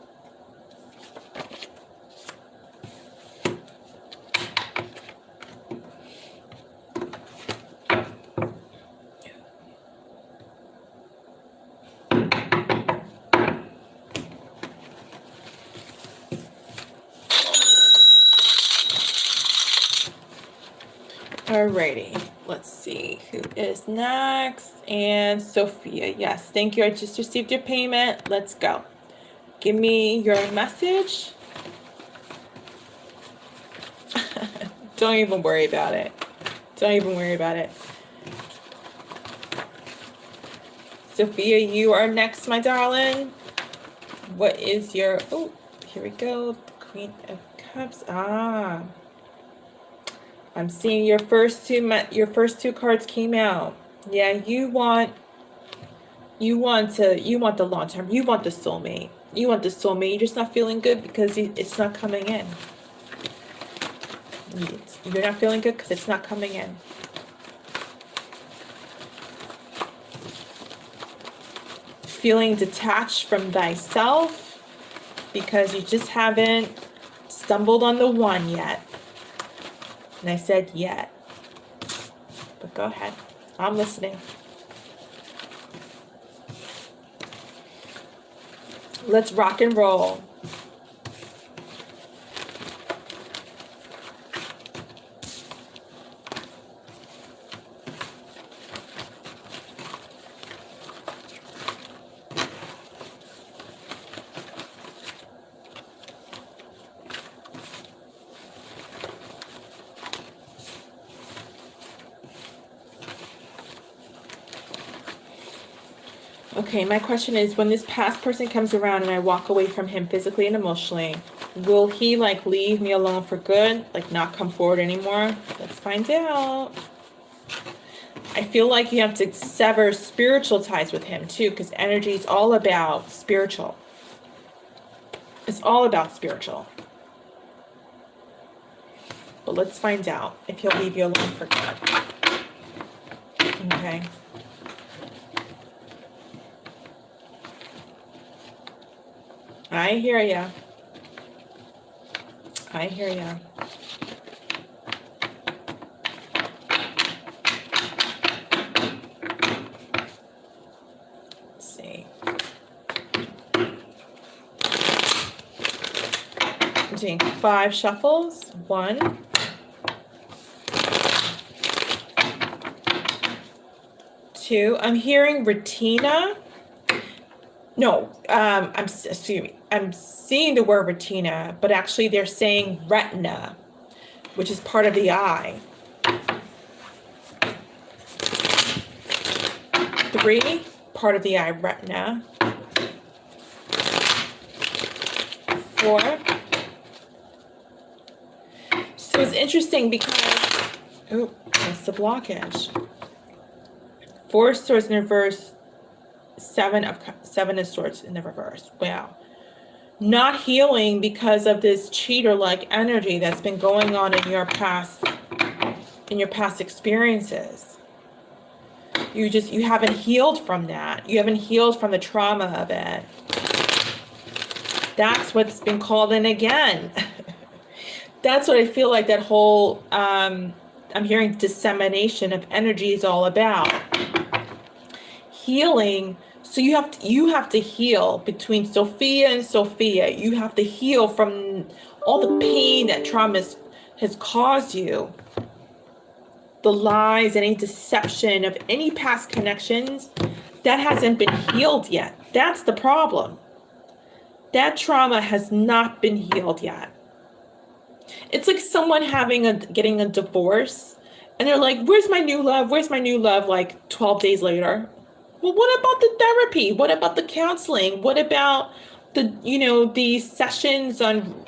Alrighty, let's see who is next. And Sophia, yes, thank you. I just received your payment. Let's go. Give me your message. Don't even worry about it. Don't even worry about it. Sophia, you are next, my darling. What is your, oh, here we go. The Queen of Cups. Ah, I'm seeing your first two cards came out. Yeah, you want the long term. You want the soulmate. You want the soulmate. You're just not feeling good because it's not coming in. You're not feeling good because it's not coming in. Feeling detached from thyself because you just haven't stumbled on the one yet. And I said yet. But go ahead. I'm listening. Let's rock and roll. Okay, my question is, when this past person comes around and I walk away from him physically and emotionally, will he like leave me alone for good? Like not come forward anymore? Let's find out. I feel like you have to sever spiritual ties with him too, because energy is all about spiritual. It's all about spiritual. But let's find out if he'll leave you alone for good. Okay. I hear ya. I hear ya. Let's see. I'm doing 5 shuffles. 1, 2. I'm hearing retina. No, I'm seeing the word retina, but actually they're saying retina, which is part of the eye. 3, part of the eye, retina. 4. So it's interesting because, oh, that's the blockage. 4 swords in reverse. 7 of swords in the reverse. Wow. Not healing because of this cheater-like energy that's been going on in your past experiences. You haven't healed from that. You haven't healed from the trauma of it. That's what's been called in again. That's what I feel like that whole I'm hearing dissemination of energy is all about. Healing. So you have to heal between Sophia and Sophia. You have to heal from all the pain that trauma has caused you. The lies, any deception of any past connections, that hasn't been healed yet. That's the problem. That trauma has not been healed yet. It's like someone getting a divorce and they're like, where's my new love? Where's my new love? Like 12 days later. Well, what about the therapy? What about the counseling? What about the sessions on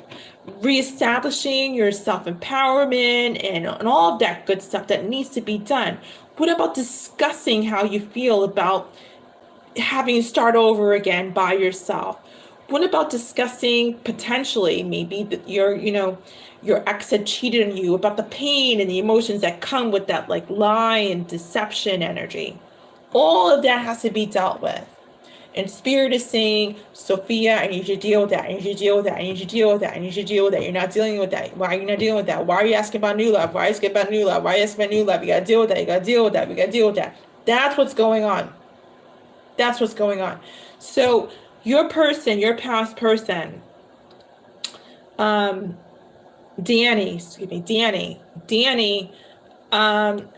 reestablishing your self-empowerment and all of that good stuff that needs to be done? What about discussing how you feel about having to start over again by yourself? What about discussing potentially maybe that your ex had cheated on you, about the pain and the emotions that come with that, like lie and deception energy? All of that has to be dealt with. And Spirit is saying, Sophia, I need you to deal with that. I need you to deal with that. I need you to deal with that. I need you to deal with that. You're not dealing with that. Why are you not dealing with that? Why are you asking about new love? Why are you asking about new love? Why are you asking about new love? You got to deal with that. You got to deal with that. We got to deal with that. That's what's going on. That's what's going on. So your person, your past person, Danny is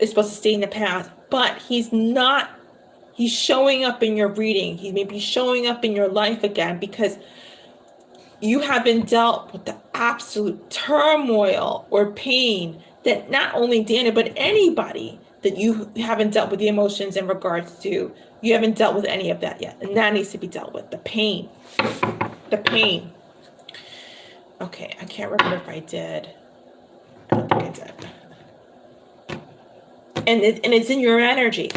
supposed to stay in the past, but he's not. He's showing up in your reading. He may be showing up in your life again because you haven't dealt with the absolute turmoil or pain that not only Danny, but anybody that you haven't dealt with the emotions in regards to, you haven't dealt with any of that yet. And that needs to be dealt with. The pain. The pain. Okay, I can't remember if I did. I don't think I did. And it's in your energy.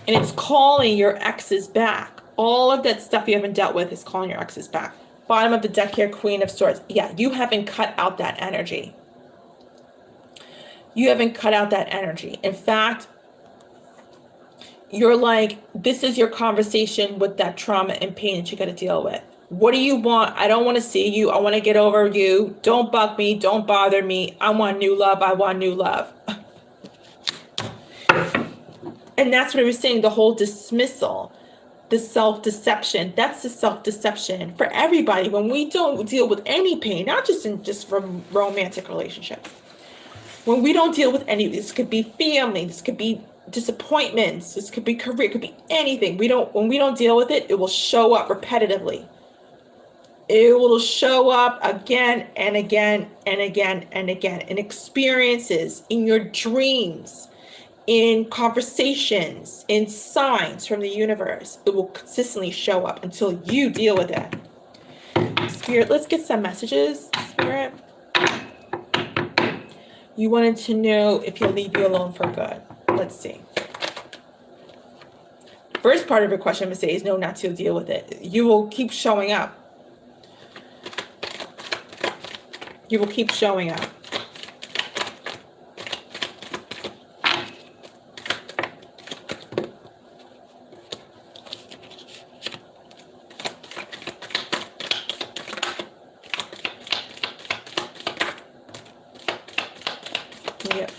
And it's calling your exes back. All of that stuff you haven't dealt with is calling your exes back. Bottom of the deck here, Queen of Swords. Yeah, you haven't cut out that energy. You haven't cut out that energy. In fact, you're like, this is your conversation with that trauma and pain that you got to deal with. What do you want? I don't want to see you. I want to get over you. Don't bug me. Don't bother me. I want new love. I want new love. And that's what I was saying, the whole dismissal, the self-deception. That's the self-deception for everybody. When we don't deal with any pain, not just in romantic relationships. When we don't deal with any, this could be family, this could be disappointments, this could be career, it could be anything. When we don't deal with it, it will show up repetitively. It will show up again and again and again and again in experiences, in your dreams, in conversations, in signs from the universe. It will consistently show up until you deal with it. Spirit, let's get some messages, Spirit. You wanted to know if he'll leave you alone for good. Let's see. First part of your question, I'm going to say, is no, not to deal with it. You will keep showing up. You will keep showing up. Yep.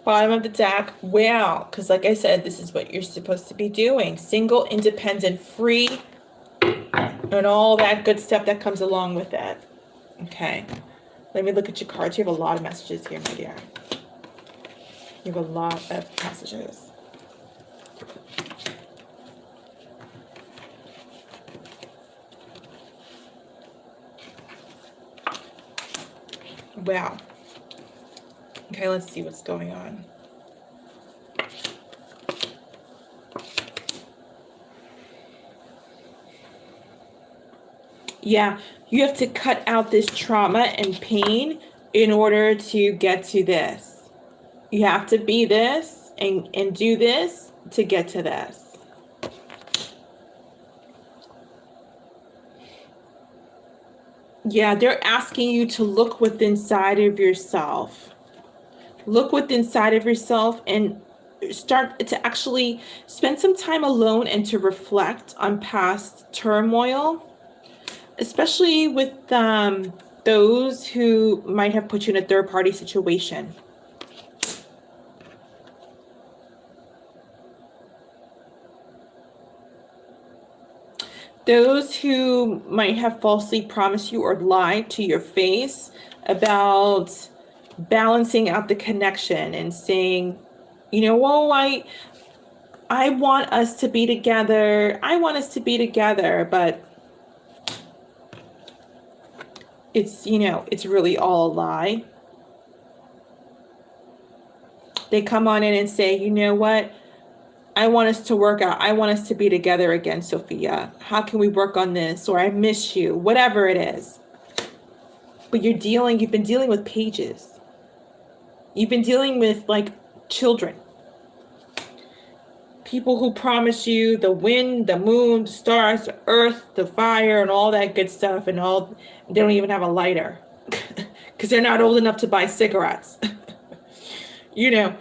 Bottom of the deck, wow, because like I said, this is what you're supposed to be doing. Single, independent, free, and all that good stuff that comes along with it. Okay, let me look at your cards. You have a lot of messages here, my dear. You have a lot of messages. Wow. Okay, let's see what's going on. Yeah, you have to cut out this trauma and pain in order to get to this. You have to be this and do this to get to this. Yeah, they're asking you to look within inside of yourself. Look within inside of yourself and start to actually spend some time alone and to reflect on past turmoil, especially with those who might have put you in a third-party situation. Those who might have falsely promised you or lied to your face about balancing out the connection and saying, you know, well, I want us to be together. I want us to be together, but it's, you know, it's really all a lie. They come on in and say, you know what? I want us to work out. I want us to be together again, Sophia. How can we work on this? Or I miss you, whatever it is. But you've been dealing with pages. You've been dealing with like children. People who promise you the wind, the moon, the stars, the earth, the fire, and all that good stuff, and all, they don't even have a lighter because they're not old enough to buy cigarettes. You know,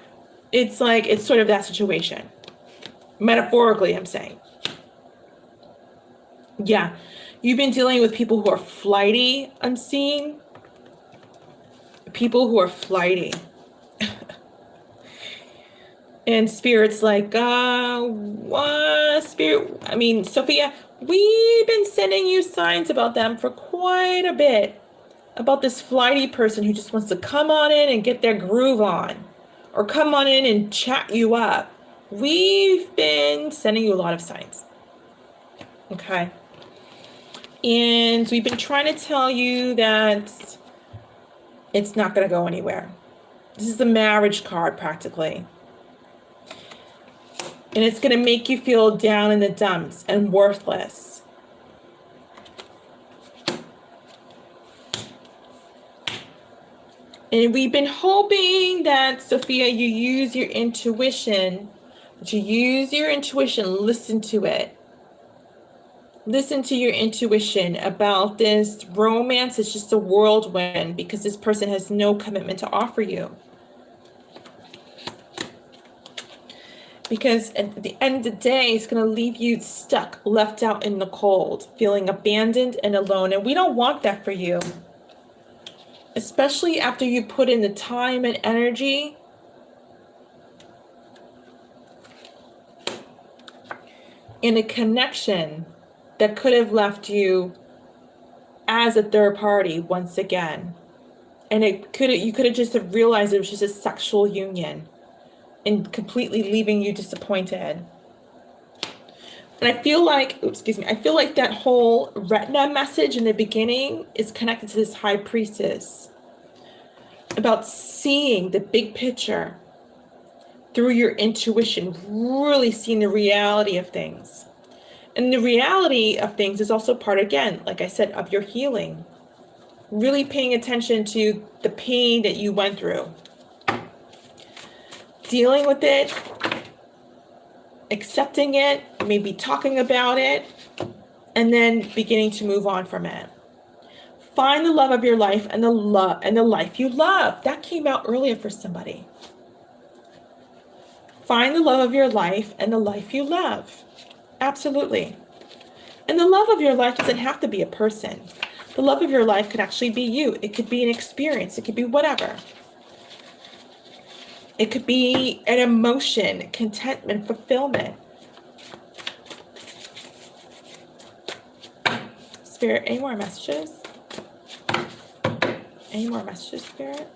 it's like, it's sort of that situation. Metaphorically, I'm saying. Yeah, you've been dealing with people who are flighty, unseen. People who are flighty. And Spirit's like, what? Spirit, I mean, Sophia, we've been sending you signs about them for quite a bit. About this flighty person who just wants to come on in and get their groove on. Or come on in and chat you up. We've been sending you a lot of signs. Okay. And we've been trying to tell you that it's not going to go anywhere. This is the marriage card practically. And it's going to make you feel down in the dumps and worthless. And we've been hoping that, Sophia, you use your intuition. That you use your intuition, listen to it. Listen to your intuition about this romance. It's just a whirlwind because this person has no commitment to offer you. Because at the end of the day, it's going to leave you stuck, left out in the cold, feeling abandoned and alone. And we don't want that for you. Especially after you put in the time and energy in a connection that could have left you as a third party once again. And you could have just realized it was just a sexual union and completely leaving you disappointed. And I feel like, I feel like that whole retina message in the beginning is connected to this high priestess about seeing the big picture through your intuition, really seeing the reality of things. And the reality of things is also part, again, like I said, of your healing. Really paying attention to the pain that you went through. Dealing with it, accepting it, maybe talking about it, and then beginning to move on from it. Find the love of your life and the life you love. That came out earlier for somebody. Find the love of your life and the life you love. Absolutely. And the love of your life doesn't have to be a person. The love of your life could actually be you. It could be an experience. It could be whatever. It could be an emotion, contentment, fulfillment. Spirit, any more messages? Any more messages, Spirit?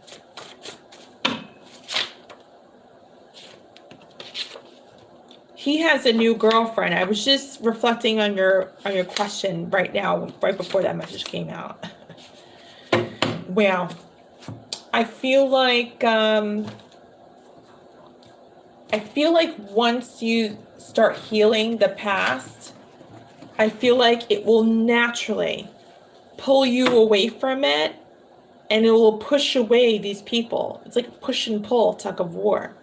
He has a new girlfriend. I was just reflecting on your question right now, right before that message came out. Wow. I feel like once you start healing the past, I feel like it will naturally pull you away from it, and it will push away these people. It's like a push and pull, tug of war.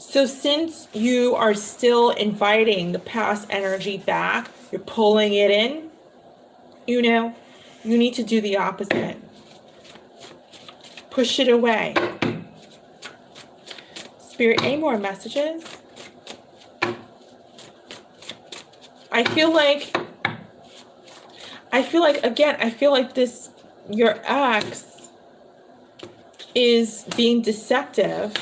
So since you are still inviting the past energy back, you're pulling it in, you need to do the opposite. Push it away. Spirit, any more messages? I feel like this, your ex is being deceptive.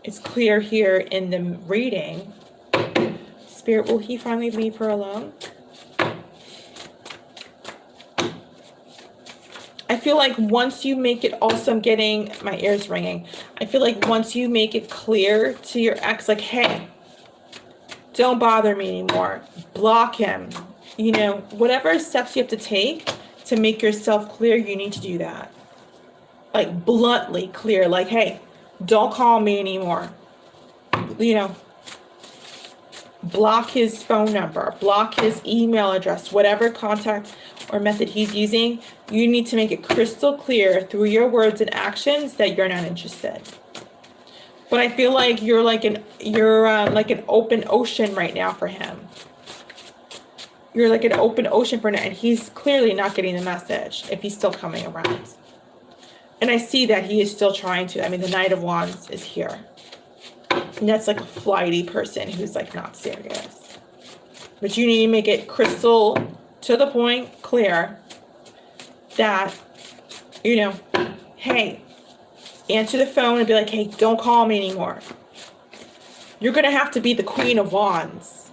It's clear here in the reading. Spirit, will he finally leave her alone? I feel like once you make it, also I'm getting my ears ringing. I feel like once you make it clear to your ex, like, hey, don't bother me anymore. Block him. Whatever steps you have to take to make yourself clear, you need to do that. Like bluntly clear, like, hey, don't call me anymore. Block his phone number, block his email address, whatever contact or method he's using. You need to make it crystal clear through your words and actions that you're not interested. But I feel like you're like an open ocean right now for him. You're like an open ocean for him, and he's clearly not getting the message if he's still coming around. And I see that he is still trying to. I mean, the Knight of Wands is here. And that's like a flighty person who's like not serious. But you need to make it crystal to the point, clear, that, hey, answer the phone and be like, hey, don't call me anymore. You're going to have to be the Queen of Wands.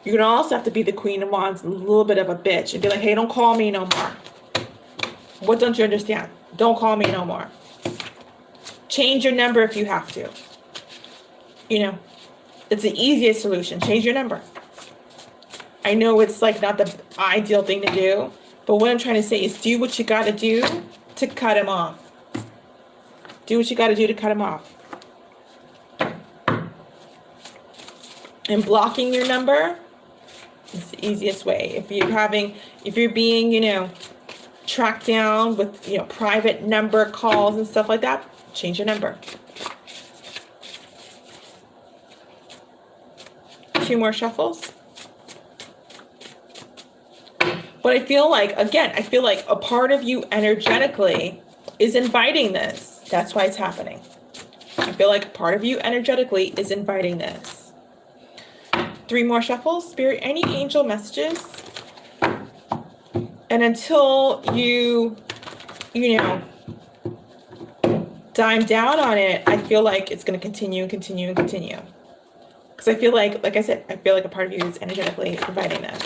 You're going to also have to be the Queen of Wands, a little bit of a bitch, and be like, hey, don't call me no more. What don't you understand? Don't call me no more. Change your number if you have to. It's the easiest solution. Change your number. I know it's like not the ideal thing to do, But what I'm trying to say is do what you got to do to cut him off. Do what you got to do to cut him off. And blocking your number is the easiest way. If you're being, you know, tracked down with, you know, private number calls and stuff like that, change your number. 2 more shuffles. But I feel like, again, I feel like a part of you energetically is inviting this. That's why it's happening. I feel like a part of you energetically is inviting this. 3 more shuffles. Spirit, any angel messages? And until you know, dime down on it, I feel like it's going to continue and continue and continue. Because I feel like I said, I feel like a part of you is energetically inviting this.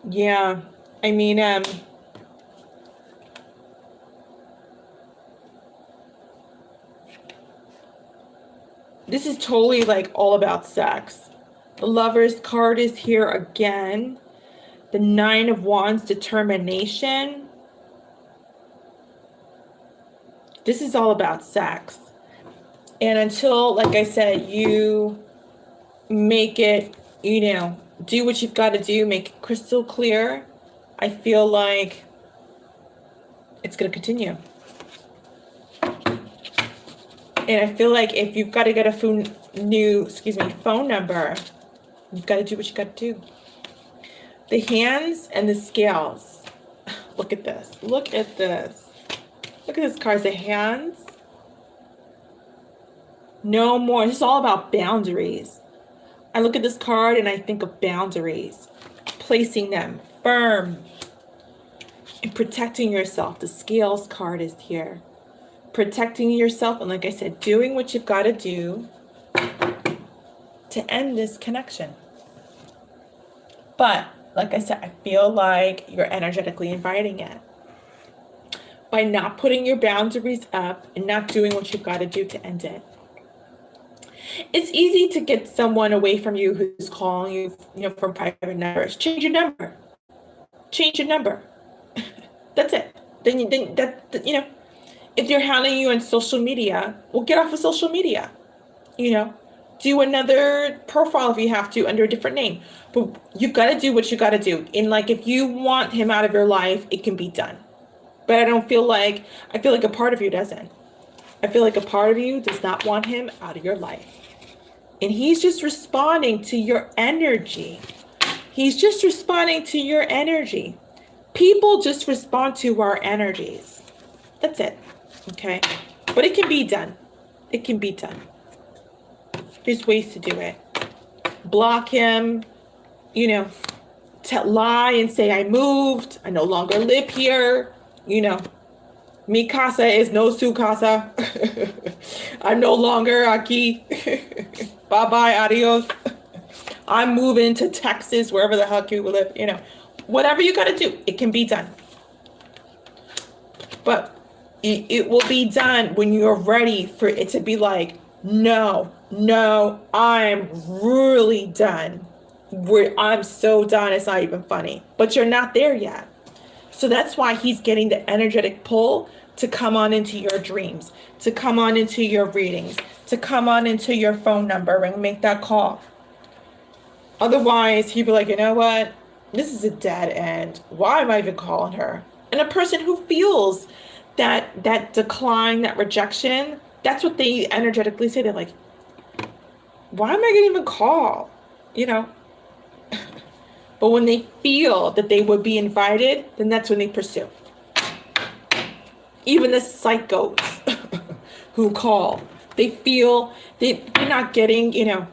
Yeah, I mean, this is totally like all about sex. The Lover's card is here again. The 9 of Wands, determination. This is all about sex. And until, like I said, you make it, you know, do what you've got to do, make it crystal clear, I feel like it's going to continue. And I feel like if you've got to get a phone number, you've got to do what you got to do. The hands and the scales. Look at this. Look at this. Look at this card. The hands. No more. This is all about boundaries. I look at this card and I think of boundaries. Placing them firm. And protecting yourself. The scales card is here. Protecting yourself, and like I said, doing what you've got to do to end this connection. But like I said, I feel like you're energetically inviting it by not putting your boundaries up and not doing what you've got to do to end it. It's easy to get someone away from you who's calling you, you know, from private numbers. Change your number. Change your number. That's it. Then you know. If they're hounding you on social media, well, get off of social media. You know, do another profile if you have to under a different name. But you've got to do what you got to do. And like, if you want him out of your life, it can be done. But I feel like a part of you doesn't. I feel like a part of you does not want him out of your life. And he's just responding to your energy. He's just responding to your energy. People just respond to our energies. That's it. Okay, but it can be done. It can be done. There's ways to do it. Block him, you know, lie and say, I moved, I no longer live here, you know, mi casa is no su casa. I'm no longer aquí. Bye-bye, adios. I'm moving to Texas, wherever the heck you live, you know. Whatever you got to do, it can be done. But it will be done when you're ready for it to be like, no, I'm really done. I'm so done, it's not even funny. But you're not there yet. So that's why he's getting the energetic pull to come on into your dreams, to come on into your readings, to come on into your phone number and make that call. Otherwise, he'd be like, you know what? This is a dead end. Why am I even calling her? And a person who feels that decline, that rejection, that's what they energetically say. They're like, why am I going to even call? You know? But when they feel that they would be invited, then that's when they pursue. Even the psychos who call, they feel they're not getting, you know,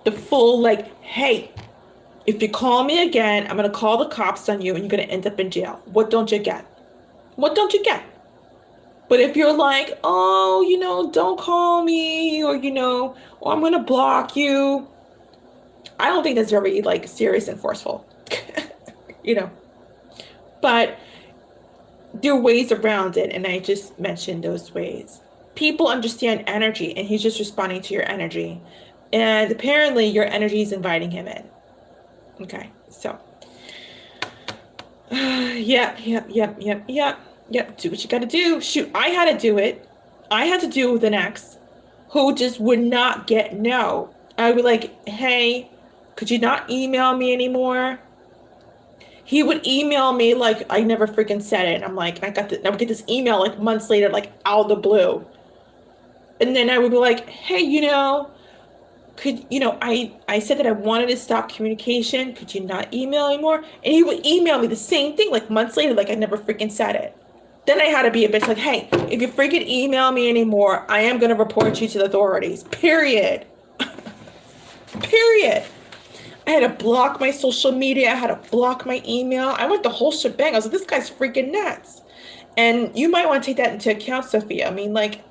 the full, like, hey, if you call me again, I'm going to call the cops on you and you're going to end up in jail. What don't you get? What don't you get? But if you're like, oh, you know, don't call me, or, you know, or I'm going to block you, I don't think that's very, like, serious and forceful, you know. But there are ways around it, and I just mentioned those ways. People understand energy, and he's just responding to your energy. And apparently your energy is inviting him in. Okay, so yep. Do what you gotta do. Shoot, I had to do it. I had to do it with an ex who just would not get no. I would be like, hey, could you not email me anymore? He would email me like I never freaking said it. And I'm like, I would get this email like months later, like out of the blue. And then I would be like, hey, I said that I wanted to stop communication. Could you not email anymore? And he would email me the same thing like months later, like I never freaking said it. Then I had to be a bitch like, hey, if you freaking email me anymore, I am going to report you to the authorities. Period. Period. I had to block my social media. I had to block my email. I went the whole shebang. I was like, this guy's freaking nuts. And you might want to take that into account, Sophia. I mean, like,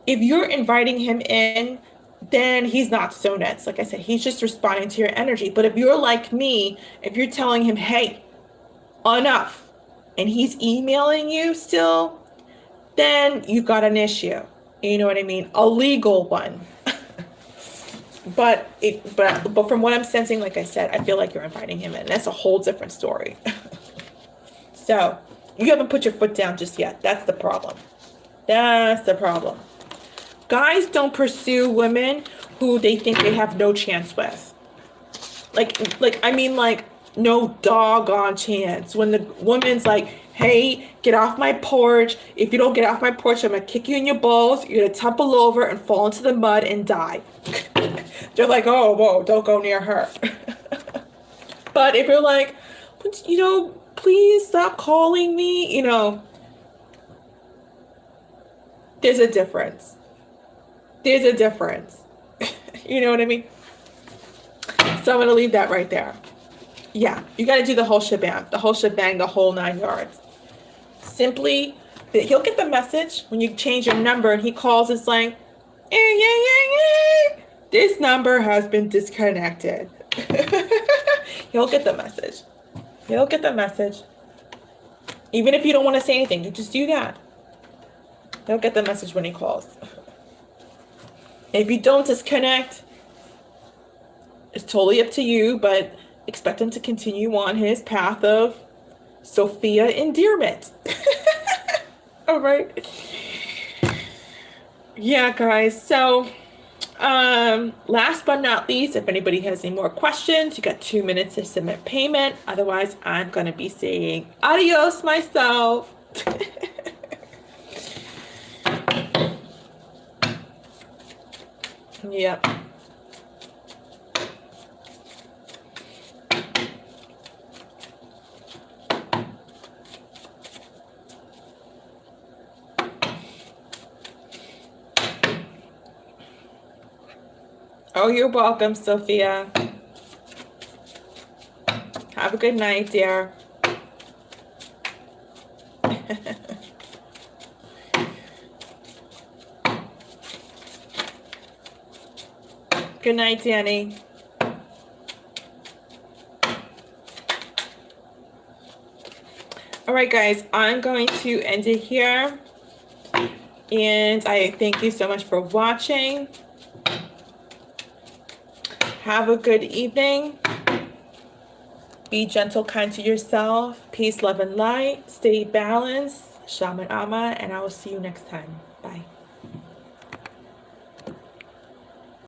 if you're inviting him in, then he's not so nuts. Like I said, he's just responding to your energy. But if you're like me, if you're telling him, hey, enough, and he's emailing you still, then you've got an issue. You know what I mean? A legal one. But from what I'm sensing, like I said, I feel like you're inviting him in. That's a whole different story. So you haven't put your foot down just yet. That's the problem. That's the problem. Guys don't pursue women who they think they have no chance with. Like no doggone chance. When the woman's like, hey, get off my porch. If you don't get off my porch, I'm going to kick you in your balls. You're going to tumble over and fall into the mud and die. They're like, oh, whoa, don't go near her. But if you're like, please stop calling me, there's a difference. There's a difference. You know what I mean? So I'm going to leave that right there. Yeah, you got to do the whole shebang, the whole 9 yards. Simply, he'll get the message when you change your number and he calls. It's like, this number has been disconnected. He'll get the message. He'll get the message. Even if you don't want to say anything, you just do that. He'll get the message when he calls. If you don't disconnect, it's totally up to you, but expect him to continue on his path of Sophia endearment. All right. Yeah, guys. So, last but not least, if anybody has any more questions, you got 2 minutes to submit payment. Otherwise, I'm going to be saying adios myself. Yep. Oh, you're welcome, Sophia. Have a good night, dear. Good night, Danny. All right, guys, I'm going to end it here. And I thank you so much for watching. Have a good evening. Be gentle, kind to yourself. Peace, love, and light. Stay balanced. Shaman Amma, and I will see you next time. Bye.